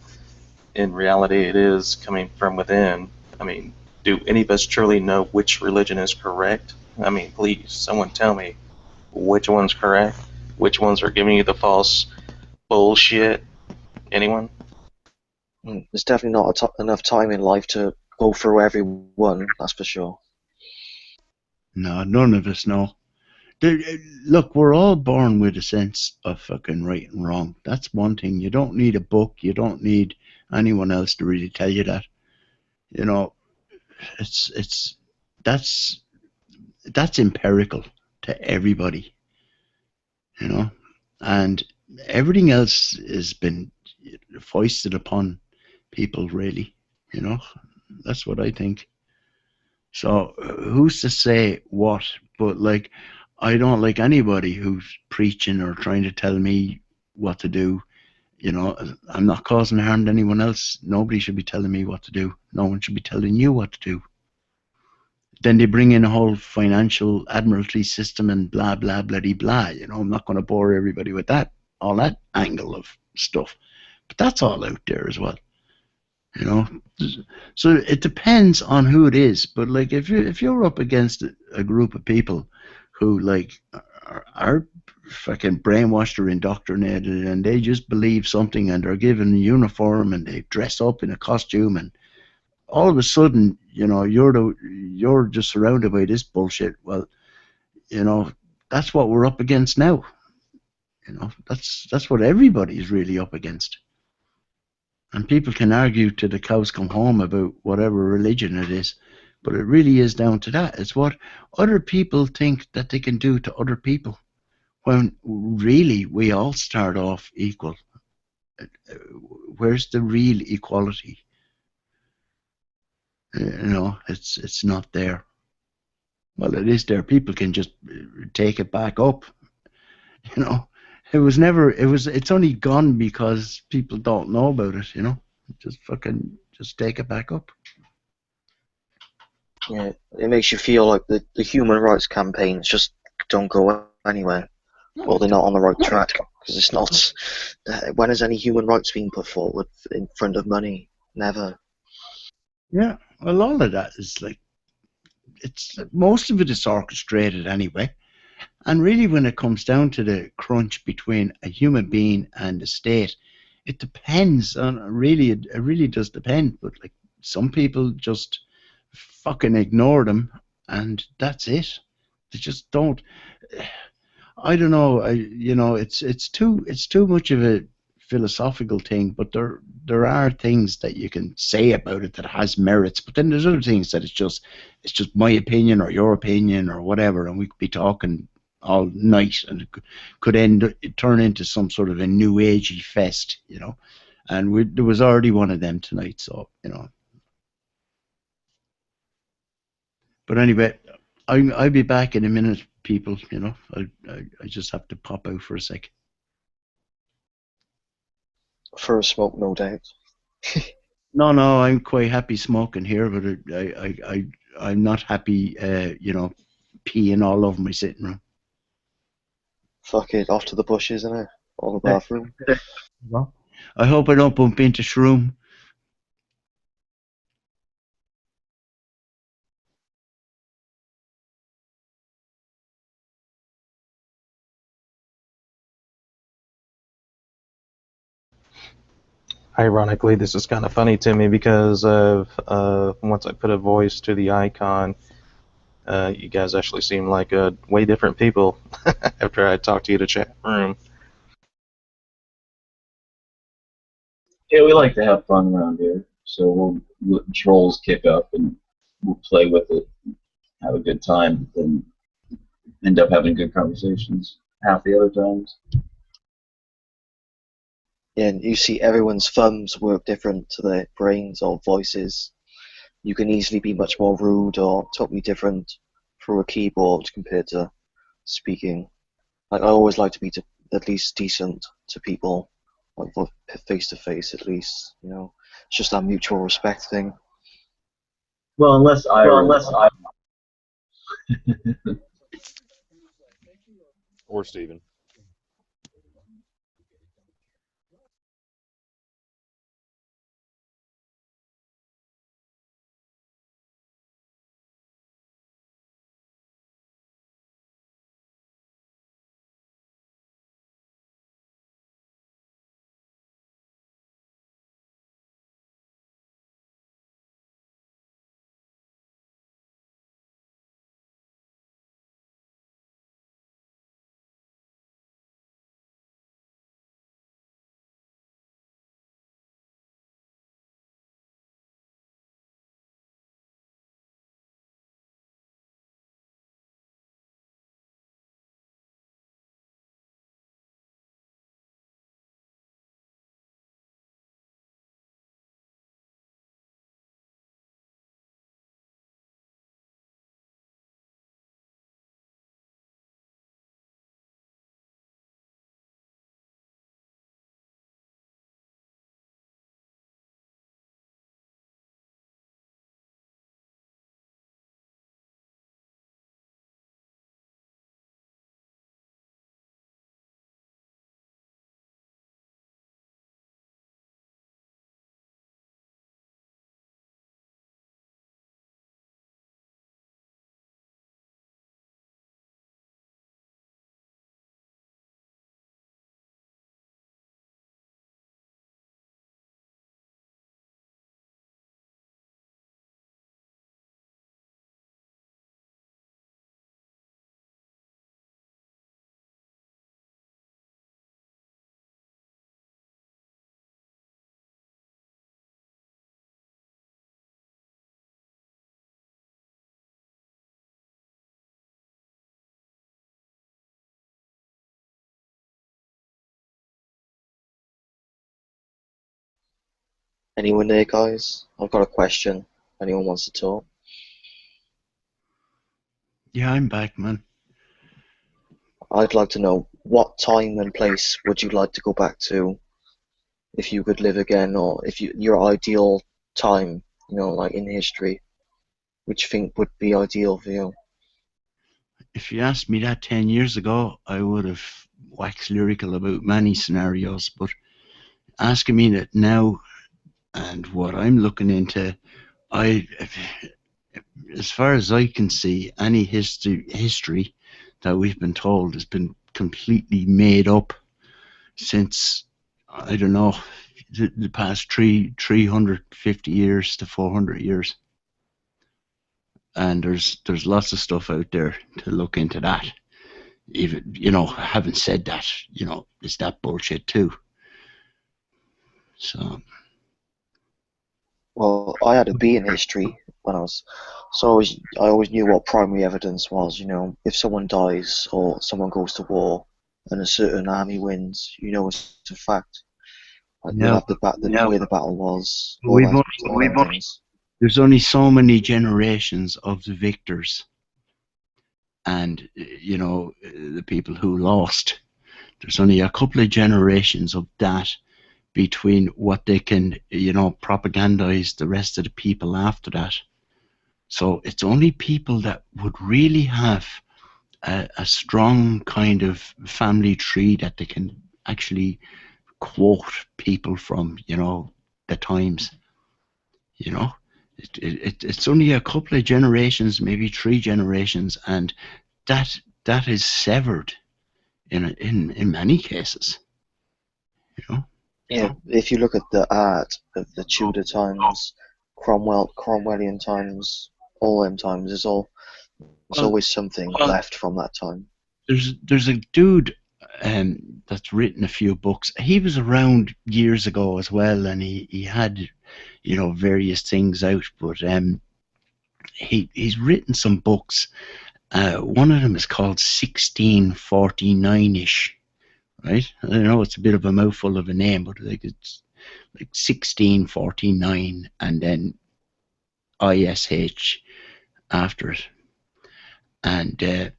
In reality, it is coming from within. I mean, do any of us truly know which religion is correct? I mean, please, someone tell me which one's correct, which ones are giving you the false bullshit. Anyone? There's definitely not enough time in life to go through every one, that's for sure. No, none of us know. Look, we're all born with a sense of fucking right and wrong. That's one thing. You don't need a book. You don't need anyone else to really tell you that. You know, that's empirical to everybody. You know, and everything else has been foisted upon people, really. You know, that's what I think. So who's to say what? But like, I don't like anybody who's preaching or trying to tell me what to do. You know, I'm not causing harm to anyone else. Nobody should be telling me what to do. No one should be telling you what to do. Then they bring in a whole financial admiralty system and blah, blah, bloody blah. You know, I'm not going to bore everybody with that, all that angle of stuff. But that's all out there as well. You know, so it depends on who it is. But like, if you're up against a group of people who like are fucking brainwashed or indoctrinated, and they just believe something, and they're given a uniform, and they dress up in a costume, and all of a sudden, you know, you're just surrounded by this bullshit. Well, you know, that's what we're up against now. You know, that's what everybody's really up against. And people can argue till the cows come home about whatever religion it is, but it really is down to that. It's what other people think that they can do to other people, when really we all start off equal. Where's the real equality? You know, it's not there. Well, it is there. People can just take it back up. You know, it's only gone because people don't know about it. You know, just take it back up. Yeah, it makes you feel like the human rights campaigns just don't go anywhere, or they're not on the right track, because it's not. When has any human rights been put forward in front of money? Never. Yeah, well, all of that is like, most of it is orchestrated anyway. And really, when it comes down to the crunch between a human being and the state, it depends on, really, it really does depend. But like, some people just fucking ignore them, and that's it. They just don't. I don't know. You know, it's too much of a philosophical thing. But there are things that you can say about it that has merits. But then there's other things that it's just my opinion or your opinion or whatever, and we could be talking all night, and it could turn into some sort of a new agey fest, you know. and there was already one of them tonight, so you know. But anyway, I'll be back in a minute, people. You know, I just have to pop out for a sec. For a smoke, no doubt. No, I'm quite happy smoking here, but I'm not happy, you know, peeing all over my sitting room. Fuck it, off to the bushes, innit? Or the bathroom. Well, I hope I don't bump into Shroom. Ironically, this is kind of funny to me because of once I put a voice to the icon, you guys actually seem like way different people after I talked to you to chat room. Yeah, we like to have fun around here, so we'll let trolls kick up and we'll play with it, have a good time, and end up having good conversations half the other times. Yeah, and you see everyone's thumbs work different to their brains or voices. You can easily be much more rude or totally different through a keyboard compared to speaking. Like, I always like to be at least decent to people, like face to face at least, you know. It's just that mutual respect thing. Well, unless I. Or Steven. Anyone there, guys? I've got a question. Anyone wants to talk? Yeah, I'm back, man. I'd like to know what time and place would you like to go back to if you could live again, or if your ideal time, you know, like in history, which you think would be ideal for you? If you asked me that 10 years ago, I would have waxed lyrical about many scenarios, but asking me that now and what I'm looking into, as far as I can see, any history that we've been told has been completely made up since, I don't know, the past 350 years to 400 years. And there's lots of stuff out there to look into that. Even, you know, having said that, you know, is that bullshit too? So. Well, I had a B in history when I always knew what primary evidence was. You know, if someone dies or someone goes to war and a certain army wins, you know it's a fact. Like No, you'll have the no. where the battle was, all We've that, only, all them things. there's only so many generations of the victors, and the people who lost. There's only a couple of generations of that between what they can, propagandize the rest of the people after that. So it's only people that would really have a strong kind of family tree that they can actually quote people from, the times. It's only a couple of generations, maybe 3 generations, and that is severed in many cases. Yeah, if you look at the art of the Tudor times, Cromwellian times, all them times, there's always something left from that time. There's a dude that's written a few books. He was around years ago as well, and he had various things out, but he's written some books. One of them is called 1649ish, right? I know it's a bit of a mouthful of a name, but it's like 1649 and then ISH after it. And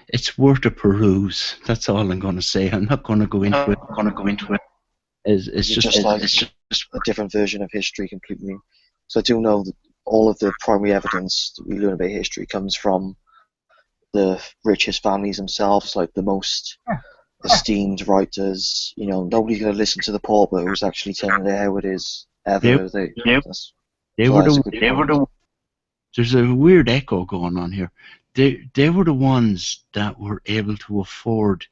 it's worth a peruse. That's all I'm going to say. I'm not going to go into it. It's just a different version of history completely. So I do know that all of the primary evidence that we learn about history comes from the richest families themselves, like the most esteemed writers. Nobody's going to listen to the pauper who's actually telling you how it is ever. There's a weird echo going on here. They were the ones that were able to afford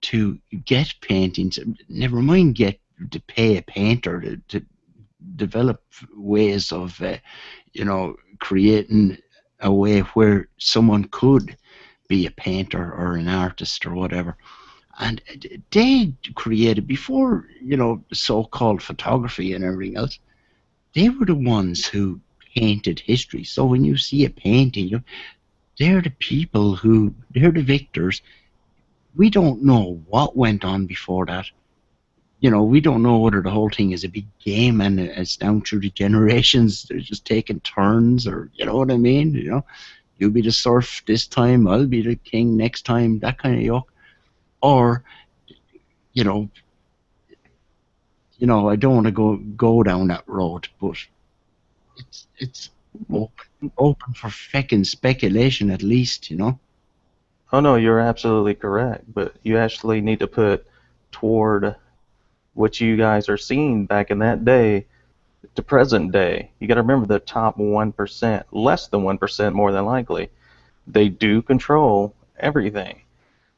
to get paintings. Never mind to pay a painter to develop ways of, creating a way where someone could be a painter or an artist or whatever. And they created, before, so-called photography and everything else, they were the ones who painted history. So when you see a painting, they're the people they're the victors. We don't know what went on before that. We don't know whether the whole thing is a big game and it's down through the generations. They're just taking turns, or you know what I mean? You be the serf this time, I'll be the king next time, that kind of yoke. Or, I don't want to go down that road, but it's open for feckin' speculation at least, Oh no, you're absolutely correct. But you actually need to put toward what you guys are seeing back in that day to present day. You got to remember the top 1%, less than 1% more than likely, they do control everything.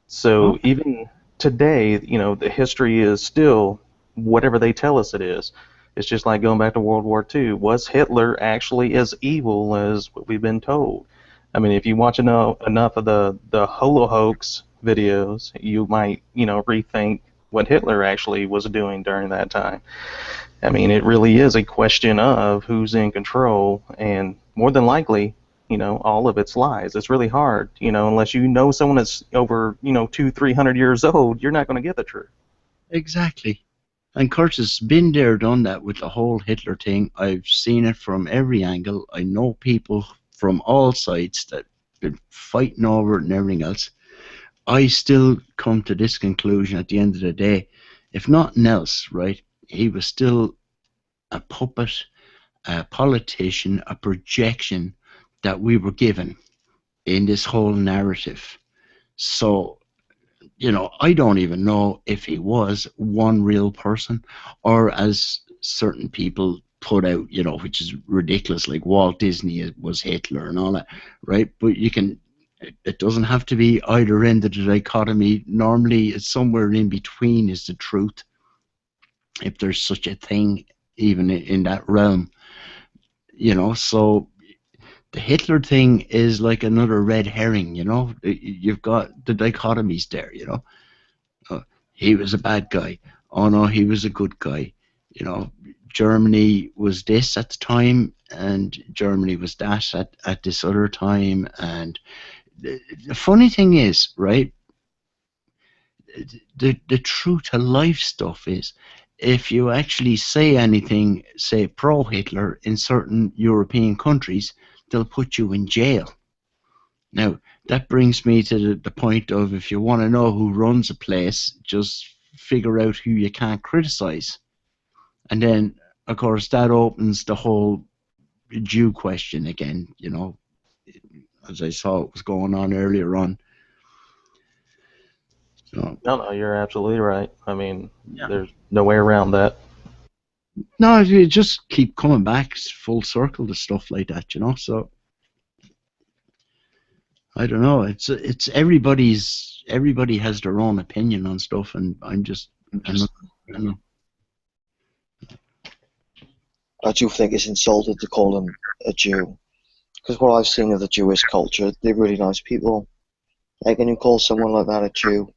So even today, the history is still whatever they tell us it is. It's just like going back to World War II. Was Hitler actually as evil as what we've been told? I mean, if you watch enough of the Holocaust videos, you might, rethink what Hitler actually was doing during that time. I mean, it really is a question of who's in control, and more than likely, all of it's lies. It's really hard, unless you know someone that's over, 200-300 years old, you're not going to get the truth. Exactly. And Curtis has been there, done that with the whole Hitler thing. I've seen it from every angle. I know people from all sides that have been fighting over it and everything else. I still come to this conclusion at the end of the day. If nothing else, right, he was still a puppet, a politician, a projection that we were given in this whole narrative. So, I don't even know if he was one real person, or as certain people put out, which is ridiculous, like Walt Disney was Hitler and all that, right? But it doesn't have to be either end of the dichotomy. Normally, it's somewhere in between is the truth, if there's such a thing, even in that realm. So the Hitler thing is like another red herring, You've got the dichotomies there, he was a bad guy. Oh no, he was a good guy. Germany was this at the time, and Germany was that at this other time. And the funny thing is, right, the true to life stuff is, if you actually say anything, say pro-Hitler in certain European countries, they'll put you in jail. Now, that brings me to the point of, if you want to know who runs a place, just figure out who you can't criticize. And then, of course, that opens the whole Jew question again, you know, as I saw it was going on earlier on. So, No, you're absolutely right. I mean, there's no way around that. no, you just keep coming back full circle to stuff like that, you know. So I don't know. It's everybody has their own opinion on stuff, and I'm not, I don't know. I do think it's insulting to call them a Jew, because what I've seen of the Jewish culture, they're really nice people. Like, when you call someone like that a Jew,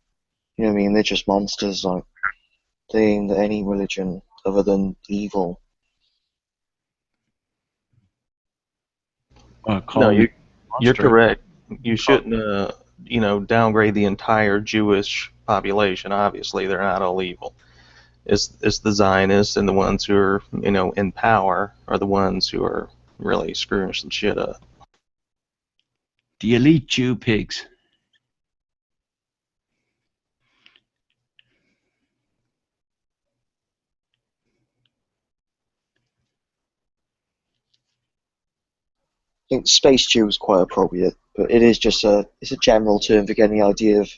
you know what I mean? They're just monsters. Like, they ain't any religion other than evil. No, you're correct. You shouldn't, downgrade the entire Jewish population. Obviously, they're not all evil. It's the Zionists and the ones who are, in power are the ones who are really screwing some shit up. The elite Jew pigs. I think Space Jew is quite appropriate, but it is just it's a general term for getting the idea of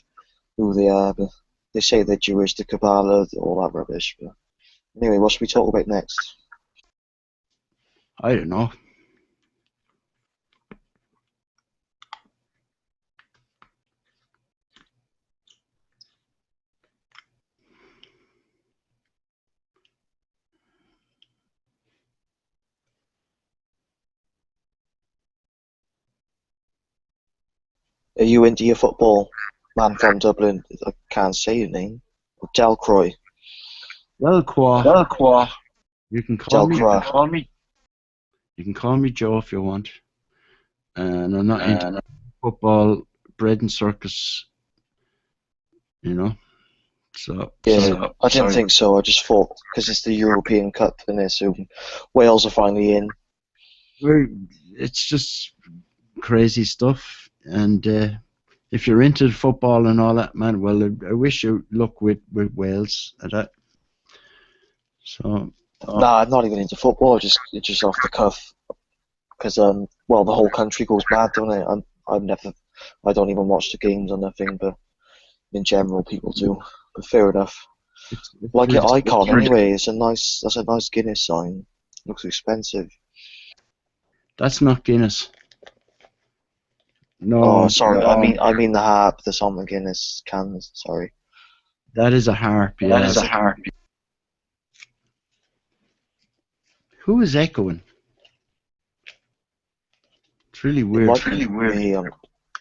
who they are. But they say they're Jewish, the Kabbalah, all that rubbish. But anyway, what should we talk about next? I don't know. Are you into your football? Man from Dublin, I can't say your name. Delcroix. Delcroix. You can call Delcroix. me. You can call me Joe if you want. And I'm not into football, bread and circus, you know. So Yeah, I didn't think so. I just thought, because it's the European Cup and they're soon, Wales are finally in. It's just crazy stuff. And if you're into football and all that, man, well, I wish you luck with Wales at that. So. Nah, I'm not even into football. It's just off the cuff. Because the whole country goes mad, don't it? I don't even watch the games or nothing, but in general, people do. But fair enough. Like your icon, anyway. That's a nice Guinness sign. Looks expensive. That's not Guinness. No. Oh, sorry. I mean the harp that's on the Guinness cans. Sorry. That is a harp. Yeah. That is a harp. Who is echoing? It's really weird. It might be me,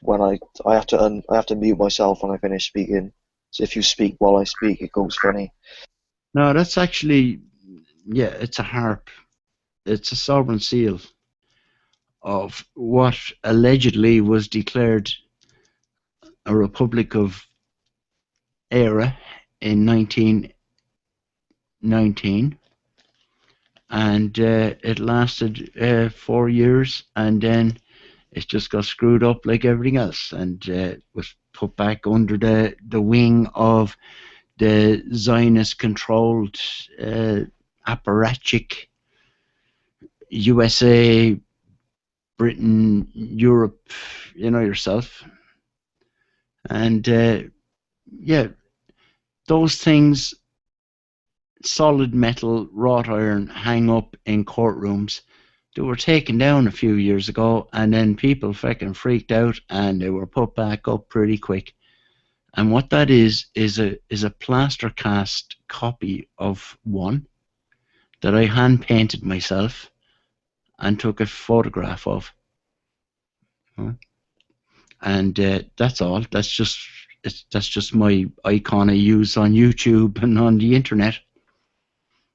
when I have to mute myself when I finish speaking. So if you speak while I speak, it goes funny. No, that's actually, it's a harp. It's a sovereign seal of what allegedly was declared a Republic of Eire in 1919. And it lasted 4 years, and then it just got screwed up like everything else, and was put back under the wing of the Zionist-controlled apparatchik USA, Britain, Europe, you know yourself. And those things, solid metal, wrought iron, hang up in courtrooms. They were taken down a few years ago, and then people fucking freaked out, and they were put back up pretty quick. And what that is a plaster cast copy of one that I hand painted myself and took a photograph of. And that's all. That's just my icon I use on YouTube and on the internet.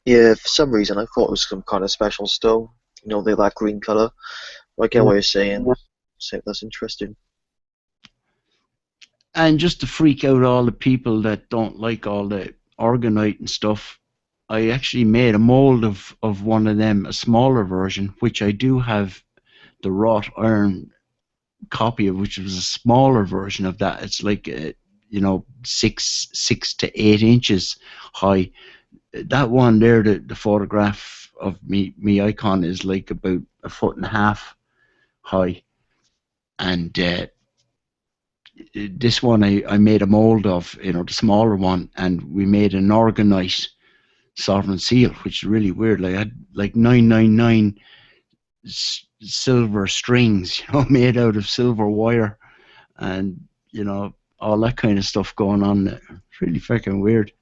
Yeah, for some reason I thought it was some kind of special stone. They're that green colour. I get what you're saying. So that's interesting. And just to freak out all the people that don't like all the orgonite and stuff, I actually made a mold of one of them, a smaller version, which I do have the wrought iron copy of, which was a smaller version of that. It's like, you know, 6 to 8 inches high. That one there, the photograph of me icon is like about 1.5 feet high. And this one I made a mold of, you know, the smaller one, and we made an orgonite sovereign seal, which is really weird. Like I had like 999 silver strings, you know, made out of silver wire, and you know, all that kind of stuff going on. It's really fucking weird.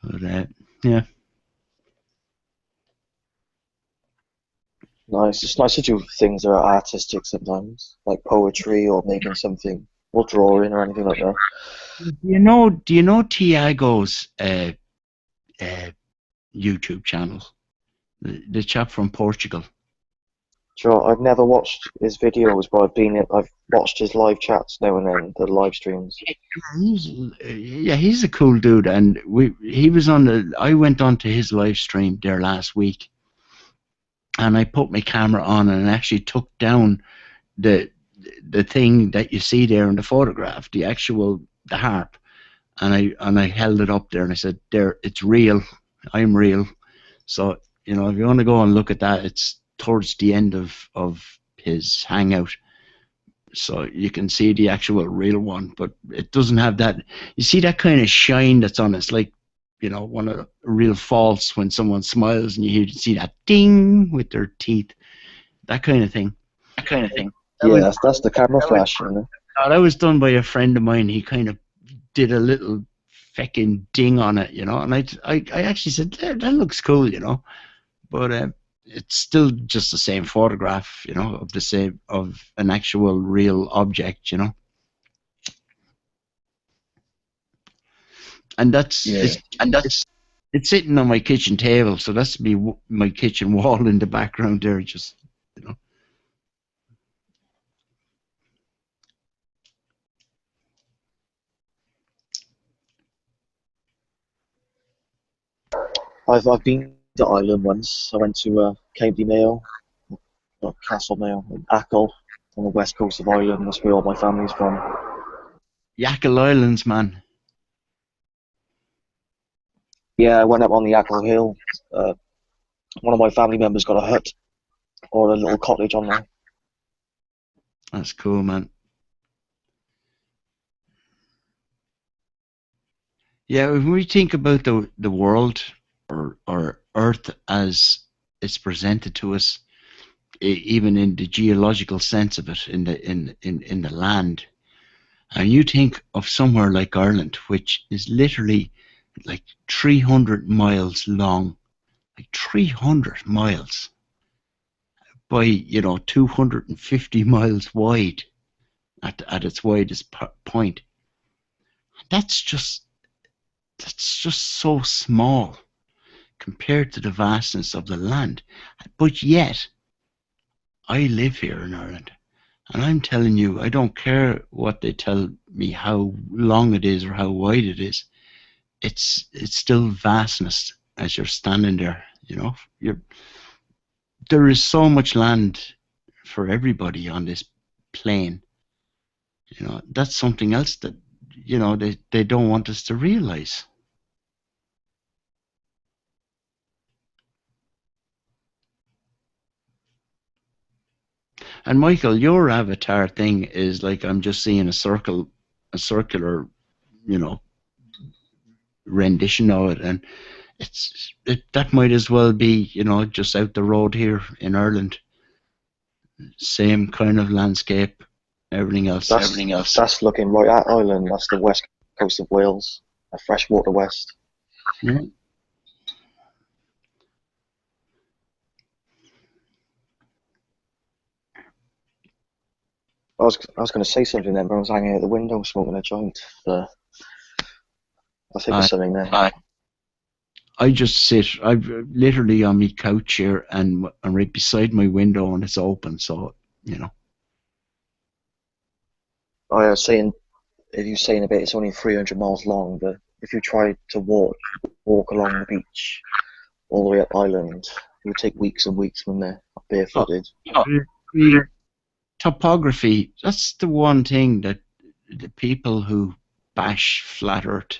But yeah. Nice. It's nice to do things that are artistic sometimes, like poetry or making something, or drawing or anything like that. Do you know Tiago's YouTube channel? The chap from Portugal. Sure, I've never watched his videos, but I've watched his live chats now and then, the live streams. He's a cool dude, and he was on I went on to his live stream there last week, and I put my camera on and actually took down the thing that you see there in the photograph, the harp, and I held it up there and I said, "There, it's real. I'm real." So you know, if you want to go and look at that, it's towards the end of his hangout, so you can see the actual real one, but it doesn't have that. You see that kind of shine that's on it. It's like, you know, one of the real false when someone smiles and you see that ding with their teeth, that kind of thing. Yeah, that's the camera flash, you know. That was done by a friend of mine. He kind of did a little feckin' ding on it, you know, and I actually said, that looks cool, you know, but it's still just the same photograph, you know, of an actual real object, you know. And it's sitting on my kitchen table, so that's my kitchen wall in the background there, just, you know. I've been to Ireland once. I went to Cape Mayo, or Castle Mayo, in Achill, on the west coast of Ireland. That's where all my family's from. Achill Islands, man. Yeah, I went up on the Achill Hill. One of my family members got a hut or a little cottage on there. That's cool, man. Yeah, when we think about the world or Earth as it's presented to us, even in the geological sense of it, in the land, and you think of somewhere like Ireland, which is literally like 300 miles long, like 300 miles by, you know, 250 miles wide at its widest point. That's just so small compared to the vastness of the land. But yet, I live here in Ireland, and I'm telling you, I don't care what they tell me how long it is or how wide it is. It's still vastness as you're standing there, you know. There is so much land for everybody on this plane. You know, that's something else that, you know, they don't want us to realize. And Michael, your avatar thing is like, I'm just seeing a circular, you know, rendition of it, and that might as well be, you know, just out the road here in Ireland. Same kind of landscape, everything else. That's looking right at Ireland. That's the west coast of Wales, a freshwater west. Yeah. I was going to say something then, but I was hanging out the window smoking a joint. I think there's something there. I just sit. I'm literally on my couch here, and I'm right beside my window, and it's open. So, you know. I was saying if you're saying a bit, it's only 300 miles long, but if you try to walk along the beach all the way up island, it would take weeks and weeks when they're barefooted. The topography, that's the one thing that the people who bash flat Earth,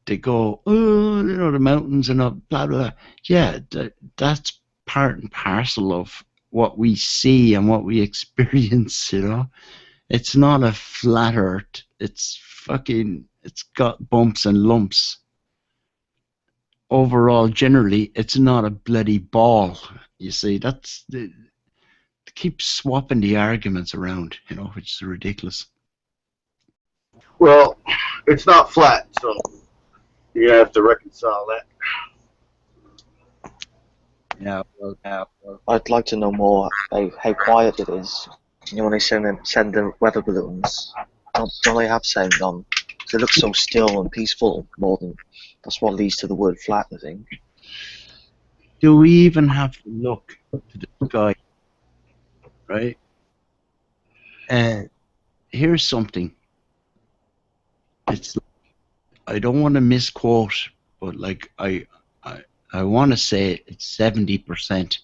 they go, oh, you know, the mountains and blah, blah, blah. Yeah, that's part and parcel of what we see and what we experience, you know. It's not a flat Earth. It's got bumps and lumps. Overall, generally, it's not a bloody ball. You see, they keep swapping the arguments around, you know, which is ridiculous. Well, it's not flat, so you're gonna have to reconcile that. Yeah, well, I'd like to know more about how quiet it is. You know, when they send the weather balloons, don't they have sound on? 'Cause it looks so still and peaceful. More than that's what leads to the word flat, I think. Do we even have to look to the sky? Right? Here's something. It's, I don't want to misquote, but like I want to say it's 70%.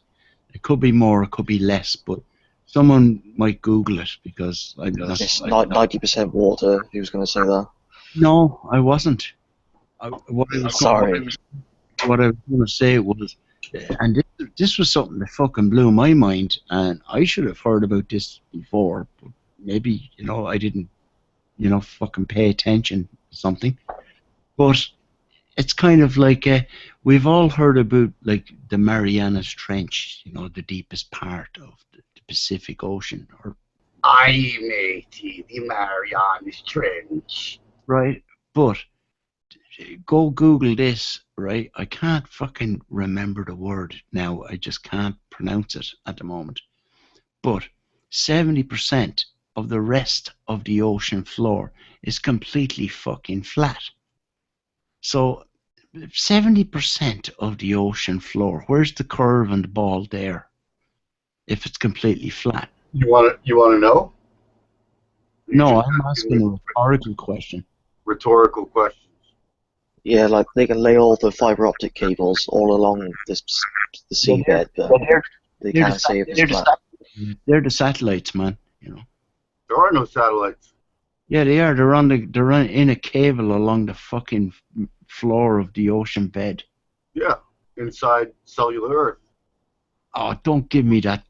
It could be more, it could be less, but someone might Google it because I'm not. It's 90% water. He was going to say that. No, I wasn't. What I was Sorry. What I was going to say was, and this was something that fucking blew my mind, and I should have heard about this before, but maybe, you know, I didn't, you know, fucking pay attention to something. But it's kind of like, we've all heard about, like, the Marianas Trench, you know, the deepest part of the Pacific Ocean. Or Aye, matey, the Marianas Trench. right, but go Google this, right? I can't fucking remember the word now. I just can't pronounce it at the moment. But 70% of the rest of the ocean floor is completely fucking flat. So 70% of the ocean floor, where's the curve and the ball there if it's completely flat? You want to know? No, I'm asking a rhetorical question. Rhetorical question. Yeah, like they can lay all the fiber optic cables all along the seabed, but they can't say if it's flat. They're the satellites, man. You know. There are no satellites. Yeah, they are. They're in a cable along the fucking floor of the ocean bed. Yeah, inside cellular Earth. Oh, don't give me that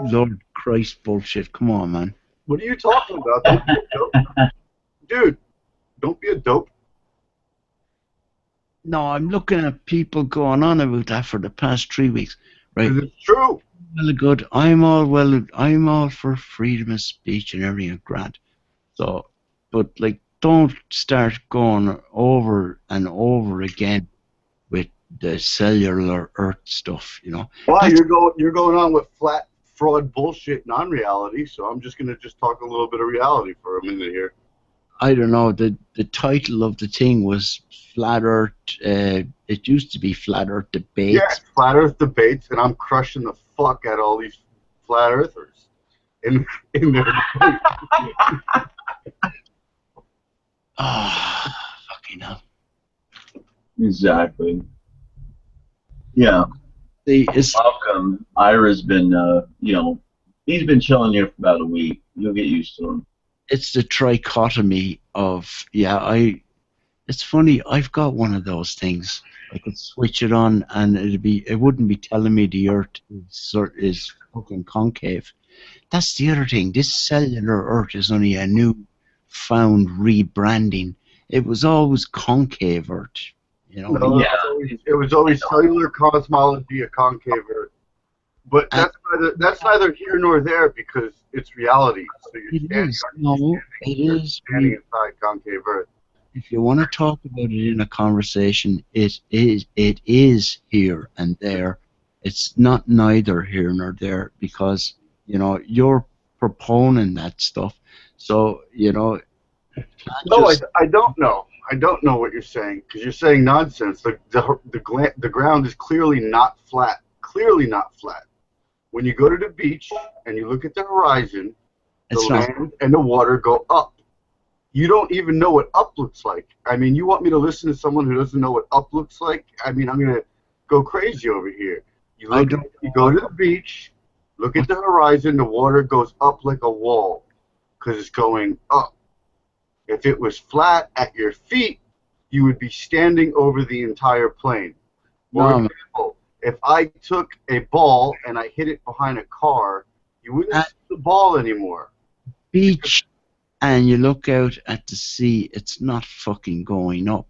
Lord Christ bullshit. Come on, man. What are you talking about? Don't be a dope. Dude, don't be a dope. No, I'm looking at people going on about that for the past 3 weeks. Right? It's true. Well, good. I'm all for freedom of speech and everything, grant. So, but like, don't start going over and over again with the cellular Earth stuff. You know. Well, you're going on with flat fraud bullshit non-reality. So I'm just gonna talk a little bit of reality for a minute here. I don't know. The title of the thing was Flat Earth. It used to be Flat Earth Debates. Yeah, Flat Earth Debates, and I'm crushing the fuck out of all these flat earthers in their debate. Fucking hell. Exactly. Yeah. Welcome. Ira's been, he's been chilling here for about a week. You'll get used to him. It's the trichotomy of, it's funny, I've got one of those things. I could switch it on and it wouldn't be telling me the Earth is fucking concave. That's the other thing. This cellular Earth is only a new found rebranding. It was always concave Earth. You know? No, it was always cellular cosmology, a concave Earth. But that's neither here nor there because it's reality. So you're standing inside concave Earth. If you want to talk about it in a conversation, it is here and there. It's not neither here nor there because, you know, you're proponing that stuff. So, you know. No, I don't know. I don't know what you're saying because you're saying nonsense. The ground is clearly not flat. Clearly not flat. When you go to the beach and you look at the horizon, the land and the water go up. You don't even know what up looks like. I mean, you want me to listen to someone who doesn't know what up looks like? I mean, I'm gonna go crazy over here. You go to the beach, look at the horizon. The water goes up like a wall because it's going up. If it was flat at your feet, you would be standing over the entire plane. For example, if I took a ball and I hit it behind a car, you wouldn't see the ball anymore. Beach, and you look out at the sea, it's not fucking going up.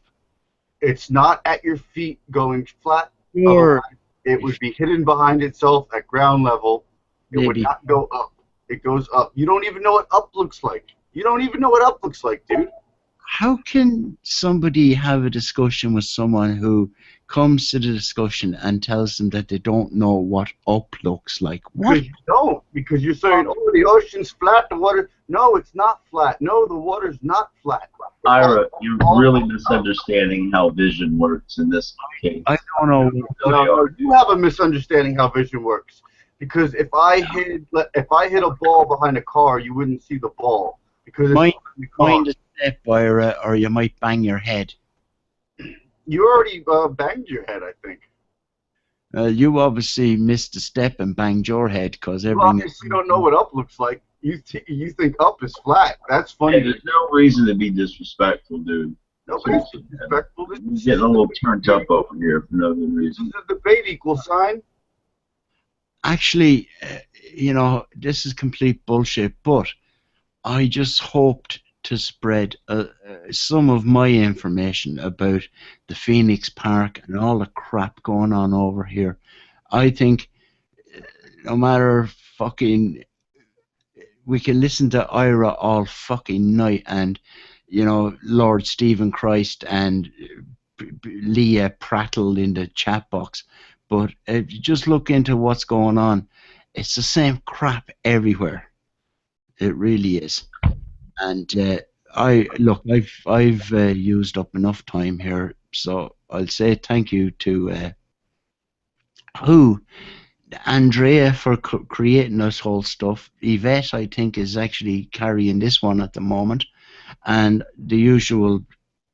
It's not at your feet going flat. Sure. It would be hidden behind itself at ground level. It would not go up. It goes up. You don't even know what up looks like. You don't even know what up looks like, dude. How can somebody have a discussion with someone who comes to the discussion and tells them that they don't know what up looks like? What? Because you don't. Because you're saying, oh, the ocean's flat, the water... No, it's not flat. No, the water's not flat. Ira, you're really misunderstanding how vision works in this case. I don't know. No, you have a misunderstanding how vision works. Because if I hit a ball behind a car, you wouldn't see the ball. Because it's mind a step, Ira, or you might bang your head. You already banged your head, I think. You obviously missed a step and banged your head because You everything. obviously don't know what up looks like. You think up is flat. That's funny. Hey, there's no reason to be disrespectful, dude. Nobody's disrespectful. You're getting a little turned up over here for no good reason. This is a debate equal sign. Actually, you know, this is complete bullshit, but I just hoped to spread some of my information about the Phoenix Park and all the crap going on over here. I think no matter fucking... We can listen to Ira all fucking night and, you know, Lord Stephen Christ and Leah prattle in the chat box. But if you just look into what's going on, it's the same crap everywhere. It really is. And I've used up enough time here, so I'll say thank you to Andrea for creating this whole stuff. Yvette, I think, is actually carrying this one at the moment, and the usual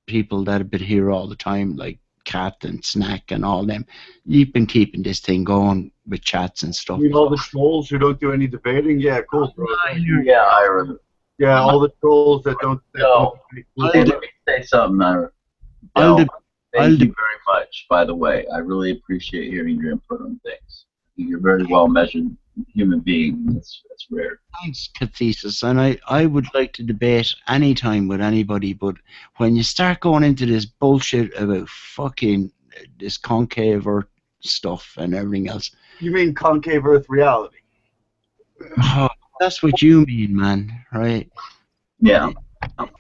people that have been here all the time, like Cat and Snack and all them. You've been keeping this thing going with chats and stuff. You know, all the trolls who don't do any debating. Yeah, cool, bro. Yeah, Ira. Yeah, all the trolls that don't. Let me say something, Ira. Thank you very much, by the way. I really appreciate hearing your input on things. You're a very well-measured human being. That's rare. Thanks, Cathesis. And I would like to debate any time with anybody, but when you start going into this bullshit about fucking this concave Earth stuff and everything else. You mean concave Earth reality? Oh, that's what you mean, man, right? Yeah.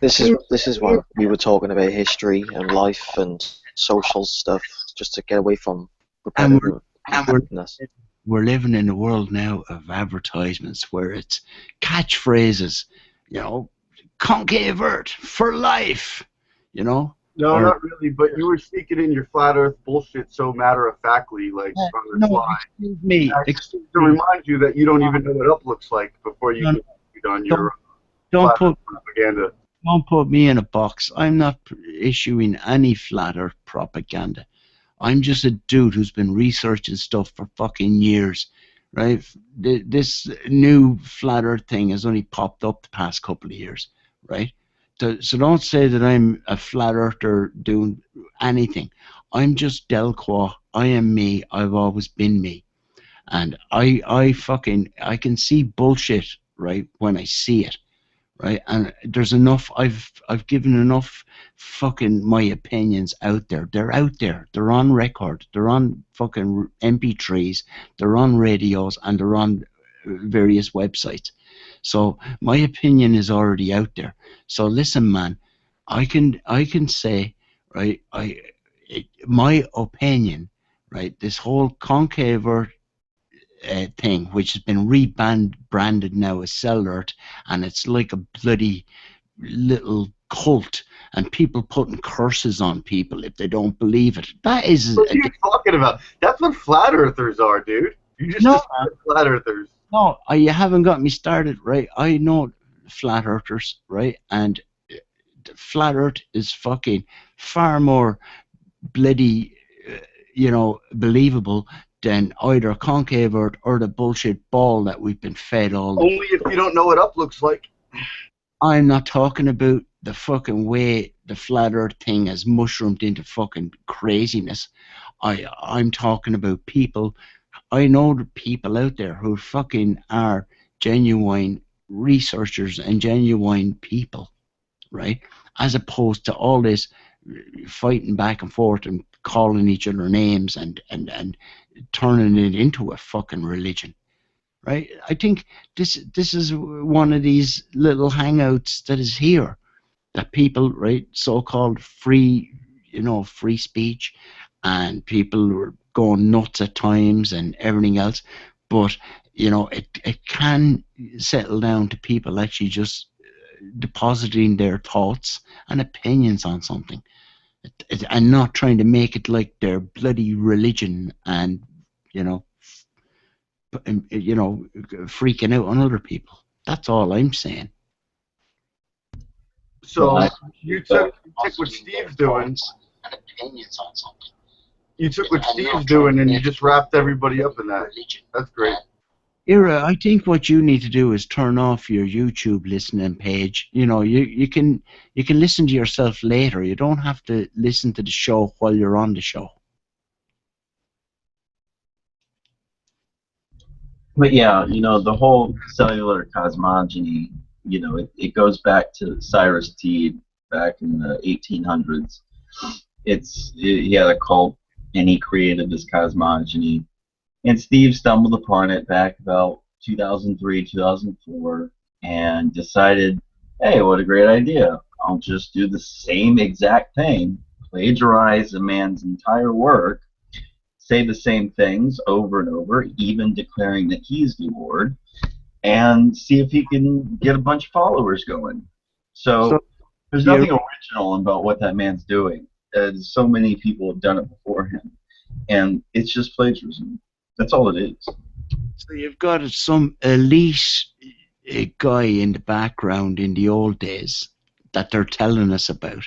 This is why we were talking about history and life and social stuff, just to get away from repetitiveness. We're living in a world now of advertisements where it's catchphrases, you know, concave Earth for life, you know. No, not really. But you were speaking in your flat Earth bullshit so matter-of-factly, like on the fly. Excuse me. To remind you that you don't even know what up looks like before you get on your propaganda. Don't put me in a box. I'm not issuing any flat Earth propaganda. I'm just a dude who's been researching stuff for fucking years, right? This new flat Earth thing has only popped up the past couple of years, right? So don't say that I'm a flat earther doing anything. I'm just Delqua. I am me. I've always been me. And I can see bullshit, right, when I see it, right? And there's enough, I've given enough fucking my opinions out there. They're out there. They're on record. They're on fucking MP3s. They're on radios, and they're on various websites. So my opinion is already out there. So listen, man, I can say, right, my opinion, right, this whole concave Earth thing, which has been rebranded now as Cell Earth, and it's like a bloody little cult, and people putting curses on people if they don't believe it. That is. What are you talking about? That's what flat earthers are, dude. You just described flat earthers. No, you haven't got me started, right? I know flat earthers, right? And flat Earth is fucking far more bloody, believable than either concave Earth or the bullshit ball that we've been fed all. Only if you don't know what up looks like. I'm not talking about the fucking way the flat Earth thing has mushroomed into fucking craziness. I'm talking about people. I know the people out there who fucking are genuine researchers and genuine people, right? As opposed to all this fighting back and forth and calling each other names and turning it into a fucking religion, right? I think this is one of these little hangouts that is here, that people, right, so-called free speech, and people were going nuts at times and everything else, but it can settle down to people actually just depositing their thoughts and opinions on something, and not trying to make it like their bloody religion and freaking out on other people. That's all I'm saying. So you took what Steve's doing. You took what Steve's doing and you just wrapped everybody up in that. That's great. Ira, I think what you need to do is turn off your YouTube listening page. You can listen to yourself later. You don't have to listen to the show while you're on the show. But yeah, the whole cellular cosmogony, it goes back to Cyrus Teed back in the 1800s. He had a cult and he created this cosmogony. And Steve stumbled upon it back about 2003, 2004, and decided, hey, what a great idea. I'll just do the same exact thing, plagiarize a man's entire work, say the same things over and over, even declaring that he's the Lord, and see if he can get a bunch of followers going. So there's nothing original about what that man's doing. So many people have done it before him, and it's just plagiarism. That's all it is. So you've got some elite guy in the background in the old days that they're telling us about,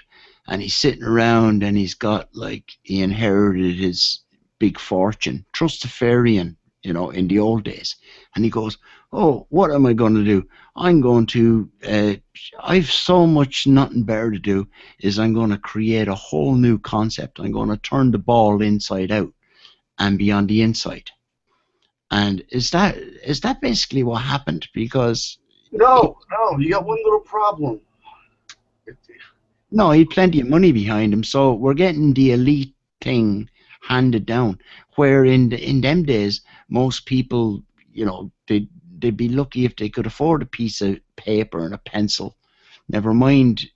and he's sitting around and he's got, like, he inherited his big fortune, Trustafarian, in the old days, and he goes, oh, what am I going to do? I'm going to, I've so much nothing better to do, is I'm going to create a whole new concept. I'm going to turn the ball inside out and be on the inside. And is that basically what happened? Because no, you got one little problem. No, he had plenty of money behind him, so we're getting the elite thing handed down. Where in them days, most people, they'd be lucky if they could afford a piece of paper and a pencil. Never mind,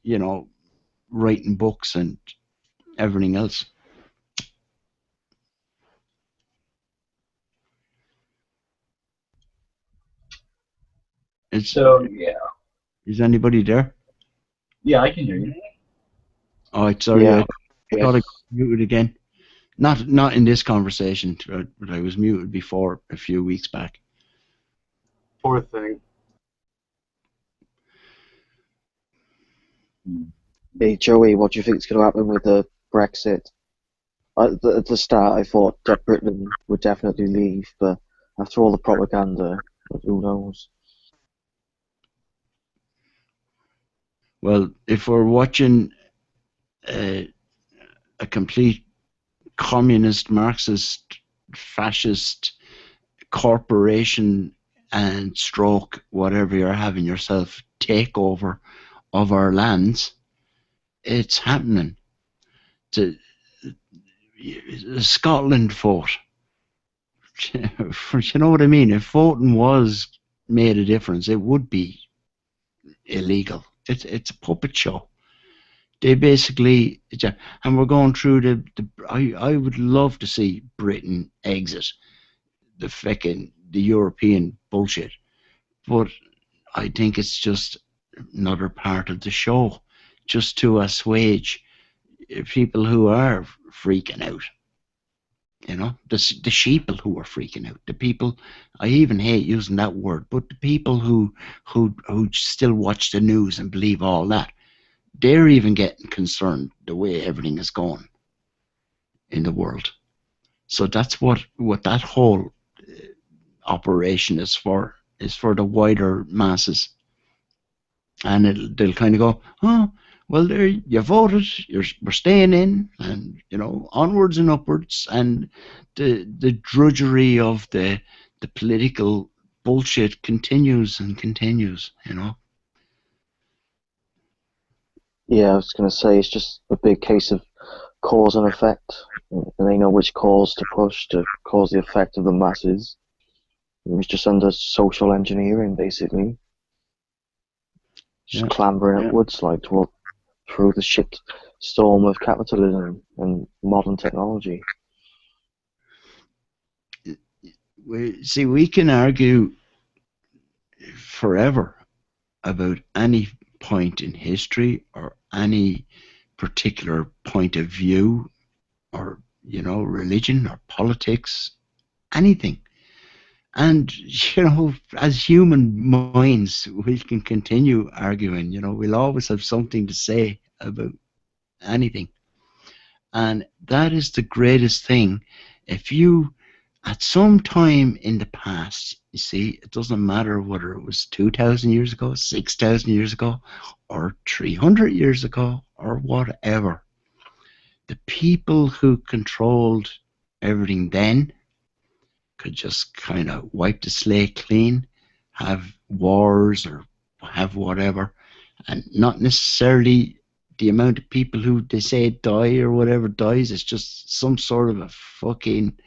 writing books and everything else. Yeah. Is anybody there? Yeah, I can hear you. Oh, sorry, Yeah. I thought I got muted again. Not in this conversation, but I was muted before a few weeks back. Poor thing. Hey Joey, what do you think is going to happen with the Brexit? At the start, I thought that Britain would definitely leave, but after all the propaganda, who knows? Well, if we're watching a complete communist, Marxist, fascist corporation and stroke whatever you're having yourself takeover of our lands, it's happening. Scotland vote. You know what I mean? If voting was made a difference, it would be illegal. It's a puppet show. They basically, and we're going through I would love to see Britain exit the European bullshit, but I think it's just another part of the show, just to assuage people who are freaking out. The sheeple who are freaking out. The people, I even hate using that word, but the people who still watch the news and believe all that. they're even getting concerned the way everything is going in the world. So that's what that whole operation is for the wider masses. And they'll kind of go, oh, well, there you voted, we're staying in, and onwards and upwards, and the drudgery of the political bullshit continues and continues. Yeah, I was going to say it's just a big case of cause and effect, and they know which cause to push to cause the effect of the masses. It was just under social engineering, basically. Just clambering upwards, like through the shit storm of capitalism and modern technology. We can argue forever about any point in history or any particular point of view or religion or politics, anything. And as human minds, we can continue arguing. We'll always have something to say about anything. And that is the greatest thing. If you, at some time in the past, you see, it doesn't matter whether it was 2,000 years ago, 6,000 years ago, or 300 years ago, or whatever, the people who controlled everything then could just kind of wipe the slate clean, have wars or have whatever, and not necessarily the amount of people who they say die or whatever dies. It's just some sort of a fucking,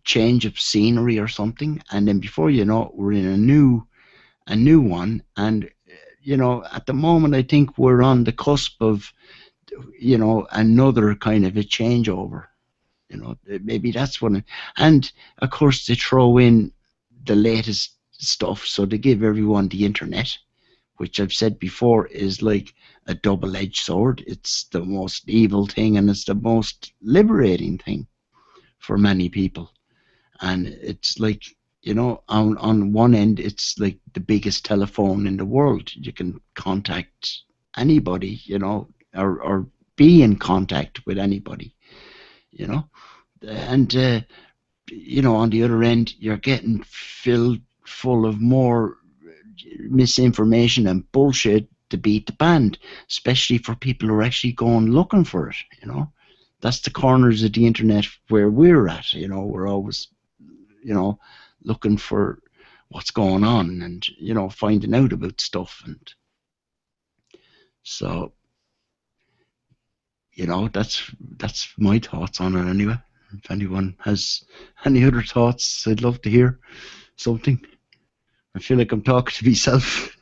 change of scenery or something, and then before you know it, we're in a new one. And at the moment, I think we're on the cusp of another kind of a changeover. Maybe that's one. And of course, they throw in the latest stuff, so they give everyone the internet, which I've said before is like a double-edged sword. It's the most evil thing, and it's the most liberating thing for many people. And it's like, on one end, it's like the biggest telephone in the world. You can contact anybody, or be in contact with anybody, and on the other end, you're getting filled full of more misinformation and bullshit to beat the band, especially for people who are actually going looking for it. That's the corners of the internet where we're at. We're always looking for what's going on and finding out about stuff. And so that's my thoughts on it anyway. If anyone has any other thoughts, I'd love to hear something. I feel like I'm talking to myself.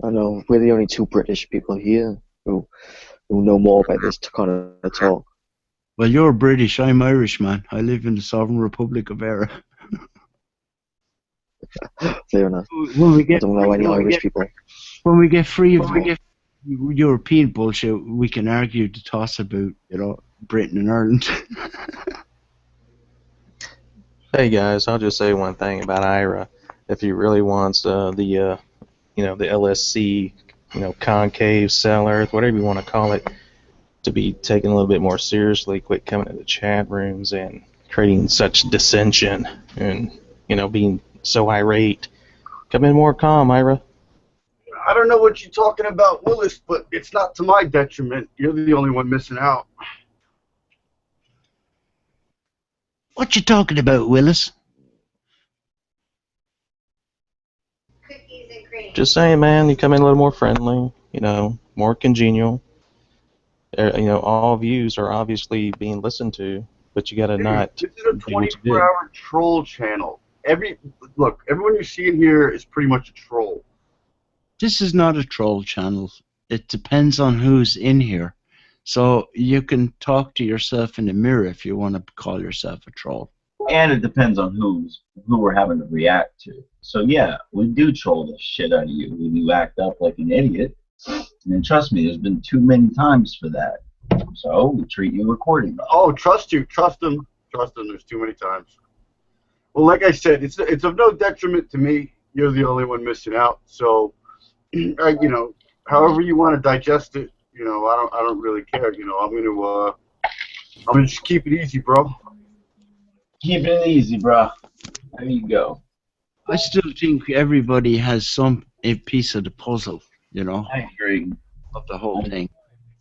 I know, we're the only two British people here who know more about this to kind of talk. Well, you're British, I'm Irish, man. I live in the Sovereign Republic of Eire. Fair enough. I don't know any Irish people. When we get free of European bullshit, we can argue the toss about, Britain and Ireland. Hey guys, I'll just say one thing about Ira. If he really wants the LSC, concave, cell Earth, whatever you want to call it, to be taken a little bit more seriously, quit coming to the chat rooms and creating such dissension and being so irate. Come in more calm, Ira. I don't know what you're talking about, Willis, but it's not to my detriment. You're the only one missing out. What you talking about, Willis? Just saying, man, you come in a little more friendly, more congenial. All views are obviously being listened to, but you gotta not This is a 24-hour troll channel. Everyone you see in here is pretty much a troll. This is not a troll channel. It depends on who's in here. So you can talk to yourself in the mirror if you want to call yourself a troll. And it depends on who we're having to react to. So yeah, we do troll the shit out of you when you act up like an idiot. And trust me, there's been too many times for that. So we treat you accordingly. Oh, trust them. There's too many times. Well, like I said, it's of no detriment to me. You're the only one missing out. So you know, however you want to digest it, you know, I don't really care. You know, I'm gonna just keep it easy, bro. Keep it easy, bro. There you go. I still think everybody has a piece of the puzzle, you know, I agree. of the whole thing.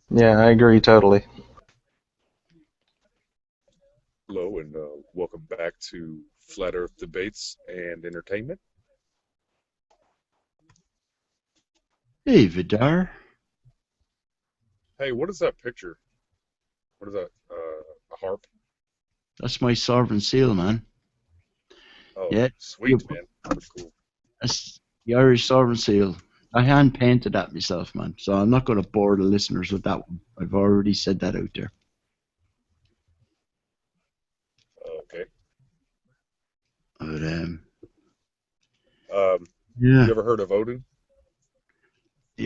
Yeah, I agree totally. Hello, and welcome back to Flat Earth Debates and Entertainment. Hey, Vidar. Hey, what is that picture? What is that? A harp? That's my sovereign seal, man. Oh, Yeah, sweet, man. That's cool. that's the Irish sovereign seal. I hand painted that myself, man. So I'm not going to bore the listeners with that one. I've already said that out there. Okay. But You yeah. ever heard of Odin?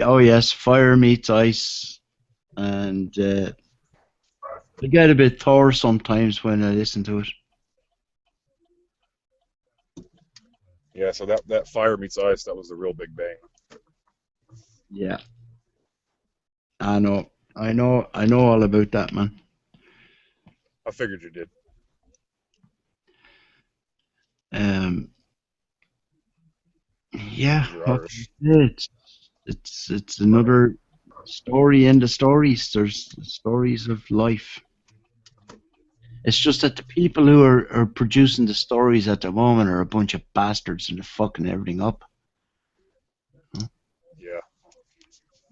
Oh yes, fire meets ice, and I get a bit Thor sometimes when I listen to it. Yeah, so that fire meets ice, that was the real Big Bang. Yeah, I know all about that, man. I figured you did. Yeah, You're what Irish. can I say? It's another story in the stories. There's stories of life. It's just that the people who are producing the stories at the moment are a bunch of bastards and they're fucking everything up. Yeah.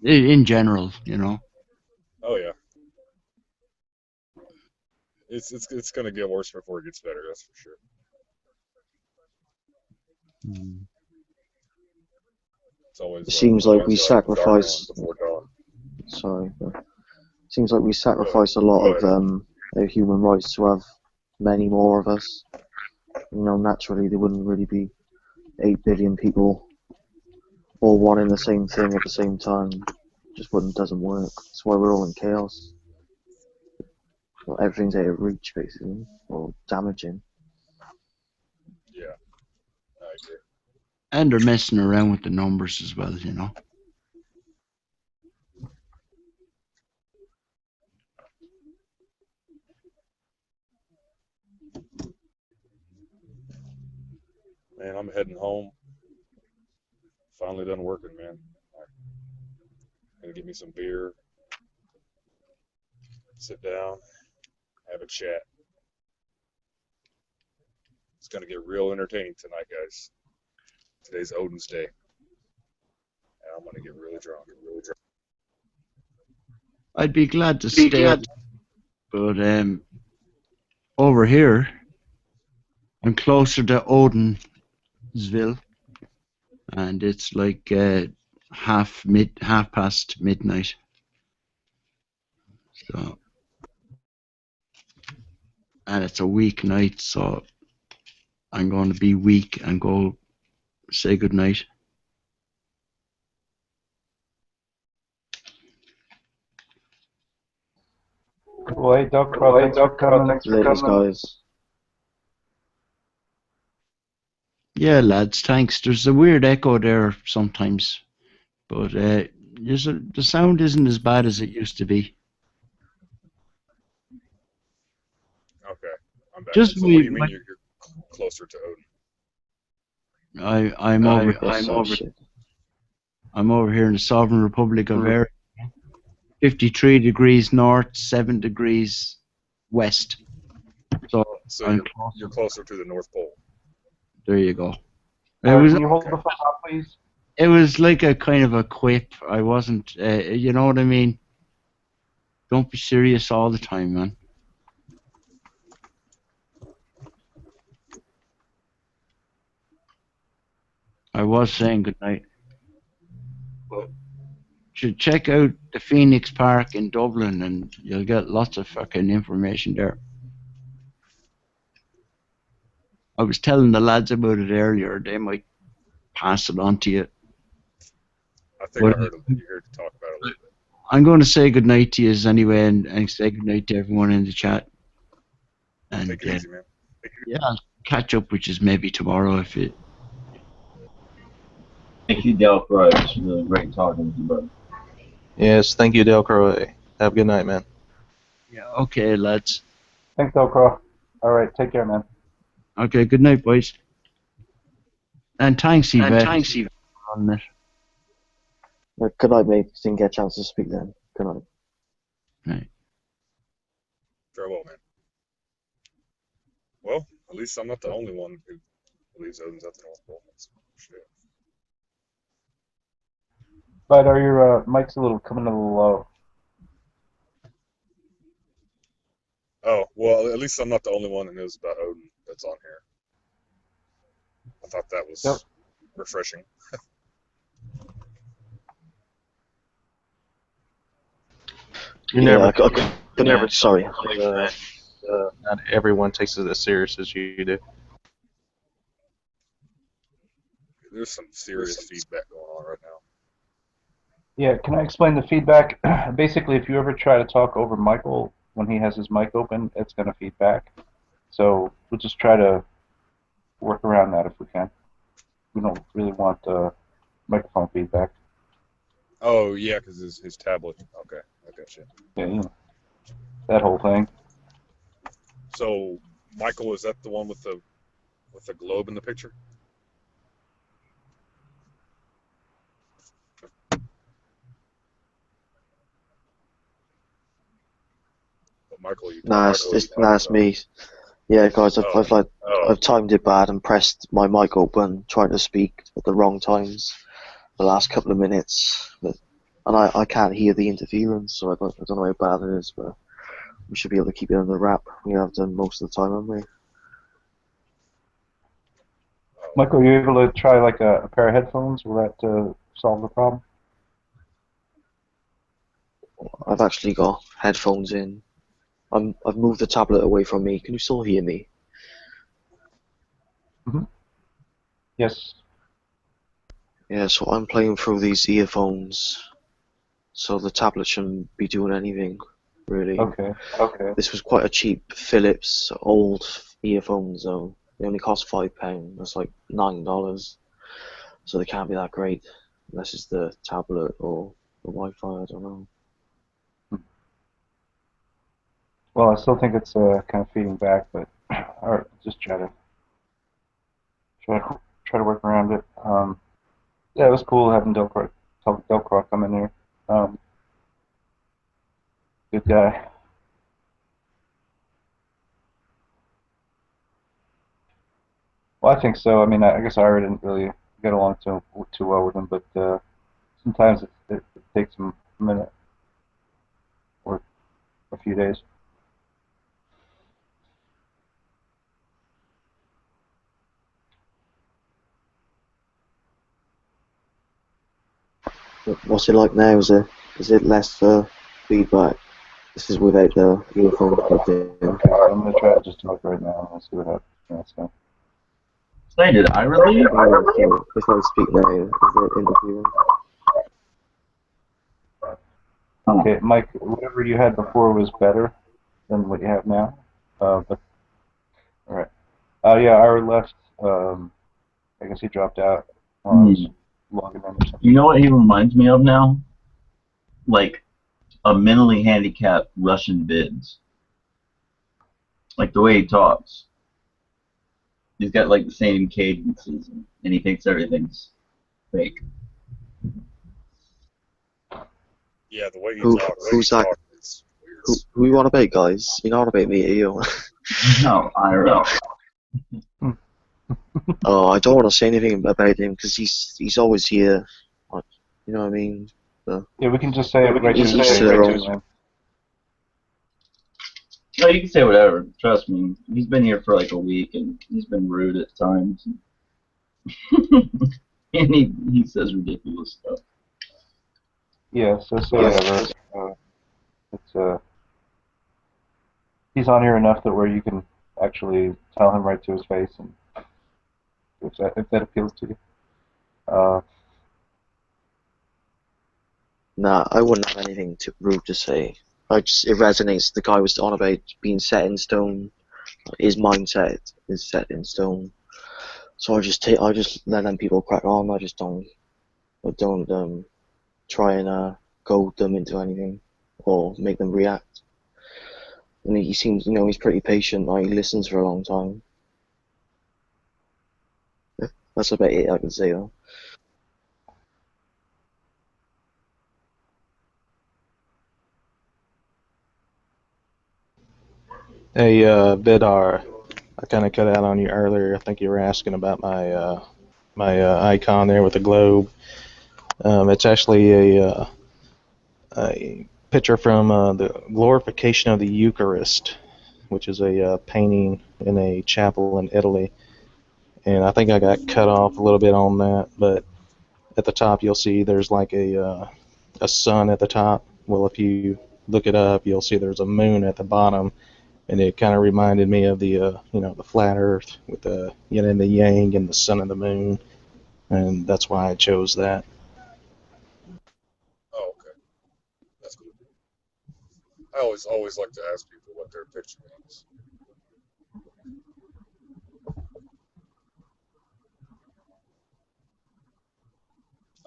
In general, you know. Oh yeah. It's gonna get worse before it gets better. That's for sure. It's always. It seems like we dark sacrifice. before dawn. Sorry, but it seems like we sacrifice a lot of human rights to have many more of us. You know, naturally there wouldn't really be 8 billion people all wanting the same thing at the same time. Just doesn't work. That's why we're all in chaos. Well, everything's out of reach, basically, or damaging. Yeah, I agree. And they're messing around with the numbers as well, you know. Man, I'm heading home. Finally done working, man. Gonna get me some beer, sit down, have a chat. It's gonna get real entertaining tonight, guys. Today's Odin's Day, and I'm gonna get really drunk. I'd be glad to stay, but over here, I'm closer to Odinsville, and it's like half past midnight. So, and it's a weeknight, so I'm going to be weak and go say goodnight. Well, hey, Doc, thanks for coming. Ladies, guys. Yeah, lads, thanks. There's a weird echo there sometimes, but the sound isn't as bad as it used to be. Okay, I'm back. Just So what do you mean you're closer to Odin? I'm over here in the Sovereign Republic of Ireland. 53 degrees north, 7 degrees west. So you're closer to the North Pole. There you go. Can you hold the phone up, please? It was like a kind of a quip. I wasn't, you know what I mean? Don't be serious all the time, man. I was saying goodnight. Should check out the Phoenix Park in Dublin and you'll get lots of fucking information there. I was telling the lads about it earlier. They might pass it on to you. I think I heard you heard to talk about it a little bit. I'm going to say goodnight to you anyway and say goodnight to everyone in the chat. And Take it easy, man. Yeah, I'll catch up with you maybe tomorrow if it. Thank you, Delcroix. It's really great talking with you, brother. Yes, thank you, Delcroix. Have a good night, man. Yeah, okay, lads. Thanks, Delcroix. All right, take care, man. Okay, good night, boys. And thanks, Yvette. On it. Good night, mate. Didn't get a chance to speak then. Good night. Right. Farewell, man. Well, at least I'm not the only one who believes Odin's at the North Pole. Shit. But are your mics coming a little low? Oh, well, at least I'm not the only one who knows about Odin that's on here. I thought that was refreshing. You never. Could never. Sorry. Not everyone takes it as serious as you do. There's some serious feedback going on right now. Yeah, can I explain the feedback? Basically, if you ever try to talk over Michael when he has his mic open, it's going to feedback. So we'll just try to work around that if we can. We don't really want microphone feedback. Oh, yeah, because his tablet. Okay, I got you. Yeah, you know, that whole thing. So, Michael, is that the one with the globe in the picture? But Michael, you it's me. Yeah, guys, I've timed it bad and pressed my mic open, trying to speak at the wrong times the last couple of minutes, and I can't hear the interference, so I don't know how bad it is, but we should be able to keep it under wrap. We have done most of the time, haven't we? Michael, are you able to try like a pair of headphones? Will that solve the problem? I've actually got headphones in. I've moved the tablet away from me. Can you still hear me? Mm-hmm. Yes. Yeah, so I'm playing through these earphones, so the tablet shouldn't be doing anything, really. Okay. This was quite a cheap Philips old earphones, though. They only cost £5. That's like $9. So they can't be that great, unless it's the tablet or the Wi-Fi, I don't know. Well, I still think it's kind of feeding back, but all right, just try to work around it. Yeah, it was cool having Delcroix come in here. Good guy. Well, I think so. I mean, I guess I already didn't really get along too well with him, but sometimes it takes him a minute or a few days. What's it like now? Is it less feedback? This is without the earphones plugged in. Okay, so I'm gonna try to just talk right now. Let's see what happens. Yeah, so. Say, did I relieve? So if I speak now, is it interfering? Okay, Mike, whatever you had before was better than what you have now. But all right. Yeah, Ira left. I guess he dropped out while I was logging in or something. You know what he reminds me of now? Like a mentally handicapped Russian vids. Like the way he talks. He's got like the same cadences, and he thinks everything's fake. Yeah, the way he Who's talks. that? Who you on about, guys? You're not about me, are you? No, Ira. Oh, I don't want to say anything about him because he's always here. Like, you know what I mean? Yeah, we can just say it right he's to their his own. No, you can say whatever. Trust me. He's been here for like a week, and he's been rude at times. And he says ridiculous stuff. Yeah, so whatever. It's he's on here enough that where you can actually tell him right to his face, and if that appeals to you. Nah, I wouldn't have anything too rude to say. It resonates. The guy was on about being set in stone. His mindset is set in stone. So I just let them people crack on. I just don't but don't try and goad them into anything or make them react. And he seems, he's pretty patient. Like, he listens for a long time. Yeah, that's about it I can say though. Hey, Vidar, I kind of cut out on you earlier. I think you were asking about my icon there with the globe. It's actually a picture from the Glorification of the Eucharist, which is a painting in a chapel in Italy. And I think I got cut off a little bit on that, but at the top you'll see there's like a sun at the top. Well, if you look it up, you'll see there's a moon at the bottom, and it kind of reminded me of the the flat Earth with the yin and the yang and the sun and the moon, and that's why I chose that. Oh, okay. That's cool. I always like to ask people what their picture means.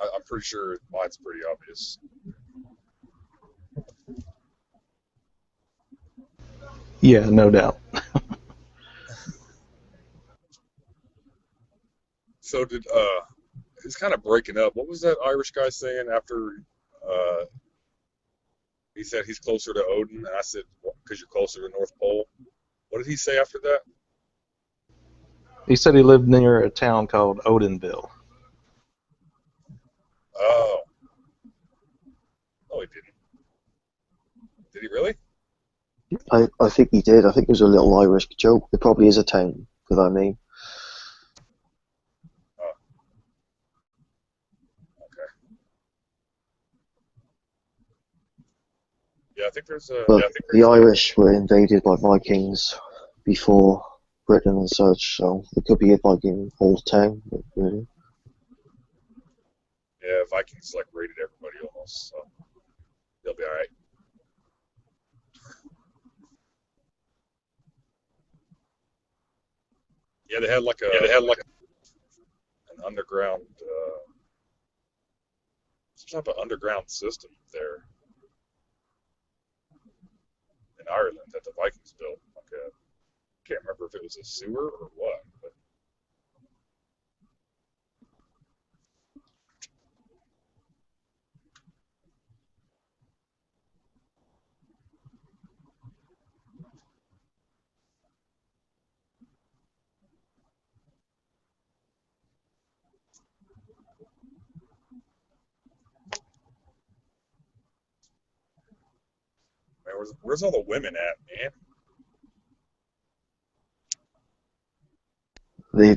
I'm pretty sure mine's pretty obvious. Yeah, no doubt. So did it's kind of breaking up. What was that Irish guy saying after he said he's closer to Odin, and I said because you're closer to North Pole. What did he say after that? He said he lived near a town called Odinville. Oh. No, he didn't. Did he really? I think he did. I think it was a little Irish joke. There probably is a town with that name. Oh. Okay. Yeah, I think there's a. But the Irish were invaded by Vikings before Britain and such, so it could be a Viking old town, really. Yeah, Vikings like raided everybody almost, so they'll be all right. Yeah, they had like an underground, some type of underground system there in Ireland that the Vikings built. Like can't remember if it was a sewer or what, but man, where's all the women at, man?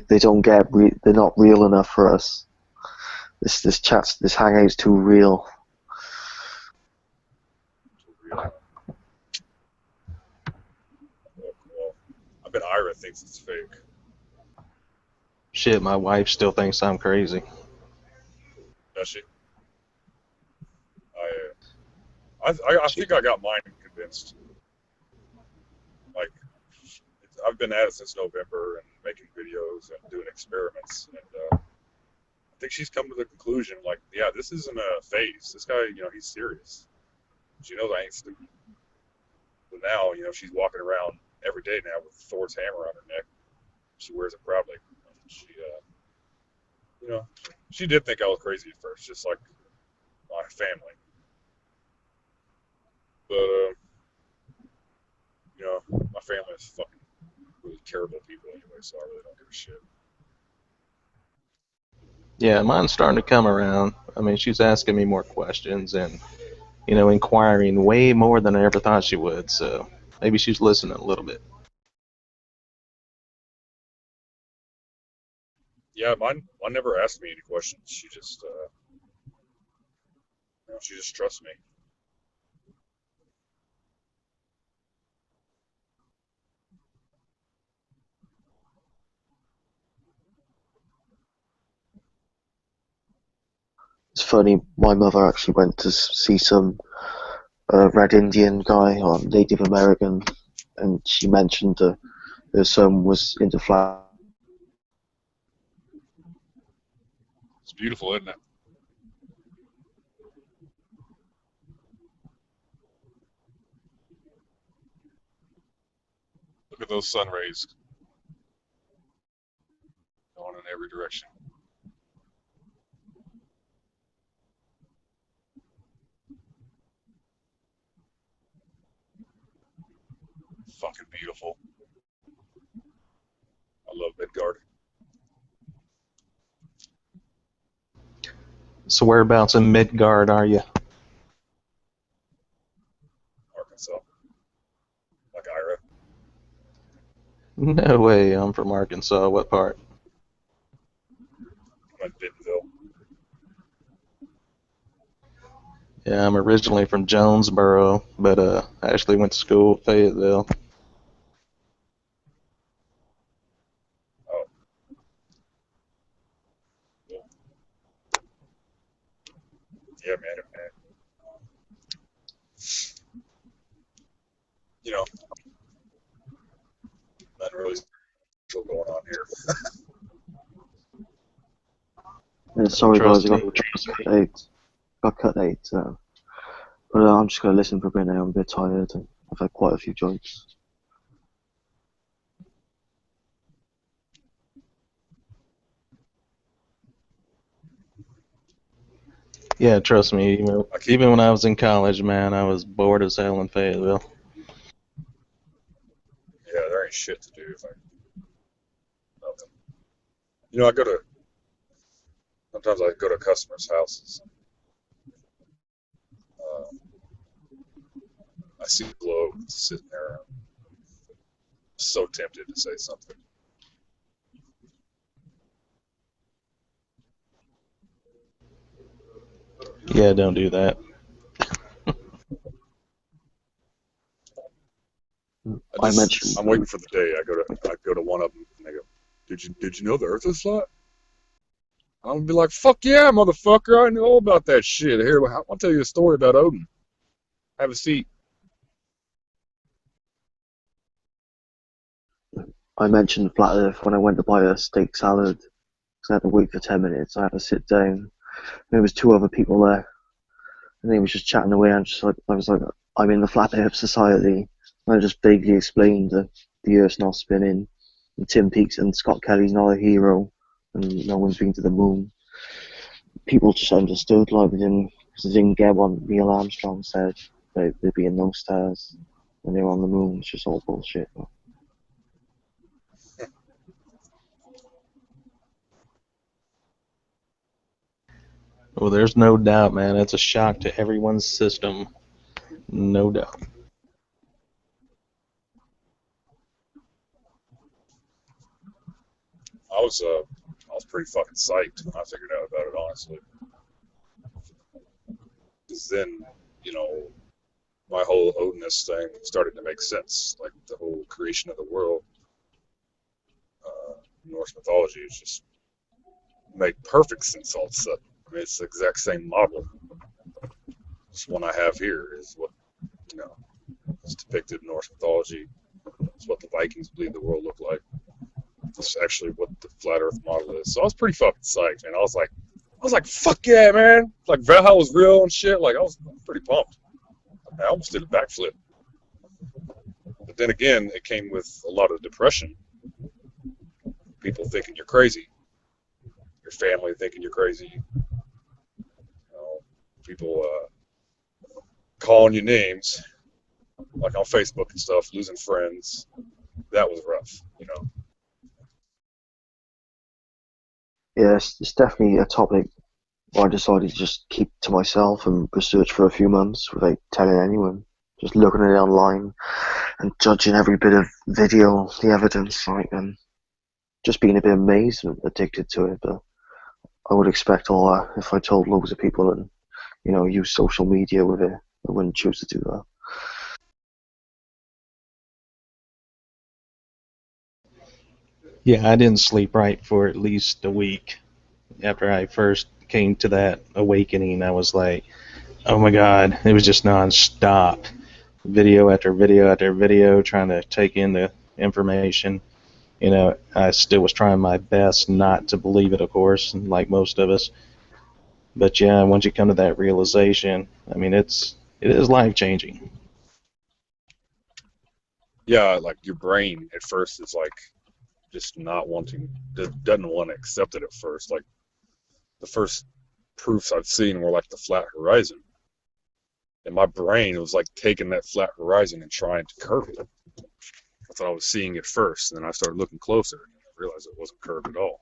They don't get they're not real enough for us. This hangout's too real. Well, I bet Ira thinks it's fake. Shit, my wife still thinks I'm crazy. Does she? I think I got mine convinced. Like, I've been at it since November and making videos and doing experiments, and I think she's come to the conclusion, like, yeah, this isn't a phase. This guy, he's serious. She knows I ain't stupid. But now, she's walking around every day now with Thor's hammer on her neck. She wears it proudly. She, she did think I was crazy at first, just like my family. But, my family is fucking really terrible people anyway, so I really don't give a shit. Yeah, mine's starting to come around. I mean, she's asking me more questions and, inquiring way more than I ever thought she would, so maybe she's listening a little bit. Yeah, mine never asked me any questions. She just, she just trusts me. It's funny, my mother actually went to see some Red Indian guy or Native American, and she mentioned her son was into flat. It's beautiful, isn't it? Look at those sun rays going in every direction. Fucking beautiful. I love Midgard. So whereabouts in Midgard are you? Arkansas. Like Ira. No way, I'm from Arkansas. What part? I'm in Bentonville. Yeah, I'm originally from Jonesboro, but I actually went to school at Fayetteville. Oh. Cool. Yeah, man. You know, nothing really special going on here. Yeah, sorry guys, Trust I me. got cut 8. Got cut 8, so. But I'm just going to listen for a bit now. I'm a bit tired. And I've had quite a few joints. Yeah, trust me. Even when I was in college, man, I was bored as hell in Fayetteville. Yeah, there ain't shit to do. Nothing. You know, sometimes I go to customers' houses. I see the globe sitting there. I'm so tempted to say something. Yeah, don't do that. I'm waiting for the day. I go to one of them and they go, "Did you know the Earth is flat?" I'm gonna be like, "Fuck yeah, motherfucker! I know all about that shit." Here, I'll tell you a story about Odin. Have a seat. I mentioned Flat Earth when I went to buy a steak salad. I had to wait for 10 minutes. I had to sit down. There was 2 other people there. And they was just chatting away. I was like, I'm in the Flat Earth Society. And I just vaguely explained that the Earth's not spinning. And Tim Peaks and Scott Kelly's not a hero. And no one's been to the moon. People just understood, like, because they didn't get what Neil Armstrong said. There'd be no stars when they were on the moon. It's just all bullshit. Well, there's no doubt, man. It's a shock to everyone's system. No doubt. I was pretty fucking psyched when I figured out about it, honestly. Because then, you know, my whole Odinist thing started to make sense. Like the whole creation of the world, Norse mythology is just make perfect sense all of a sudden. I mean, it's the exact same model. This one I have here is what, you know, is depicted in Norse mythology. It's what the Vikings believe the world looked like. It's actually what the flat Earth model is. So I was pretty fucking psyched, man. I was like, fuck yeah, man! Like Valhalla was real and shit. Like I was pretty pumped. I almost did a backflip. But then again, it came with a lot of depression. People thinking you're crazy. Your family thinking you're crazy. You know, people calling you names, like on Facebook and stuff, losing friends. That was rough, you know. Yeah, it's definitely a topic I decided to just keep to myself and research for a few months without telling anyone. Just looking at it online and judging every bit of video, the evidence, like, and just being a bit amazed and addicted to it. But I would expect all that if I told loads of people and, you know, use social media with it. I wouldn't choose to do that. Yeah, I didn't sleep right for at least a week. After I first came to that awakening, I was like, oh my God, it was just non-stop. Video after video after video, trying to take in the information. You know, I still was trying my best not to believe it, of course, like most of us. But yeah, once you come to that realization, I mean, it is life changing. yeah, like your brain at first is like just not wanting, doesn't want to accept it at first. Like the first proofs I've seen were like the flat horizon, and my brain was like taking that flat horizon and trying to curve it. I thought I was seeing it first, and then I started looking closer, and I realized it wasn't curved at all.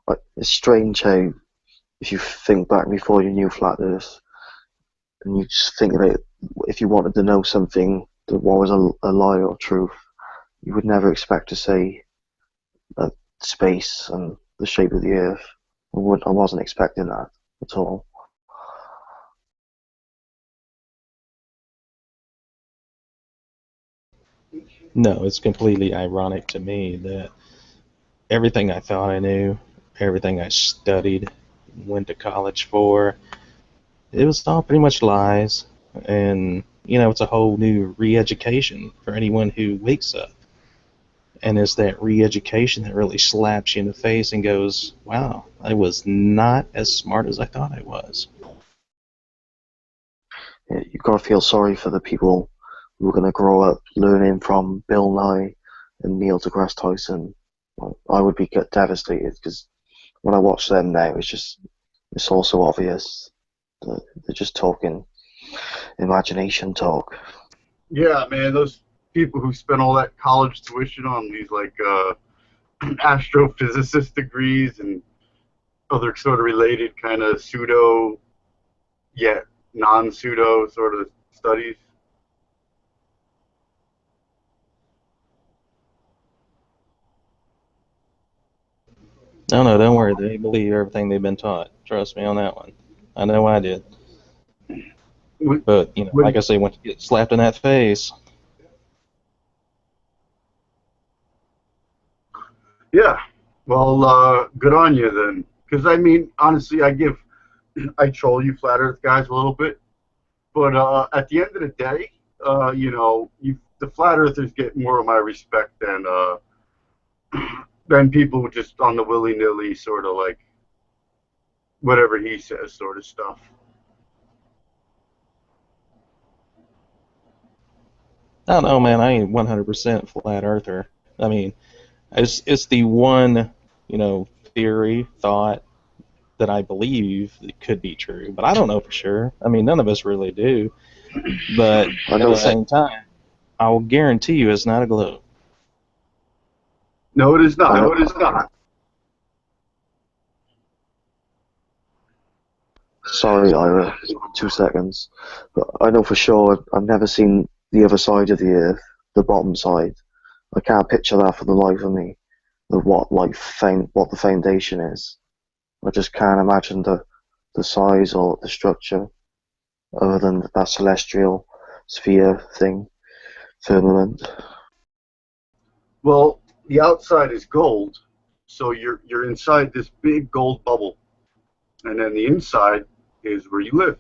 Like, it's strange how, if you think back before you knew flat Earth, and you just think about if you wanted to know something that was a lie or truth, you would never expect to say space and the shape of the Earth. I wasn't expecting that at all. No, it's completely ironic to me that everything I thought I knew, everything I studied, went to college for, it was all pretty much lies. And, it's a whole new re-education for anyone who wakes up. And it's that re-education that really slaps you in the face and goes, wow, I was not as smart as I thought I was. You've got to feel sorry for the people who are going to grow up learning from Bill Nye and Neil deGrasse Tyson. Well, I would be devastated because when I watch them now, it's all so obvious that they're just talking imagination talk. Yeah, man, those people who spent all that college tuition on these like astrophysicist degrees and other sort of related kind of pseudo yet non-pseudo sort of studies. No, don't worry. They believe everything they've been taught. Trust me on that one. I know I did. But, like I say, once you get slapped in that face. Yeah. Well, good on you then. Because, I mean, honestly, I troll you flat earth guys a little bit. But at the end of the day, the flat earthers get more of my respect than people just on the willy-nilly sort of like whatever he says sort of stuff. I don't know, man. I ain't 100% flat earther. I mean, it's the one, theory, thought that I believe it could be true, but I don't know for sure. I mean, none of us really do. But at the same time, I'll guarantee you it's not a globe. No, it is not. No, it is not. Sorry, Ira, 2 seconds. But I know for sure I've never seen the other side of the Earth, the bottom side. I can't picture that for the life of me, of what the foundation is. I just can't imagine the size or the structure other than that celestial sphere thing, firmament. Well, the outside is gold, so you're inside this big gold bubble, and then the inside is where you live.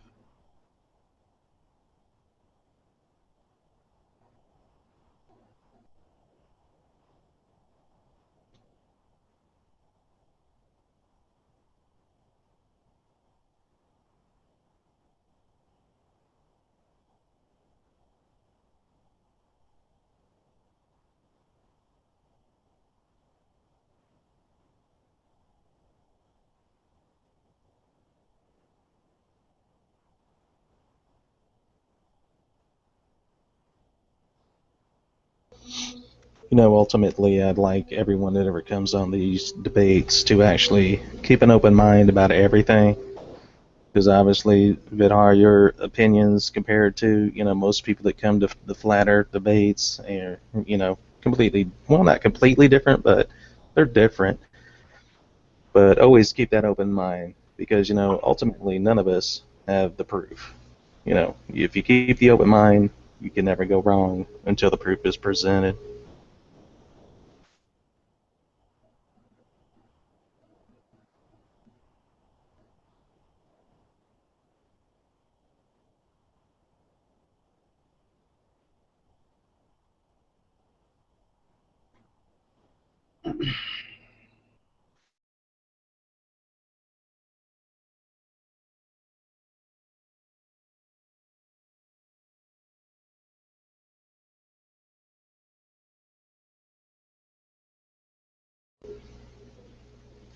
Ultimately, I'd like everyone that ever comes on these debates to actually keep an open mind about everything. Because obviously, Vidhar, your opinions compared to, most people that come to the flat earth debates are, completely, well, not completely different, but they're different. But always keep that open mind because, ultimately none of us have the proof. If you keep the open mind, you can never go wrong until the proof is presented.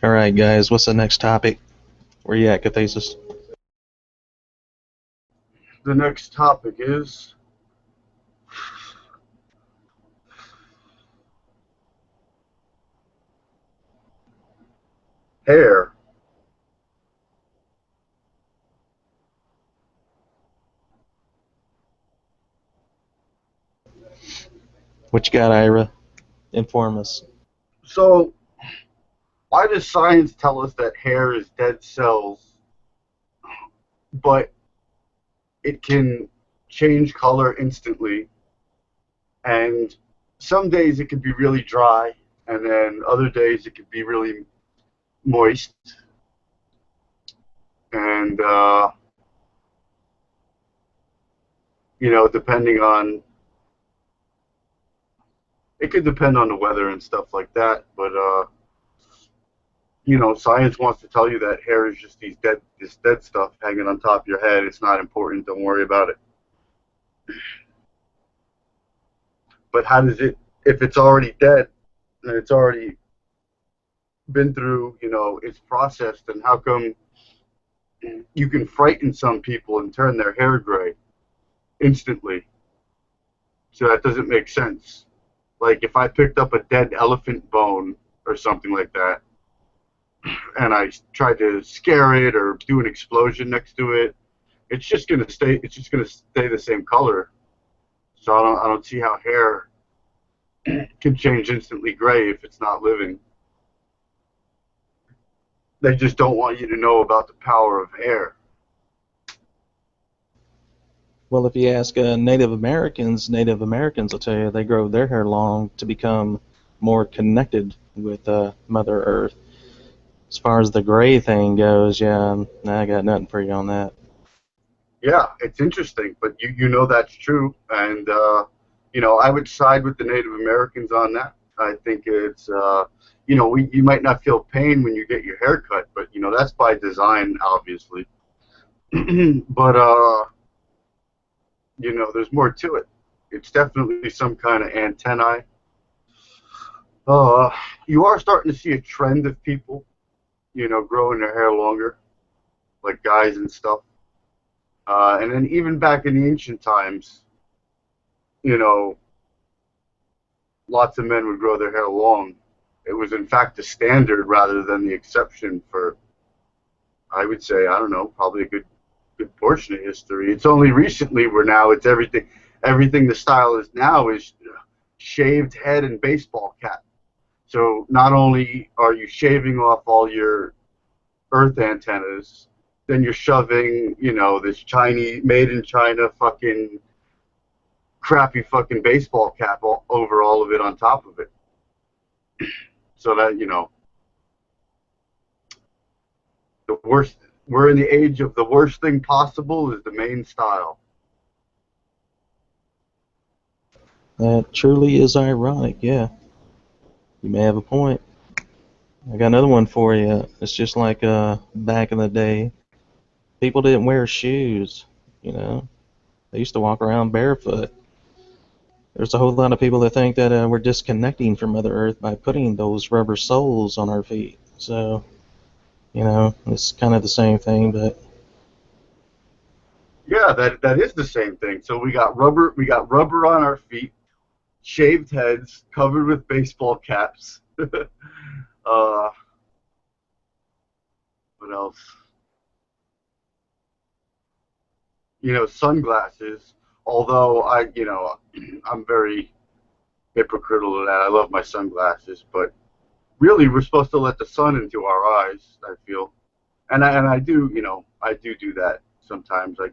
All right, guys, what's the next topic? Where you at, Cathasis? The next topic is hair. What you got, Ira? Inform us. So, why does science tell us that hair is dead cells, but it can change color instantly? And some days it can be really dry, and then other days it can be really moist. And, depending on, it could depend on the weather and stuff like that, but, science wants to tell you that hair is just this dead stuff hanging on top of your head. It's not important. Don't worry about it. But how does it, if it's already dead and it's already been through, its process, then how come you can frighten some people and turn their hair gray instantly? So that doesn't make sense. Like if I picked up a dead elephant bone or something like that, and I tried to scare it or do an explosion next to it, it's just gonna stay. It's just gonna stay the same color. So I don't see how hair can change instantly gray if it's not living. They just don't want you to know about the power of hair. Well, if you ask Native Americans will tell you they grow their hair long to become more connected with Mother Earth. As far as the gray thing goes, yeah, I got nothing for you on that. Yeah, it's interesting, but you know that's true, and I would side with the Native Americans on that. I think it's you might not feel pain when you get your hair cut, but that's by design, obviously. But there's more to it. It's definitely some kind of antennae. You are starting to see a trend of people, growing their hair longer, like guys and stuff. And then even back in the ancient times, lots of men would grow their hair long. It was in fact the standard rather than the exception for, I would say, I don't know, probably a good portion of history. It's only recently where now it's everything the style is now is shaved head and baseball cap. So not only are you shaving off all your earth antennas, then you're shoving, this Chinese, made in China fucking crappy fucking baseball cap over all of it on top of it. So that, the worst, we're in the age of the worst thing possible is the main style. That truly is ironic, yeah. You may have a point. I got another one for you. It's just like back in the day, people didn't wear shoes, They used to walk around barefoot. There's a whole lot of people that think that we're disconnecting from Mother Earth by putting those rubber soles on our feet. So, it's kind of the same thing, but Yeah, that is the same thing. So we got rubber on our feet, shaved heads, covered with baseball caps. What else? Sunglasses. Although I'm very hypocritical of that. I love my sunglasses, but really we're supposed to let the sun into our eyes, I feel. And I do, I do that sometimes. I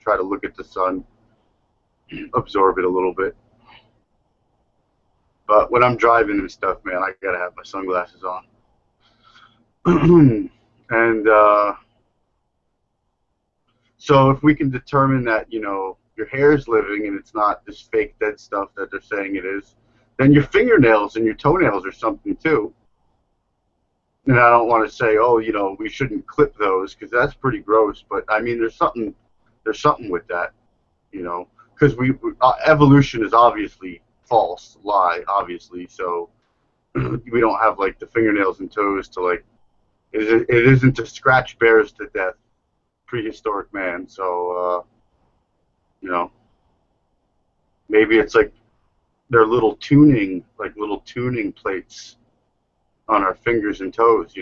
try to look at the sun, absorb it a little bit. But when I'm driving and stuff, man, I gotta have my sunglasses on. And so if we can determine that, your hair is living and it's not this fake dead stuff that they're saying it is, then your fingernails and your toenails are something too. And I don't want to say, oh, we shouldn't clip those because that's pretty gross. But I mean, there's something with that, because evolution is obviously false, lie, obviously. So we don't have like the fingernails and toes to like. It isn't to scratch bears to death, prehistoric man. So maybe it's like they're little tuning plates on our fingers and toes,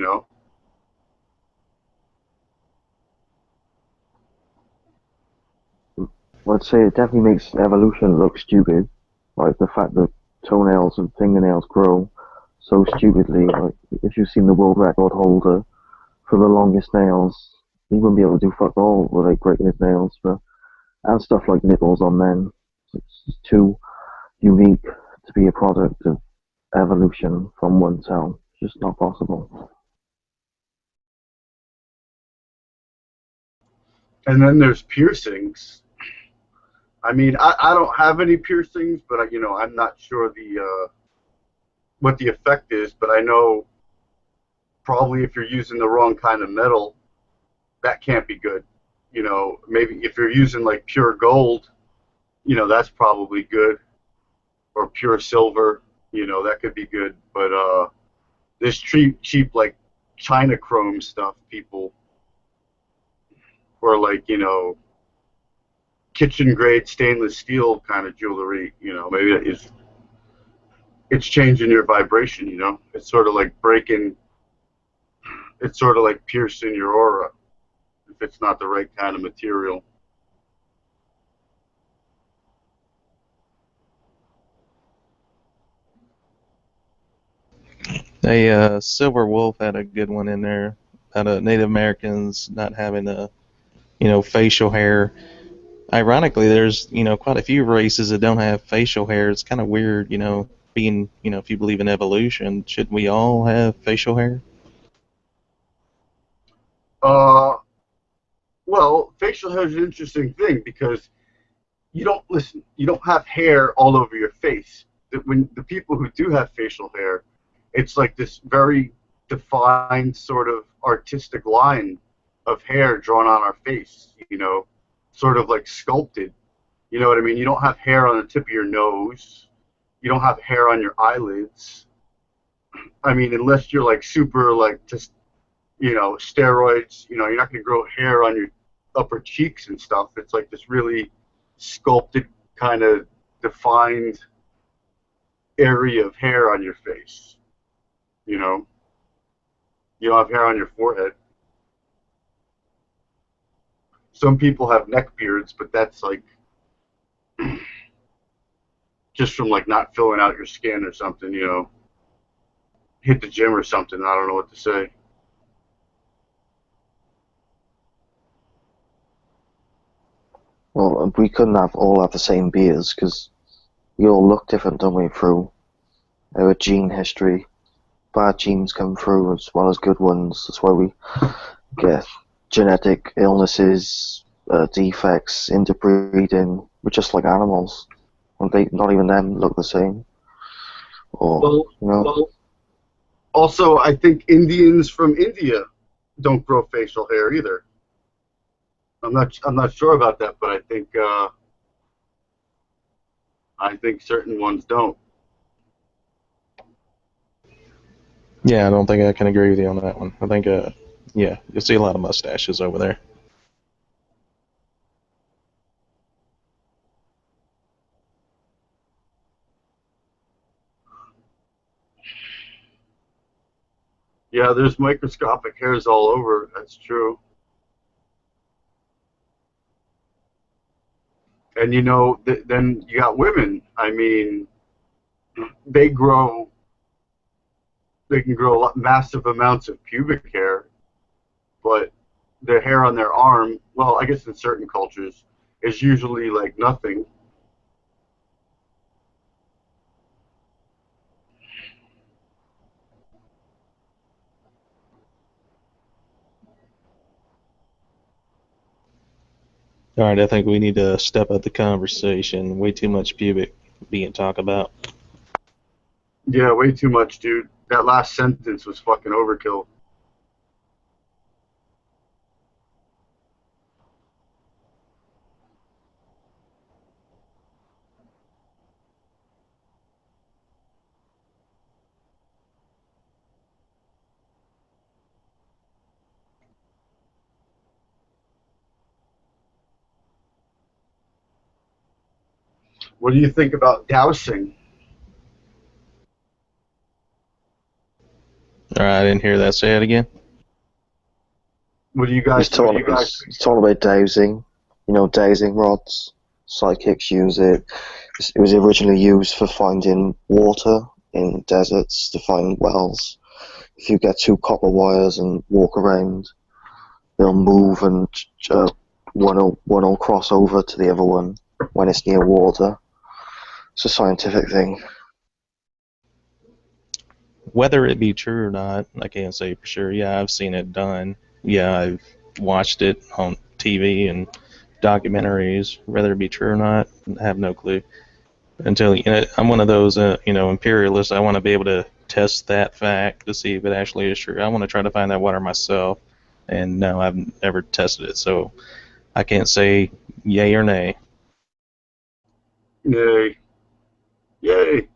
I'd say it definitely makes evolution look stupid. Like the fact that toenails and fingernails grow so stupidly. Like if you've seen the world record holder for the longest nails, he wouldn't be able to do fuck all without breaking his nails. And stuff like nipples on men, it's too unique to be a product of evolution from one cell. It's just not possible. And then there's piercings. I mean, I don't have any piercings, but I'm not sure what the effect is. But I know probably if you're using the wrong kind of metal, that can't be good. Maybe if you're using like pure gold, that's probably good, or pure silver, that could be good. But this cheap like China chrome stuff, people, or like kitchen grade stainless steel kind of jewelry, maybe it's changing your vibration. It's sort of like it's sort of like piercing your aura if it's not the right kind of material. Silver Wolf had a good one in there about Native Americans not having facial hair. Ironically, there's quite a few races that don't have facial hair. It's kind of weird, being if you believe in evolution, shouldn't we all have facial hair? Well, facial hair is an interesting thing because you don't have hair all over your face. When the people who do have facial hair, it's like this very defined sort of artistic line of hair drawn on our face, sort of like sculpted. You know what I mean? You don't have hair on the tip of your nose. You don't have hair on your eyelids. I mean, unless you're like super like just, steroids, you're not going to grow hair on your upper cheeks and stuff. It's like this really sculpted kind of defined area of hair on your face. You don't have hair on your forehead. Some people have neck beards, but that's like just from like not filling out your skin or something, hit the gym or something. I don't know what to say. Well, we couldn't all have the same beards because we all look different, don't we, through our gene history. Bad genes come through as well as good ones. That's why we get genetic illnesses, defects, interbreeding. We're just like animals. And not even them look the same. Or, Well, also, I think Indians from India don't grow facial hair either. I'm not sure about that, but I think certain ones don't. Yeah, I don't think I can agree with you on that one. I think, yeah, you'll see a lot of mustaches over there. Yeah, there's microscopic hairs all over. That's true. And then you got women. I mean, they grow they can grow massive amounts of pubic hair, but the hair on their arm, well, I guess in certain cultures, is usually like nothing. All right, I think we need to step up the conversation. Way too much pubic being talked about. Yeah, way too much, dude. That last sentence was fucking overkill. What do you think about dowsing? All right, I didn't hear that. Say it again. What do you guys? It's talking about dowsing. You know, dowsing rods. Psychics use it. It was originally used for finding water in deserts to find wells. If you get two copper wires and walk around, they'll move and one will cross over to the other one when it's near water. It's a scientific thing. Whether it be true or not, I can't say for sure. Yeah, I've seen it done. Yeah, I've watched it on TV and documentaries. Whether it be true or not, I have no clue. Until I'm one of those imperialists. I want to be able to test that fact to see if it actually is true. I want to try to find that water myself, and no, I've never tested it, so I can't say yay or nay. Yay! Yay!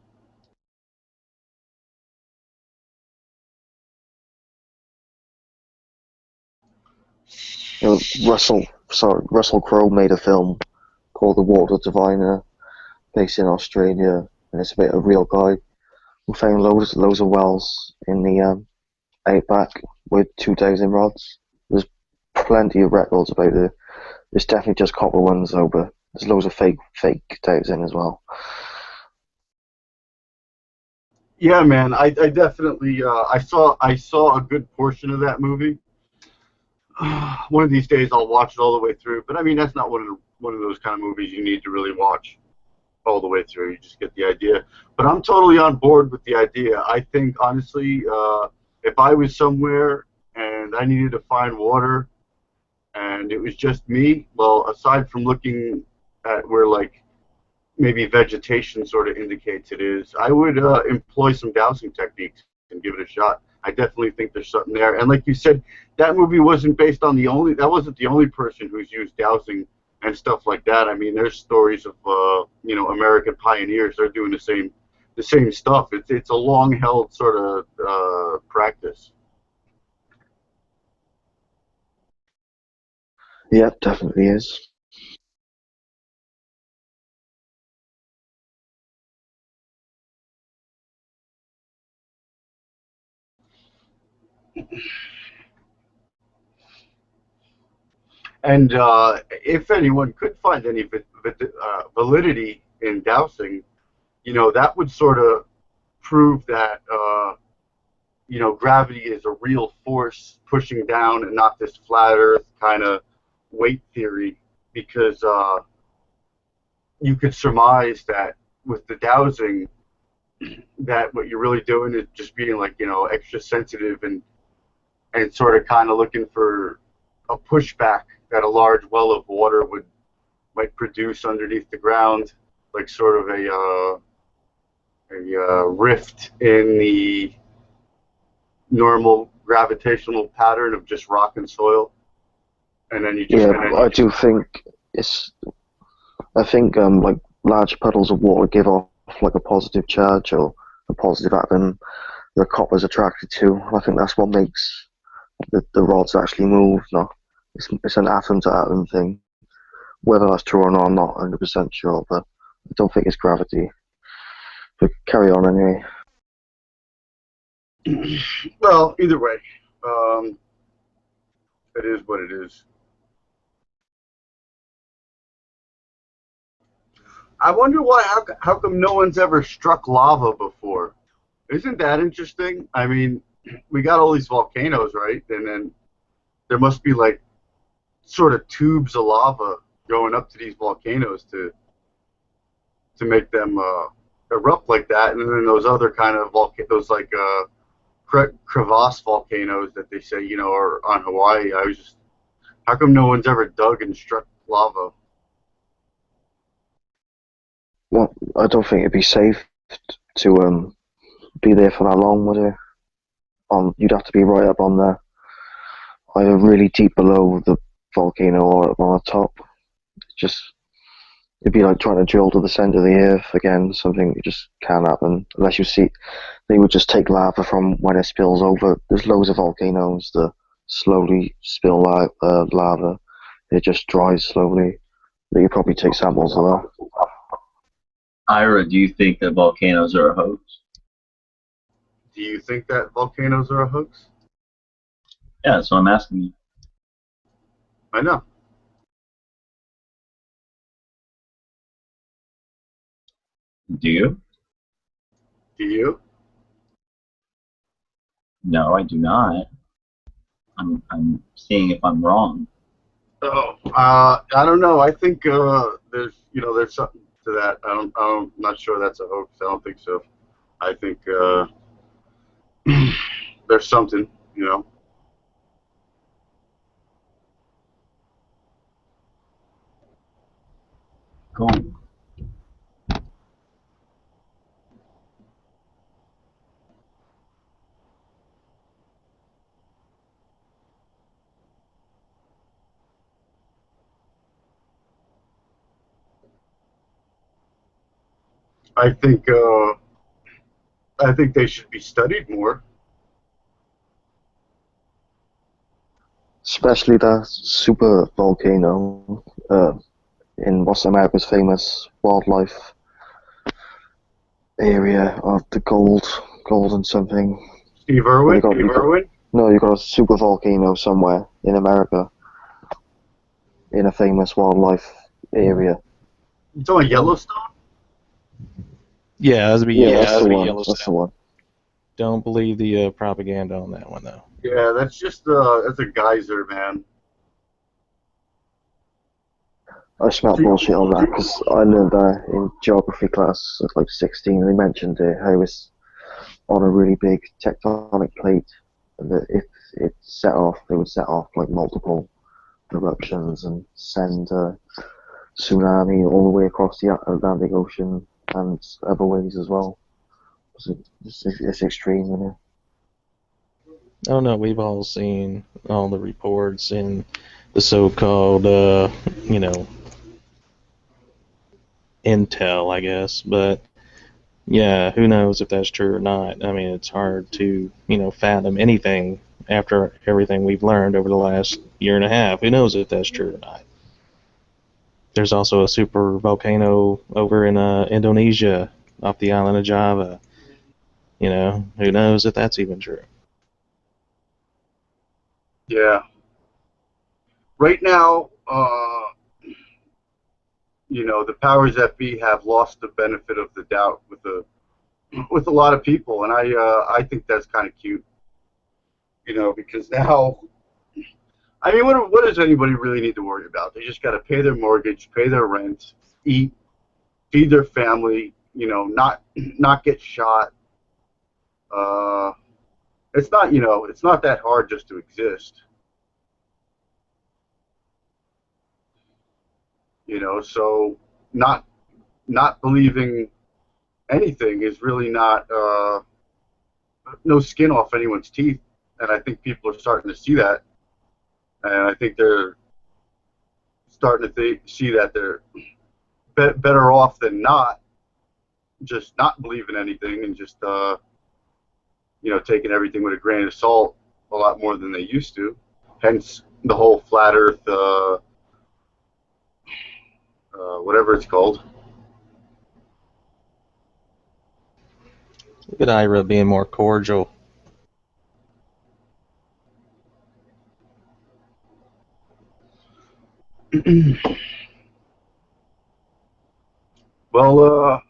You know, Russell Crowe made a film called The Water Diviner, based in Australia, and it's about a real guy who found loads of wells in the outback with 2 dowsing rods. There's plenty of records about it. It's definitely just copper ones though, but there's loads of fake dowsing as well. Yeah, man. I definitely I saw a good portion of that movie. One of these days I'll watch it all the way through. But I mean, that's not one of those kind of movies you need to really watch all the way through. You just get the idea. But I'm totally on board with the idea. I think honestly, if I was somewhere and I needed to find water, and it was just me, well, aside from looking at where like maybe vegetation sort of indicates it is, I would employ some dowsing techniques and give it a shot. I definitely think there's something there. And like you said, that movie wasn't based on that wasn't the only person who's used dowsing and stuff like that. I mean, there's stories of American pioneers. They're doing the same stuff. It's a long held sort of practice. Yeah, definitely is. And if anyone could find any validity in dowsing, that would sort of prove that gravity is a real force pushing down and not this flat Earth kind of weight theory. Because you could surmise that with the dowsing, that what you're really doing is just being like extra sensitive and sort of kind of looking for a pushback that a large well of water might produce underneath the ground, like sort of a rift in the normal gravitational pattern of just rock and soil, and then you just I do think it's. I think like large puddles of water give off like a positive charge or a positive atom the copper's attracted to. I think that's what makes the rods actually move. Not it's an atom to atom thing. Whether that's true or not, I'm not 100% sure, but I don't think it's gravity. But carry on anyway. Well, either way, it is what it is. I wonder why. How come no one's ever struck lava before? Isn't that interesting? I mean, we got all these volcanoes, right? And then there must be like sort of tubes of lava going up to these volcanoes to make them erupt like that. And then those other kind of those like crevasse volcanoes that they say, you know, are on Hawaii. I was just, how come no one's ever dug and struck lava? Well, I don't think it'd be safe to be there for that long, would it? You'd have to be right up on there, either really deep below the volcano or up on the top. Just it'd be like trying to drill to the center of the earth again. Something that just can't happen unless you see. They would just take lava from when it spills over. There's loads of volcanoes that slowly spill out lava. It just dries slowly. You could probably take samples of that. Ira, do you think that volcanoes are a hoax? Do you think that volcanoes are a hoax? Yeah, that's what I'm asking you. I know. Do you? Do you? No, I do not. I'm seeing if I'm wrong. Oh, I don't know. I think there's something to that. I'm not sure that's a hoax. I don't think so. I think there's something, you know. Cool. I think they should be studied more. Especially the super volcano in what's America's famous wildlife area of the golden something. Steve Irwin? Irwin? No, you got a super volcano somewhere in America in a famous wildlife area. It's on Yellowstone? Yeah, that's the one. That's the one. Don't believe the propaganda on that one, though. Yeah, that's just that's a geyser, man. I smell bullshit on that because I learned that in geography class at like 16. They mentioned it, how it was on a really big tectonic plate, and that if it set off, it would set off like multiple eruptions and send a tsunami all the way across the Atlantic Ocean and other ways as well. It's extreme, isn't it? Oh no, we've all seen all the reports in the so-called, intel, I guess. But yeah, who knows if that's true or not? I mean, it's hard to, fathom anything after everything we've learned over the last year and a half. Who knows if that's true or not? There's also a super volcano over in Indonesia, off the island of Java. Who knows if that's even true? Yeah. Right now, the powers that be have lost the benefit of the doubt with a lot of people, and I think that's kind of cute. Because now, I mean, what does anybody really need to worry about? They just got to pay their mortgage, pay their rent, eat, feed their family. Not get shot. It's not that hard just to exist. So not believing anything is really not no skin off anyone's teeth, and I think people are starting to see that, and I think they're starting to see that they're better off than not believing anything and just taking everything with a grain of salt a lot more than they used to. Hence the whole flat Earth, whatever it's called. Look at Ira being more cordial. Well,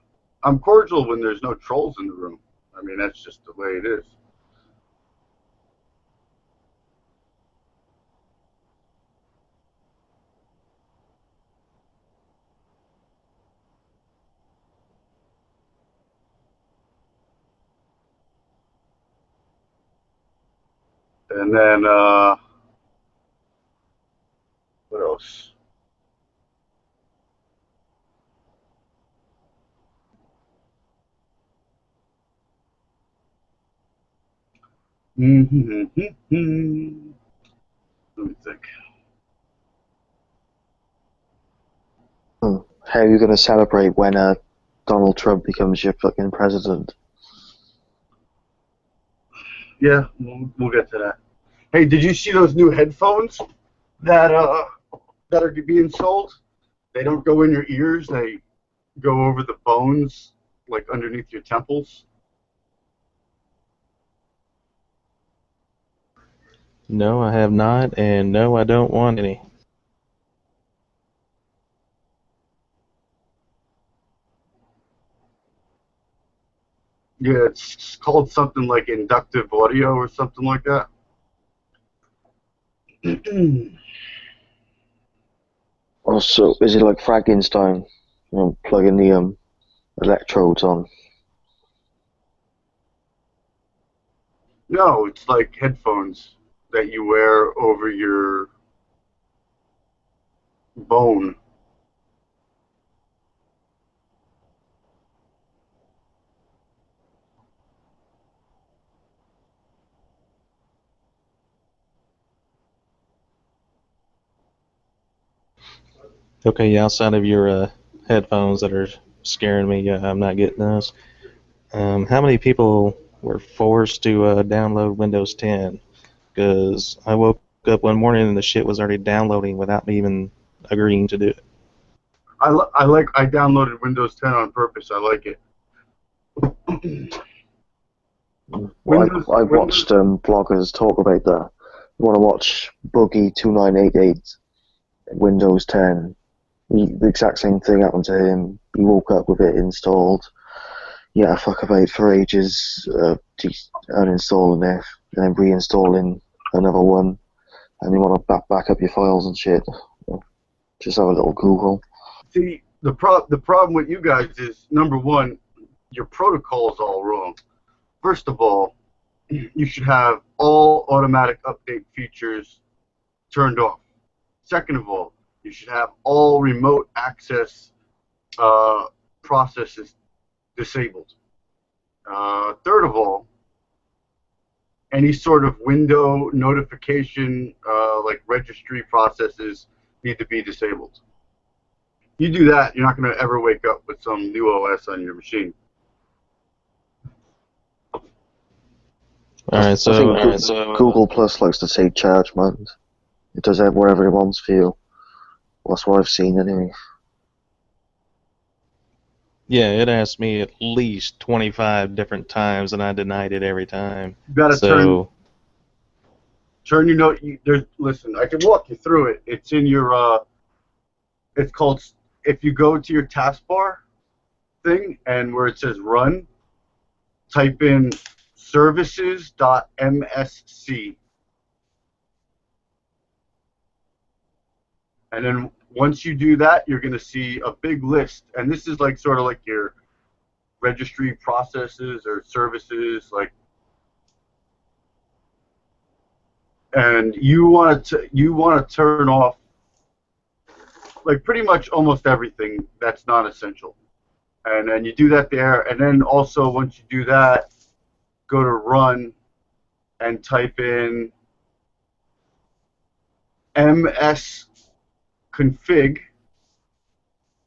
I'm cordial when there's no trolls in the room. I mean, that's just the way it is. And then, what else? Let me think. How are you going to celebrate when Donald Trump becomes your fucking president? Yeah, we'll get to that. Hey, did you see those new headphones that are being sold? They don't go in your ears; they go over the bones, like underneath your temples. No, I have not, and no, I don't want any. Yeah, it's called something like inductive audio or something like that. Also, is it like Frankenstein? You know, plugging the electrodes on. No, it's like headphones that you wear over your bone. Okay, outside of your headphones that are scaring me, I'm not getting those. How many people were forced to download Windows 10? Because I woke up one morning and the shit was already downloading without me even agreeing to do it. I downloaded Windows 10 on purpose. I like it. I've watched bloggers talk about that. You want to watch Buggy 2988, Windows 10. The exact same thing happened to him. He woke up with it installed. Yeah, fuck about for ages, uninstalling it, and then reinstalling another one. And you want to back up your files and shit. Just have a little Google. See, the problem with you guys is, number one, your protocol's all wrong. First of all, you should have all automatic update features turned off. Second of all, you should have all remote access processes disabled. Third of all, any sort of window notification, like registry processes, need to be disabled. You do that, you're not going to ever wake up with some new OS on your machine. Alright, so, I think Google Plus likes to take charge, man. It does whatever it wants for you. That's what I've seen anyway. yeah, it asked me at least 25 different times, and I denied it every time. You got to turn your note. Listen, I can walk you through it. It's in your. It's called. If you go to your taskbar thing and where it says run, type in services.msc. And then once you do that, you're going to see a big list. And this is like sort of like your registry processes or services, like. And you want to turn off like pretty much almost everything that's not essential. And then you do that there. And then also once you do that, go to run and type in msconfig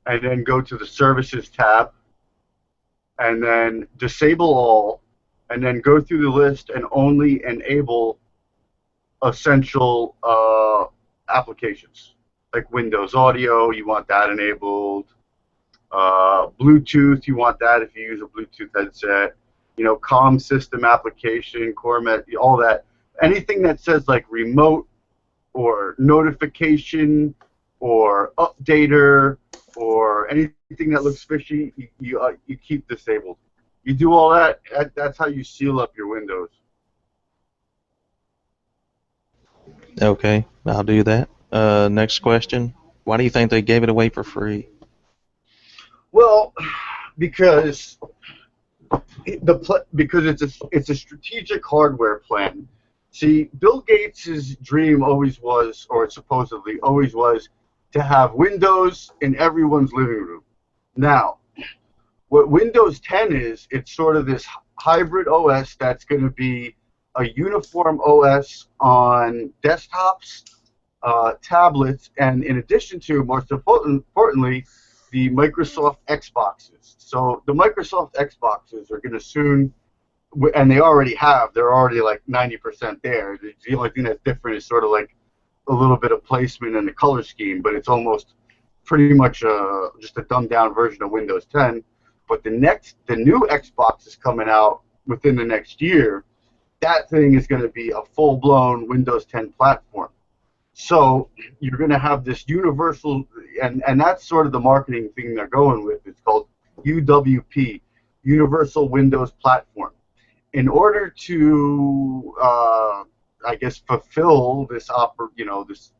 and then go to the services tab and then disable all and then go through the list and only enable essential applications like Windows Audio. You want that enabled. Bluetooth, you want that if you use a Bluetooth headset. You know, comm system application, Cormet, all that. Anything that says like remote or notification or updater or anything that looks fishy, you keep disabled. You do all that. That's how you seal up your Windows. Okay, I'll do that. Next question. Why do you think they gave it away for free? Well, because because it's a strategic hardware plan. See, Bill Gates' dream always was, or supposedly always was, to have Windows in everyone's living room. Now, what Windows 10 is, it's sort of this hybrid OS that's going to be a uniform OS on desktops, tablets, and in addition to, most importantly, the Microsoft Xboxes. So the Microsoft Xboxes are going to soon, and they already have, they're already like 90% there. The only thing that's different is sort of like a little bit of placement and the color scheme, but it's almost pretty much just a dumbed down version of Windows 10. But the new Xbox is coming out within the next year. That thing is going to be a full-blown Windows 10 platform. So you're going to have this universal, and that's sort of the marketing thing they're going with. It's called UWP, Universal Windows Platform. In order to, I guess, fulfill this this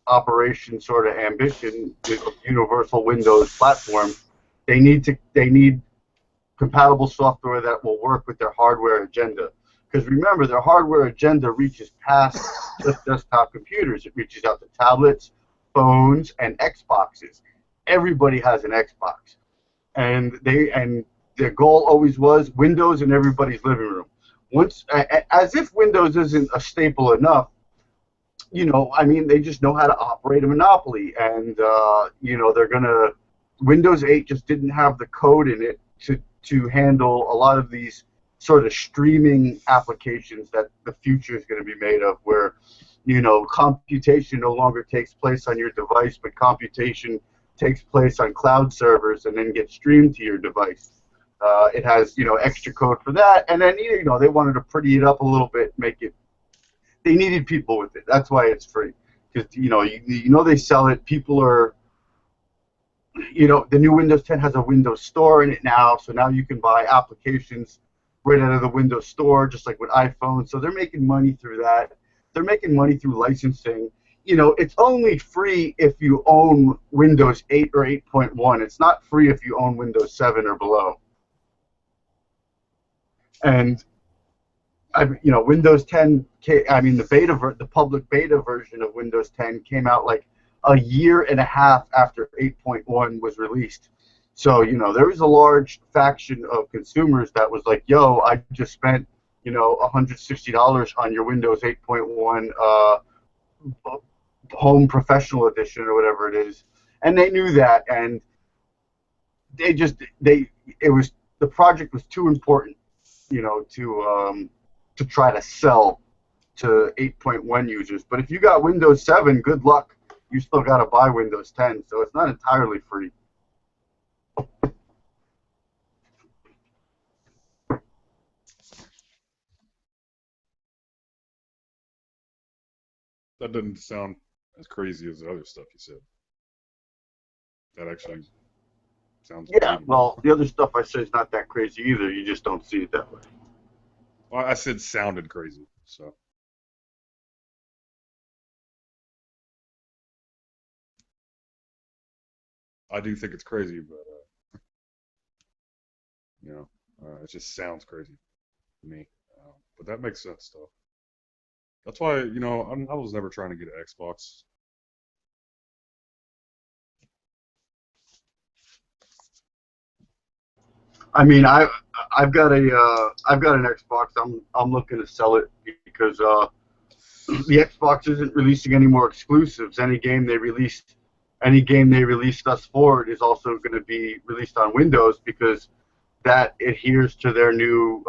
operation sort of ambition with Universal Windows Platform, they need compatible software that will work with their hardware agenda. Because remember, their hardware agenda reaches past just desktop computers. It reaches out to tablets, phones, and Xboxes. Everybody has an Xbox, and their goal always was Windows in everybody's living room. As if Windows isn't a staple enough, I mean, they just know how to operate a monopoly, and they're gonna. Windows 8 just didn't have the code in it to handle a lot of these sort of streaming applications that the future is going to be made of, where computation no longer takes place on your device, but computation takes place on cloud servers and then gets streamed to your device. It has extra code for that, and then they wanted to pretty it up a little bit, make it. They needed people with it. That's why it's free, because they sell it. People are. The new Windows 10 has a Windows Store in it now, so now you can buy applications right out of the Windows Store, just like with iPhone. So they're making money through that. They're making money through licensing. It's only free if you own Windows 8 or 8.1. It's not free if you own Windows 7 or below. And Windows 10, the public beta version of Windows 10 came out like a year and a half after 8.1 was released. So, there was a large faction of consumers that was like, yo, I just spent, $160 on your Windows 8.1 Home Professional Edition or whatever it is. And they knew that, and the project was too important, to try to sell to 8.1 users. But if you got Windows 7, good luck. You still got to buy Windows 10, so it's not entirely free. That doesn't sound as crazy as the other stuff you said. That actually sounds. Yeah, well, the other stuff I say is not that crazy either. You just don't see it that way. Well, I said sounded crazy, so. I do think it's crazy, but it just sounds crazy to me. But that makes sense, though. That's why I was never trying to get an Xbox. I mean, I've got an Xbox. I'm looking to sell it because the Xbox isn't releasing any more exclusives. Any game they release thus forward is also going to be released on Windows, because that adheres to their new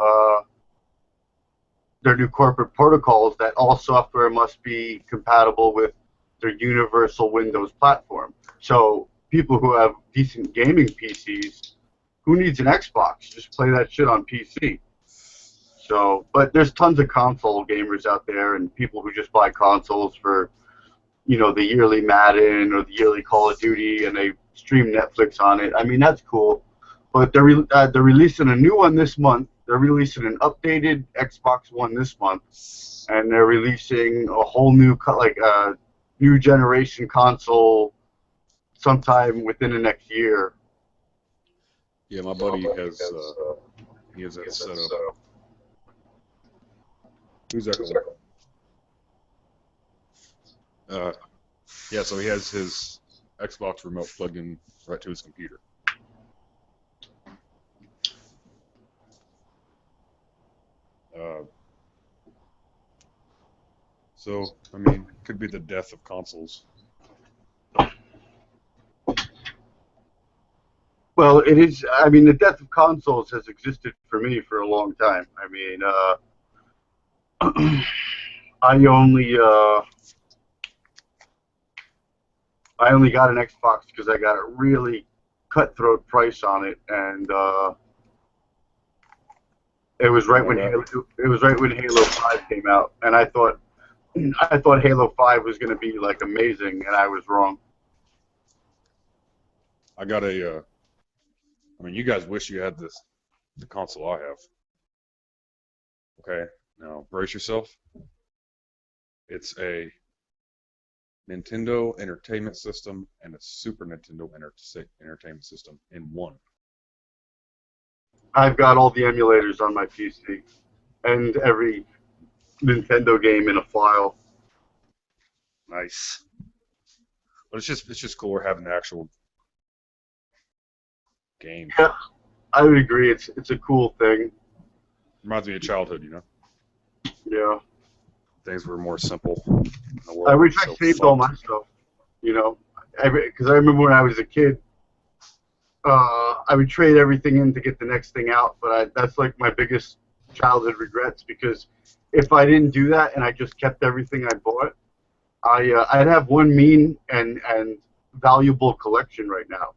corporate protocols that all software must be compatible with their universal Windows platform. So people who have decent gaming PCs, who needs an Xbox? Just play that shit on PC. So, but there's tons of console gamers out there, and people who just buy consoles for the yearly Madden or the yearly Call of Duty, and they stream Netflix on it. I mean, that's cool. But they're releasing a new one this month. They're releasing an updated Xbox One this month, and they're releasing a whole new new generation console sometime within the next year. Yeah, my buddy has that set up. Who's that going? Yeah, so he has his Xbox remote plugged in right to his computer. So, I mean, could be the death of consoles. Well, it is. I mean, the death of consoles has existed for me for a long time. I mean, I only got an Xbox because I got a really cutthroat price on it, and it was right when Halo 5 came out, and I thought Halo 5 was going to be like amazing, and I was wrong. I got a. I mean, you guys wish you had the console I have. Okay, now brace yourself. It's a Nintendo Entertainment System and a Super Nintendo Entertainment System in one. I've got all the emulators on my PC, and every Nintendo game in a file. Nice. But it's just cooler having the actual game. Yeah, I would agree. It's a cool thing. Reminds me of childhood, you know. Yeah. Things were more simple. I wish I saved all my stuff, you know, because I remember when I was a kid, I would trade everything in to get the next thing out, but that's like my biggest childhood regrets, because if I didn't do that and I just kept everything I bought, I'd have one mean and valuable collection right now.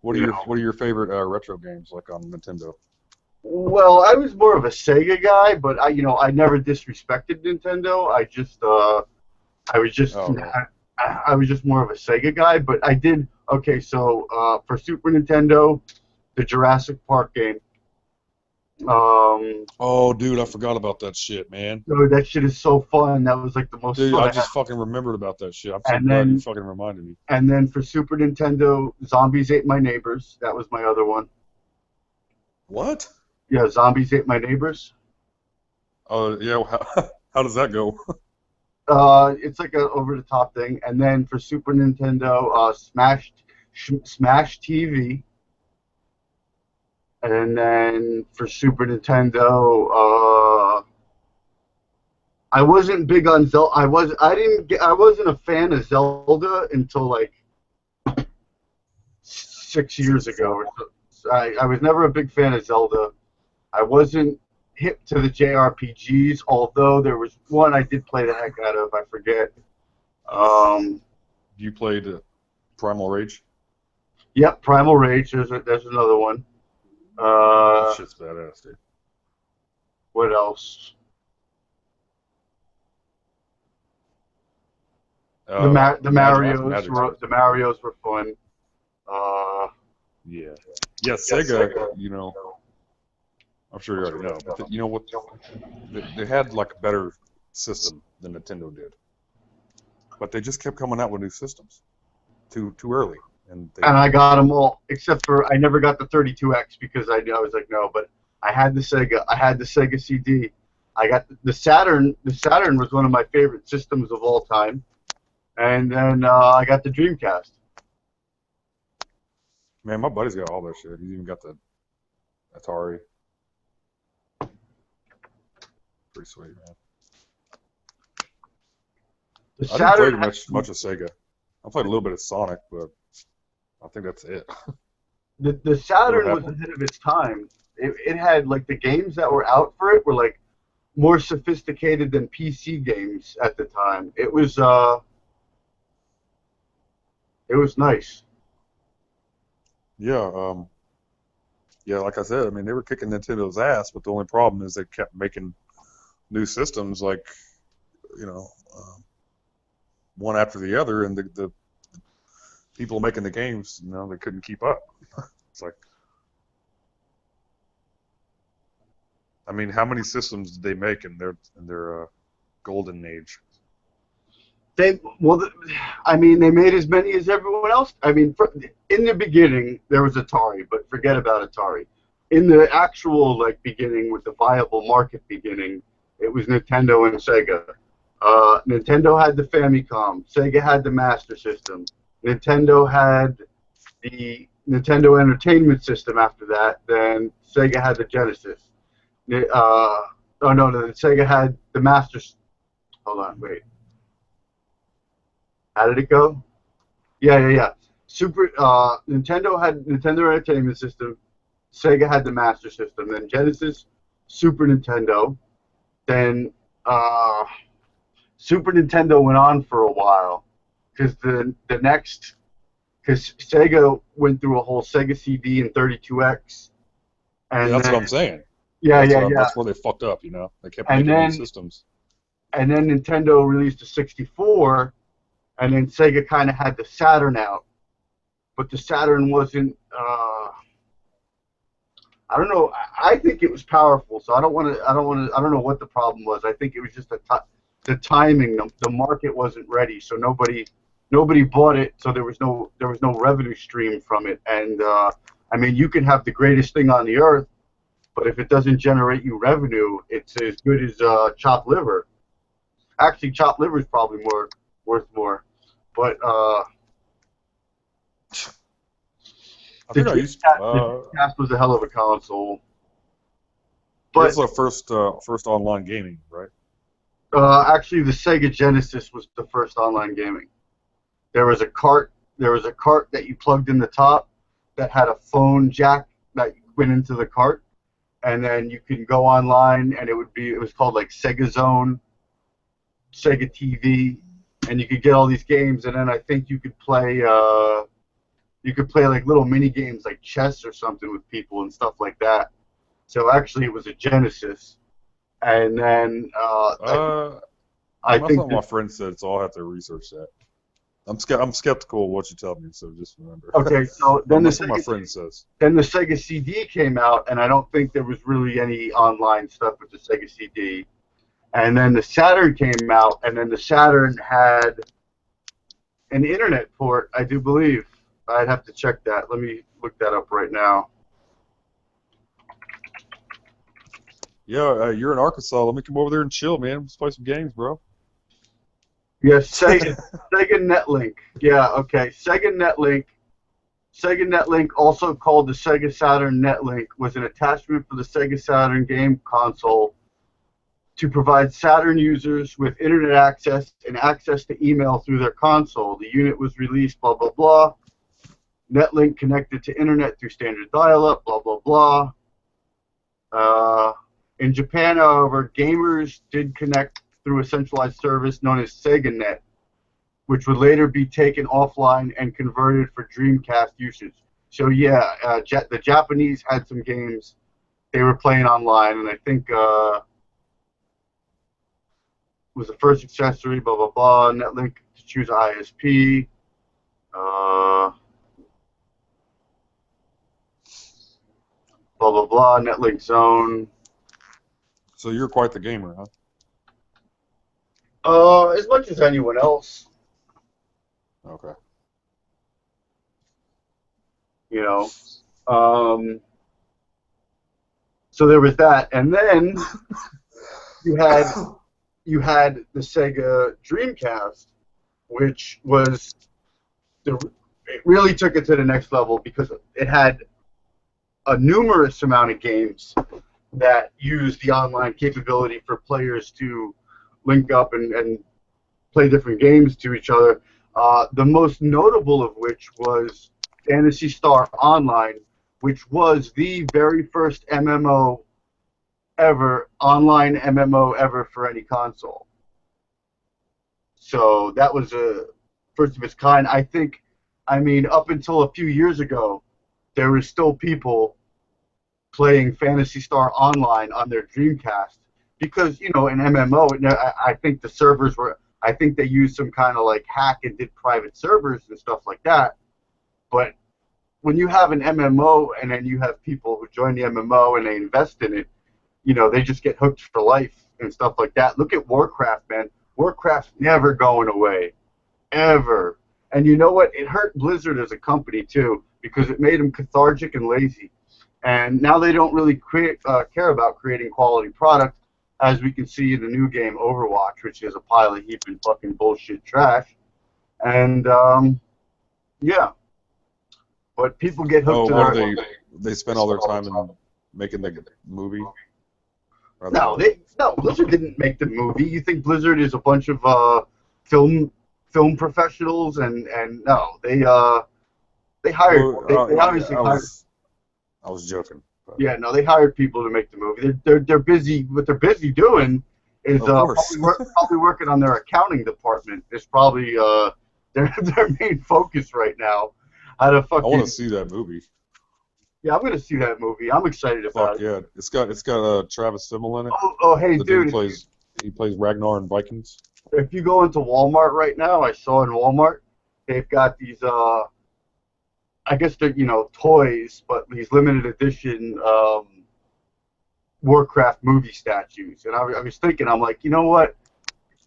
What are your favorite retro games like on Nintendo? Well, I was more of a Sega guy, but I never disrespected Nintendo. I was just more of a Sega guy. But I did for Super Nintendo, the Jurassic Park game. Oh, dude, I forgot about that shit, man. Dude, that shit is so fun. That was like the most Dude, fun I just fucking remembered about that shit. I'm so And glad then- you fucking reminded me. And then for Super Nintendo, Zombies Ate My Neighbors. That was my other one. What? Yeah, Zombies Ate My Neighbors. Oh, yeah. How does that go? It's like a over-the-top thing. And then for Super Nintendo, Smash TV. And then for Super Nintendo, I wasn't big on Zelda. I wasn't a fan of Zelda until like 6 years ago. I was never a big fan of Zelda. I wasn't hip to the JRPGs, although there was one I did play the heck out of. I forget. You played Primal Rage? Yep, Primal Rage. There's another one. That shit's badass, dude. What else? The Marios were fun. Yeah. Yeah, Sega, you know, I'm sure you already know, but you know what? They had like a better system than Nintendo did, but they just kept coming out with new systems too early, and I got them all, except for I never got the 32X because I was like, no, but I had the Sega. I had the Sega CD. I got the Saturn. The Saturn was one of my favorite systems of all time. And then I got the Dreamcast. Man, my buddy's got all that shit. He's even got the Atari. Pretty sweet, man. I didn't play much of Sega. I played a little bit of Sonic, but I think that's it. The Saturn was ahead of its time. It had like the games that were out for it were like more sophisticated than PC games at the time. It was nice. Yeah, yeah. Like I said, I mean, they were kicking Nintendo's ass, but the only problem is they kept making new systems, like, you know, one after the other, and the people making the games, you know, they couldn't keep up. It's like, I mean, how many systems did they make in their golden age? They I mean, they made as many as everyone else. I mean, in the beginning there was Atari, but forget about Atari. In the actual beginning, with the viable market beginning, it was Nintendo and Sega. Nintendo had the Famicom. Sega had the Master System. Nintendo had the Nintendo Entertainment System. After that, then Sega had the Genesis. Oh no, Sega had the Master. Hold on, wait. How did it go? Yeah. Nintendo had Nintendo Entertainment System. Sega had the Master System. Then Genesis, Super Nintendo. Then Super Nintendo went on for a while because because Sega went through a whole Sega CD and 32X. And Yeah, that's what I'm saying. Yeah. That's where they fucked up, you know. They kept And making then- new systems. And then Nintendo released a 64, and then Sega kind of had the Saturn out, but the Saturn wasn't. I don't know. I think it was powerful, so I don't know what the problem was. I think it was just the timing. The market wasn't ready, so nobody bought it. So there was no revenue stream from it. And I mean, you can have the greatest thing on the earth, but if it doesn't generate you revenue, it's as good as chopped liver. Actually, chopped liver is probably worth more. But I think I used to. the Dreamcast was a hell of a console. But It's the first online gaming, right? actually, the Sega Genesis was the first online gaming. There was a cart that you plugged in the top that had a phone jack that went into the cart, and then you could go online, and it was called like Sega Zone, Sega TV, and you could get all these games, and then I think you could play like little mini games like chess or something with people and stuff like that. So actually, it was a Genesis, and then I think what my friend said, so I'll have to research that. I'm skeptical of what you tell me, so just remember. Okay, so then That's what my friend says. Then the Sega CD came out, and I don't think there was really any online stuff with the Sega CD. And then the Saturn came out, and then the Saturn had an internet port, I do believe. I'd have to check that. Let me look that up right now. Yeah, you're in Arkansas. Let me come over there and chill, man. Let's play some games, bro. Yes, Sega Netlink. Yeah, okay. Sega Netlink. Sega Netlink, also called the Sega Saturn Netlink, was an attachment for the Sega Saturn game console to provide Saturn users with internet access and access to email through their console. The unit was released, blah, blah, blah. Netlink connected to internet through standard dial-up, blah, blah, blah. In Japan, however, gamers did connect through a centralized service known as SegaNet, which would later be taken offline and converted for Dreamcast usage. So yeah, the Japanese had some games they were playing online, and I think was the first accessory, blah, blah, blah, Netlink to choose ISP. Blah, blah, blah, Netlink Zone. So you're quite the gamer, huh? As much as anyone else. Okay. You know. So there was that, and then you had the Sega Dreamcast, which was it really took it to the next level because it had a numerous amount of games that used the online capability for players to link up and play different games to each other. The most notable of which was Phantasy Star Online, which was the very first MMO ever, online MMO ever for any console. So that was a first of its kind. I mean, up until a few years ago, there were still people playing Phantasy Star Online on their Dreamcast because, you know, an MMO, I think the servers were, I think they used some kind of like hack and did private servers and stuff like that. But when you have an MMO and then you have people who join the MMO and they invest in it, you know, they just get hooked for life and stuff like that. Look at Warcraft, man. Warcraft's never going away, ever. And you know what? It hurt Blizzard as a company too, because it made them cathartic and lazy. And now they don't really care about creating quality product, as we can see in the new game Overwatch, which is a pile of heaping fucking bullshit trash. And yeah, but people get hooked to what their. they spend all their time in making the movie? No, Blizzard didn't make the movie. You think Blizzard is a bunch of film professionals? And no, they hired. They obviously hired. I was joking. But. Yeah, no, they hired people to make the movie. They're busy. What they're busy doing is probably working on their accounting department. It's probably their main focus right now. How to fucking. I want to see that movie. Yeah, I'm gonna see that movie. I'm excited about it. Yeah, it's got Travis Fimmel in it. Oh, hey, dude. He plays Ragnar in Vikings. If you go into Walmart right now, I saw in Walmart they've got these I guess they're, you know, toys, but these limited edition Warcraft movie statues. And I was thinking, I'm like, you know what?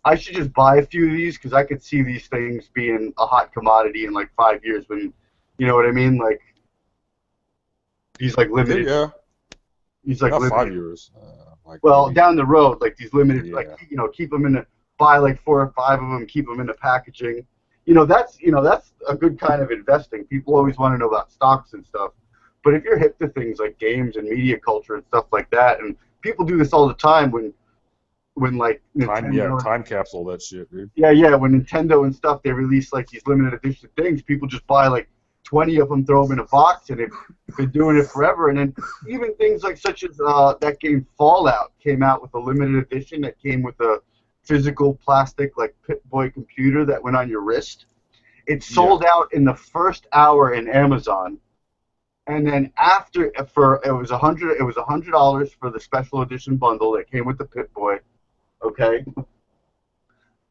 I should just buy a few of these because I could see these things being a hot commodity in like 5 years when, you know what I mean? Like, these like limited. Yeah. These like not limited. 5 years. Well, down the road, like these limited, like, you know, keep them in the, buy like 4 or 5 of them, keep them in the packaging. You know, that's a good kind of investing. People always want to know about stocks and stuff. But if you're hip to things like games and media culture and stuff like that, and people do this all the time when like Nintendo, time capsule that shit, dude. Yeah, when Nintendo and stuff, they release like these limited edition things, people just buy like 20 of them, throw them in a box, and they've been doing it forever. And then even things like such as that game Fallout came out with a limited edition that came with a physical plastic like Pip-Boy computer that went on your wrist. It sold out in the first hour in Amazon, and then after it was $100 for the special edition bundle that came with the Pip-Boy, okay,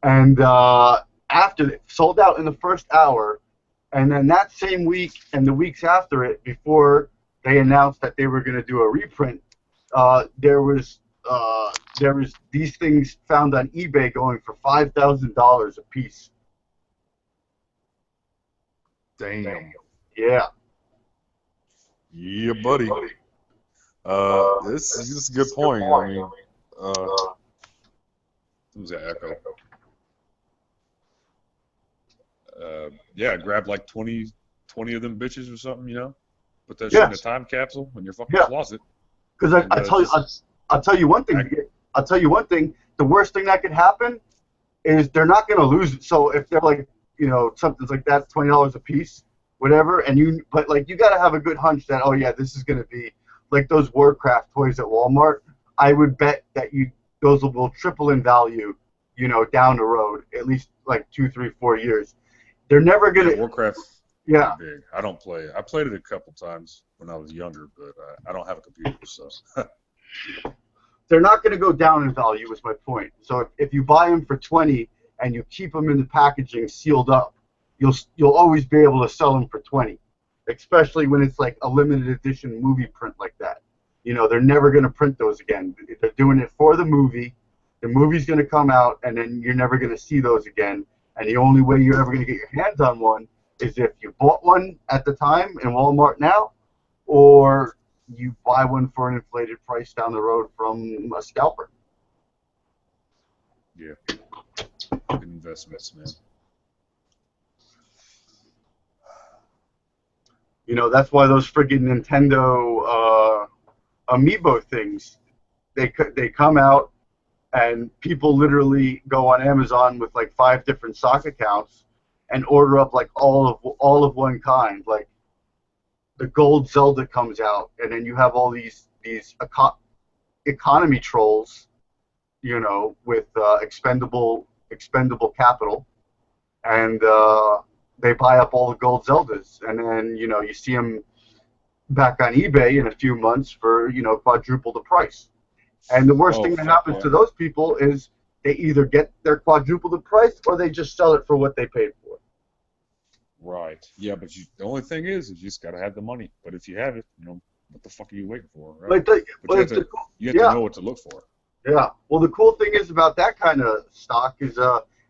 and after it sold out in the first hour, and then that same week and the weeks after it, before they announced that they were going to do a reprint, there was these things found on eBay going for $5,000 a piece. Damn. Yeah. Yeah, buddy. This is a good point. I mean, who's that echo? Yeah, grab like 20 of them bitches or something, you know? Put that shit in a time capsule in your fucking closet. Because I'll tell you one thing. I'll tell you one thing. The worst thing that could happen is they're not going to lose it. So if they're like, you know, something's like that, $20 a piece, whatever, but like you got to have a good hunch that, oh yeah, this is going to be like those Warcraft toys at Walmart. I would bet that those will triple in value, you know, down the road, at least like 2, 3, 4 years. They're never going to. Warcraft. Yeah. Big. I don't play. I played it a couple times when I was younger, but I don't have a computer, so. They're not going to go down in value, is my point. So if you buy them for 20 and you keep them in the packaging sealed up, you'll always be able to sell them for 20, especially when it's like a limited edition movie print like that. You know, they're never going to print those again. They're doing it for the movie. The movie's going to come out, and then you're never going to see those again. And the only way you're ever going to get your hands on one is if you bought one at the time in Walmart now, or you buy one for an inflated price down the road from a scalper. Yeah. Good investments, man. You know, that's why those friggin' Nintendo Amiibo things, they come out, and people literally go on Amazon with like 5 different sock accounts and order up like all of one kind. Like the gold Zelda comes out, and then you have all these economy trolls, you know, with expendable capital, and they buy up all the gold Zeldas, and then, you know, you see them back on eBay in a few months for, you know, quadruple the price. And the worst thing that happens to those people is they either get their quadruple the price or they just sell it for what they paid for. Right. Yeah, but the only thing is you just got to have the money. But if you have it, you know, what the fuck are you waiting for, right? Like But you have to know what to look for. Yeah. Well, the cool thing is about that kind of stock is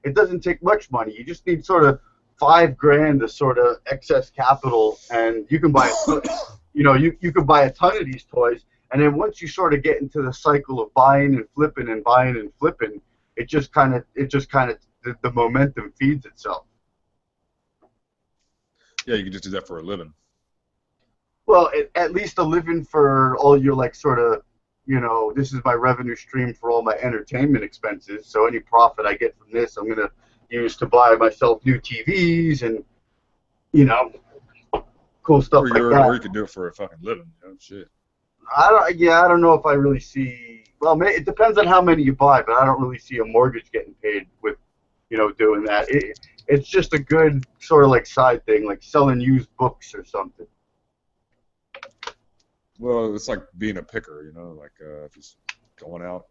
it doesn't take much money. You just need sort of $5,000 of sort of excess capital, and you can buy you can buy a ton of these toys. And then once you sort of get into the cycle of buying and flipping and buying and flipping, it just kind of the momentum feeds itself. Yeah, you can just do that for a living. Well, at least a living for all your like sort of, this is my revenue stream for all my entertainment expenses. So any profit I get from this, I'm gonna use to buy myself new TVs and cool stuff like that. Or you can do it for a fucking living. Shit. I don't know if I really see. Well, it depends on how many you buy, but I don't really see a mortgage getting paid with, doing that. It's just a good sort of like side thing, like selling used books or something. Well, it's like being a picker, like just going out,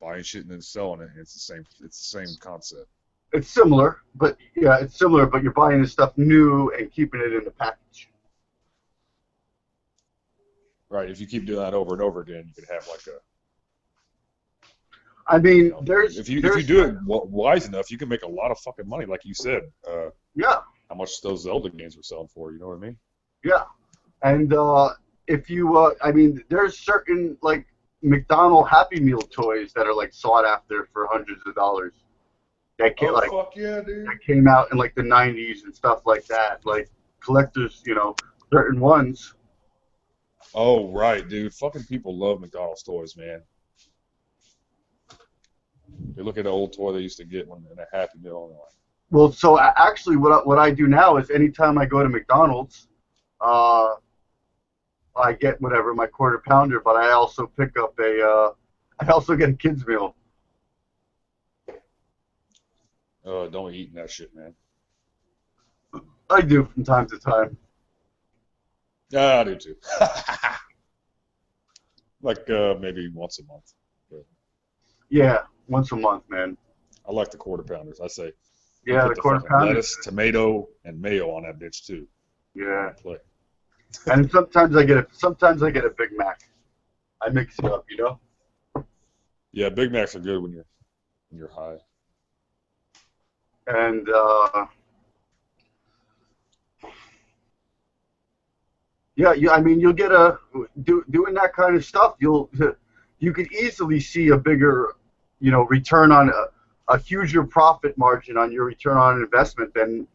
buying shit and then selling it. It's the same concept. It's similar, but you're buying this stuff new and keeping it in the package. Right. If you keep doing that over and over again, you could have like a. I mean, if you do it wise enough, you can make a lot of fucking money, like you said. Yeah. How much those Zelda games were selling for? You know what I mean? Yeah. And if you, there's certain like McDonald's Happy Meal toys that are like sought after for hundreds of dollars. That came, fuck yeah, dude. That came out in like the 90s and stuff like that. Like collectors, certain ones. Oh right, dude. Fucking people love McDonald's toys, man. They look at the old toy they used to get in a Happy Meal and they're like. Well, so actually, what I do now is anytime I go to McDonald's, I get whatever my quarter pounder, but I also pick up I also get a kids meal. Don't be eating that shit, man. I do from time to time. Yeah, I do too. Like maybe once a month. But yeah, once a month, man. I like the quarter pounders. I say. Yeah, the quarter pounders. Lettuce, tomato, and mayo on that bitch too. Yeah. Play. And sometimes I get a Big Mac. I mix it up, Yeah, Big Macs are good when you're high. And you'll get doing that kind of stuff. You could easily see a bigger, return on a huger profit margin on your return on investment than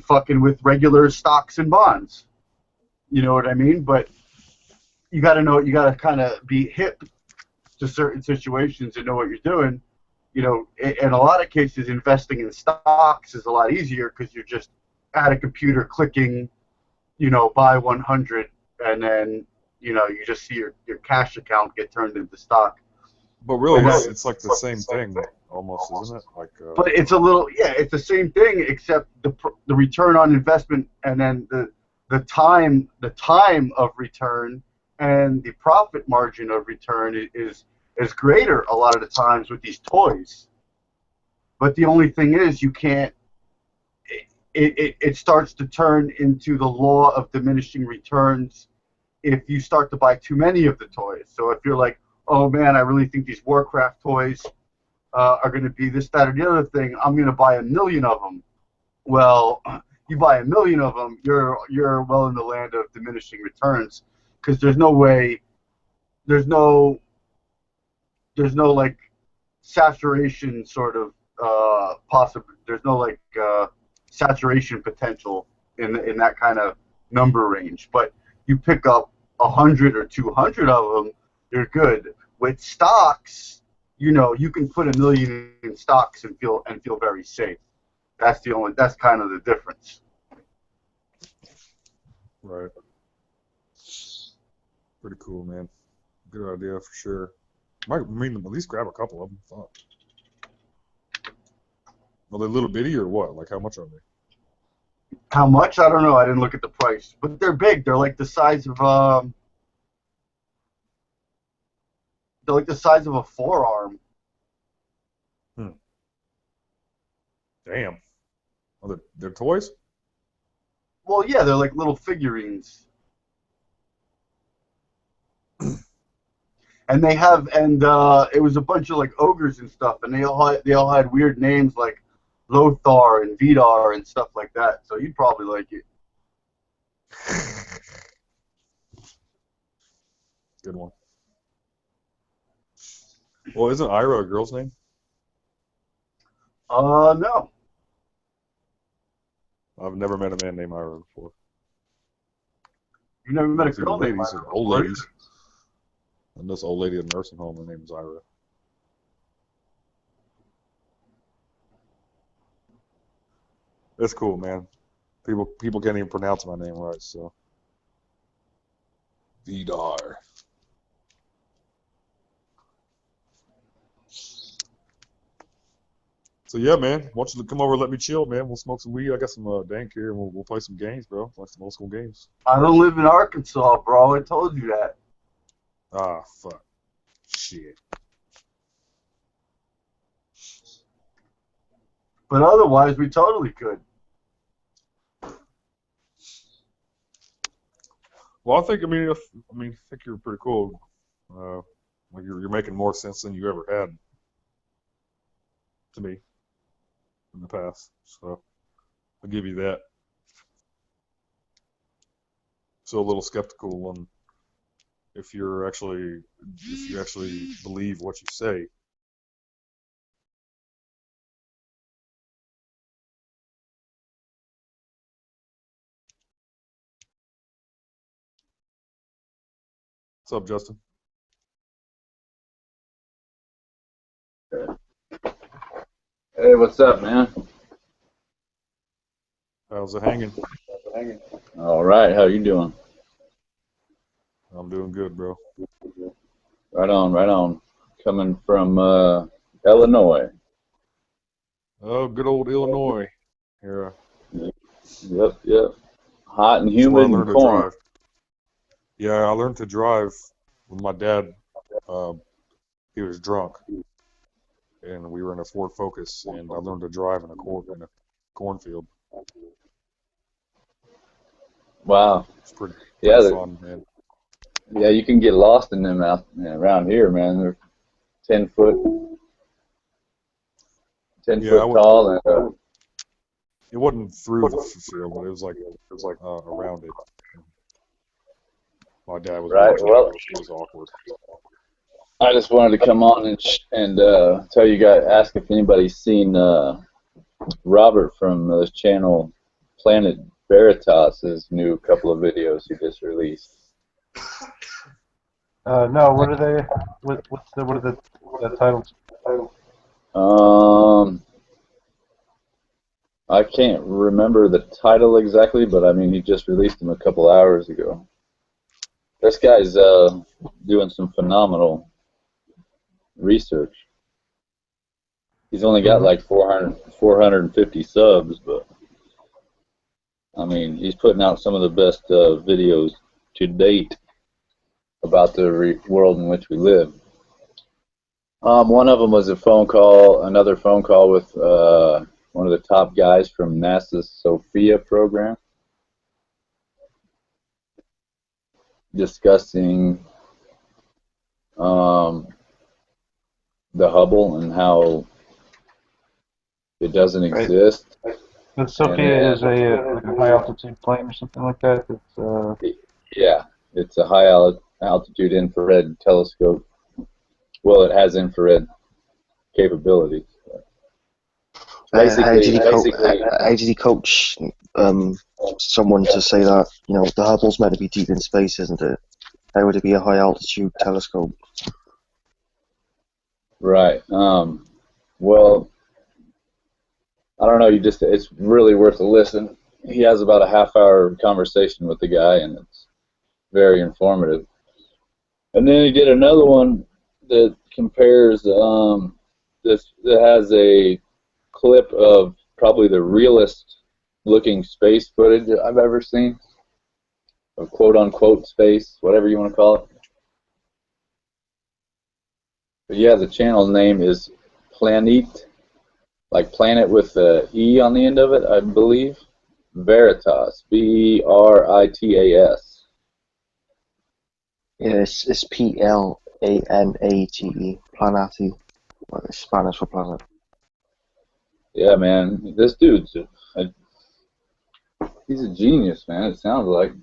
fucking with regular stocks and bonds. You know what I mean? But you got to kind of be hip to certain situations and know what you're doing. In a lot of cases, investing in stocks is a lot easier because you're just at a computer clicking, buy 100, and then, you just see your cash account get turned into stock. But really, it's like the same thing almost, isn't it? Like. But it's it's the same thing except the return on investment and then the time of return and the profit margin of return is greater a lot of the times with these toys. But the only thing is you can't. It starts to turn into the law of diminishing returns if you start to buy too many of the toys. So if you're like, oh man, I really think these Warcraft toys are going to be this, that, or the other thing, I'm going to buy 1 million of them. Well, you buy 1 million of them, you're well in the land of diminishing returns because there's no like saturation sort of there's no like saturation potential in that kind of number range. But you pick up 100 or 200 of them, you're good. With stocks, you can put 1 million in stocks and feel very safe. That's kind of the difference. Right. Pretty cool, man. Good idea for sure. Might at least grab a couple of them. Fuck. Are they little bitty or what? Like how much are they? How much? I don't know. I didn't look at the price, but they're big. They're like the size of a forearm. Damn. Oh, they're toys? Well, yeah, they're like little figurines. and it was a bunch of like ogres and stuff, and they all had weird names like Lothar and Vidar and stuff like that. So you'd probably like it. Good one. Well, isn't Ira a girl's name? No. I've never met a man named Ira before. You never met a It's either girl named ladies Ira or old before? ladies. And this old lady at a nursing home, her name is Ira. That's cool, man. People can't even pronounce my name right, so. Vidar. So yeah, man. Why don't you come over and let me chill, man? We'll smoke some weed. I got some dank here, and we'll play some games, bro. Play some old school games. I don't live in Arkansas, bro. I told you that. Ah, fuck. Shit. But otherwise, we totally could. Well, I think you're pretty cool. Like you're making more sense than you ever had to me in the past. So I'll give you that. So a little skeptical on if you actually believe what you say. What's up, Justin? Hey, what's up, man? How's it hanging? All right, how you doing? I'm doing good, bro. Right on, right on. Coming from Illinois. Oh, good old Illinois. Here. Yep. Hot and That's where I humid and learned to corn. drive. Yeah, I learned to drive with my dad. He was drunk, and we were in a Ford Focus, and I learned to drive in a cornfield. Wow. It's pretty Yeah, fun, man. yeah, you can get lost in them around here, man. They're 10 foot tall, and it wasn't through the field, but it was like around it. My dad was right. watching. Well, It was awkward. I just wanted to come on and tell you guys, ask if anybody's seen Robert from this channel, Planet Veritas' new couple of videos he just released. No, what are they? What are the titles? I can't remember the title exactly, but I mean he just released them a couple hours ago. This guy's doing some phenomenal research. He's only got like 450 subs, but I mean he's putting out some of the best videos to date about the world in which we live. One of them was another phone call with one of the top guys from NASA's SOFIA program, discussing the Hubble and how it doesn't exist. The Sophia is like a high altitude plane or something like that. Yeah, it's a high altitude infrared telescope. Well, it has infrared capabilities. How did he coach someone to say that, you know, the Hubble's meant to be deep in space, isn't it? How would it be a high altitude telescope? Right. Well, I don't know. It's really worth a listen. He has about a half-hour conversation with the guy, and it's very informative. And then he did another one that compares that has a clip of probably the realest looking space footage I've ever seen, of quote-unquote space, whatever you want to call it. But yeah, the channel name is Planet, like planet with the E on the end of it, I believe. Veritas, Veritas. Yeah, it's PLANET. Planate, Planati, like Spanish for planet. Yeah, man. This dude's he's a genius, man. It sounds like.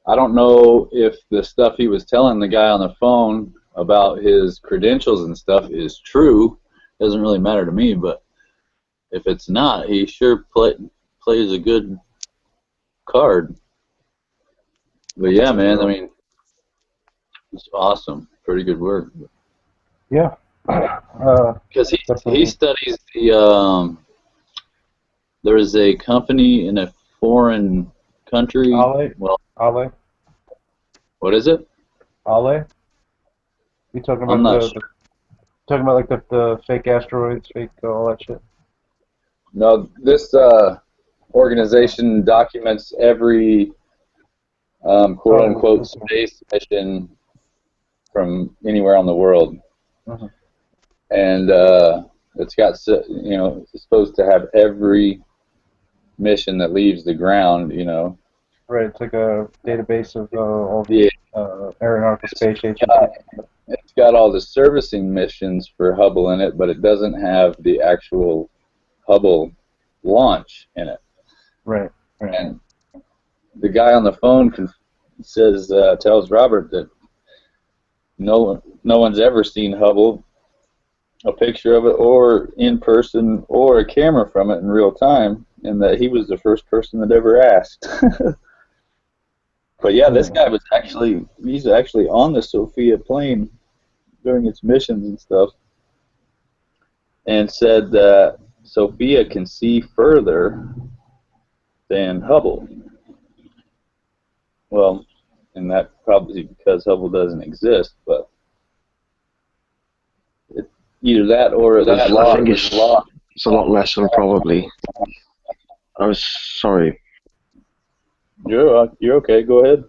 I don't know if the stuff he was telling the guy on the phone about his credentials and stuff is true. Doesn't really matter to me, but if it's not, he sure plays a good card. But yeah, man, I mean, it's awesome. Pretty good work. Yeah. Because he studies the there is a company in a foreign country. Ale? Well, Ale? what is it? Ale? You talking I'm about not the sure. talking about like the fake asteroids, fake all that shit? No, this organization documents every quote unquote space mission from anywhere on the world. Uh-huh. And it's got, you know, it's supposed to have every mission that leaves the ground, you know. Right, it's like a database of all the aeronautical space agencies. It's got all the servicing missions for Hubble in it, but it doesn't have the actual Hubble launch in it. Right, right. And the guy on the phone says, tells Robert that no one's ever seen Hubble, a picture of it, or in person, or a camera from it in real time, and that he was the first person that ever asked. But yeah, this guy was he's actually on the Sophia plane during its missions and stuff, and said that Sophia can see further than Hubble. Well, and that probably because Hubble doesn't exist, but either that or I think it's a lot less than probably. I was sorry. You're okay. Go ahead.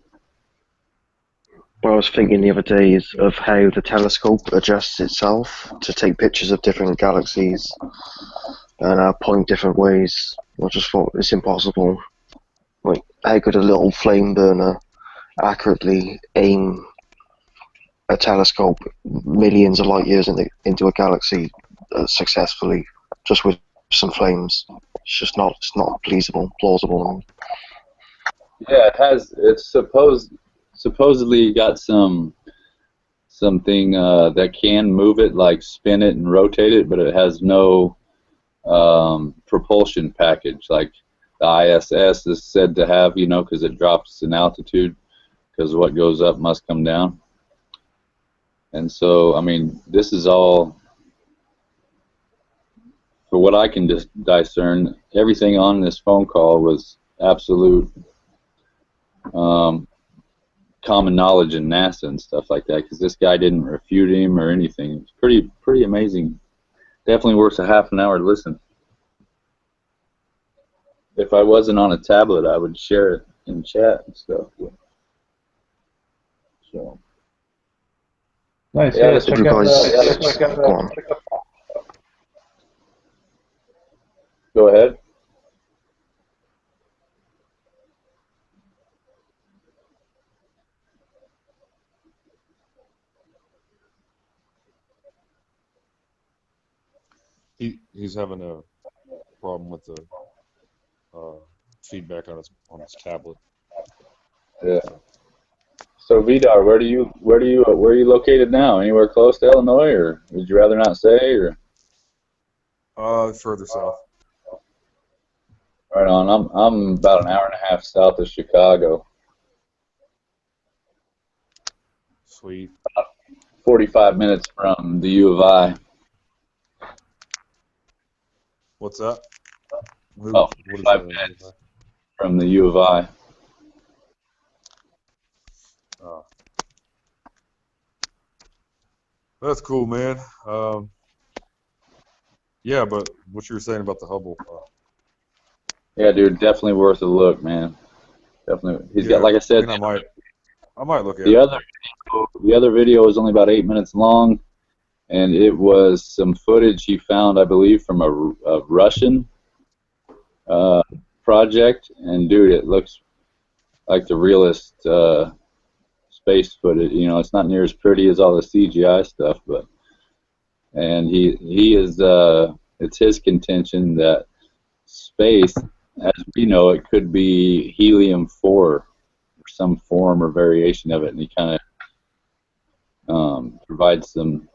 What I was thinking the other day is of how the telescope adjusts itself to take pictures of different galaxies and point different ways. I just thought it's impossible. Like, how could a little flame burner accurately aim a telescope millions of light years into a galaxy successfully just with some flames? It's not plausible. Yeah, it has. It's supposedly got something that can move it, like spin it and rotate it, but it has no propulsion package like the ISS is said to have, you know, because it drops in altitude, because what goes up must come down. And so, I mean, this is all, for what I can discern, everything on this phone call was absolute common knowledge in NASA and stuff like that, because this guy didn't refute him or anything. It's pretty amazing. Definitely worth a half an hour to listen. If I wasn't on a tablet, I would share it in chat and stuff. So. Nice. Yeah, Check out Go ahead. He's having a problem with the feedback on his tablet. Yeah. So Vidar, where are you located now? Anywhere close to Illinois, or would you rather not say, or? Further south. Right on. I'm about an hour and a half south of Chicago. Sweet. 45 minutes from the U of I. What's that? Oh, 45 minutes from the U of I. Oh. That's cool, man. Yeah, but what you were saying about the Hubble. Yeah, dude, definitely worth a look, man. Definitely. He's got, like I said, I might look at the it. The other video was only about 8 minutes long, and it was some footage he found, I believe, from a Russian project. And dude, it looks like the realest space footage. You know, it's not near as pretty as all the CGI stuff, but he is it's his contention that space, as we know it, could be helium-4 or some form or variation of it, and he kind of provides some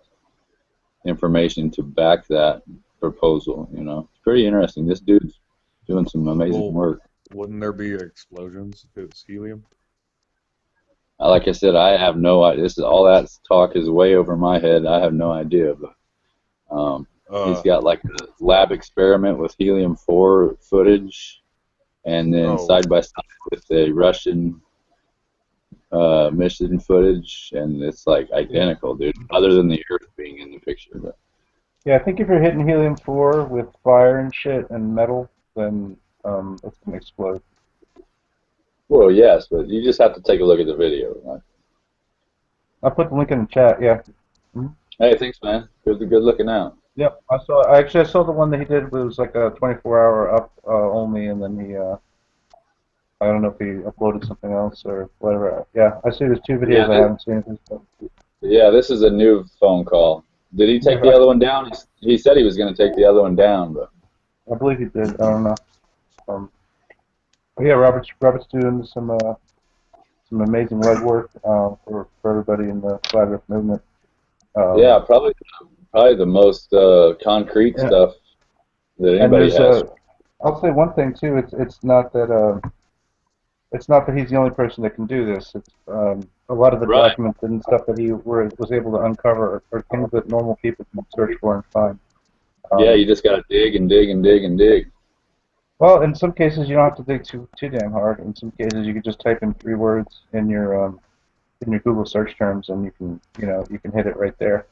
information to back that proposal. You know, it's pretty interesting. This dude's doing some amazing work. Wouldn't there be explosions if it's helium? Like I said, I have no idea. This is all that talk is way over my head. I have no idea, but he's got like a lab experiment with helium-4 footage, and then side by side with a Russian mission footage, and it's like identical, dude. Other than the Earth being in the picture, but Yeah, I think if you're hitting helium-4 with fire and shit and metal, then it's gonna explode. well, yes, but you just have to take a look at the video. Right? I'll put the link in the chat. Yeah. Hey, thanks, man. Good looking out. Yep. I saw the one that he did. It was like a 24-hour up only, and then he I don't know if he uploaded something else or whatever. Yeah, I see there's 2 videos I haven't seen. Yeah, this is a new phone call. Did he take the other one down? He said he was going to take the other one down, but I believe he did. I don't know. But yeah, Robert's doing some amazing lead work for everybody in the flat Earth movement. yeah, probably the most concrete stuff that anybody has. I'll say one thing too. It's not that he's the only person that can do this. It's a lot of the documents and stuff that he was able to uncover are things that normal people can search for and find. Yeah, you just got to dig and dig and dig and dig. Well, in some cases you don't have to dig too damn hard. In some cases you could just type in 3 words in your Google search terms, and you can hit it right there.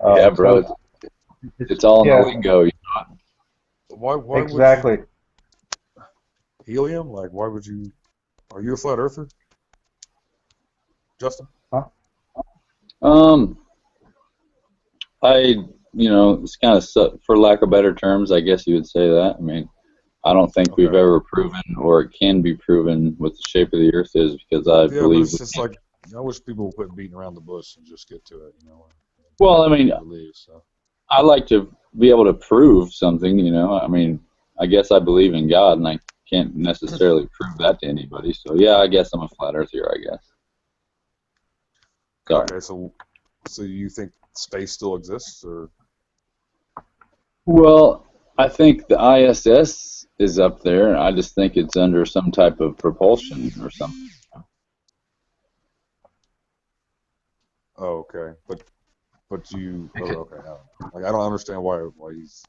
Yeah, bro, it's all in the lingo. You know? Why exactly. Would you, helium? Like, why would you? Are you a flat earther, Justin? Huh? It's kind of, for lack of better terms, I guess you would say that. I mean, I don't think we've ever proven, or it can be proven, what the shape of the Earth is, because I believe. But it's just like, I wish people would quit beating around the bush and just get to it. You know. Well, I mean, I like to be able to prove something. You know, I mean, I guess I believe in God, and I can't necessarily prove that to anybody. So yeah, I guess I'm a flat earther. I guess. Sorry. Okay, so you think space still exists, or? Well, I think the ISS is up there. I just think it's under some type of propulsion or something. Oh, okay, but you. Oh, okay, I don't understand why he's.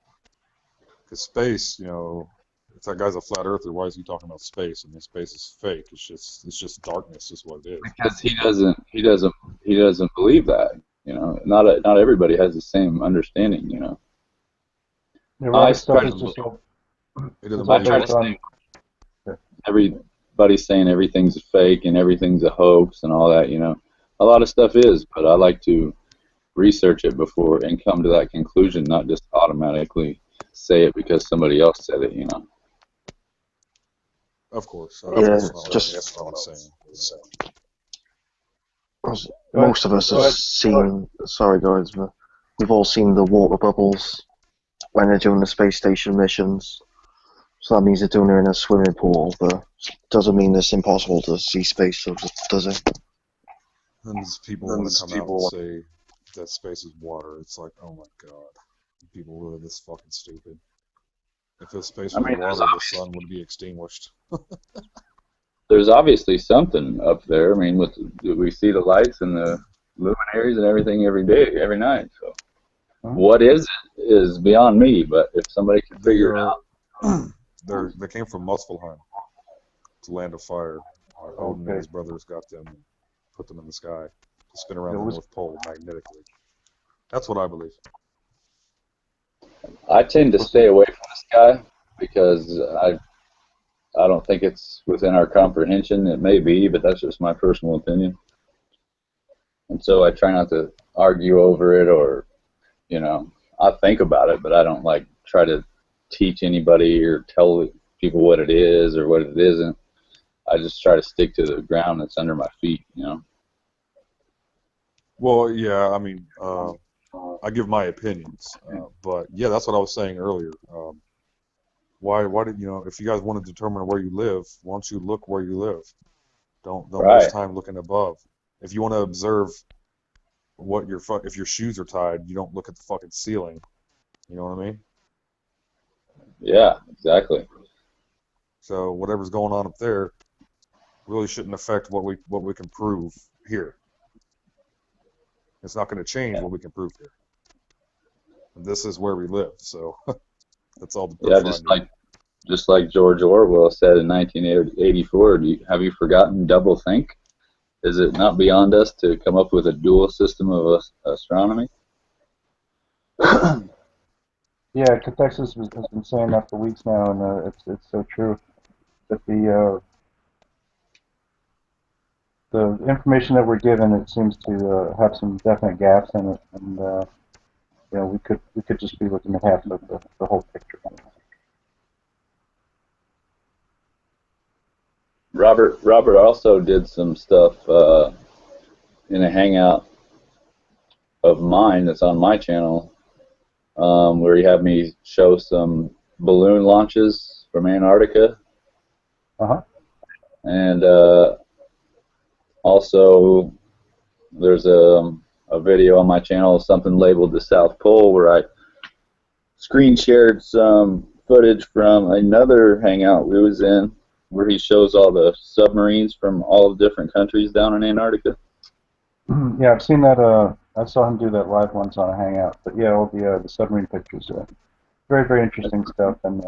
Because space, you know, if that guy's a flat earther, why is he talking about space? I mean, space is fake. It's just darkness, is what it is. Because he doesn't believe that. You know, not everybody has the same understanding. You know. Everybody's saying everything's a fake and everything's a hoax and all that. You know, a lot of stuff is, but I like to research it before and come to that conclusion, not just automatically say it because somebody else said it. You know. Of course. Just most of us have seen. Sorry, guys, but we've all seen the water bubbles when they're doing the space station missions. So that means they're doing it in a swimming pool, but doesn't mean it's impossible to see space, does it? And these people want to come out and say that space is water. It's like, oh my god, people really this fucking stupid. If this space was water, the sun would be extinguished. There's obviously something up there. I mean, we see the lights and the luminaries and everything every day, every night. So, what is beyond me. But if somebody can figure it out, they came from Muspelheim, the land of fire. Odin and his brothers got them and put them in the sky to spin around the North Pole magnetically. That's what I believe. I tend to stay away from the sky because I don't think it's within our comprehension. It may be, but that's just my personal opinion. And so I try not to argue over it, or, you know, I think about it, but I don't like try to teach anybody or tell people what it is or what it isn't. I just try to stick to the ground that's under my feet, you know. Well, yeah, I mean, I give my opinions, but yeah, that's what I was saying earlier. Why did if you guys want to determine where you live, why don't you look where you live? Don't waste Right. time looking above. If you want to observe what if your shoes are tied, you don't look at the fucking ceiling. You know what I mean? Yeah, exactly. So whatever's going on up there really shouldn't affect what we can prove here. It's not going to change what we can prove here. And this is where we live, so that's all the proof Yeah, I need. just like George Orwell said in 1984. Have you forgotten doublethink? Is it not beyond us to come up with a dual system of astronomy? Yeah, Cathexis has been saying that for weeks now, and it's so true that the information that we're given, it seems to have some definite gaps in it, and we could just be looking at half of the whole picture. Robert also did some stuff in a hangout of mine that's on my channel, where he had me show some balloon launches from Antarctica. And also, there's a video on my channel, something labeled the South Pole, where I screen shared some footage from another hangout we was in, where he shows all the submarines from all the different countries down in Antarctica. Yeah, I've seen that. I saw him do that live once on a hangout. But yeah, all the submarine pictures. Very, very interesting stuff, and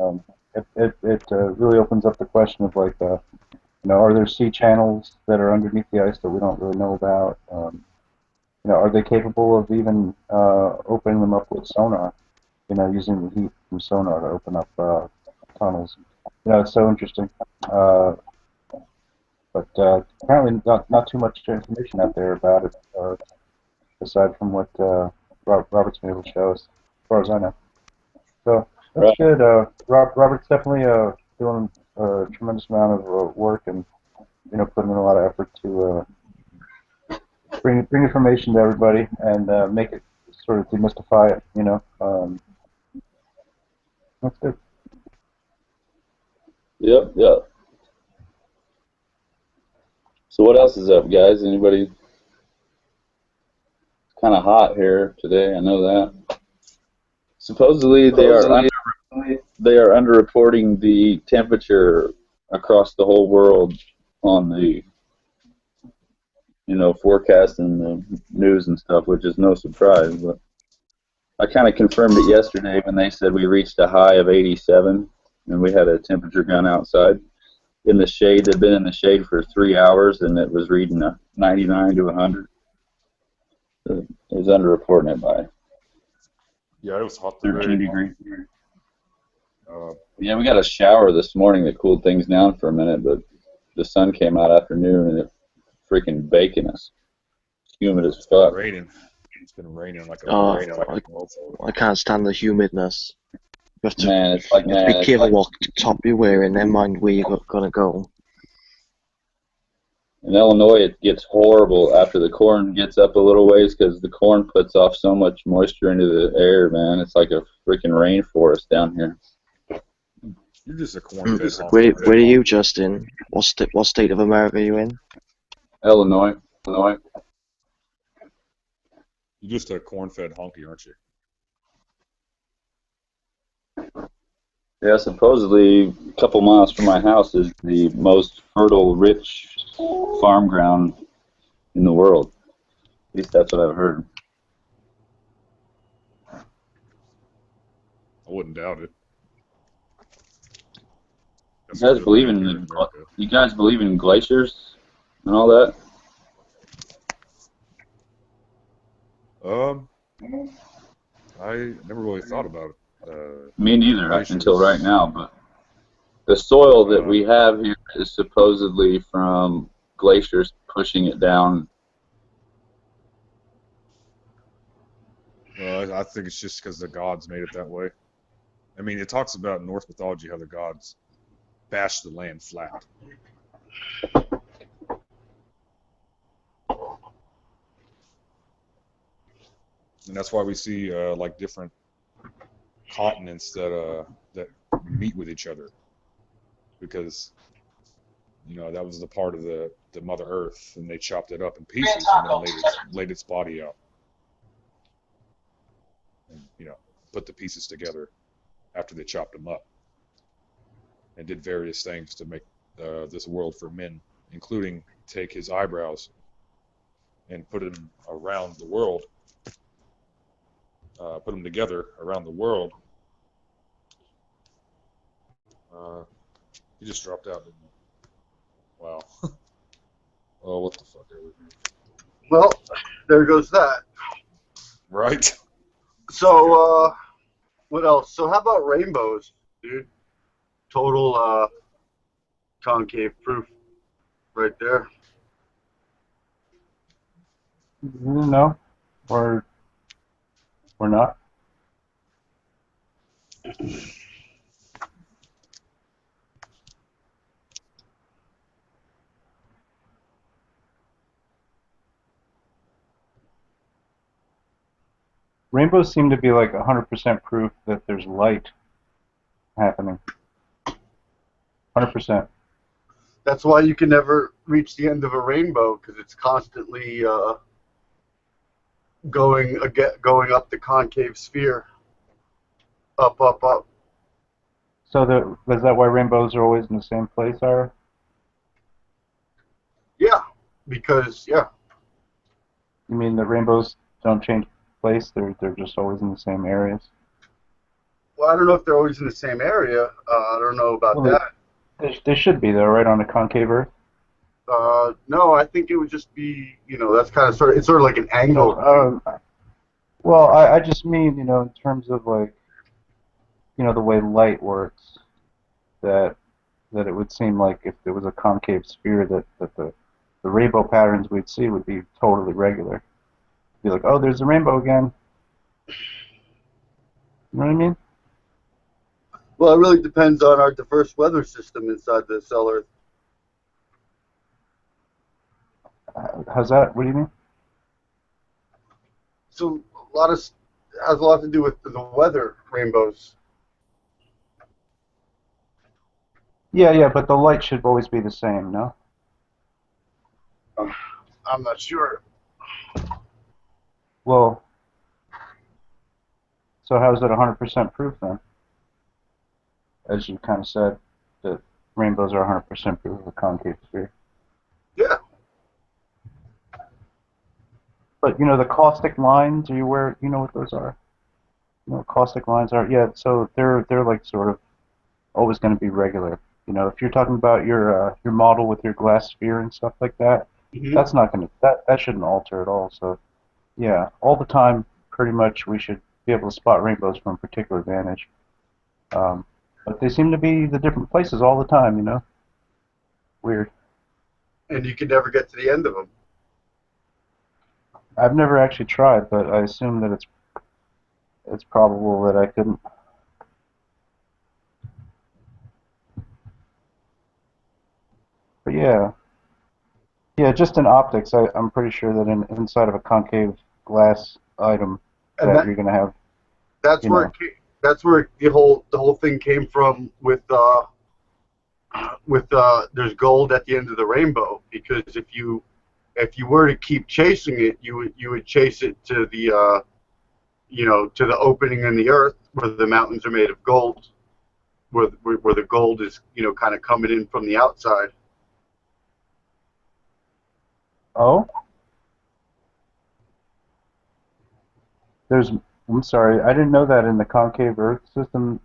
it really opens up the question of like, are there sea channels that are underneath the ice that we don't really know about? Are they capable of even opening them up with sonar? Using the heat from sonar to open up tunnels. It's so interesting. But apparently not too much information out there about it, aside from what Robert's been able to show us, as far as I know. So that's good. Robert's definitely doing a tremendous amount of work and putting in a lot of effort to bring information to everybody and make it sort of demystify it. That's good. Yep. So what else is up, guys? Anybody? It's kind of hot here today. I know that. Supposedly they are underreporting the temperature across the whole world on the forecast and the news and stuff, which is no surprise. But I kind of confirmed it yesterday when they said we reached a high of 87 and we had a temperature gun outside in the shade. They'd been in the shade for 3 hours and it was reading a 99 to 100. It was underreporting it by Yeah, it was hot 13 degrees. Yeah, we got a shower this morning that cooled things down for a minute, but the sun came out after noon and it freaking baking us. It's humid as fuck. It's been raining like a I can't stand the humidness. You have to, it's like, you have to be careful what top you're wearing, never mind where you're gonna go. In Illinois, it gets horrible after the corn gets up a little ways because the corn puts off so much moisture into the air, man. It's like a freaking rainforest down here. You're just a corn-fed Where are you, Justin? What state of America are you in? Illinois. You're just a corn-fed honky, aren't you? Yeah, supposedly a couple miles from my house is the most fertile, rich farm ground in the world. At least that's what I've heard. I wouldn't doubt it. You guys believe in glaciers and all that? I never really thought about it. Me neither until right now, but the soil that we have here is supposedly from glaciers pushing it down. Well, I think it's just because the gods made it that way. I mean, it talks about in Norse mythology how the gods bash the land flat. and that's why we see like different continents that meet with each other, because that was the part of the Mother Earth, and they chopped it up in pieces and then laid its body out, and put the pieces together after they chopped them up, and did various things to make this world for men, including take his eyebrows and put them around the world, put them together around the world. He just dropped out, didn't he? Wow. Oh, what the fuck are we doing? Well, there goes that. Right. So, what else? So how about rainbows, dude? Total concave proof right there. No, or not. Rainbows seem to be like 100% proof that there's light happening. 100%. That's why you can never reach the end of a rainbow, because it's constantly going up the concave sphere, up, up, up. So is that why rainbows are always in the same place, Ira? Yeah, because You mean the rainbows don't change place? They're just always in the same areas. Well, I don't know if they're always in the same area. I don't know about that. They should be though, right, on a concave Earth. No, I think it would just be, that's kind of it's sort of like an angle. Well, I just mean, in terms of like, the way light works, that it would seem like if there was a concave sphere, that the rainbow patterns we'd see would be totally regular. Be like, oh, there's a rainbow again. You know what I mean? Well, it really depends on our diverse weather system inside the cell Earth. How's that? What do you mean? So has a lot to do with the weather rainbows. Yeah, but the light should always be the same, no? I'm not sure. Well, so how is it 100% proof then? As you kind of said, that rainbows are 100% proof of a concave sphere. Yeah. But the caustic lines, are you aware? You know what those are? Caustic lines are, yeah. So they're like sort of always going to be regular. If you're talking about your model with your glass sphere and stuff like that, that's not going to that shouldn't alter at all. So yeah, all the time, pretty much, we should be able to spot rainbows from a particular vantage. But they seem to be the different places all the time. Weird. And you can never get to the end of them. I've never actually tried, but I assume that it's probable that I couldn't. But yeah, just in optics, I'm pretty sure that inside of a concave glass item that you're going to have. That's where the whole thing came from with there's gold at the end of the rainbow, because if you were to keep chasing it, you would chase it to the to the opening in the earth where the mountains are made of gold, where the gold is kind of coming in from the outside. Oh? I'm sorry, I didn't know that in the concave Earth system,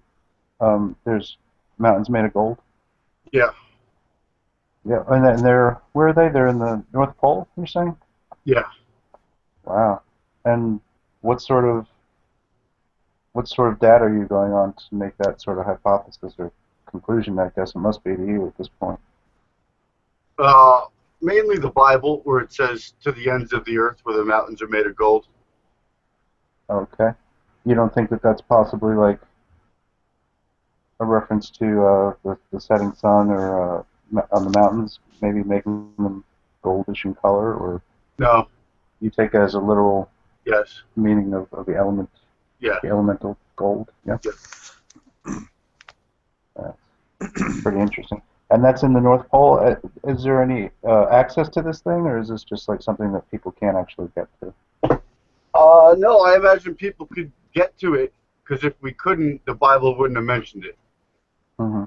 there's mountains made of gold. Yeah. Yeah, and then where are they? They're in the North Pole, you're saying? Yeah. Wow. And what sort of data are you going on to make that sort of hypothesis or conclusion? I guess it must be to you at this point. Mainly the Bible, where it says to the ends of the earth where the mountains are made of gold. Okay. You don't think that that's possibly like a reference to the setting sun or on the mountains, maybe making them goldish in color, or no? You take it as a literal Yes. Meaning of the element. Yeah. The elemental gold. Yeah. Pretty interesting. And that's in the North Pole. Is there any access to this thing, or is this just like something that people can't actually get to? No, I imagine people could get to it, because if we couldn't, the Bible wouldn't have mentioned it. Mm-hmm.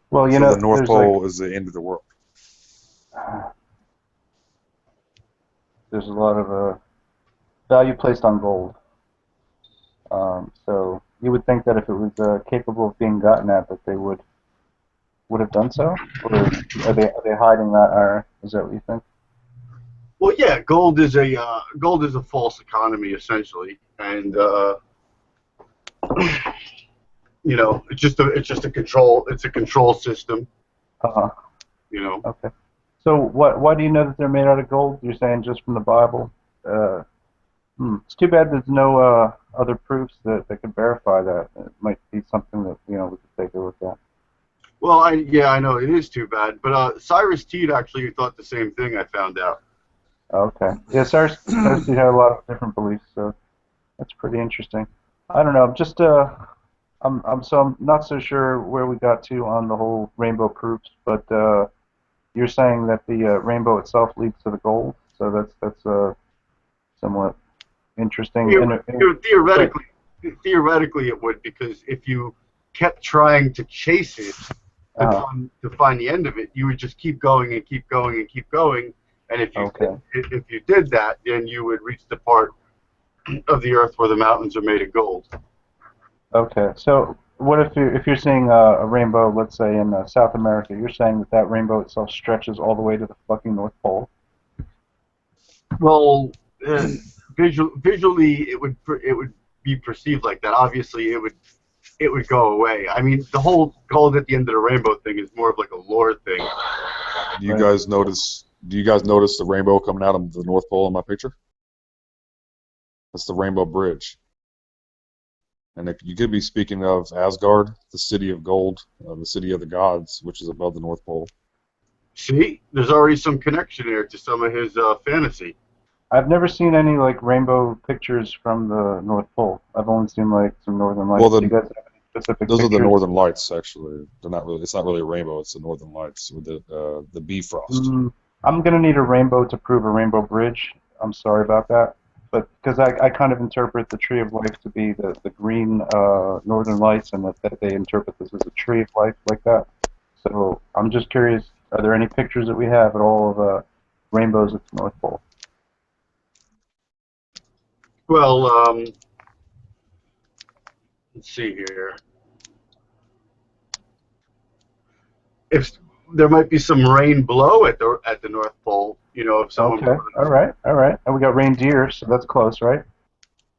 Well, you So know, the North there's Pole is the end of the world. there's a lot of value placed on gold. So you would think that if it was capable of being gotten at, that they would have done so, or are they hiding that? Or is that what you think? Well, yeah, gold is a false economy essentially, and you know, it's just a control system. You know. Okay. So why do you know that they're made out of gold? You're saying just from the Bible. It's too bad there's no other proofs that could verify that. It might be something that we could take a look at. Well, I know it is too bad, but Cyrus Teed actually thought the same thing. I found out. Okay. Yeah, Cyrus Teed had a lot of different beliefs, so that's pretty interesting. I don't know. I'm not so sure where we got to on the whole rainbow proofs, but you're saying that the rainbow itself leads to the gold, so that's somewhat interesting. Theoretically, it would, because if you kept trying to chase it to find the end of it, you would just keep going and keep going and keep going. And if you did that, then you would reach the part of the earth where the mountains are made of gold. Okay, so what if you're seeing a rainbow, let's say in South America, you're saying that rainbow itself stretches all the way to the fucking North Pole? Well, visually, it would be perceived like that. Obviously, it would go away. I mean, the whole gold at the end of the rainbow thing is more of like a lore thing. Do you guys notice the rainbow coming out of the North Pole in my picture? That's the Rainbow Bridge. And if you could be speaking of Asgard, the city of gold, the city of the gods, which is above the North Pole. See, there's already some connection there to some of his fantasy. I've never seen any like rainbow pictures from the North Pole. I've only seen like some northern lights. Well, Do you guys have any specific those pictures? are the northern lights. Actually, they're not really. It's not really a rainbow. It's the northern lights with the Bifrost. I'm gonna need a rainbow to prove a rainbow bridge. I'm sorry about that, but because I kind of interpret the tree of life to be the green northern lights, and that they interpret this as a tree of life like that. So I'm just curious, are there any pictures that we have at all of rainbows at the North Pole? Well, let's see here. If there might be some rain blow at the North Pole, you know, if someone Okay, all right, and we got reindeer, so that's close, right?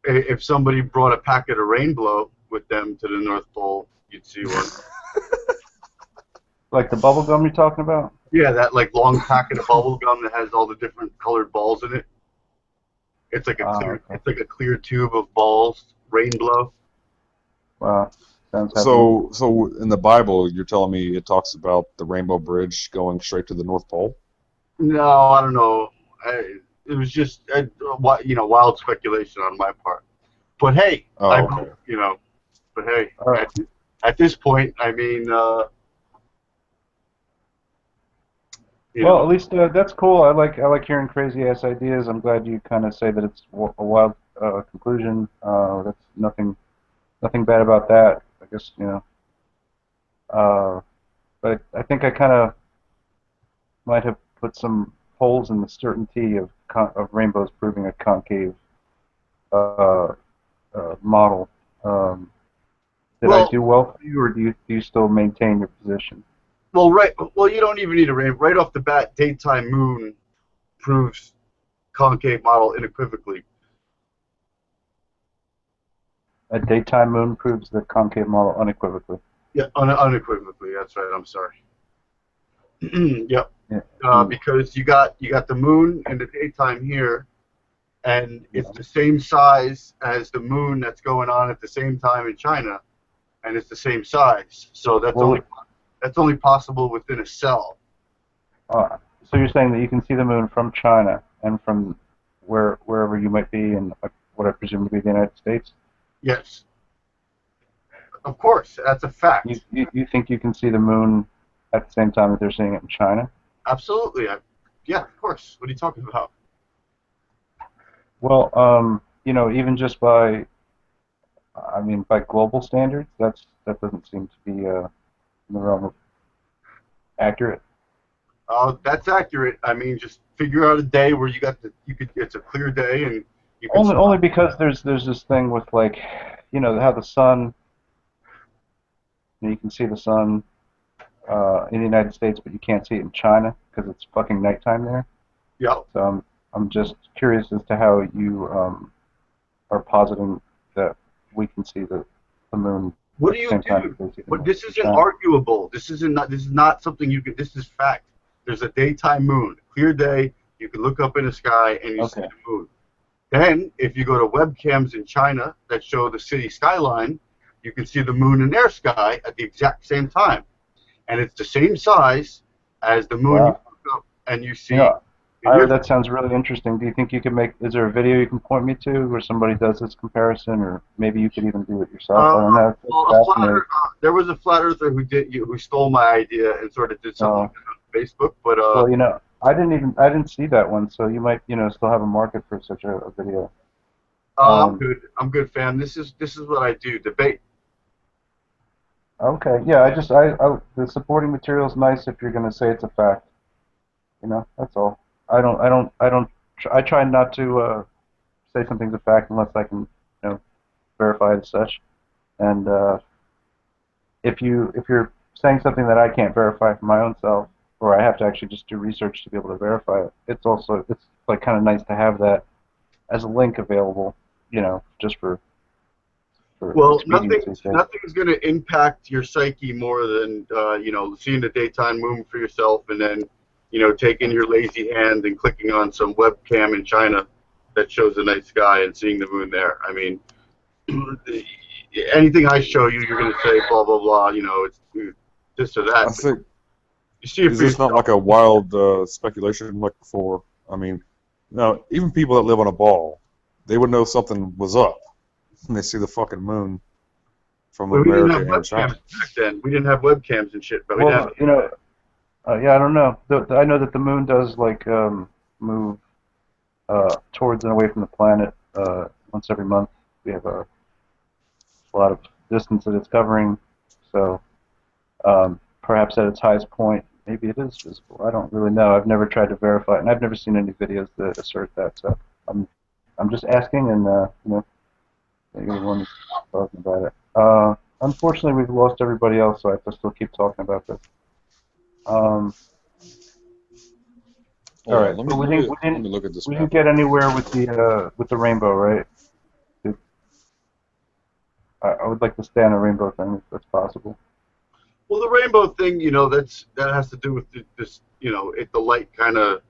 if somebody brought a packet of rain blow with them to the North Pole, you'd see one. Like the bubble gum you're talking about? Yeah, that like long packet of bubble gum that has all the different colored balls in it. It's like it's like a clear tube of balls, rain blow. Wow, sounds So in the Bible, you're telling me it talks about the Rainbow Bridge going straight to the North Pole? No, I don't know. It was just wild speculation on my part. But hey, okay. But hey, at this point, I mean, well, at least that's cool. I like hearing crazy ass ideas. I'm glad you kind of say that it's a wild conclusion. That's nothing bad about that. I guess but I think I kind of might have put some holes in the certainty of rainbows proving a concave model. Did I do well for you, or do you still maintain your position? Well, you don't even need a rain. Right off the bat, daytime moon proves concave model unequivocally. A daytime moon proves the concave model unequivocally. Yeah, unequivocally. That's right. I'm sorry. Yep. Yeah. Because you got the moon in the daytime here, and it's the same size as the moon that's going on at the same time in China, and it's the same size. So that's only possible within a cell. So you're saying that you can see the moon from China and from wherever you might be in what I presume to be the United States? Yes. Of course, that's a fact. You think you can see the moon at the same time that they're seeing it in China? Absolutely. Yeah, of course. What are you talking about? Well, even just by global standards, that doesn't seem to be in the realm of accurate. That's accurate. I mean, just figure out a day where it's a clear day and you can. Only because there's this thing with like, how the sun, you can see the sun in the United States, but you can't see it in China because it's fucking nighttime there. Yeah. So I'm just curious as to how you are positing that we can see the moon. What do you do? But this isn't arguable. This is not something you can. This is fact. There's a daytime moon, clear day. You can look up in the sky and you see the moon. Then, if you go to webcams in China that show the city skyline, you can see the moon in their sky at the exact same time, and it's the same size as the moon. Wow. You look up and you see. Ira, that sounds really interesting. Do you think you can is there a video you can point me to where somebody does this comparison, or maybe you could even do it yourself? I don't know. Well, there was a flat earther who stole my idea and sort of did something like that on Facebook, but well, I didn't see that one, so you might still have a market for such a video. I'm good, fam. This is what I do. Debate. Okay, yeah. The supporting material is nice if you're going to say it's a fact. That's all. I try not to say something's a fact unless I can, verify it as such. And if you're saying something that I can't verify for my own self, or I have to actually just do research to be able to verify it, it's like kind of nice to have that as a link available, just for well, nothing's going to impact your psyche more than seeing the daytime moon for yourself, and then taking your lazy hand and clicking on some webcam in China that shows a night sky and seeing the moon there. I mean, anything I show you, you're going to say blah blah blah. It's this or that. I think you see it is this not like a wild speculation like before? I mean, even people that live on a ball, they would know something was up when they see the fucking moon from America and China. Back then. We didn't have webcams and shit, but yeah, I don't know. I know that the moon does move towards and away from the planet once every month. We have a lot of distance that it's covering, so perhaps at its highest point, maybe it is visible. I don't really know. I've never tried to verify it, and I've never seen any videos that assert that. So I'm just asking, and you're the one talking about it. Unfortunately, we've lost everybody else, so I have to still keep talking about this. All right. Let me look at this. We didn't get anywhere with the rainbow, right? I would like to stay on a rainbow thing if that's possible. Well, the rainbow thing, that has to do with the light kind of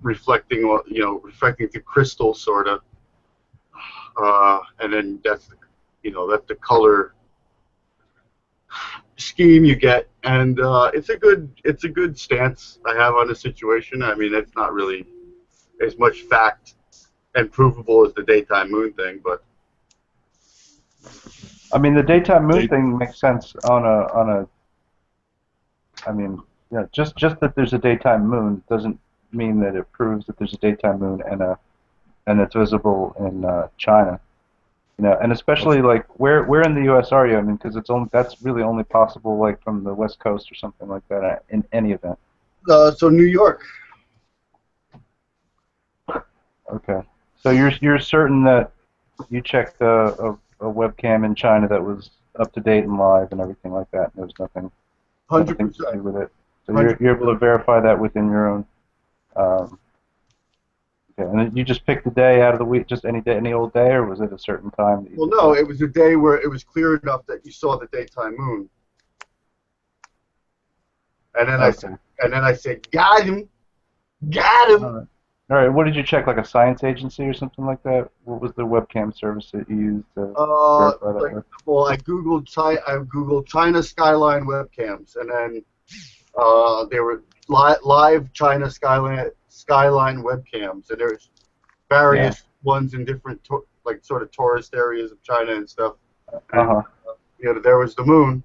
reflecting through crystal, sort of, and then that's the color scheme you get, and it's a good stance I have on the situation. I mean, it's not really as much fact and provable as the daytime moon thing, but I mean, the daytime moon thing makes sense on a. I mean, just that there's a daytime moon doesn't mean that it proves that there's a daytime moon and it's visible in China. And especially where in the U.S. are you? I mean, because that's really only possible from the West Coast or something like that in any event. So New York. Okay, so you're certain that you checked a webcam in China that was up to date and live and everything like that, and there was nothing to do with it. So you're able to verify that within your own. Okay, and you just picked a day out of the week, just any day, any old day, or was it a certain time? Well, no, it was a day where it was clear enough that you saw the daytime moon. And then I said, got him. All right. What did you check? Like a science agency or something like that? What was the webcam service that you used to verify that with? Well, I googled China skyline webcams, and then they were live China skyline webcams, and there's various ones in different like sort of tourist areas of China and stuff. And, there was the moon.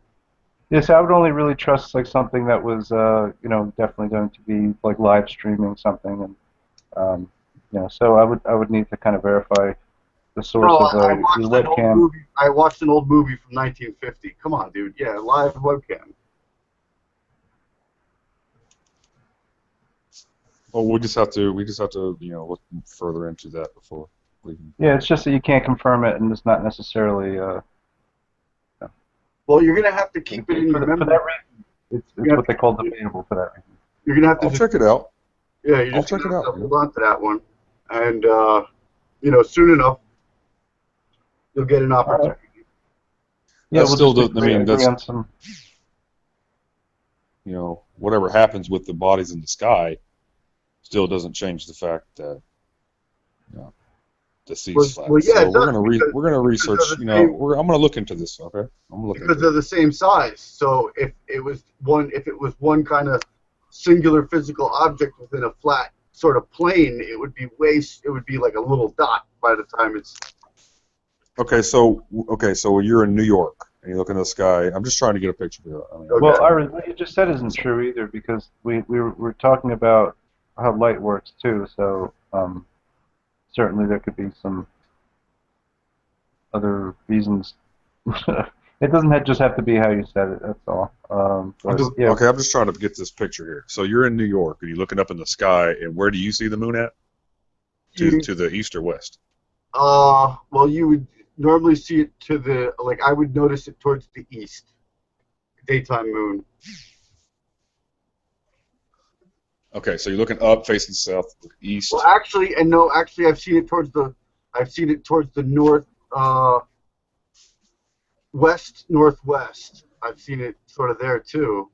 Yes, I would only really trust like something that was, definitely going to be like live streaming something, and so I would need to kind of verify the source of the webcam. I watched an old movie from 1950. Come on, dude. Yeah, live webcam. Well, we just have to look further into that before we can. Yeah, it's just that you can't confirm it, and it's not necessarily. Well, you're gonna have to keep it in your memory. For that reason, it's what they call debatable. For that reason, you're gonna have to. I'll check it out. Yeah, you're just gonna have to hold on to that one, and soon enough, you'll get an opportunity. Yeah, still doesn't. I mean, that's whatever happens with the bodies in the sky, still doesn't change the fact that the sea's flat. So we're gonna research. I'm gonna look into this. Okay, I'm gonna look because they're the same size. So if it was one kind of singular physical object within a flat sort of plane, it would be like a little dot by the time it's. Okay, so you're in New York and you look in the sky. I'm just trying to get a picture here. Well, Ira, what you just said isn't true either, because we're talking about how light works too. So certainly there could be some other reasons. It doesn't just have to be how you said it. That's all. Okay, I'm just trying to get this picture here. So you're in New York and you're looking up in the sky, and where do you see the moon at? To the east or west? Well, you would normally see it I would notice it towards the east, daytime moon. Okay, so you're looking up, facing south, east. Well, actually, I've seen it towards the north, west northwest. I've seen it sort of there too.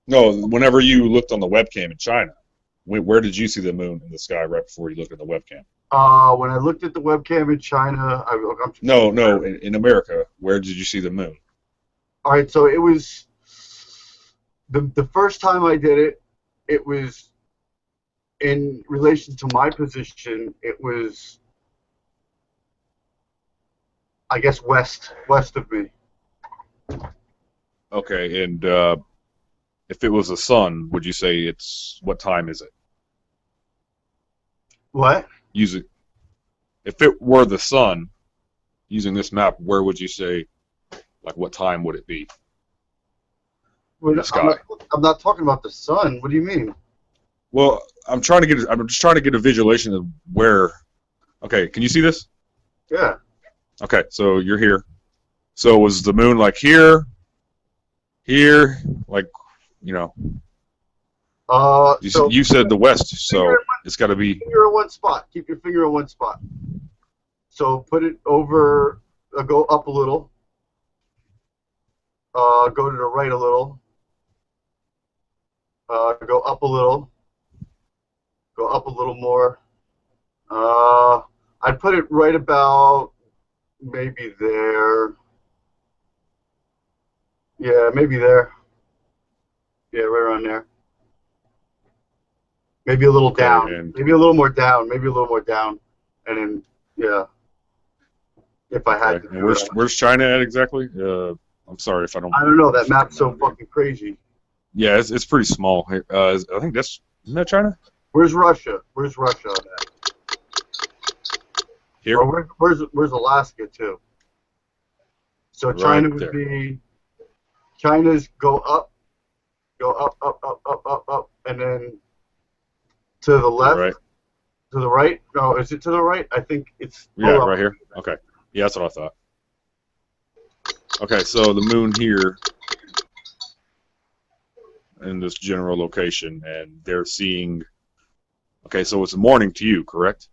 No, whenever you looked on the webcam in China, where did you see the moon in the sky right before you looked at the webcam? When I looked at the webcam in China, in America, where did you see the moon? All right, so it was the first time I did it. It was in relation to my position. It was, I guess, west of me. Okay, and if it was the sun, would you say what time is it? What? If it were the sun, using this map, where would you say, what time would it be? In the sky. I'm not talking about the sun. What do you mean? Well, I'm just trying to get a visualization of where. Okay, can you see this? Yeah. Okay, so you're here. So was the moon here, You said the west, so it's got to be. Finger in one spot. Keep your finger in one spot. So put it over. Go up a little. Go to the right a little. Go up a little. Go up a little more. I'd put it right about maybe there. Yeah, maybe there. Yeah, right around there. Maybe a little down. Maybe a little more down. Maybe a little more down. And then, yeah. If I had to. Where's China at exactly? I'm sorry if I don't. I don't know. That map's so fucking crazy. Yeah, it's pretty small. I think isn't that China? Where's Russia? Where's Russia on that? Here. Or where's Alaska too? So China would be. China's go up, and then to the left, right. To the right. No, is it to the right? I think it's. Right here. Okay. Yeah, that's what I thought. Okay, so the moon here in this general location, and they're seeing. Okay, so it's morning to you, correct?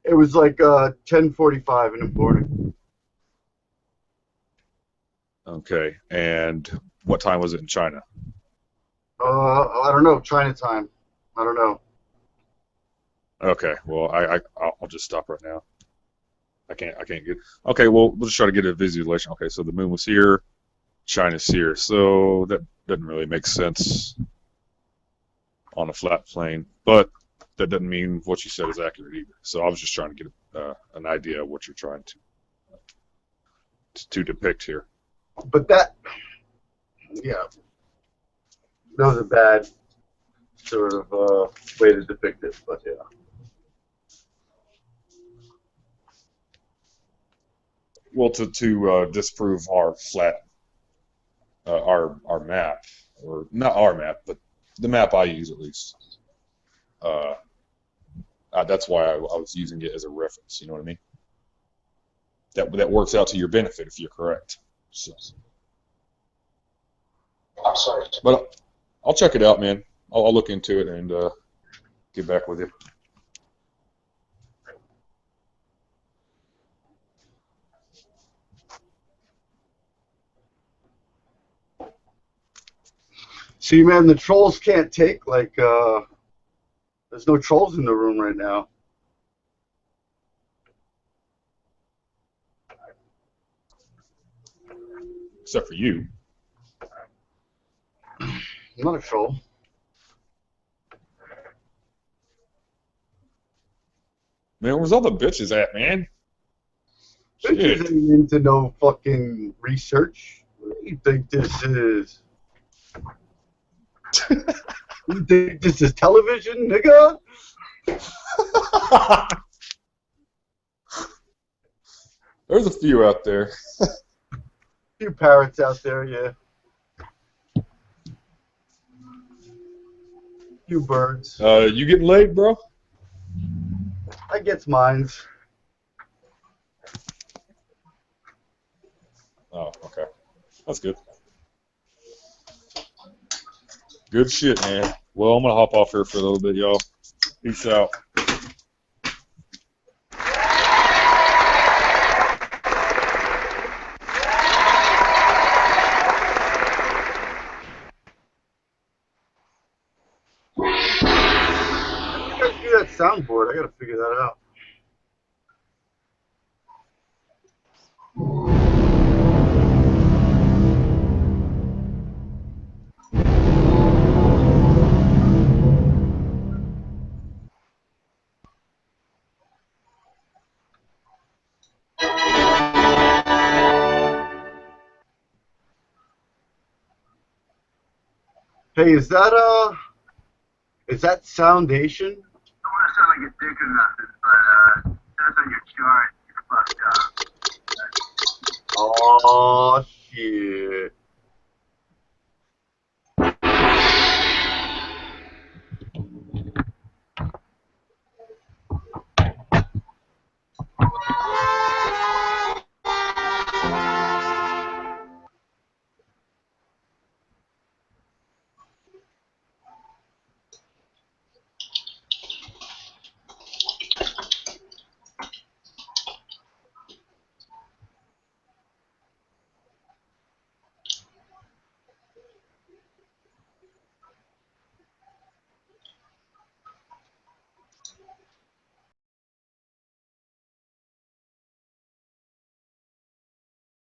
It was 10:45 in the morning. Okay, and what time was it in China? I don't know. China time. I don't know. Okay, well, I'll just stop right now. I can't get. Okay, well, we'll just try to get a visualization. Okay, so the moon was here, China's here, so that doesn't really make sense. on a flat plane, but that doesn't mean what you said is accurate either. So I was just trying to get an idea of what you're trying to depict here. But that, yeah, that was a bad sort of way to depict it, but yeah. Well, to disprove our flat, our map, or not our map, but the map I use at least. That's why I was using it as a reference. You know what I mean? That works out to your benefit if you're correct. So. I'm sorry. But I'll check it out, man. I'll look into it and get back with you. See, man, the trolls can't take, like, there's no trolls in the room right now. Except for you. I'm not a troll. Man, where's all the bitches at, man? Bitches ain't into no fucking research. What do you think this is? You think this is television, nigga? There's a few out there. Few parrots out there, yeah. Few birds. You getting laid, bro? I gets mines. Oh, okay. That's good. Good shit, man. Well, I'm gonna hop off here for a little bit, y'all. Peace out. I gotta do that soundboard. I gotta figure that out. Hey, is that Soundation? I don't want to sound like a dick or nothing, but it says on your chart you're fucked up.